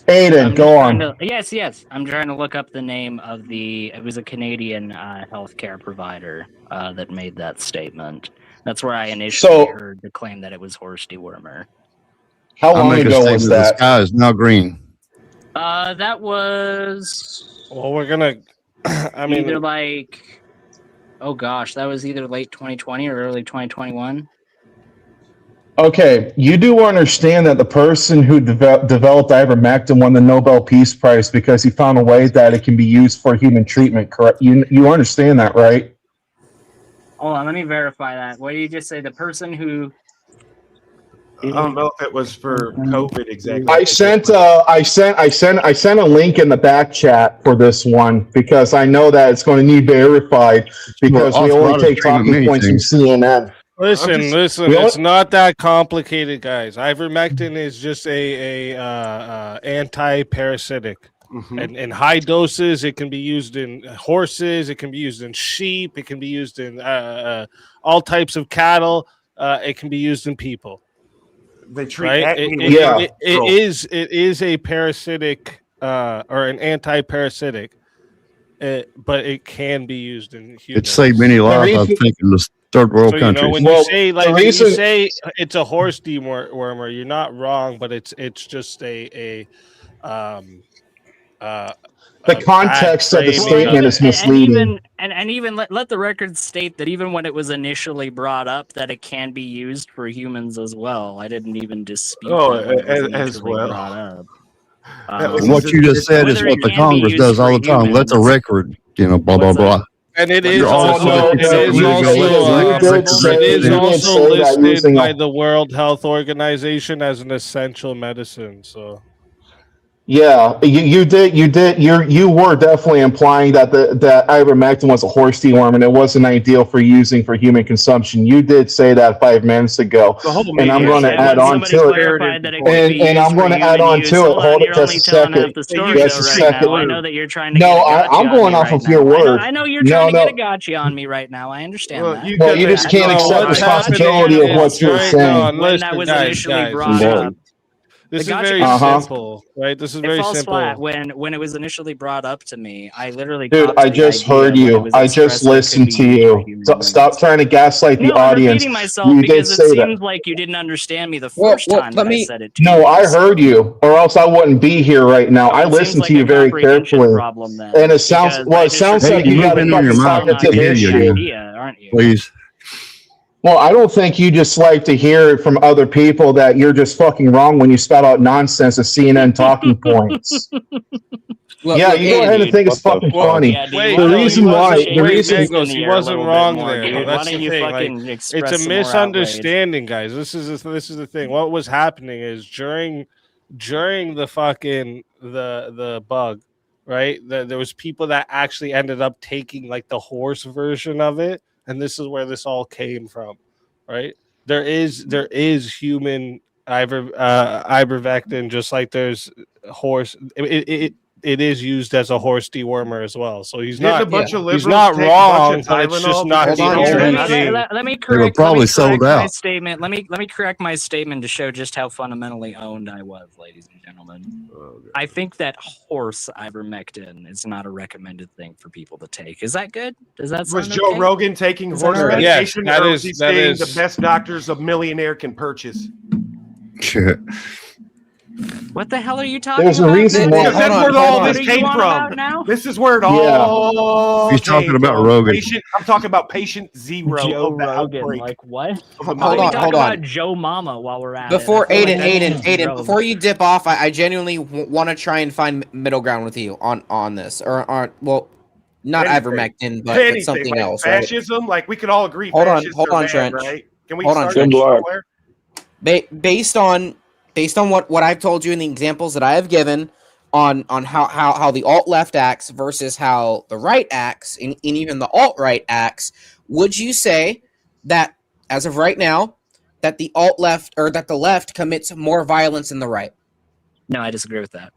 Aiden, go on. Yes. I'm trying to look up the name of it was a Canadian healthcare provider that made that statement. That's where I initially heard the claim that it was horse dewormer. How long ago was The that? sky is now green. That was. Well, we're gonna. I mean, either like, oh gosh, that was either late 2020 or early 2021. Okay, you do understand that the person who developed ivermectin won the Nobel Peace Prize because he found a way that it can be used for human treatment, correct? You understand that, right? Hold on, let me verify that. What did you just say? The person who... I don't know if it was for COVID exactly. I sent a link in the back chat for this one because I know that it's going to need verified because we only take talking points from CNN. Listen, it's not that complicated, guys. Ivermectin is just a anti-parasitic. And in high doses, it can be used in horses, it can be used in sheep, it can be used in all types of cattle, it can be used in people. They treat right? It is a parasitic or an anti-parasitic, but it can can be used in humans. It saved many lives, I think, in the third world countries. When you say when you say it's a horse dewormer, you're not wrong, but it's just the context of the statement is misleading. And even let the record state that even when it was initially brought up, that it can be used for humans as well. I didn't even dispute that when it was as well. brought up. What you just said is what the Congress does all the time. Let the record, blah, blah, blah. And it is also listed by the World Health Organization as an essential medicine. So. Yeah, you were definitely implying that that ivermectin was a horse dewormer and it wasn't ideal for using for human consumption. You did say that 5 minutes ago, and I'm going to add on to it. And I'm going to add on to it. Hold it just a second. Just a second. I know that you're trying to. No, I'm going off of your word. I know you're trying to get a gotcha on me right now. I understand that. Well, you just can't accept responsibility of what you're saying. When that was initially brought up. This is very simple, right? This is very simple. Flat. When it was initially brought up to me, I literally. Dude, I just heard you. I just listened to you. Stop trying to gaslight the audience. I'm repeating myself because it seems like you didn't understand me the first time that I said it to you. No, I heard you, or else I wouldn't be here right now. I listened to you very carefully. And it sounds like you got a fucking cognitive issue. Please. Well, I don't think you just like to hear from other people that you're just fucking wrong when you spout out nonsense of CNN talking points. You go ahead and think it's fucking funny. The reason he wasn't wrong there. That's the thing. It's a misunderstanding, guys. This is the thing. What was happening is during the fucking the bug, right? There was people that actually ended up taking like the horse version of it. And this is where this all came from, right? There is human ivermectin, just like there's horse. It is used as a horse dewormer as well. So he's not wrong, but it's just not the only thing. Let me correct my statement. Let me correct my statement to show just how fundamentally owned I was, ladies and gentlemen. I think that horse ivermectin is not a recommended thing for people to take. Is that good? Does that sound Was Joe Rogan taking horse medication, or is he saying the best doctors a millionaire can purchase? What the hell are you talking about? There's a reason why. That's where all this came from. This is where it all. He's talking about Rogan. I'm talking about patient zero. Joe Rogan. Like what? Hold on. About Joe Mama while we're at before it. Aiden, before you dip off, I genuinely want to try and find middle ground with you on this, or not ivermectin, but something else. Fascism, like we could all agree. Hold on, Trent. Right? Can we hold on, Trent. Based on what I've told you and the examples that I have given on how the alt-left acts versus how the right acts, and even the alt-right acts, would you say that, as of right now, that the alt-left or that the left commits more violence than the right? No, I disagree with that.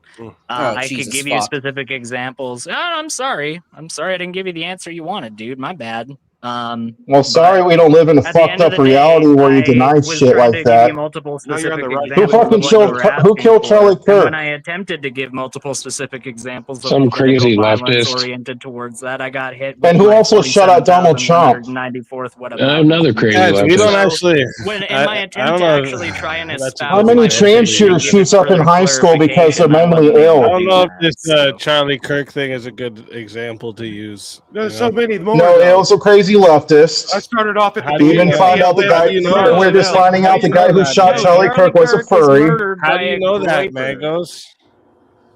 I could give you specific examples. Oh, I'm sorry. I didn't give you the answer you wanted, dude. My bad. Well, sorry, we don't live in a fucked up reality where you deny shit like that. Multiple No, you're on specific the right examples Who fucking of what you killed? were Who asking killed for. Charlie And Kirk? when I attempted to give multiple specific examples of Some crazy political violence leftist. oriented towards that, I got hit with And who my also shut out Donald Trump? 47,194th what Another crazy Guys, we don't leftist. actually. When in I my don't attempt to know. actually try and That's a espouse How good many my example. trans position and shooters give shoots it up in further high school because they're clarification, I mentally wasn't able ill? I don't to know if do this that. Charlie Kirk thing is a good example to use. There's so many more. No, though. it was a crazy leftist. I started off at the How do you beginning. Even know? found out the guy. How do you know We're that? just finding How out do the you guy know who that, shot man? Charlie Kirk was a was furry. murdered How by do you a know that, groiper. Mangos?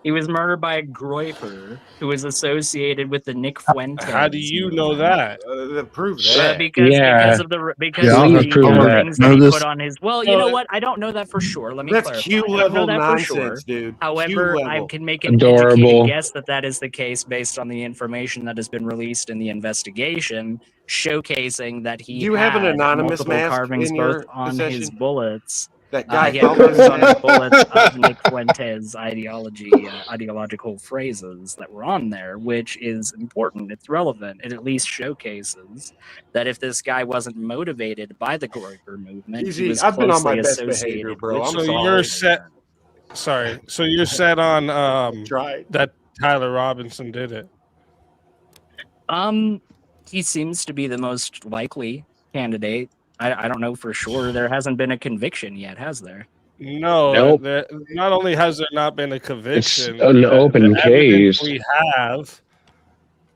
He was murdered by a groiper who is associated with the Nick Fuentes. How do you know that? Prove that. Because Yeah. of the Please prove that. things that he put on his. Well, you know what? I don't know that for sure. Let me That's clarify. Q I don't know level that for sure. nonsense, dude. However, Q I level. can make an Adorable. educated guess that that is the case based on the information that has been released in the investigation, showcasing that he Do you have an had anonymous multiple mask carvings in both your on his possession? bullets. That guy He had carvings on his bullets of Nick Fuentes' ideological phrases that were on there, which is important. It's relevant. It at least showcases that if this guy wasn't motivated by the Groiper movement, he Easy. was I've been on my closely best associated behavior, bro. with I'm So sorry. you're set. Sorry. So you're set on that Tyler Robinson did it. He seems to be the most likely candidate. I don't know for sure. There hasn't been a conviction yet, has there? No, Nope. not only has there not been a conviction, It's an open the evidence case. we have.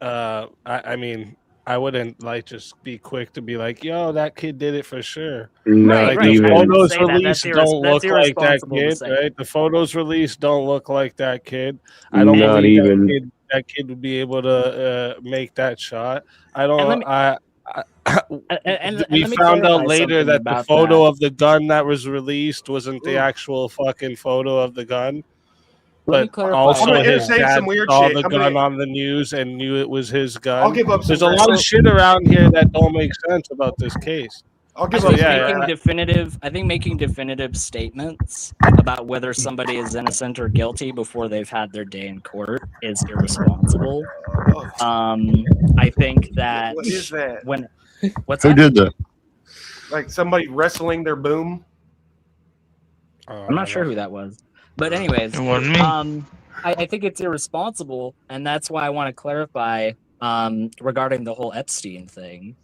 I mean, I wouldn't just be quick to be like, "Yo, that kid did it for sure." Not The even. photos say that. released That's don't look like that irresponsible to kid, say. right? The photos released don't look like that kid. I don't Not believe even. that kid would be able to make that shot. I don't. let me- We let me found out clarify later something that the about photo that. of the gun that was released wasn't the actual fucking photo of the gun. Let me But clarify also, I'm gonna his say dad some weird saw shit. the I'm gun gonna- on the news and knew it was his gun. I'll give up some There's a lot credit. of shit around here that don't make sense about this case. I'll I give think up. making definitive statements about whether somebody is innocent or guilty before they've had their day in court is irresponsible. I think that What is that? What's Who that? did that? Like somebody wrestling their boom. I'm not sure who that was, but anyways, It wasn't me. I think it's irresponsible, and that's why I want to clarify regarding the whole Epstein thing.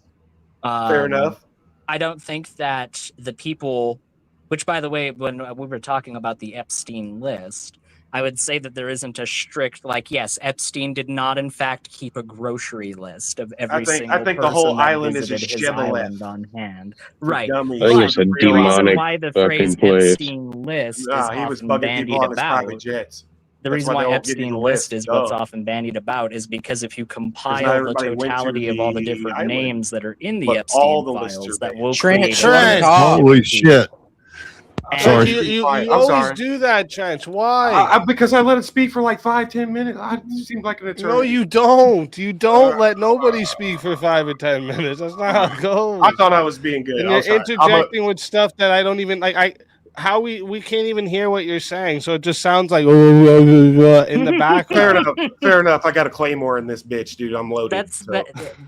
Fair enough. I don't think that the people, which by the way, when we were talking about the Epstein list, I would say that there isn't a strict yes, Epstein did not in fact keep a grocery list of every single I think the person whole that island is a visited his shibboleth. island on hand. Right. Dummies. I think it's a But the reason demonic why the fucking phrase place. Epstein list is Nah, he was often bugging bandied people on his about. private jets. The That's reason why why they won't give you Epstein the list list. is what's Duh. often bandied about is because if you not compile the everybody went to totality of all the the different island. names that are in the But Epstein all the lists files are that banned. will Trent, create Trent, Holy shit. Sorry. Be You quiet. I'm always sorry. do that, Chance. Why? Because I let it speak for like 5-10 minutes. I seem like an attorney. No, you don't. You don't let nobody speak for 5 or 10 minutes. That's not how it goes. I thought I was being good. And I'm you're sorry. interjecting with stuff that I don't even like. We can't even hear what you're saying, so it just sounds like in the background. Fair enough. I got a claymore in this bitch, dude. I'm loaded.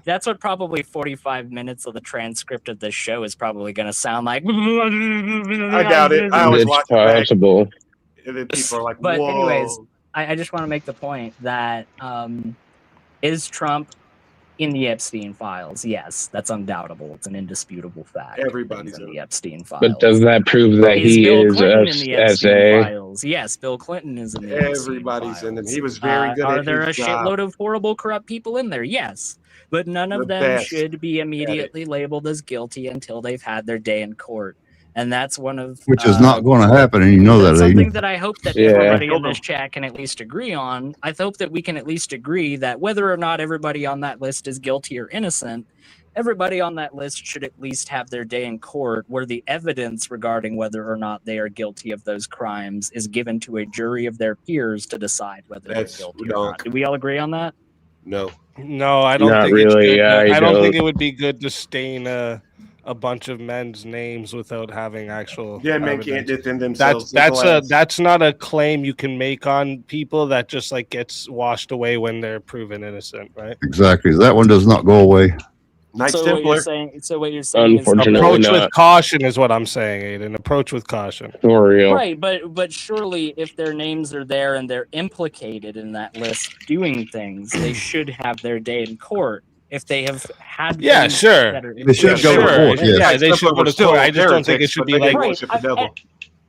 That's what probably 45 minutes of the transcript of this show is probably going to sound like. I doubt it. I always It's watch it back. possible. And then people are like, But whoa. anyways, I just want to make the point that is Trump in the Epstein files? Yes, that's undoubtable. It's an indisputable fact. Everybody's in the Epstein files. But does that prove that Is he Bill is Clinton in the Epstein SA? files? Yes, Bill Clinton is in the Epstein Everybody's in it. files. He was very good Are at there his a job. shitload of horrible, corrupt people in there? Yes. But none of The them best should be immediately labeled as guilty until they've had their day in court. And that's one of Which is not going to happen, and you know that's that, something Aiden. that I hope that Yeah. everybody in this chat can at least agree on. I hope that we can at least agree that whether or not everybody on that list is guilty or innocent, everybody on that list should at least have their day in court where the evidence regarding whether or not they are guilty of those crimes is given to a jury of their peers to decide whether they're guilty or not. Do we all agree on that? No. No, I don't Not think really, it's good. yeah, I I don't think don't. it would be good to stain a bunch of men's names without having actual. Yeah, men evidence. can't defend themselves. That's not a claim you can make on people that just gets washed away when they're proven innocent, right? Exactly. That one does not go away. Nice So what you're Templar. saying? So what you're saying Unfortunately is Approach with not. caution is what I'm saying, Aiden. Approach with caution. For real. right, but surely if their names are there and they're implicated in that list doing things, they should have their day in court. If they have had Yeah, things sure. that are They should go to court. Yeah, Yeah. they should go to court. I just don't think it should be like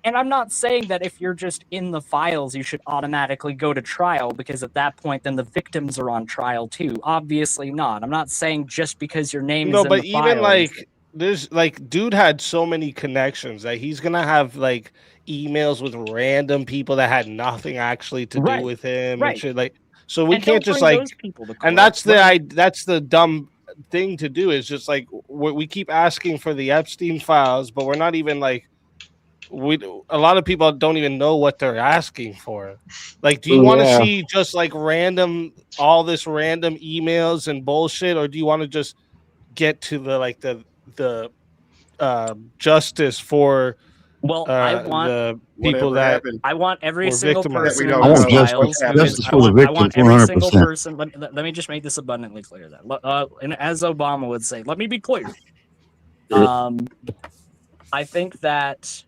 And I'm not saying that if you're just in the files, you should automatically go to trial, because at that point, then the victims are on trial too. Obviously not. I'm not saying just because your name is no, in but the even files. like there's like dude had so many connections that he's gonna have like emails with random people that had nothing actually to do with him and shit. Like, so we And can't don't just bring like, those people to and court. that's the dumb thing to do is just like we keep asking for the Epstein files, but we're not even like. A lot of people don't even know what they're asking for. Like, do you want to see just like all this random emails and bullshit, or do you want to just get to the justice for I want the people that I want every were single victimized. person I in want those justice- files. justice I for the want victims, every single 100%. person. Let me just make this abundantly clear. And as Obama would say, let me be clear. I think that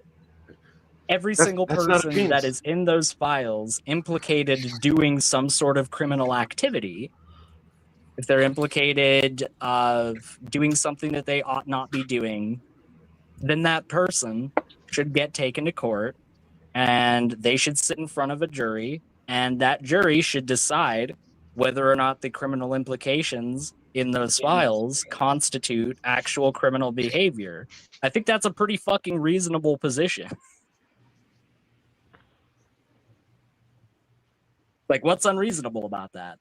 every single that's not a person that penis. is in those files implicated doing some sort of criminal activity, if they're implicated of doing something that they ought not be doing, then that person should get taken to court and they should sit in front of a jury, and that jury should decide whether or not the criminal implications in those files constitute actual criminal behavior. I think that's a pretty fucking reasonable position. Like, what's unreasonable about that?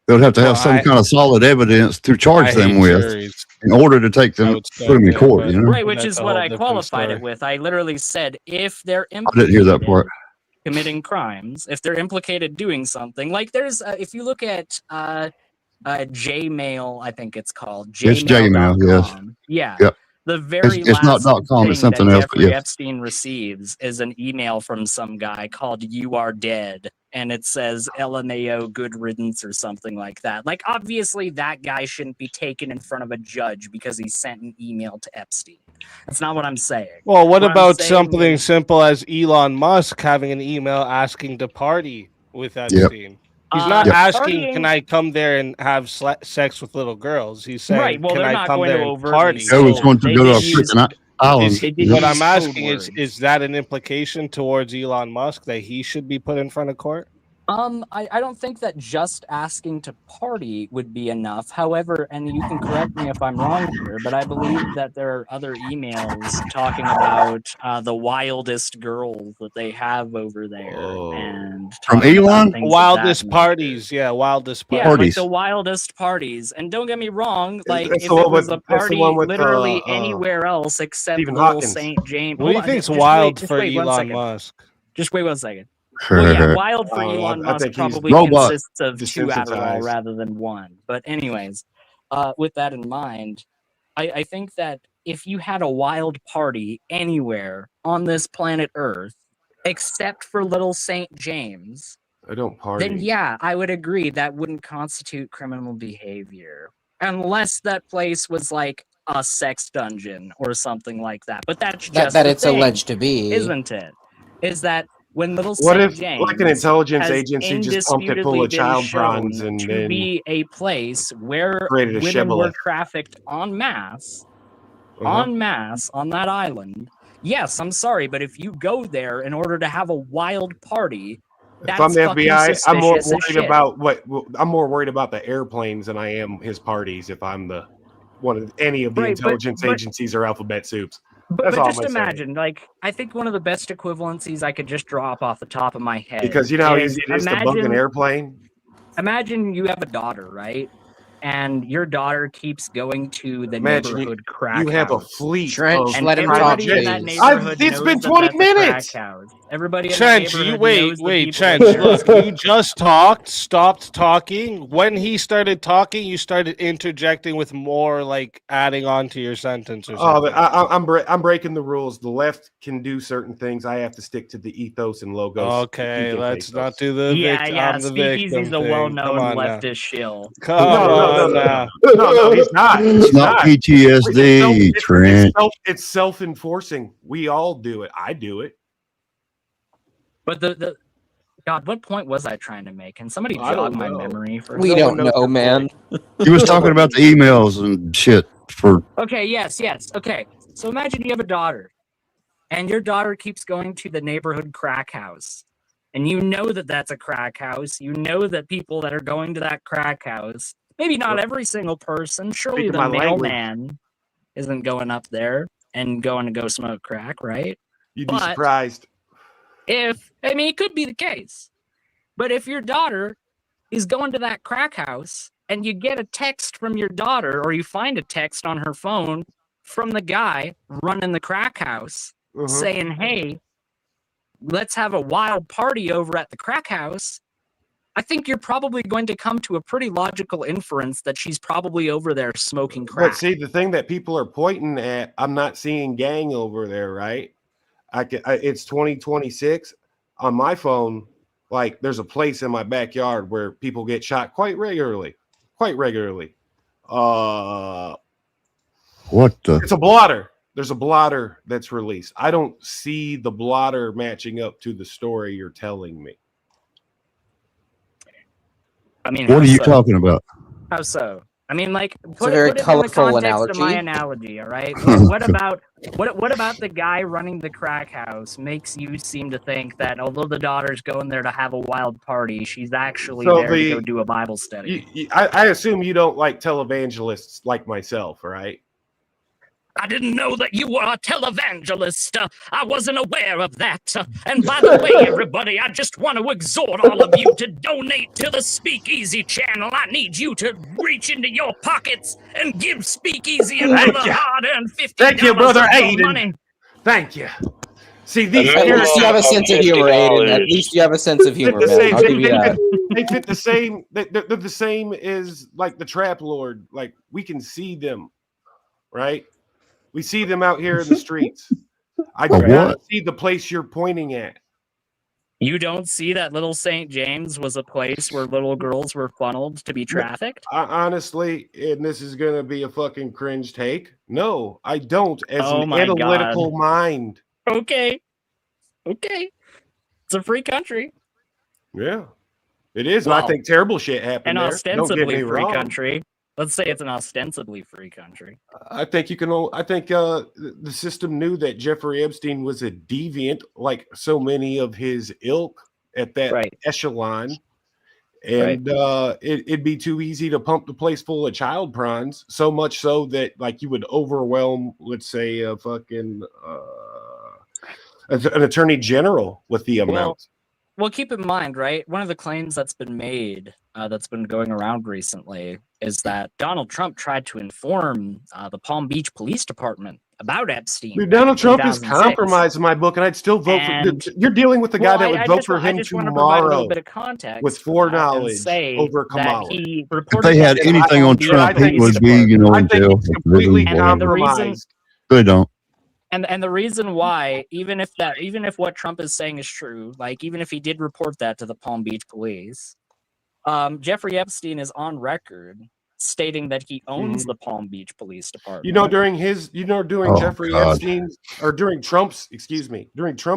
They would have to have some kind of solid evidence to charge them with in order to take them, put them in court. You know? Right, which is what I qualified it with. I literally said, if they're I didn't hear that part. committing crimes, if they're implicated doing something, like there's, if you look at Jmail, I think it's called. It's Jmail, yes. Yeah. Yep. The very It's not last .com, thing it's something that else, but Jeffrey yes. Epstein receives is an email from some guy called "You Are Dead," and it says "LMAO, good riddance" or something like that. Like, obviously, that guy shouldn't be taken in front of a judge because he sent an email to Epstein. That's not what I'm saying. Well, what I'm about saying something is- simple as Elon Musk having an email asking to party with Epstein? He's not asking, partying- "Can I come there and have sex with little girls?" He's saying, Right, well, "Can they're I not come going to there and overtly party?" say I was going to that. go to a freaking island. What I'm asking is that an implication towards Elon Musk that he should be put in front of court? I don't think that just asking to party would be enough. However, and you can correct me if I'm wrong here, but I believe that there are other emails talking about the wildest girls that they have over there, and From talking about Elon? things of Wildest that parties, yeah, wildest Yeah, parties. like the wildest parties. And don't get me wrong, like That's if the it one was with- a that's the party one with, literally anywhere else except Stephen Little Hawkins. St. James. What do you Hold on, think's just wild wait for one Elon second. Musk? Just wait 1 second. Well, yeah, wild for Elon I Musk think he's probably robot. consists of 2 Adderall Desensitized. rather than 1. But anyways, with that in mind, I think that if you had a wild party anywhere on this planet Earth, except for Little St. James, I don't party. then yeah, I would agree that wouldn't constitute criminal behavior. Unless that place was like a sex dungeon or something like that. But that's just that the it's thing, alleged to be. isn't it? Is that when Little What St. if, James like, an intelligence has agency just pumped it full indisputably of child been shown prawns and to then be a place where created a women were shibboleth? trafficked en masse on that island? Yes, I'm sorry, but if you go there in order to have a wild party, that's If I'm the fucking FBI, I'm more suspicious as worried shit. about I'm more worried about the airplanes than I am his parties. If I'm the one of any of the Right, but- intelligence agencies or alphabet soups, But that's all just I'm gonna say. imagine, like, I think one of the best equivalencies I could just drop off the top of my head. Because you know how is easy it is to bug an airplane. Imagine you have a daughter, right? And your daughter keeps going to the Imagine neighborhood crack you have a house. fleet. Trench, of And let him talk, everybody in that please. neighborhood It's knows been that 20 that's a crack minutes. house. Everybody in Trench, the you neighborhood knows the wait, people Trench. in there. Look, you just stopped talking. When he started talking, you started interjecting with more, like adding on to your sentence or Oh, something. I'm breaking the rules. The left can do certain things. I have to stick to the ethos and logos. Okay, let's not do the Yeah, victim. yeah. I'm the Speakeasy's victim a thing. well-known Come on now. leftist shill. Come on now. No, he's not. It's He's not PTSD, Trent. It's self-enforcing. We all do it. I do it. But the God, what point was I trying to make? Can somebody I jog don't my know. memory for? We don't know, man. He was talking about the emails and shit for. Okay, yes. Okay, so imagine you have a daughter, and your daughter keeps going to the neighborhood crack house, and you know that that's a crack house. You know that people that are going to that crack house, maybe not every single person, surely Speaking the my language. mailman isn't going up there and going to go smoke crack, right? You'd be surprised. It could be the case, but if your daughter is going to that crack house and you get a text from your daughter, or you find a text on her phone from the guy running the crack house saying, hey, let's have a wild party over at the crack house, I think you're probably going to come to a pretty logical inference that she's probably over there smoking crack. But see, the thing that people are pointing at, I'm not seeing gang over there, right? It's 2026 on my phone. Like, there's a place in my backyard where people get shot quite regularly. What the? It's a blotter. There's a blotter that's released. I don't see the blotter matching up to the story you're telling me. I mean, What are you talking about? How so? I mean, like, It's a very put it colorful in the context of my analogy. analogy, all right? What about the guy running the crack house makes you seem to think that although the daughter's going there to have a wild party, she's actually there to go do a Bible study? I assume you don't like televangelists like myself, right? I didn't know that you were a televangelist. I wasn't aware of that. And by the way, everybody, I just want to exhort all of you to donate to the Speakeasy channel. I need you to reach into your pockets and give Speakeasy another hard-earned $50 Thank you, brother of your Aiden. money. Thank you. See, these At least you have a sense of humor, Aiden. At least you have a sense of humor, man. I'll give you that. They fit the same. They're the same as like the trap lord. Like, we can see them, right? We see them out here in the streets. I can't see the place you're pointing at. You don't see that Little St. James was a place where little girls were funneled to be trafficked? Honestly, and this is going to be a fucking cringe take. No, I don't, as an my analytical God. mind. Okay. It's a free country. Yeah, it is. Well, I think terrible shit happened An there. ostensibly Don't get me free wrong. country. Let's say it's an ostensibly free country. I think the system knew that Jeffrey Epstein was a deviant, like so many of his ilk at that echelon, and it'd be too easy to pump the place full of child prawns. So much so that like you would overwhelm, let's say, a fucking an attorney general with the amount. Well, keep in mind, right? One of the claims that's been made, that's been going around recently, is that Donald Trump tried to inform the Palm Beach Police Department about Epstein. Dude, Donald Trump is compromised in my book, and I'd still vote for. You're dealing with the guy that would vote for him tomorrow with foreknowledge over Kamala. If they had anything on Trump, he would be, in jail. Completely compromised. They don't. And the reason why, even if what Trump is saying is true, like even if he did report that to the Palm Beach police, Jeffrey Epstein is on record stating that he owns the Palm Beach Police Department. During Jeffrey Epstein's or during Trump's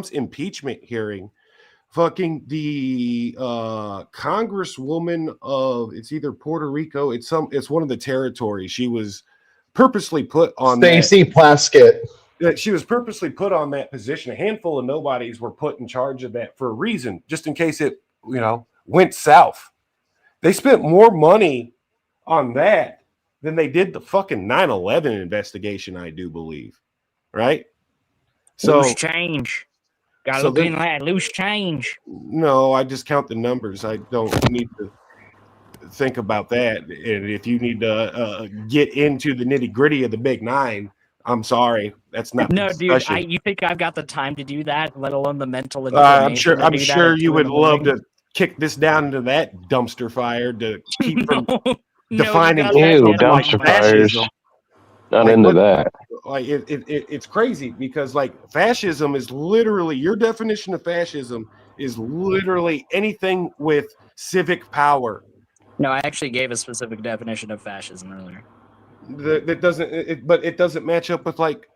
impeachment hearing, fucking the congresswoman of it's either Puerto Rico, it's one of the territories. She was purposely put on Stacey Plaskett. She was purposely put on that position. A handful of nobodies were put in charge of that for a reason, just in case it, went south. They spent more money on that than they did the fucking 9/11 investigation, I do believe. Right? So loose change. Gotta look in that loose change. No, I just count the numbers. I don't need to think about that. And if you need to get into the nitty-gritty of the big nine, I'm sorry, that's not. No, the dude. discussion. You think I've got the time to do that? Let alone the mental. I'm sure you would love to kick this down into that dumpster fire to keep from defining dumpster fires. Not into that. Like it's crazy because like fascism is literally your definition of fascism is literally anything with civic power. No, I actually gave a specific definition of fascism earlier. That doesn't, but it doesn't match up with like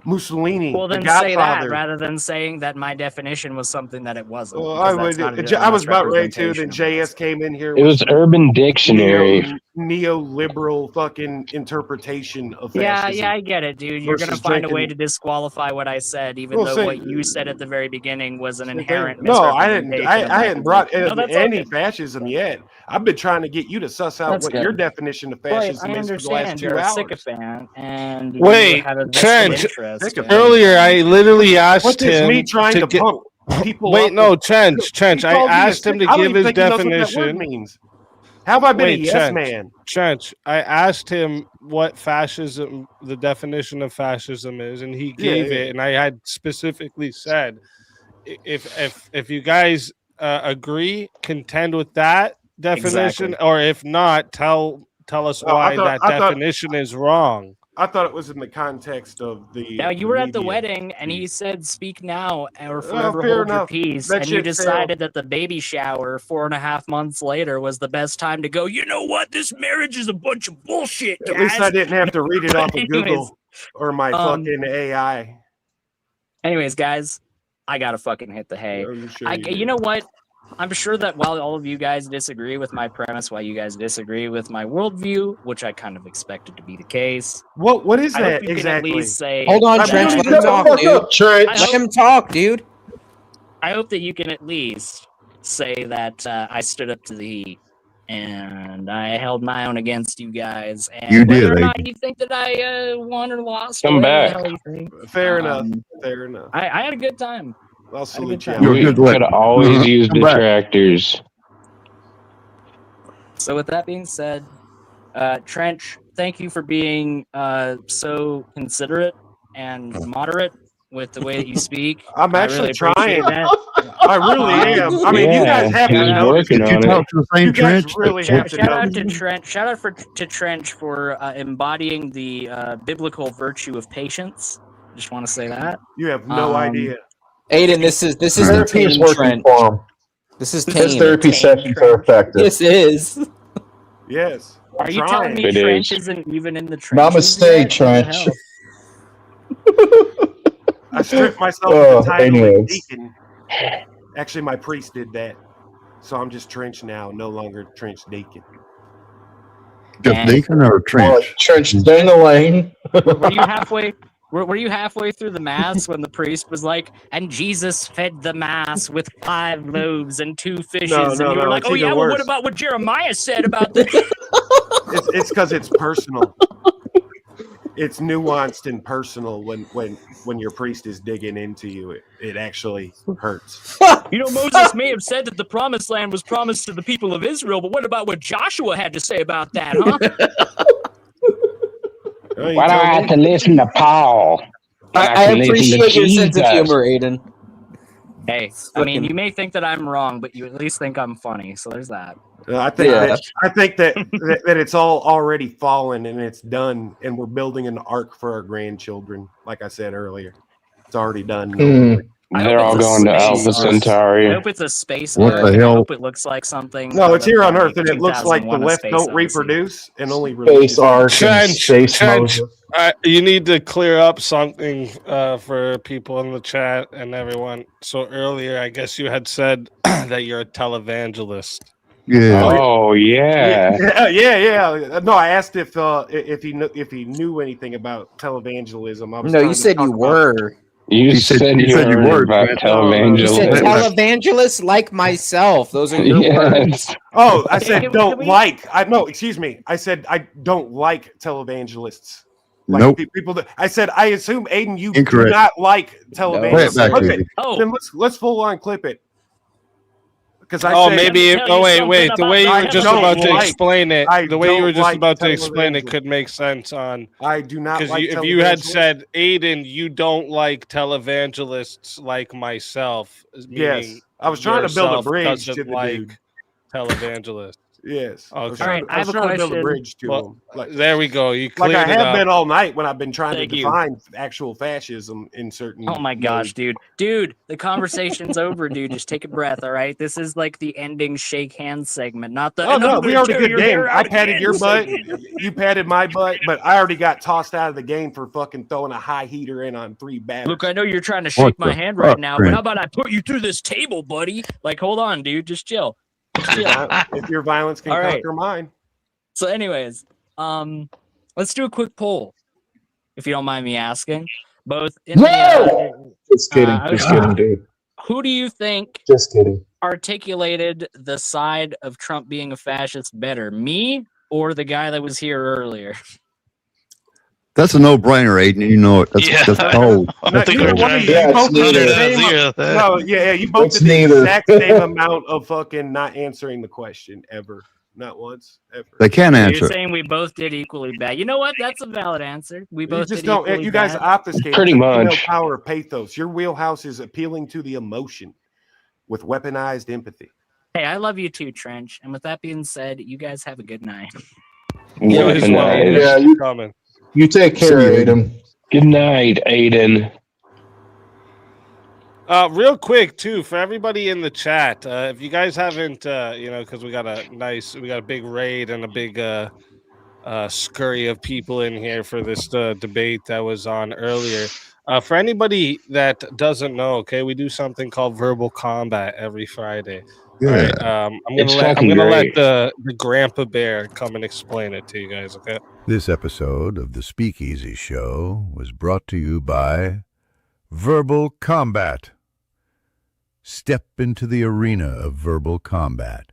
Mussolini. Well, then say that rather than saying that my definition was something that it wasn't. Well, I was about ready to. Then JS came in here. It was Urban Dictionary. Neoliberal fucking interpretation of fascism. Yeah, I get it, dude. You're gonna find a way to disqualify what I said, even though what you said at the very beginning was an inherent. No, I didn't. I hadn't brought any fascism yet. I've been trying to get you to suss out what your definition of fascism is for the last 2 hours. Sycophant, and wait, Trench. Earlier, I literally asked him. Me trying to pump people. Wait, no, Trench. I asked him to give his definition. How have I been a yes man? Trench, I asked him what fascism, the definition of fascism is, and he gave it. And I had specifically said, if you guys agree, contend with that definition, or if not, tell us why that definition is wrong. I thought it was in the context of the. Now you were at the wedding, and he said, "Speak now, or forever hold your peace." And you decided that the baby shower 4.5 months later was the best time to go. You know what? This marriage is a bunch of bullshit, guys. At least I didn't have to read it off of Google or my fucking AI. Anyways, guys, I gotta fucking hit the hay. You know what? I'm sure that while all of you guys disagree with my premise, while you guys disagree with my worldview, which I kind of expected to be the case. What is that exactly? At least say, hold on, Trench. Let him talk, dude. Let him talk, dude. I hope that you can at least say that I stood up to the heat and I held my own against you guys. And you whether did. Or not you think that I won or lost? Come back. Fair enough. Fair enough. I had a good time. I'll salute you. You could always use detractors. So with that being said, Trench, thank you for being so considerate and moderate with the way that you speak. I'm actually really trying. That. I really am. I mean, you guys have to know. Working on you guys really have to Shout know. out to Trench. Shout out to Trench for embodying the biblical virtue of patience. Just want to say that. You have no idea. Aiden, this is the tame Trench. This is tame. His therapy sessions are effective. This is. Yes. Are you telling me Trench isn't even in the trench? Namaste, Trench. I stripped myself of the title of deacon. Actually, my priest did that. So I'm just Trench now, no longer Trench deacon. Just deacon or Trench? Trench, stay in the lane. Were you halfway? Were you halfway through the mass when the priest was like, and Jesus fed the mass with 5 loaves and 2 fishes? And you were like, oh yeah, well, what about what Jeremiah said about this? It's because it's personal. It's nuanced and personal when your priest is digging into you. It actually hurts. You know, Moses may have said that the promised land was promised to the people of Israel, but what about what Joshua had to say about that, huh? Why do I have to listen to Paul? I appreciate your sense of humor, Aiden. Hey, I mean, you may think that I'm wrong, but you at least think I'm funny. So there's that. I think that it's all already fallen and it's done, and we're building an ark for our grandchildren. Like I said earlier, it's already done. They're all going to Alpha Centauri. I hope it's a space. What the hell? I hope it looks like something. No, it's here on Earth, and it looks like the left don't reproduce and only space ark. Space you need to clear up something for people in the chat and everyone. So earlier, I guess you had said that you're a televangelist. Yeah. Oh yeah. Yeah. No, I asked if he knew anything about televangelism. No, you said you were. You said you were about televangelist. You said televangelist like myself. Those are your words. Oh, I said don't like. Excuse me. I said I don't like televangelists. Like nope. People that I said I assume Aiden you Incorrect. do not like televangelists. No. Okay. Then let's full on clip it. Because I maybe. Wait. The way you were just about to explain it, could make sense on. I do not. Because if you had said, Aiden, you don't like televangelists like myself. Yes, I was trying to build a bridge to the like televangelists. Yes. Okay. All right, I was trying to build a bridge to them. There we go. You cleared like I it have up. been all night when I've been trying Thank to you. define actual fascism in certain. Oh my gosh, dude. The conversation's over, dude. Just take a breath, all right? This is like the ending shake hands segment, not the. Oh no, we already good your game. hair I out patted again your butt. segment. You patted my butt, but I already got tossed out of the game for fucking throwing a high heater in on 3 batters. Look, I know you're trying to shake my hand right now, but how about I put you through this table, buddy? Like, hold on, dude. Just chill. If your violence can All right. conquer mine. So, anyways, let's do a quick poll, if you don't mind me asking. Both. Just kidding, dude. Who do you think Just kidding. articulated the side of Trump being a fascist better, me or the guy that was here earlier? That's a no-brainer, Aiden. You know it. That's cold. You both did the exact same amount of fucking not answering the question ever. Not once, ever. They can't answer. You're saying we both did equally bad. You know what? That's a valid answer. We both just did don't. equally You guys bad. obfuscate. Pretty much. Power of pathos. Your wheelhouse is appealing to the emotion with weaponized empathy. Hey, I love you too, Trench. And with that being said, you guys have a good night. You take care, Aiden. Good night, Aiden. Real quick too, for everybody in the chat, if you guys haven't, because we got a big raid and a big scurry of people in here for this debate that was on earlier. For anybody that doesn't know, okay, we do something called verbal combat every Friday. Yeah. All right, I'm gonna let the Grandpa Bear come and explain it to you guys. Okay. This episode of the Speakeasy Show was brought to you by Verbal Combat. Step into the arena of verbal combat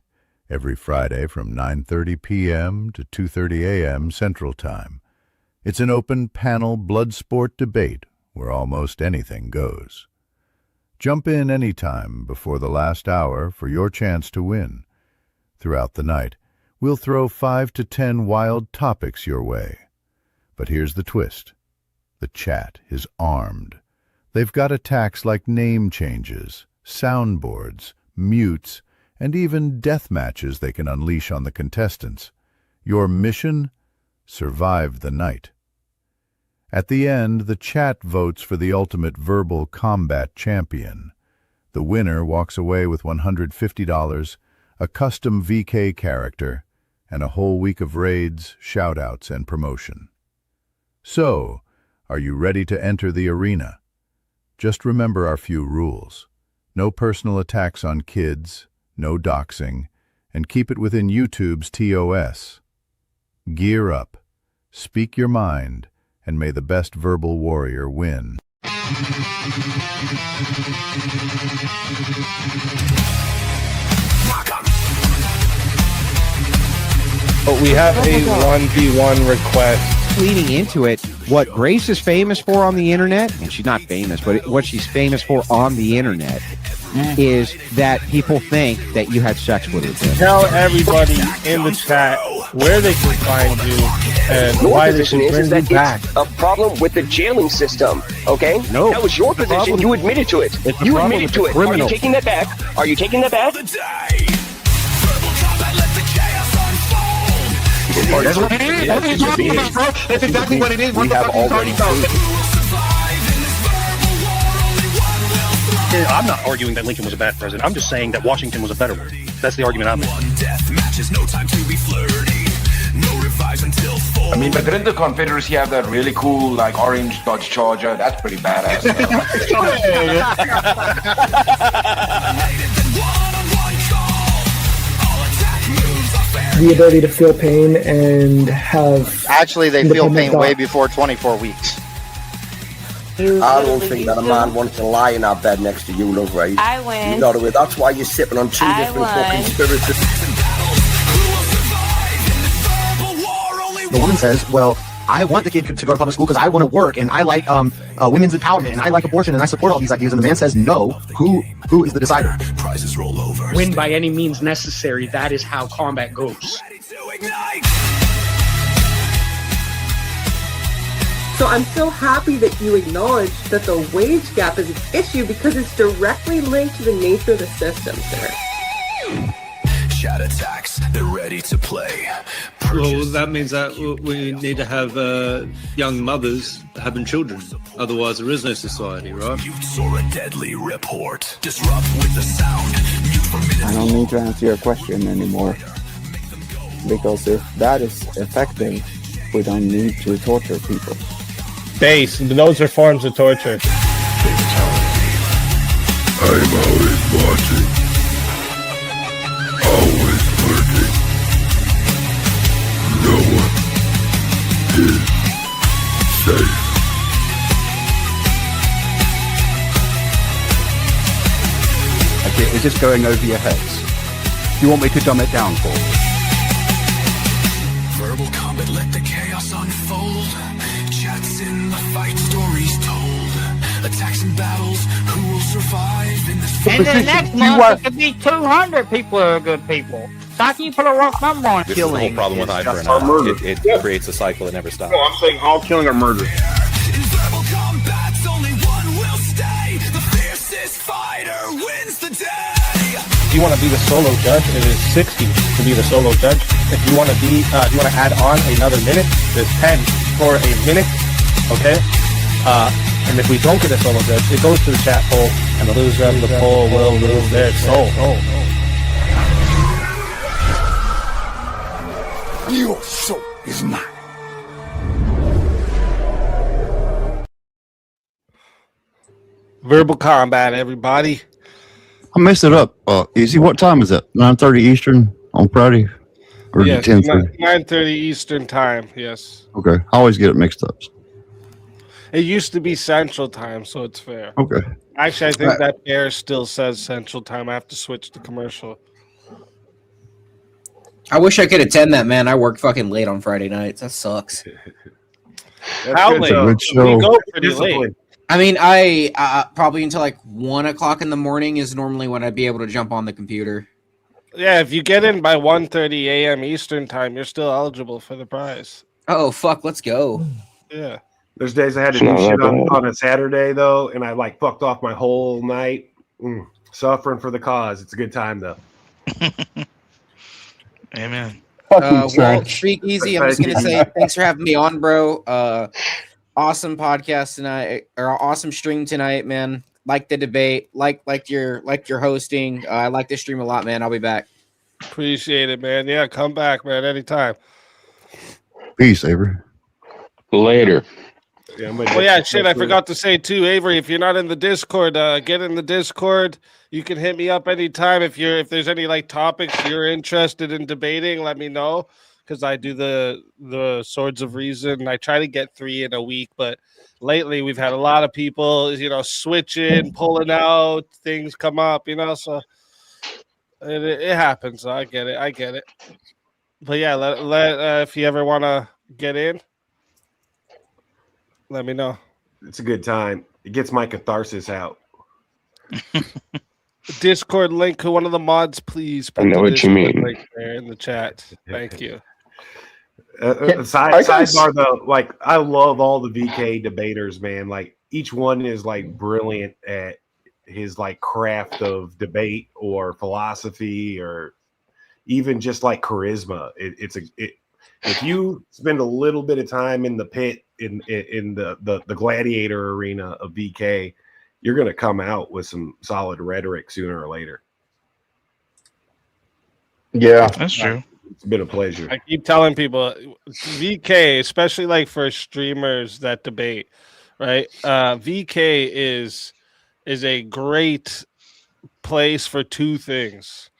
every Friday from 9:30 p.m. to 2:30 a.m. Central Time. It's an open panel blood sport debate where almost anything goes. Jump in anytime before the last hour for your chance to win. Throughout the night, we'll throw 5 to 10 wild topics your way. But here's the twist. The chat is armed. They've got attacks like name changes, soundboards, mutes, and even death matches they can unleash on the contestants. Your mission? Survive the night. At the end, the chat votes for the ultimate verbal combat champion. The winner walks away with $150, a custom VK character, and a whole week of raids, shoutouts, and promotion. So, are you ready to enter the arena? Just remember our few rules. No personal attacks on kids, no doxing, and keep it within YouTube's TOS. Gear up, speak your mind, and may the best verbal warrior win. But we have a 1v1 request. Leading into it, what Grace is famous for on the internet, and she's not famous, but what she's famous for on the internet is that people think that you had sex with her. Tell everybody in the chat where they can find you and why they should bring you back. A problem with the jailing system, okay? No. That was your position. You admitted to it. You admitted to it. Are you taking that back? Are you taking that back? That's what it is. That's what you're talking about, bro. That's exactly what it is. What the fuck are you talking about? I'm not arguing that Lincoln was a bad president. I'm just saying that Washington was a better one. That's the argument I'm making. I mean, but didn't the Confederacy have that really cool, like, orange Dodge Charger? That's pretty badass. The ability to feel pain and have... Actually, they feel pain way before 24 weeks. I don't think that a man wants to lie in our bed next to you, love, right? I win. You know the way. That's why you're sipping on two different fucking spirits. The one says, well, I want the kid to go to public school because I want to work and I like women's empowerment and I like abortion and I support all these ideas. And the man says no. Who is the decider? Prizes roll over. Win by any means necessary. That is how combat goes. So I'm so happy that you acknowledge that the wage gap is an issue because it's directly linked to the nature of the system, sir. Chat attacks, they're ready to play. Well, that means that we need to have young mothers having children. Otherwise, there is no society, right? Or a deadly report. Disrupt with the sound. I don't need to answer your question anymore. Because if that is effective, we don't need to torture people. Base, those are forms of torture. I'm always watching. Always lurking. No one is safe. Okay, is this going over your heads? Do you want me to dumb it down for you? Verbal combat, let the chaos unfold. Chats in the fight, stories told. Attacks and battles, who will survive in this And then next month it could be 200 people who are good people. How can you put a rough number on it? This is the whole problem with eye for an eye. It creates a cycle that never stops. No, I'm saying all killing or murder. If you want to be the solo judge, it is 60 to be the solo judge. If you want to be, you want to add on another minute, there's 10 for a minute. Okay. And if we don't get a solo judge, it goes to the chat poll, and the loser of the poll will lose their soul. Your soul is mine. Verbal combat, everybody. I messed it up. Easy. What time is it? 9:30 Eastern on Friday, or Yes, 10:30? 9:30 Eastern time. Yes. Okay, I always get it mixed up. It used to be Central Time, so it's fair. Okay. Actually, I think that air still says Central Time. I have to switch to commercial. I wish I could attend that, man. I work fucking late on Friday nights. That sucks. How late? We go pretty late. I mean, I probably until like 1 o'clock in the morning is normally when I'd be able to jump on the computer. Yeah, if you get in by 1:30 a.m. Eastern Time, you're still eligible for the prize. Oh, fuck. Let's go. Yeah. There's days I had to do shit on a Saturday, though, and I, like, fucked off my whole night. Suffering for the cause. It's a good time, though. Amen. Well, Speak Easy. I'm just going to say thanks for having me on, bro. Awesome podcast tonight, or awesome stream tonight, man. Like the debate, like your hosting. I like this stream a lot, man. I'll be back. Appreciate it, man. Yeah, come back, man, anytime. Peace, Avery. Later. Yeah, well, yeah, shit. I forgot to say too, Avery. If you're not in the Discord, get in the Discord. You can hit me up anytime if there's any like topics you're interested in debating. Let me know, because I do the Swords of Reason. I try to get 3 in a week, but lately we've had a lot of people, switching, pulling out, things come up, so it happens. So I get it. But yeah, let if you ever want to get in, let me know. It's a good time. It gets my catharsis out. Discord link to one of the mods, please. I know what you mean. Link there in the chat. Thank you. Sidebar though, like I love all the VK debaters, man. Like each one is like brilliant at his like craft of debate or philosophy or even just like charisma. If you spend a little bit of time in the pit in the gladiator arena of VK, you're going to come out with some solid rhetoric sooner or later. Yeah, that's true. It's been a pleasure. I keep telling people, VK, especially like for streamers that debate, right? VK is a great place for 2 things,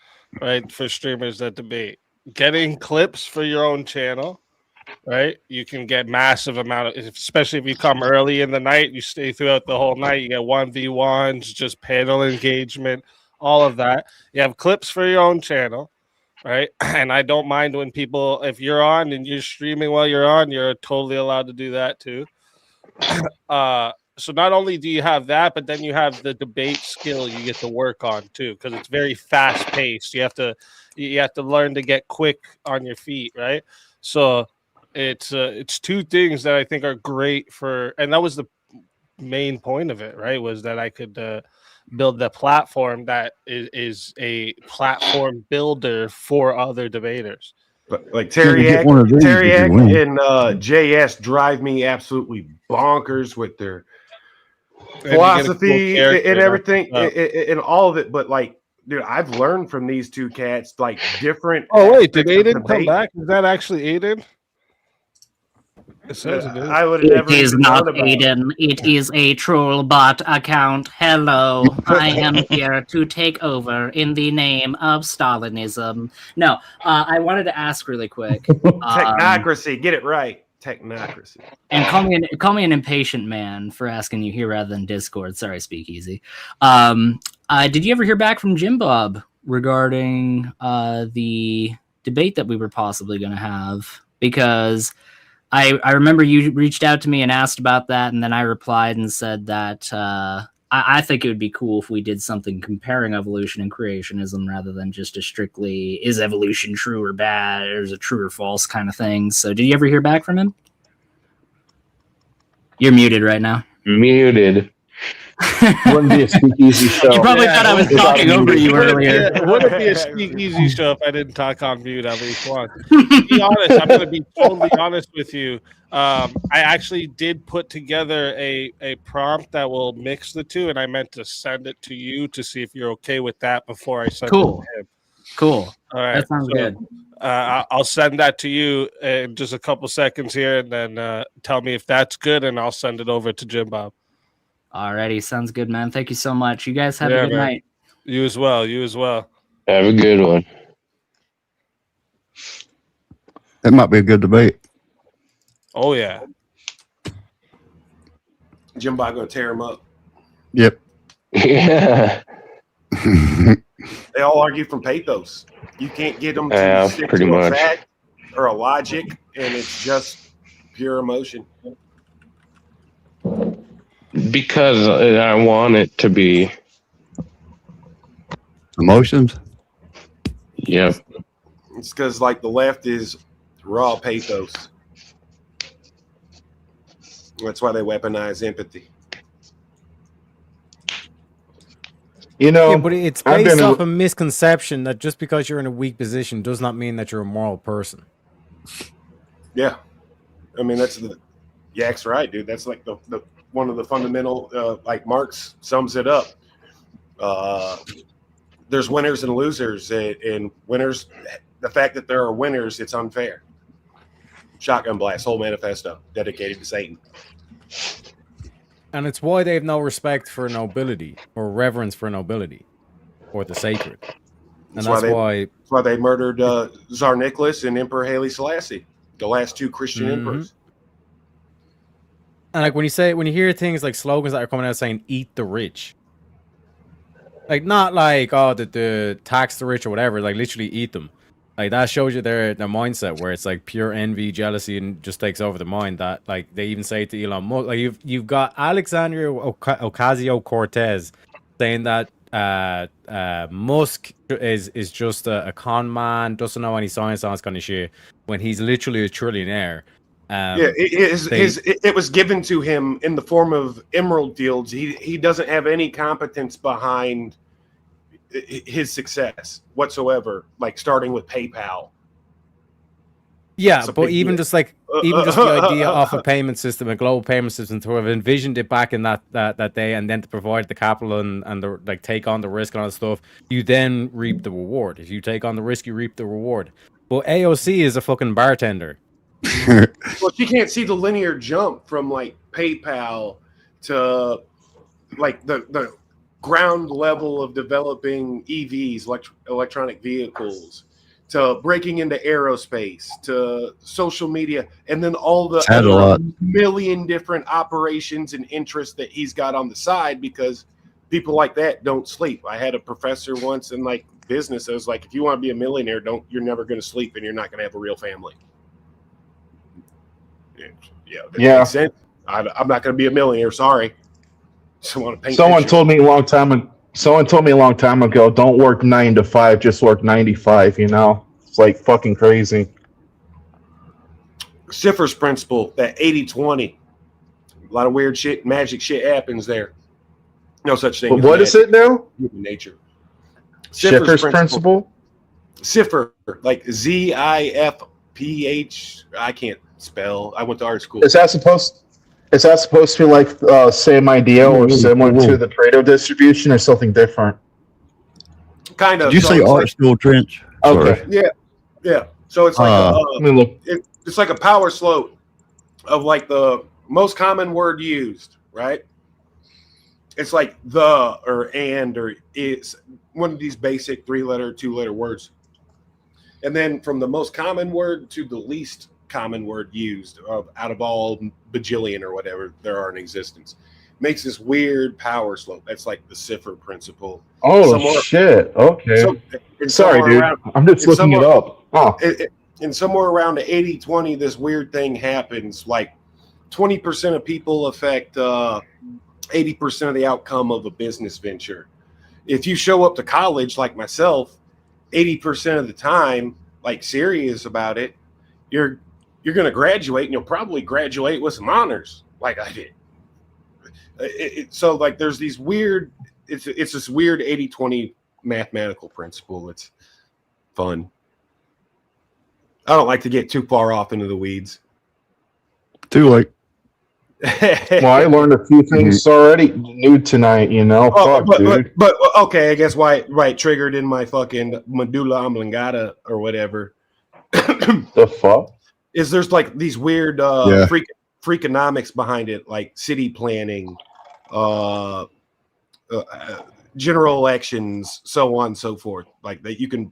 right? For streamers that debate. Getting clips for your own channel, right? You can get massive amount of, especially if you come early in the night, you stay throughout the whole night, you get 1v1s, just panel engagement, all of that. You have clips for your own channel, right? And I don't mind when people, if you're on and you're streaming while you're on, you're totally allowed to do that too. So not only do you have that, but then you have the debate skill you get to work on too, because it's very fast paced. You have to learn to get quick on your feet, right? So it's two things that I think are great for, and that was the main point of it, right? Was that I could build the platform that is a platform builder for other debaters. But like Teriak and JS drive me absolutely bonkers with their philosophy and everything and all of it. But like, dude, I've learned from these two cats like different. Oh wait, did Aiden come back? Is that actually Aiden? It says it is. I would never. It is not Aiden. It is a troll bot account. Hello, I am here to take over in the name of Stalinism. No, I wanted to ask really quick. Technocracy, get it right. Technocracy. And call me an impatient man for asking you here rather than Discord. Sorry, Speakeasy. Did you ever hear back from Jim Bob regarding the debate that we were possibly going to have? Because I remember you reached out to me and asked about that, and then I replied and said that I think it would be cool if we did something comparing evolution and creationism rather than just a strictly is evolution true or bad, or is it true or false kind of thing. So did you ever hear back from him? You're muted right now. Muted. Wouldn't be a speakeasy show. You probably thought I was talking over you earlier. Wouldn't be a speakeasy show if I didn't talk on mute at least once. To be honest, I'm going to be totally honest with you. I actually did put together a prompt that will mix the two, and I meant to send it to you to see if you're okay with that before I send it to him. Cool. All right. That sounds good. I'll send that to you in just a couple seconds here, and then tell me if that's good, and I'll send it over to Jim Bob. Alrighty, sounds good, man. Thank you so much. You guys have a good night. You as well. You as well. Have a good one. That might be a good debate. Oh yeah. Jim Bob gonna tear him up. Yep. Yeah. They all argue from pathos. You can't get them to stick pretty to much. a fact or a logic, and it's just pure emotion. Because I want it to be emotions. Yep. It's because like the left is raw pathos. That's why they weaponize empathy. You know, but it's based off a misconception that just because you're in a weak position does not mean that you're a moral person. Yeah, I mean that's the Yak's right, dude. That's like the one of the fundamental, like Marx sums it up. There's winners and losers, and winners. The fact that there are winners, it's unfair. Shotgun blast, whole manifesto dedicated to Satan. And it's why they have no respect for nobility or reverence for nobility or the sacred. And that's why they murdered Tsar Nicholas and Emperor Haile Selassie, the last two Christian emperors. And like when you hear things like slogans that are coming out saying "eat the rich," like not like the tax the rich or whatever, like literally eat them. Like that shows you their mindset where it's like pure envy, jealousy, and just takes over the mind. That like they even say to Elon Musk, like you've got Alexandria Ocasio-Cortez saying that Musk is just a con man, doesn't know any science on this kind of shit, when he's literally a trillionaire. It was given to him in the form of emerald fields. He doesn't have any competence behind his success whatsoever, like starting with PayPal. Yeah, but even just the idea of a payment system, a global payment system, to have envisioned it back in that day, and then to provide the capital and the like, take on the risk and all that stuff, you then reap the reward. If you take on the risk, you reap the reward. But AOC is a fucking bartender. Well, she can't see the linear jump from like PayPal to like the ground level of developing EVs, electronic vehicles, to breaking into aerospace, to social media, and then all the other million different operations and interests that he's got on the side, because people like that don't sleep. I had a professor once in like business that was like, if you want to be a millionaire, you're never going to sleep and you're not going to have a real family. Yeah, that makes sense. I'm not going to be a millionaire. Sorry. Someone told me a long time ago, don't work 9 to 5, just work 95. You know, it's like fucking crazy. Siffer's principle, that 80-20. A lot of weird shit, magic shit happens there. No such thing. But what is it now? Human nature. Siffer's principle. Siffer, like ZIFPH. I can't spell. I went to art school. Is that supposed to be like same idea or similar to the Pareto distribution, or something different? Kind of. Did you say art school, Trench? Okay. Yeah. So it's like it's like a power slope of like the most common word used, right? It's like the or and or it's one of these basic 3-letter, 2-letter words. And then from the most common word to the least common word used out of all bajillion or whatever there are in existence. Makes this weird power slope. That's like the Siffer principle. Oh, shit. Okay. Sorry, dude. I'm just looking it up. Oh. And somewhere around the 80-20, this weird thing happens. Like 20% of people affect 80% of the outcome of a business venture. If you show up to college like myself, 80% of the time, like serious about it, you're going to graduate, and you'll probably graduate with some honors like I did. So like there's these weird, it's this weird 80-20 mathematical principle. It's fun. I don't like to get too far off into the weeds. Too late. Well, I learned a few things already new tonight, you know. Dude. But okay, I guess right triggered in my fucking medulla oblongata or whatever. The fuck? Is there's like these weird freakonomics behind it, like city planning, general elections, so on and so forth. Like that you can.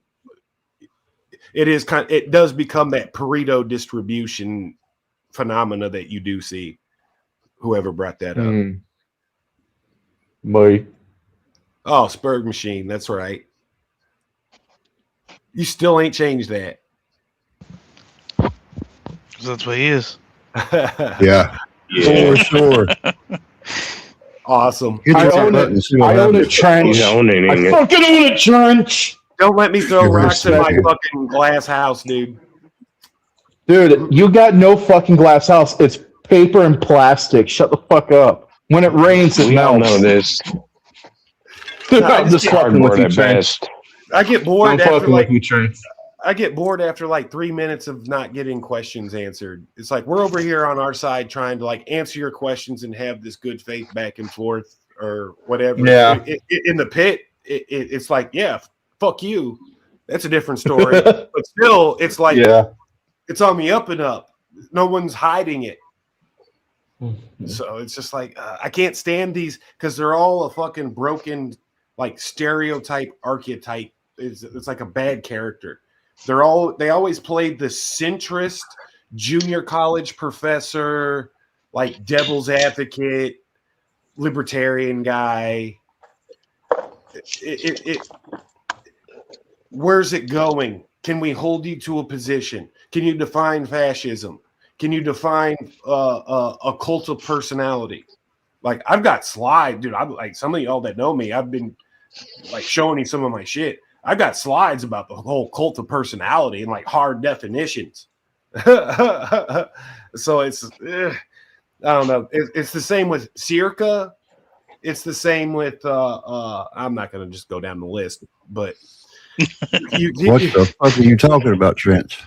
It does become that Pareto distribution phenomena that you do see. Whoever brought that up. Boy. Oh, Spurg machine. That's right. You still ain't changed that. That's what he is. Yeah. For sure. Awesome. I own a trench. I fucking own a trench. Don't let me throw rocks in my fucking glass house, dude. Dude, you got no fucking glass house. It's paper and plastic. Shut the fuck up. When it rains, it melts. We all know this. Dude, I'm just fucking with you, Trench. I get bored I'm after fucking with you, Trench. I get bored after like 3 minutes of not getting questions answered. It's like we're over here on our side trying to like answer your questions and have this good faith back and forth or whatever. Yeah. In the pit, it's like, yeah, fuck you. That's a different story. But still, it's like, it's on the up and up. No one's hiding it. So it's just like I can't stand these because they're all a fucking broken like stereotype archetype. It's like a bad character. They always played the centrist junior college professor, like devil's advocate, libertarian guy. Where's it going? Can we hold you to a position? Can you define fascism? Can you define a cult of personality? Like I've got slides, dude. I'm like some of y'all that know me. I've been like showing you some of my shit. I've got slides about the whole cult of personality and like hard definitions. So it's I don't know. It's the same with Searka. It's the same with I'm not going to just go down the list, but what the fuck are you talking about, Trench?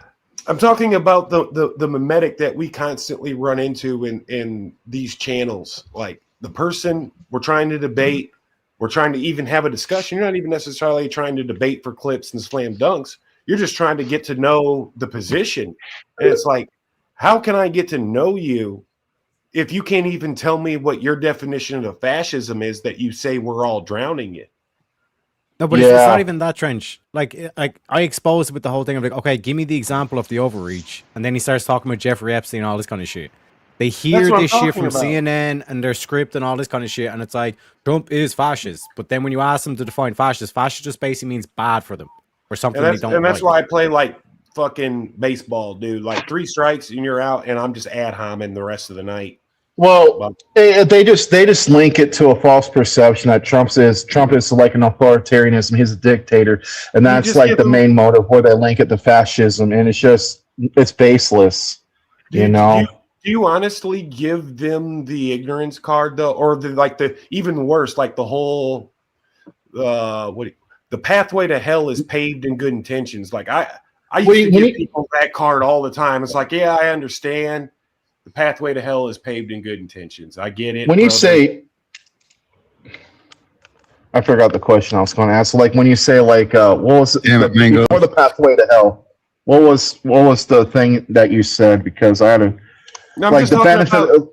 I'm talking about the mimetic that we constantly run into in these channels. Like the person we're trying to debate, we're trying to even have a discussion. You're not even necessarily trying to debate for clips and slam dunks. You're just trying to get to know the position. And it's like, how can I get to know you if you can't even tell me what your definition of fascism is that you say we're all drowning in? No, but it's not even that, Trench. Like I exposed it with the whole thing of like, okay, give me the example of the overreach, and then he starts talking about Jeffrey Epstein and all this kind of shit. They hear this shit from CNN and their script and all this kind of shit, and it's like Trump is fascist. But then when you ask them to define fascist just basically means bad for them or something they don't. And that's why I play like fucking baseball, dude. Like 3 strikes and you're out, and I'm just ad homing the rest of the night. Well, they just link it to a false perception that Trump is like an authoritarianism. He's a dictator, and that's like the main motive where they link it to fascism, and it's baseless. You know. Do you honestly give them the ignorance card though, or the even worse, like the whole the pathway to hell is paved in good intentions? Like I used to give people that card all the time. It's like, yeah, I understand. The pathway to hell is paved in good intentions. I get it. When you say, I forgot the question I was going to ask. Like when you say, like, what was before the pathway to hell? What was the thing that you said? Because I had a like the benefit of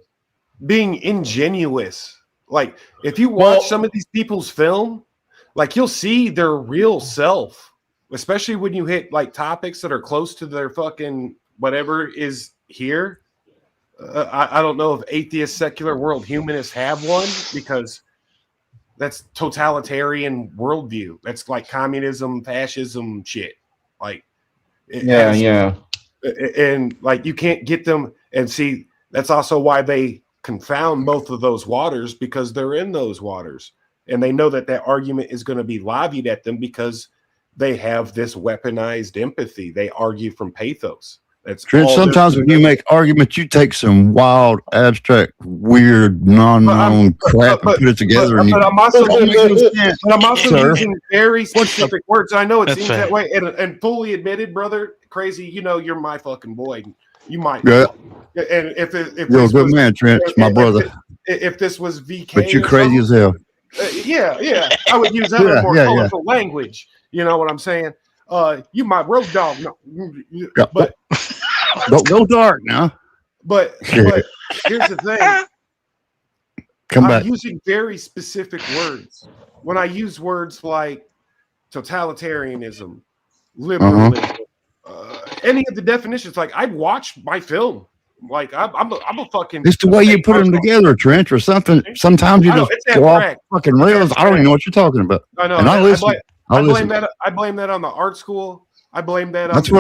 being ingenuous. Like if you watch some of these people's film, like you'll see their real self, especially when you hit like topics that are close to their fucking whatever is here. I don't know if atheist, secular world humanists have one, because that's totalitarian worldview. That's like communism, fascism shit. Like, yeah. And like you can't get them. And see, that's also why they confound both of those waters, because they're in those waters, and they know that argument is going to be lobbied at them because they have this weaponized empathy. They argue from pathos. That's Trent, sometimes when you make arguments, you take some wild, abstract, weird, non-known crap and put it together. But I'm also using very specific words. I know it seems that way, and fully admitted, brother, crazy. You know, you're my fucking boy. You might. Yeah. And if you're a good man, Trent, my brother. If this was VK, but you're crazy as hell. Yeah, I would use that more colorful language. You know what I'm saying? You my road dog. No, but don't go dark now. But here's the thing. I'm using very specific words. When I use words like totalitarianism, liberalism, any of the definitions, like I'd watch my film. Like I'm a fucking. It's the way you put them together, Trent, or something. Sometimes you just go off fucking rails. I don't even know what you're talking about. I know. And I listen. I blame that on the art school. I blame that on that's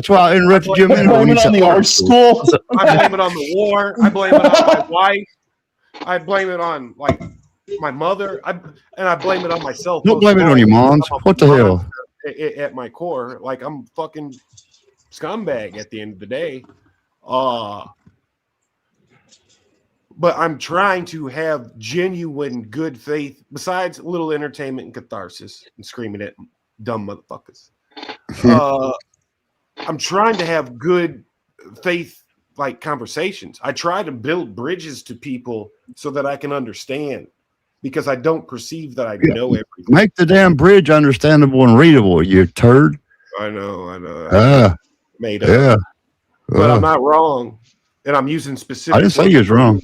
why I interrupted you a minute. I blame it on the art school. I blame it on the war. I blame it on my wife. I blame it on like my mother. And I blame it on myself. Don't blame it on your moms. What the hell? At my core, like I'm fucking scumbag at the end of the day. But I'm trying to have genuine good faith, besides a little entertainment and catharsis and screaming at dumb motherfuckers. I'm trying to have good faith like conversations. I try to build bridges to people so that I can understand, because I don't perceive that I know everything. Make the damn bridge understandable and readable, you turd. I know. Made up. Yeah. But I'm not wrong. And I'm using specific. I didn't say you was wrong.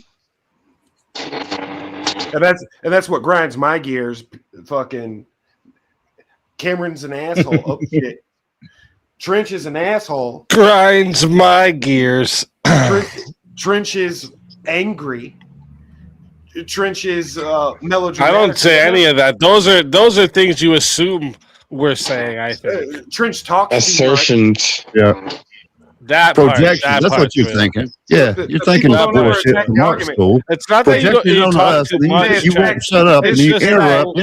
And that's what grinds my gears. Fucking Cameron's an asshole. Oh shit. Trench is an asshole. Grinds my gears. Trench is angry. Trench is melodramatic. I don't say any of that. Those are things you assume we're saying. I think Trench talks assertions. Yeah. That projections. That's what you're thinking. Yeah, you're thinking that bullshit from art school. It's not that you talk too much. You won't shut up and you interrupt.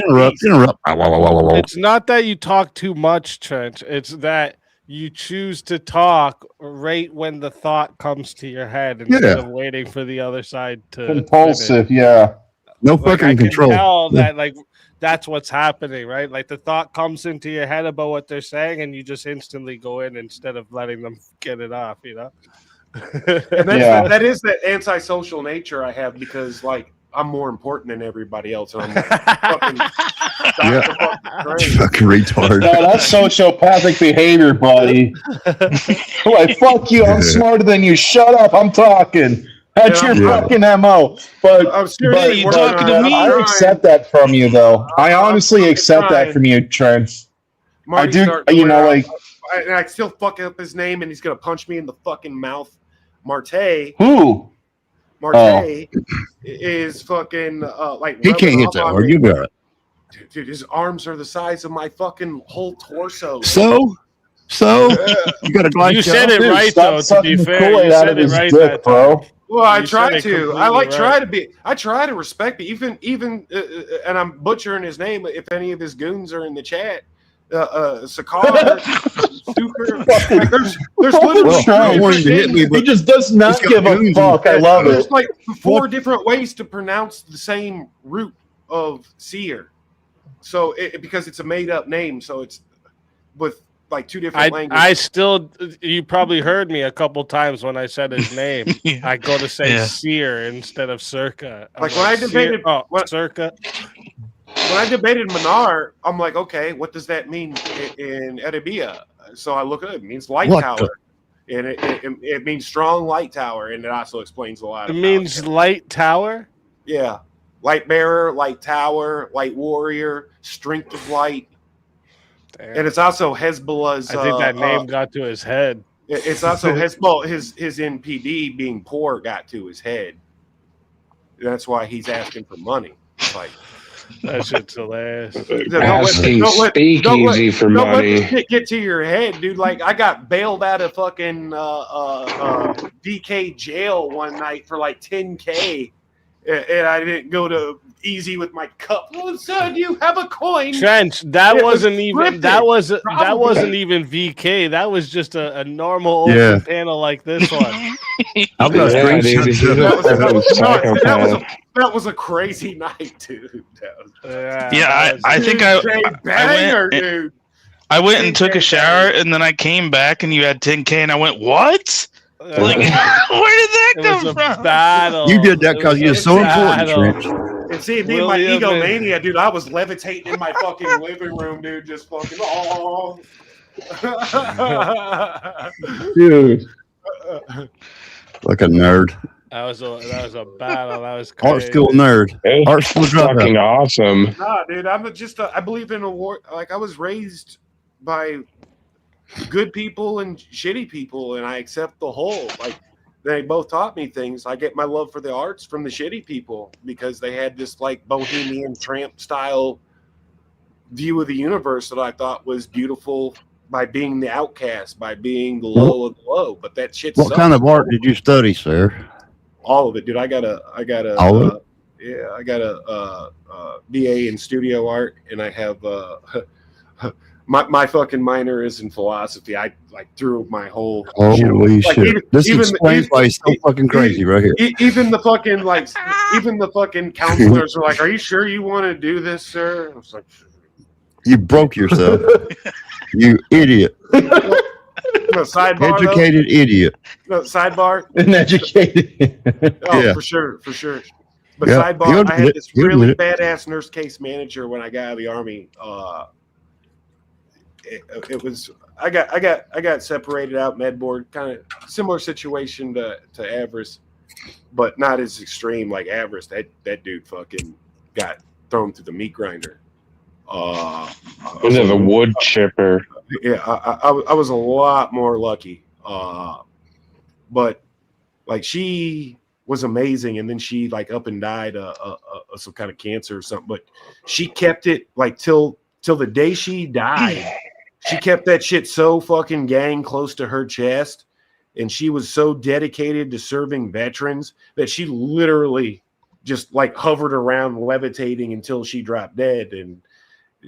It's not that you talk too much, Trent. It's that you choose to talk right when the thought comes to your head instead of waiting for the other side to impulsive. finish. Yeah, no fucking control. I can tell that like that's what's happening, right? Like the thought comes into your head about what they're saying, and you just instantly go in instead of letting them get it off, you know? And that is that antisocial nature I have, because like I'm more important than everybody else. And I'm like, fucking retard. No, that's sociopathic behavior, buddy. Like, fuck you, I'm smarter than you. Shut up, I'm talking. That's your fucking MO. But I'm seriously you talking to me. I accept that from you, though. I honestly accept that from you, Trent. I do, you know, like. And I still fuck up his name, and he's gonna punch me in the fucking mouth. Marte. Who? Marte is fucking like He can't hit that hard. You got it. Dude, his arms are the size of my fucking whole torso. So you got a glass. You said it right though. To be fair, you said it right dick, that bro. time. Well, I You try said it to. I completely right. I try to respect it. Even, and I'm butchering his name. If any of his goons are in the chat, Sakar, Super. Like, there's literally he just does not give a fuck. I love There's it. like 4 different ways to pronounce the same root of seer. So because it's a made up name, so it's with like 2 different languages. You probably heard me a couple times when I said his name. I go to say seer instead of Searka. Like when I debated Searka. When I debated Manar, I'm like, okay, what does that mean in Arabia? So I look at it. It means light tower. And it means strong light tower. And it also explains a lot. It means light tower? Yeah. Light bearer, light tower, light warrior, strength of light. Damn. And it's also Hezbollah's. I think that name got to his head. It's also Hezbollah. His NPD being poor got to his head. That's why he's asking for money. It's like, that shit's hilarious. Asking speakeasy for money. Don't let this shit get to your head, dude. Like, I got bailed out of fucking DK jail one night for like $10K, and I didn't go to easy with my cup. Oh, son, you have a coin. Trench, that wasn't even VK. That was just a normal open panel like this one. That was a crazy night, dude. I think dude. I went and took a shower, and then I came back, and you had 10K, and I went, what? Like, where did that come from? Battle. You did that because you're so important, Trench. And see, me and my egomania, dude, I was levitating in my fucking living room, dude, just fucking, dude. Like a nerd. That was a battle. That was crazy. Art school nerd. Art school fucking awesome. Nah, dude, I believe in award. Like, I was raised by good people and shitty people, and I accept the whole. Like, they both taught me things. I get my love for the arts from the shitty people because they had this like bohemian tramp style view of the universe that I thought was beautiful by being the outcast, by being the low of the low. But that shit. What kind of art did you study, sir? All of it, dude. I got a BA in studio art, and I have my fucking minor is in philosophy. I like threw my whole holy shit. This explains why he's so fucking crazy right here. Even the fucking counselors are like, "Are you sure you want to do this, sir?" I was like, you broke yourself. You idiot. No, sidebar, educated idiot. No, sidebar. Uneducated. For sure. But sidebar, I had this really badass nurse case manager when I got out of the army. It was I got separated out med board, kind of similar situation to Avarice, but not as extreme like Avarice. That dude fucking got thrown through the meat grinder. Was it the wood chipper? Yeah, I was a lot more lucky. But like, she was amazing, and then she like up and died of some kind of cancer or something. But she kept it like till the day she died. She kept that shit so fucking gang close to her chest, and she was so dedicated to serving veterans that she literally just like hovered around levitating until she dropped dead. And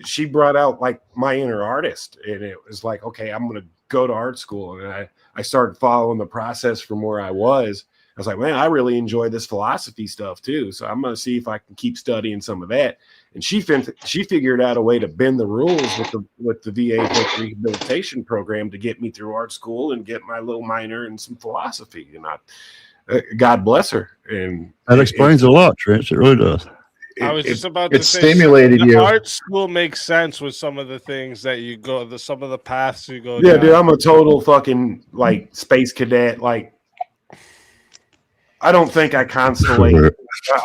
she brought out like my inner artist, and it was like, okay, I'm going to go to art school. And I started following the process from where I was. I was like, man, I really enjoy this philosophy stuff too. So I'm going to see if I can keep studying some of that. And she figured out a way to bend the rules with the VA rehabilitation program to get me through art school and get my little minor in some philosophy. And God bless her. And that explains a lot, Trench. It really does. I was just about to say, stimulated the you. Art school makes sense with some of the things that you go, some of the paths you go. Yeah, down. dude, I'm a total fucking like space cadet. Like, I don't think I constellate.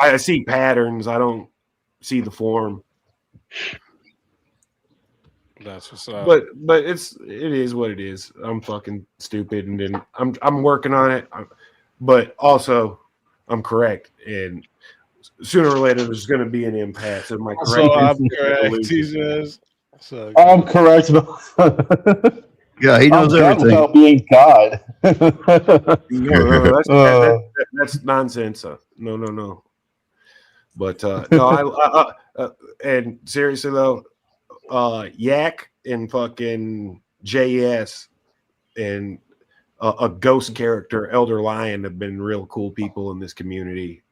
I see patterns. I don't see the form. That's what's up. But it is what it is. I'm fucking stupid, and then I'm working on it. But also, I'm correct, and sooner or later there's going to be an impasse. Am I correct? So I'm correct. He says. So I'm correct. Yeah, he knows everything without being God. No, that's nonsense. No. But no, and seriously though, Yak and fucking JS and a ghost character, Elder Lion, have been real cool people in this community.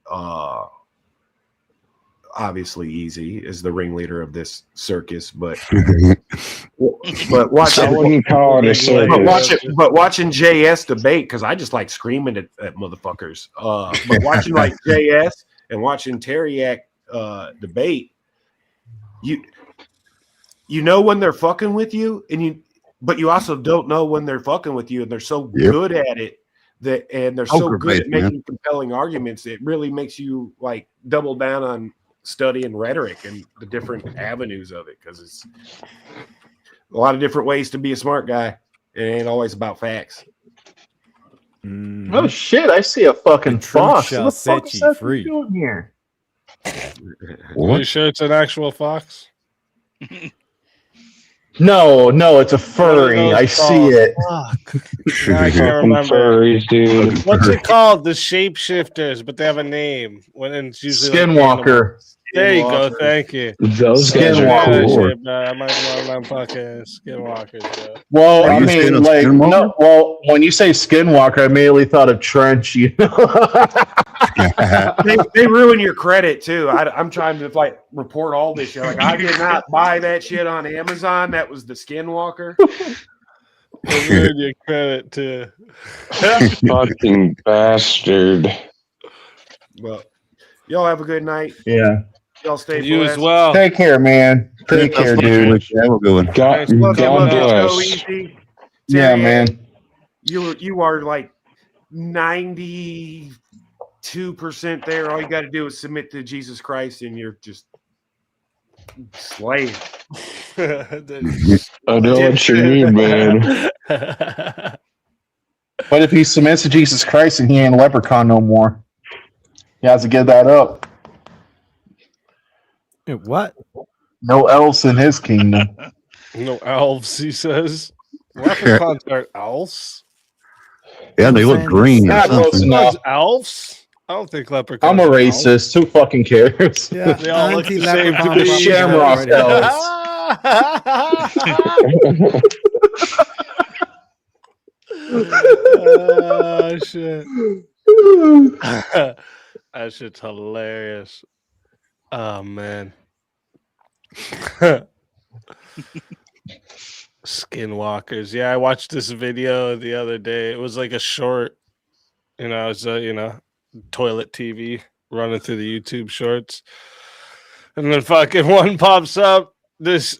Obviously, Easy is the ringleader of this circus, but watching JS debate, because I just like screaming at motherfuckers. But watching like JS and watching Teriak debate, you know when they're fucking with you, but you also don't know when they're fucking with you, and they're so good at it and they're so good at making compelling arguments. It really makes you like double down on studying rhetoric and the different avenues of it, because it's a lot of different ways to be a smart guy. It ain't always about facts. Oh shit! I see a fucking fox. Shall What the fuck set is you that free. doing here? Are you sure it's an actual fox? No, it's a furry. I see it. I can't remember. Furries, dude. What's it called? The shapeshifters, but they have a name. When it's usually Skinwalker. There you go. Thank you. Those guys are cool. I might know I'm fucking Skinwalkers. Bro. Well, I mean, like, no. Well, when you say Skinwalker, I immediately thought of Trench. You know, they ruin your credit too. I'm trying to like report all this shit. Like, I did not buy that shit on Amazon. That was the Skinwalker. They ruin your credit too. Fucking bastard. Well, y'all have a good night. Yeah. Y'all stay You blessed. as well. Take care, man. Take care, dude. Have a good one. God bless. Yeah, man. You are like 92% there. All you got to do is submit to Jesus Christ, and you're just slave. I know what you mean, man. But if he submits to Jesus Christ and he ain't a leprechaun no more, he has to give that up. What? No elves in his kingdom. No elves, he says. Leprechauns are elves. Yeah, they look green. Not close enough. Elves? I don't think leprechauns. I'm a racist. Who fucking cares? Yeah, they all look the same to The me. Shamrock Oh shit. That shit's hilarious. Oh man. Skinwalkers. Yeah, I watched this video the other day. It was like a short, it's toilet TV running through the YouTube shorts. And then fucking one pops up. This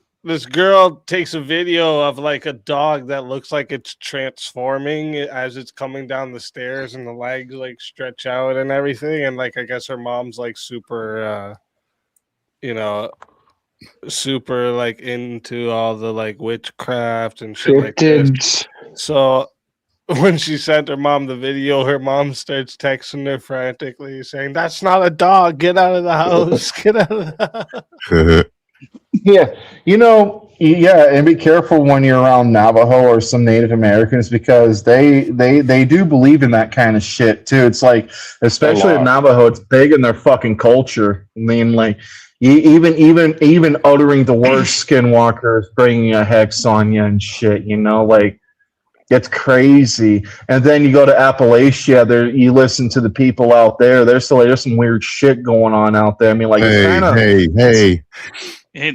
girl takes a video of like a dog that looks like it's transforming as it's coming down the stairs, and the legs like stretch out and everything. And like, I guess her mom's like super super like into all the like witchcraft and shit like this. So when she sent her mom the video, her mom starts texting her frantically saying, "That's not a dog. Get out of the house. Get out of the house." Yeah, and be careful when you're around Navajo or some Native Americans, because they do believe in that kind of shit too. It's like, especially in Navajo, it's big in their fucking culture. I mean, like, even uttering the word Skinwalker is bringing a hex on you and shit. Like, it's crazy. And then you go to Appalachia, you listen to the people out there. There's some weird shit going on out there. I mean, like, hey.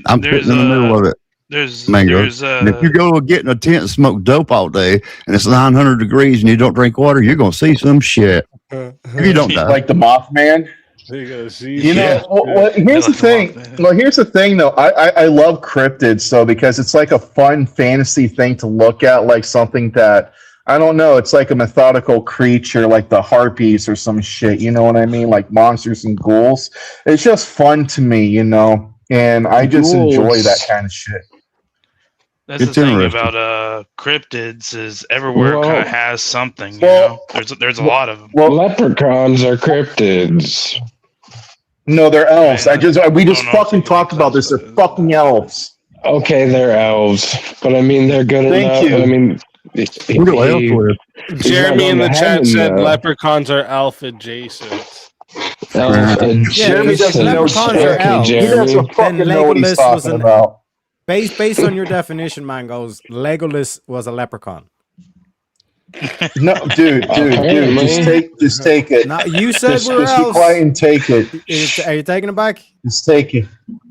I'm putting in the middle of it. And if you go get in a tent and smoke dope all day, and it's 900 degrees, and you don't drink water, you're gonna see some shit. If you don't die, like the Mothman. You're gonna see. Here's the thing. Well, here's the thing, though. I love cryptids, because it's like a fun fantasy thing to look at, like something that, I don't know, it's like a methodical creature, like the harpies or some shit. You know what I mean? Like monsters and ghouls. It's just fun to me, and I just enjoy that kind of shit. That's It's the thing interesting. about cryptids is everywhere Well- kind of has something. You know, there's a lot of them. Well, leprechauns are cryptids. No, they're elves. Man, We just fucking talked about this. They're fucking elves. Okay, they're elves, but I mean they're good Thank enough. you. I mean, Who do elves live? Jeremy in the chat heaven, said though. leprechauns are elf adjacent. Jeremy doesn't know leprechauns shit. are elves. He doesn't fucking know what he's Legolas was talking an- about. Based on your definition, Mangos, Legolas was a leprechaun. No, dude, just take it. Now, you said just, we're just be elves. quiet and take it. Are you taking it back? Just take it.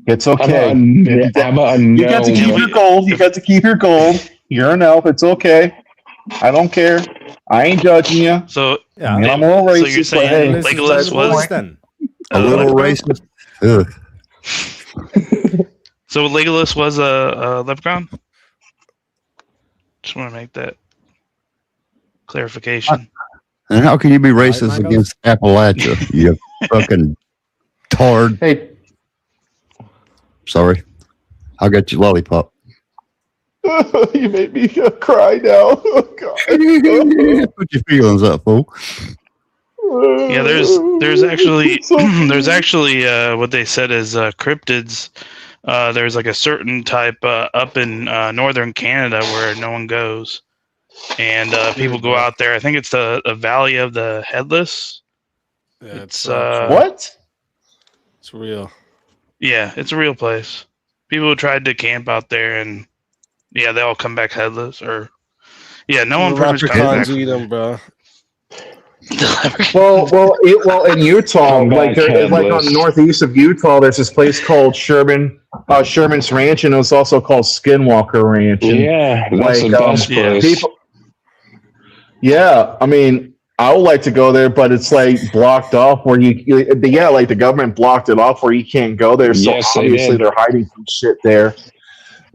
It's okay. How about a You got to gnome? keep your gold. You got to keep your gold. You're an elf. It's okay. I don't care. I ain't judging you. So Yeah, I'm a little so racist, you're saying but hey, Legolas was then. A little racist. Ugh. So Legolas was a leprechaun? Just want to make that clarification. And how can you be racist against Appalachia? You fucking tard. Hey. Sorry. I'll get you lollipop. You made me cry now. Oh, God. Put your feelings up, fool. Yeah, there's actually what they said is cryptids. There's like a certain type up in northern Canada where no one goes, and people go out there. I think it's the Valley of the Headless. Yeah, It's what? It's real. Yeah, it's a real place. People tried to camp out there, and yeah, they all come back headless. Or yeah, no one pretty much comes Leprechauns back. eat them, bro. Well, in Utah, like on northeast of Utah, there's this place called Sherman's Ranch, and it was also called Skinwalker Ranch. And Yeah, that's the best place. I mean, I would like to go there, but it's like blocked off where like the government blocked it off where you can't go there. So Yes, they obviously did. they're hiding some shit there.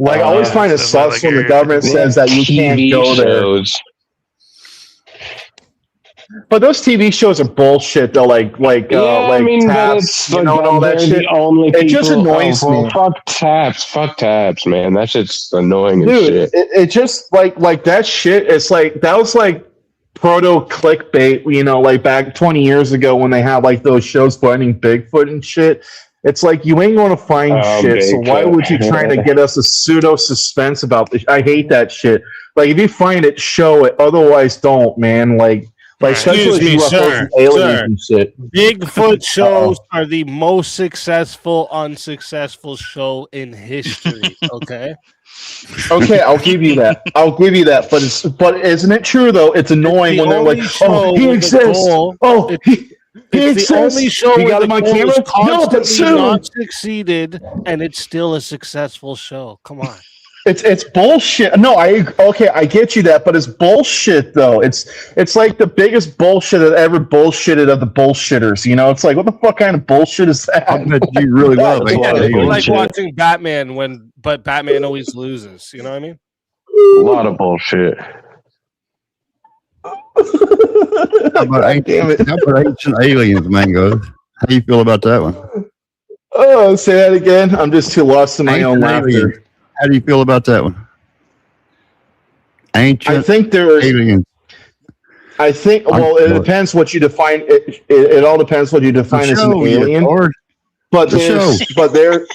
Like I always find it sucks when the government says that you can't TV go there. shows. But those TV shows are bullshit though, like but Taps, it's and all that they're shit. the only It just people- annoys me. Fuck taps, man. That shit's annoying as Dude, shit. it just like that shit. It's like that was like proto clickbait, like back 20 years ago when they had like those shows finding Bigfoot and shit. It's like you ain't going to find shit, so why Bigfoot. would you try to get us a pseudo suspense about this? I hate that shit. Like if you find it, show it. Otherwise, don't, man. Like especially Excuse me, UFOs sir. and aliens Sir. and shit. Bigfoot shows are the most successful unsuccessful show in history. Okay. Okay, I'll give you that. But isn't it true though? It's annoying when they're like, "Oh, he exists. Oh, he It's exists. the only show You where got the him on goal camera. is No, but constantly soon. not succeeded, and it's still a successful show. Come on. It's bullshit. No, I get you that, but it's bullshit though. It's like the biggest bullshit that ever bullshitted of the bullshitters. It's like what the fuck kind of bullshit is that? I bet you really love it. It's like watching Batman but Batman always loses. You know what I mean? A lot of bullshit. How about ancient aliens, Mango? How do you feel about that one? Oh, say that again. I'm just too lost in my own laughter. How do you feel about that one? Ancient I think there's aliens. I think. Well, it depends what you define. It all depends what you define as an alien. But there.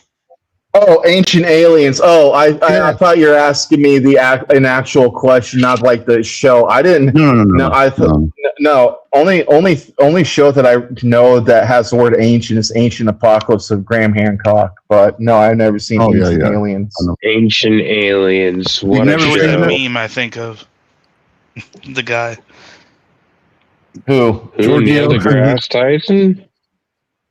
Oh, ancient aliens. Oh, I thought you were asking me an actual question, not like the show. I didn't. No. I thought no. Only show that I know that has the word ancient is Ancient Apocalypse of Graham Hancock. But no, I've never seen Ancient Aliens. Ancient Aliens. What Never a was the show. meme I think of. The guy. Who? Neil deGrasse Tyson?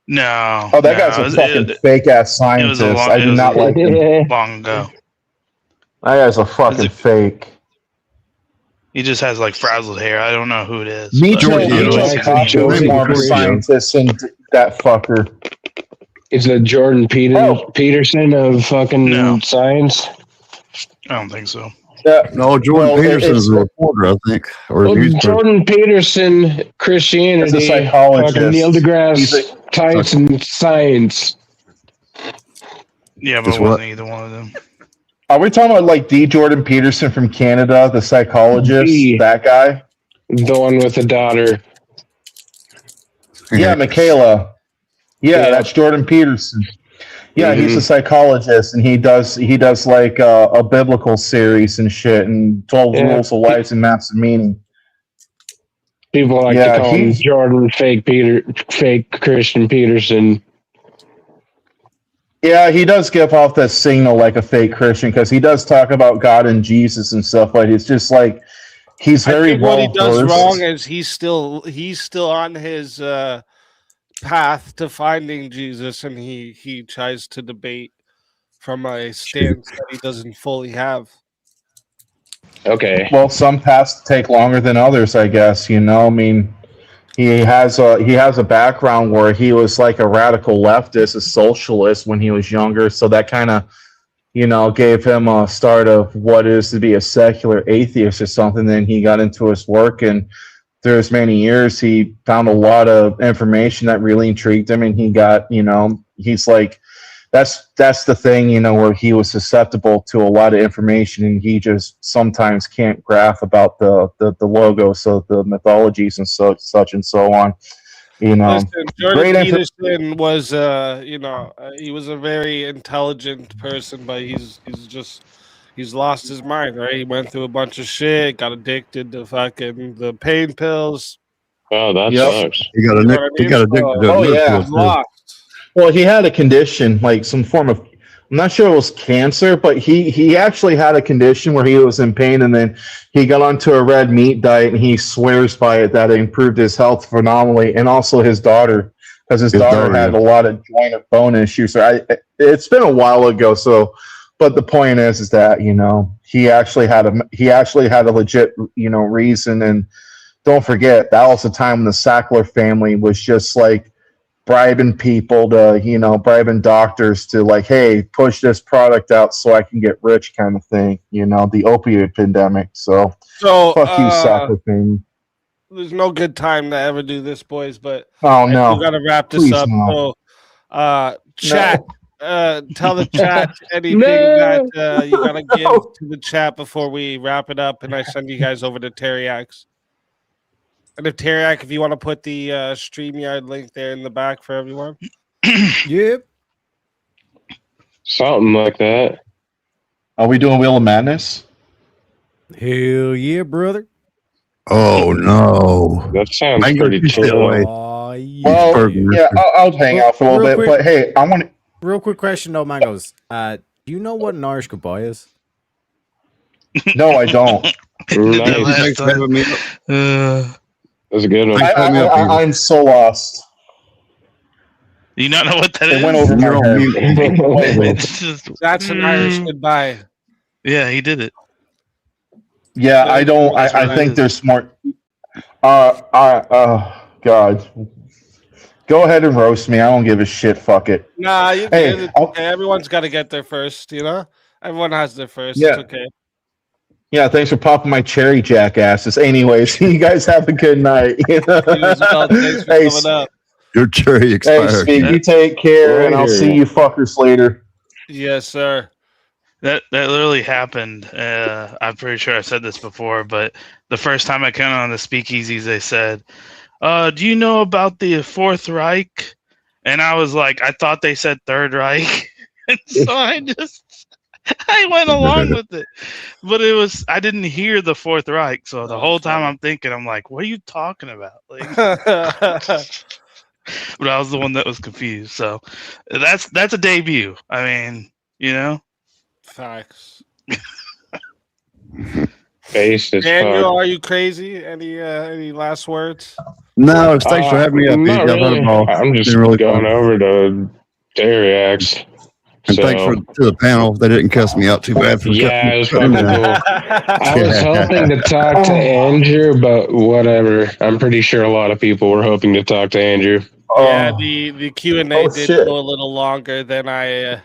No. Oh, that guy's a fucking fake ass scientist. I do not like him. Long ago. That guy's a fucking fake. He just has like frazzled hair. I don't know who it is. Mitchell Kaufman's more of a scientist than that fucker. Is it Jordan Peterson of fucking science? I don't think so. No, Jordan Peterson is a reporter, I think. Or Jordan Peterson, Christianity, He's a psychologist. fucking Neil deGrasse Tyson, science. Yeah, but it wasn't either one of them. Are we talking about like D. Jordan Peterson from Canada, the psychologist, that guy? The one with the daughter. Yeah, Michaela. Yeah, that's Jordan Peterson. Yeah, he's a psychologist, and he does like a biblical series and shit, and 12 Rules of Life and Massive Meaning. People like to call him Jordan fake Christian Peterson. Yeah, he does give off that signal like a fake Christian because he does talk about God and Jesus and stuff, but it's just like he's very well what he does wrong is he's still on his path to finding Jesus, and he tries to debate from a stance that he doesn't fully have. Okay. Well, some paths take longer than others, I guess. I mean, he has a background where he was like a radical leftist, a socialist when he was younger, so that kind of gave him a start of what is to be a secular atheist or something. Then he got into his work, and through his many years, he found a lot of information that really intrigued him, and he got, he's like, that's the thing, where he was susceptible to a lot of information, and he just sometimes can't grasp about the logos of the mythologies and such and so on. Listen, Jordan Peterson was, he was a very intelligent person, but he's lost his mind, right? He went through a bunch of shit, got addicted to fucking the pain pills. Oh, that sucks. He got addicted to yeah. Lost. Well, he had a condition, like some form of, I'm not sure it was cancer, but he actually had a condition where he was in pain, and then he got onto a red meat diet, and he swears by it that it improved his health phenomenally, and also his daughter, because his daughter had a lot of joint and bone issues. So it's been a while ago, but the point is that he actually had a legit reason, and don't forget that was the time when the Sackler family was just like bribing people to, bribing doctors to like, hey, push this product out so I can get rich kind of thing, the opioid pandemic. So fuck you, Sackler family. There's no good time to ever do this, boys, but oh no, we got to wrap this up. No. So, chat, tell the chat anything that you got to give to the chat before we wrap it up, and I send you guys over to Teriak's. And if Teriak, if you want to put the StreamYard link there in the back for everyone. Yep. Something like that. Are we doing Wheel of Madness? Hell yeah, brother. Oh no. That sounds pretty chill. Well, yeah, I'll hang out for a little bit, but hey, I want to... Real quick question though, Mangos. Do you know what an Irish goodbye is? No, I don't. That's a good one. I'm so lost. You not know what that is? It went over my head. That's an Irish goodbye. Yeah, he did it. Yeah, I don't. I think there's smart. God. Go ahead and roast me. I don't give a shit. Fuck it. Nah, you hey, okay. Everyone's got to get there first, Everyone has their first. Yeah. It's okay. Yeah, thanks for popping my cherry, jackasses. Anyways, you guys have a good night. Thanks for coming up. Your cherry expired. Hey, Steve, you take care, and I'll see you fuckers later. Yes, sir. That literally happened. I'm pretty sure I've said this before, but the first time I came on the speakeasies, they said, do you know about the Fourth Reich? And I was like, I thought they said Third Reich. And so I went along with it, but I didn't hear the Fourth Reich. So the whole time I'm like, what are you talking about? Like, but I was the one that was confused. So that's a debut. I mean, Facts. Daniel, are you crazy? Any last words? No, thanks for having me up. Really. I'm just really going over to Teriak's. And thanks to the panel. They didn't cuss me out too bad. It was fucking cool. I was hoping to talk to Andrew, but whatever. I'm pretty sure a lot of people were hoping to talk to Andrew. Yeah, the Q&A did go a little longer than I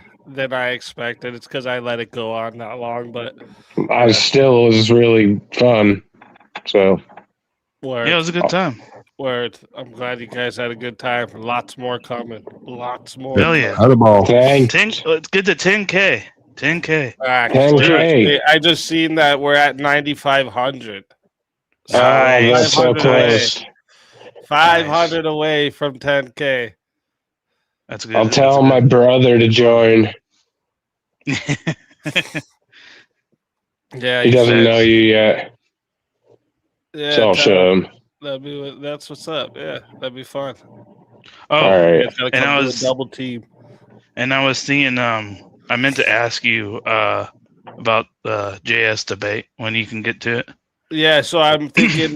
expected. It's because I let it go on that long, but I still was really fun. So yeah, it was a good time. Word. I'm glad you guys had a good time. Lots more coming. Lots more. Hell yeah. Out of ball. Thanks. It's good to 10K. 10K. $10K. I just seen that we're at 9,500. So that's so close. 500 away from 10K. That's good. I'll tell my brother to join. Yeah, he doesn't know you yet. Yeah, so I'll show him. That's what's up. Yeah, that'd be fun. Oh, right. And I was double team. And I was thinking, I meant to ask you about the JS debate when you can get to it. Yeah, so I'm thinking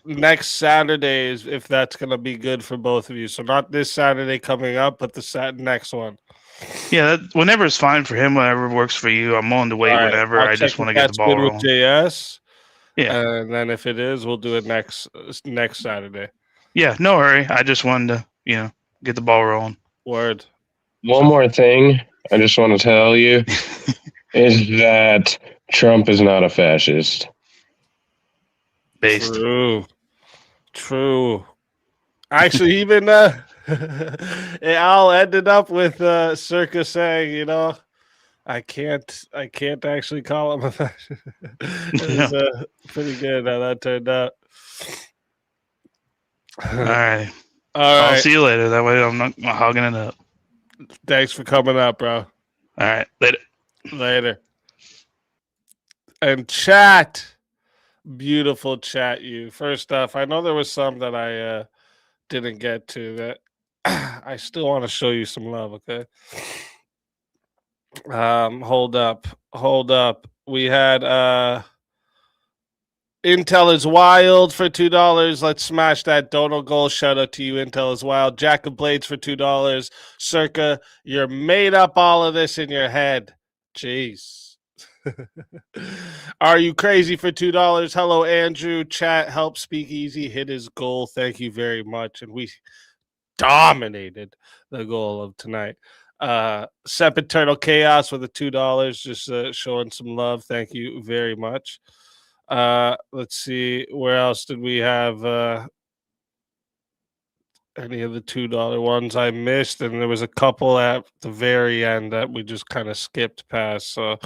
next Saturday is if that's gonna be good for both of you. So not this Saturday coming up, but the next one. Yeah, whenever it's fine for him, whenever works for you. I'm willing to wait whenever. I just want to get the ball rolling. With JS. Yeah, and then if it is, we'll do it next Saturday. Yeah, no hurry. I just wanted to, get the ball rolling. Word. One more thing I just want to tell you is that Trump is not a fascist. Based. True. Actually, even it all ended up with Searka saying, I can't actually call him a fascist. It was pretty good how that turned out. All right. I'll see you later. That way I'm not hogging it up. Thanks for coming up, bro. All right. Later. And chat. Beautiful chat, you. First off, I know there was some that I didn't get to that I still want to show you some love, okay? Hold up. We had Intel is wild for $2. Let's smash that Dono goal. Shout out to you, Intel is wild. Jack of Blades for $2. Searka, you're made up all of this in your head. Jeez. Are you crazy for $2? Hello, Andrew. Chat, help Speakeasy hit his goal. Thank you very much. And we dominated the goal of tonight. Sepid Turtle Chaos with a $2. Just showing some love. Thank you very much. Let's see, where else did we have any of the $2 ones I missed? And there was a couple at the very end that we just kind of skipped past, so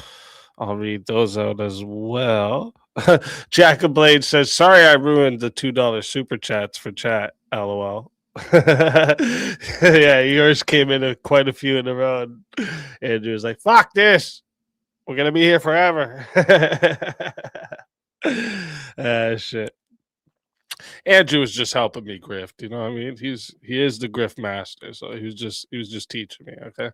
I'll read those out as well. Jack of Blade says, sorry I ruined the $2 super chats for chat. LOL. Yeah, yours came in quite a few in a row. Andrew was like, fuck this. We're gonna be here forever. Shit. Andrew was just helping me grift, you know what I mean? He is the grift master, so he was just teaching me, okay?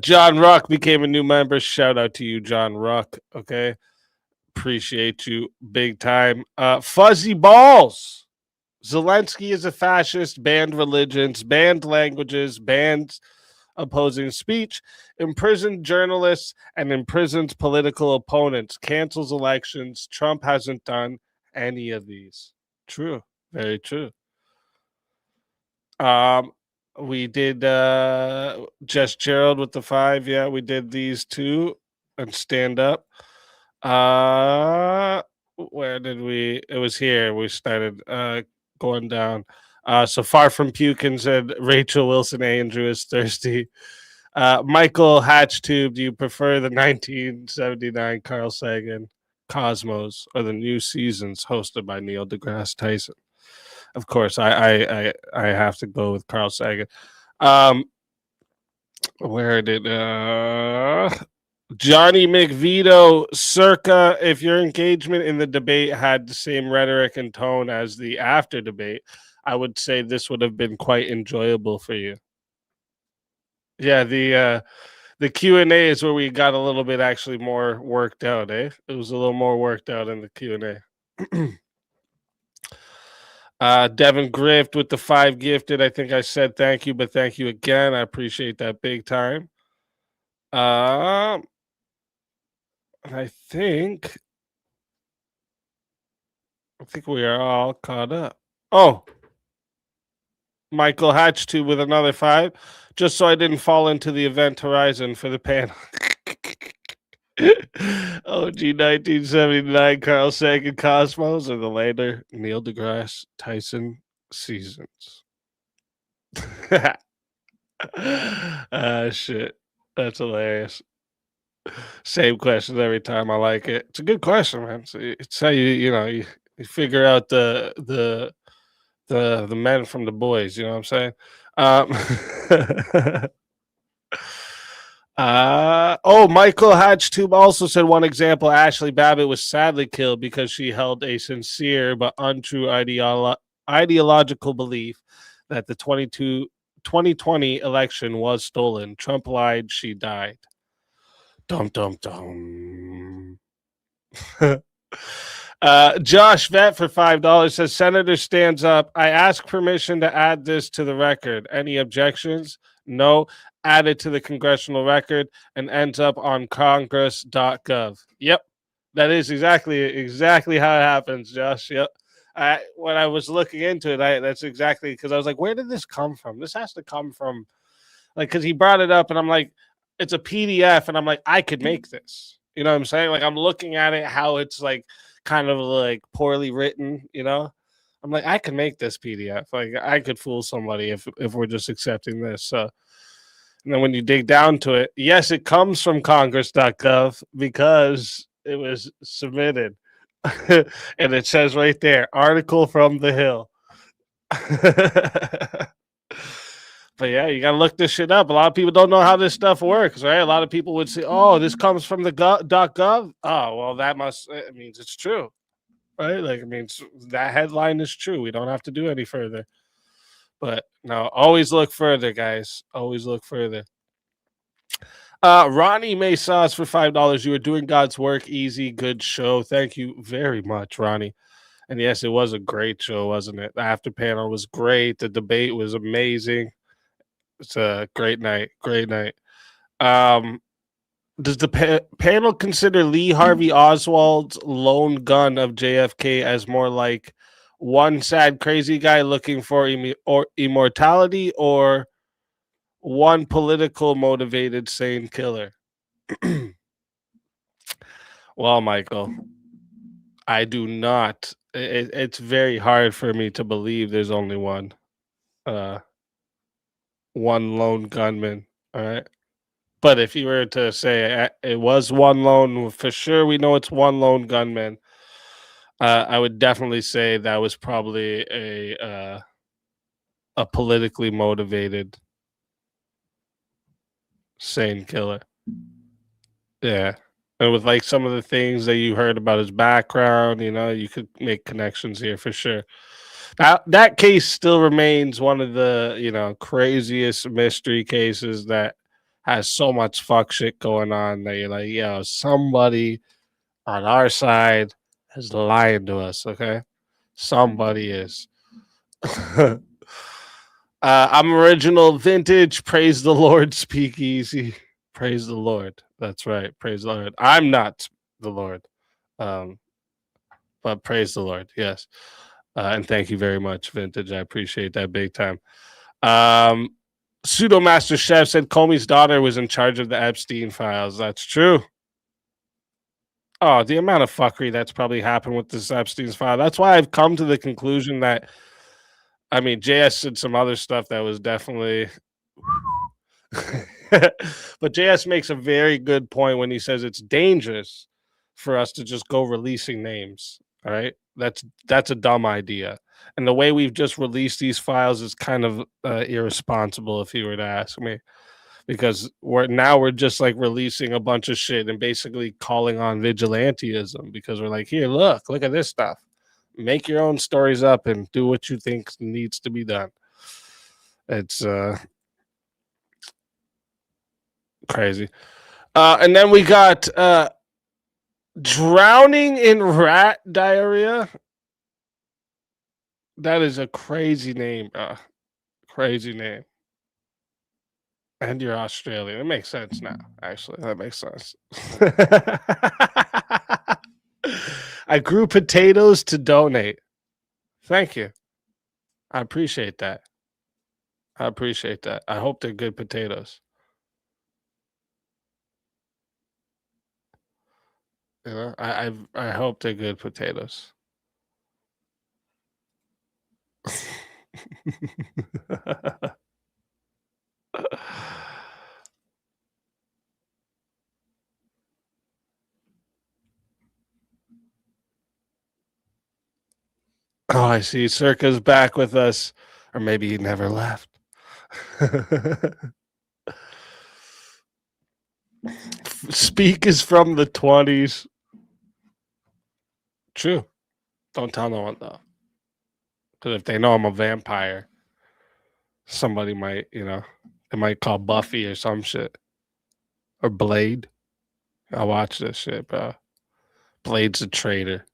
John Ruck became a new member. Shout out to you, John Ruck, okay? Appreciate you big time. Fuzzy Balls. Zelensky is a fascist, banned religions, banned languages, banned opposing speech, imprisoned journalists, and imprisons political opponents, cancels elections. Trump hasn't done any of these. True. Very true. We did Jess Gerald with the 5. Yeah, we did these 2 and stand up. Where did we? It was here. We started going down. So Far From Pukin said Rachel Wilson Andrew is thirsty. Michael Hatchtube, do you prefer the 1979 Carl Sagan Cosmos or the New Seasons hosted by Neil deGrasse Tyson? Of course, I have to go with Carl Sagan. Where did Johnny McVito, Searka, if your engagement in the debate had the same rhetoric and tone as the after debate, I would say this would have been quite enjoyable for you. Yeah, the Q&A is where we got a little bit actually more worked out, eh? It was a little more worked out in the Q&A. Devin Grift with the 5 gifted. I think I said thank you, but thank you again. I appreciate that big time. I think we are all caught up. Oh, Michael Hatchtube with another 5, just so I didn't fall into the event horizon for the panel. OG 1979 Carl Sagan Cosmos or the later Neil deGrasse Tyson seasons. Shit. That's hilarious. Same question every time. I like it. It's a good question, man. It's how you figure out the men from the boys. You know what I'm saying? Michael Hatchtube also said one example. Ashley Babbitt was sadly killed because she held a sincere but untrue ideological belief that the 2020 election was stolen. Trump lied. She died. Dum dum dum. Josh Vet for $5 says Senator stands up. I ask permission to add this to the record. Any objections? No. Add it to the congressional record and ends up on congress.gov. Yep. That is exactly how it happens, Josh. Yep. When I was looking into it, that's exactly because I was like, where did this come from? This has to come from because he brought it up and I'm like, it's a PDF and I'm like, I could make this. You know what I'm saying? Like I'm looking at it, how it's like kind of like poorly written, I'm like, I can make this PDF. Like I could fool somebody if we're just accepting this. So and then when you dig down to it, yes, it comes from congress.gov because it was submitted. And it says right there, article from the Hill. But yeah, you gotta look this shit up. A lot of people don't know how this stuff works, right? A lot of people would say, "Oh, this comes from the .gov." Oh, well, it means it's true, right? Like it means that headline is true. We don't have to do any further. But no, always look further, guys. Always look further. Ronnie May Sauce for $5. You are doing God's work. Easy, good show. Thank you very much, Ronnie. And yes, it was a great show, wasn't it? The after panel was great. The debate was amazing. It's a great night. Great night. Does the panel consider Lee Harvey Oswald's lone gun of JFK as more like one sad crazy guy looking for immortality or one political motivated sane killer? Well, Michael, I do not. It's very hard for me to believe there's only one lone gunman. All right. But if you were to say it was one lone, for sure we know it's one lone gunman. I would definitely say that was probably a politically motivated sane killer. Yeah. And with like some of the things that you heard about his background, you could make connections here for sure. That case still remains one of the, craziest mystery cases that has so much fuck shit going on that you're like, somebody on our side is lying to us, okay? Somebody is. I'm original vintage. Praise the Lord, speakeasy. Praise the Lord. That's right. Praise the Lord. I'm not the Lord. But praise the Lord. Yes. And thank you very much, Vintage. I appreciate that big time. Pseudo Master Chef said Comey's daughter was in charge of the Epstein files. That's true. Oh, the amount of fuckery that's probably happened with this Epstein's file. That's why I've come to the conclusion that, JS said some other stuff that was definitely... But JS makes a very good point when he says it's dangerous for us to just go releasing names. All right, that's a dumb idea, and the way we've just released these files is kind of irresponsible, if you were to ask me, because we're just like releasing a bunch of shit and basically calling on vigilantism because we're like, here, look at this stuff, make your own stories up and do what you think needs to be done. It's crazy. And then we got drowning in rat diarrhea. That is a crazy name, crazy name. And you're Australian. It makes sense now, actually. That makes sense. I grew potatoes to donate. Thank you. I appreciate that. I hope they're good potatoes. I hope they're good potatoes. Oh, I see. Searka's back with us. Or maybe he never left. Speak is from the 20s. True. Don't tell no one, though. Because if they know I'm a vampire, somebody might, they might call Buffy or some shit. Or Blade. I watch this shit, bro. Blade's a traitor.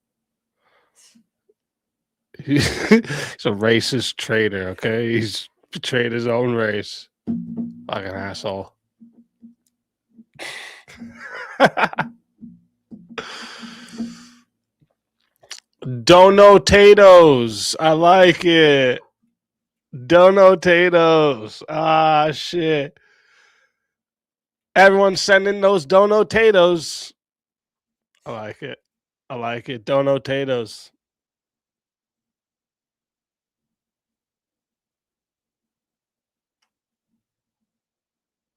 He's a racist traitor, okay? He's betrayed his own race. Fucking asshole. Donotatoes. I like it. Donotatoes. Ah, shit. Everyone sending those donotatoes. I like it. I like it. Donotatoes.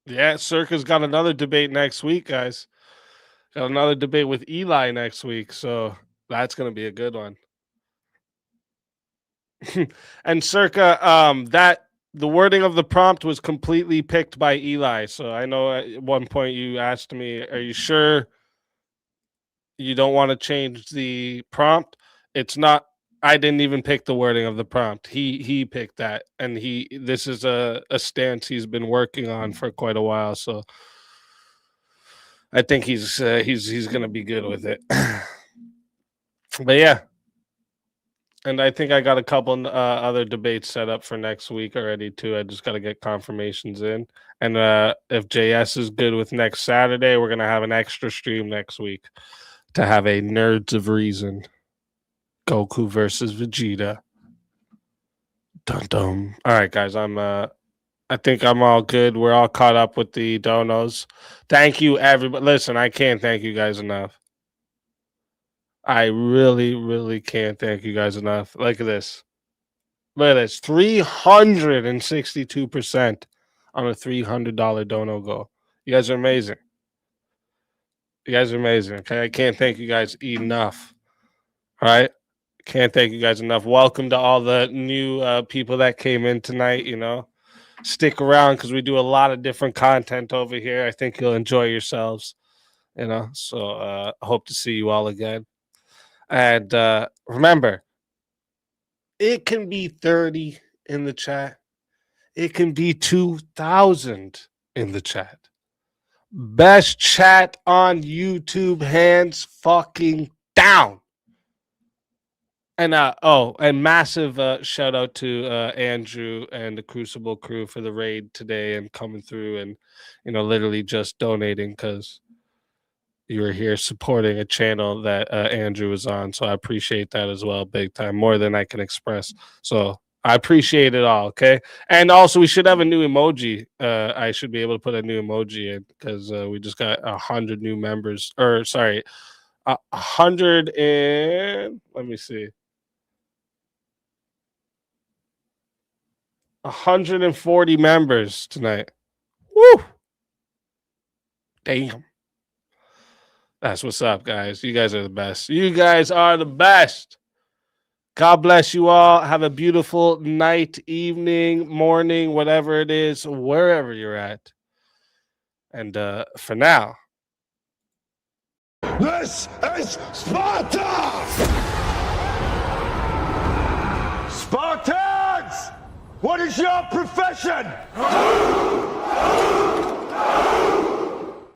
Yeah, Searka's got another debate next week, guys. Got another debate with Eli next week, so that's going to be a good one. And Searka, that the wording of the prompt was completely picked by Eli. So I know at one point you asked me, "Are you sure you don't want to change the prompt?" It's not. I didn't even pick the wording of the prompt. He picked that, and this is a stance he's been working on for quite a while. So I think he's gonna be good with it. But yeah, and I think I got a couple other debates set up for next week already too. I just got to get confirmations in, and if JS is good with next Saturday, we're gonna have an extra stream next week to have a Nerds of Reason. Goku versus Vegeta. Dun dun. All right, guys. I think I'm all good. We're all caught up with the donos. Thank you, everybody. Listen, I can't thank you guys enough. I really, really can't thank you guys enough. Look at this. Look at this. 362% on a $300 dono goal. You guys are amazing. You guys are amazing. Okay, I can't thank you guys enough. All right. Can't thank you guys enough. Welcome to all the new people that came in tonight. Stick around because we do a lot of different content over here. I think you'll enjoy yourselves. So hope to see you all again. And remember, it can be 30 in the chat. It can be 2,000 in the chat. Best chat on YouTube, hands fucking down. And and massive shout out to Andrew and the Crucible crew for the raid today and coming through and literally just donating because you were here supporting a channel that Andrew was on. So I appreciate that as well, big time, more than I can express. So I appreciate it all. Okay, and also we should have a new emoji. I should be able to put a new emoji in because we just got 100 new members. Or sorry, 100 and let me see. 140 members tonight. Woo! Damn. That's what's up, guys. You guys are the best. You guys are the best. God bless you all. Have a beautiful night, evening, morning, whatever it is, wherever you're at. And for now. This is Sparta! Spartans! What is your profession?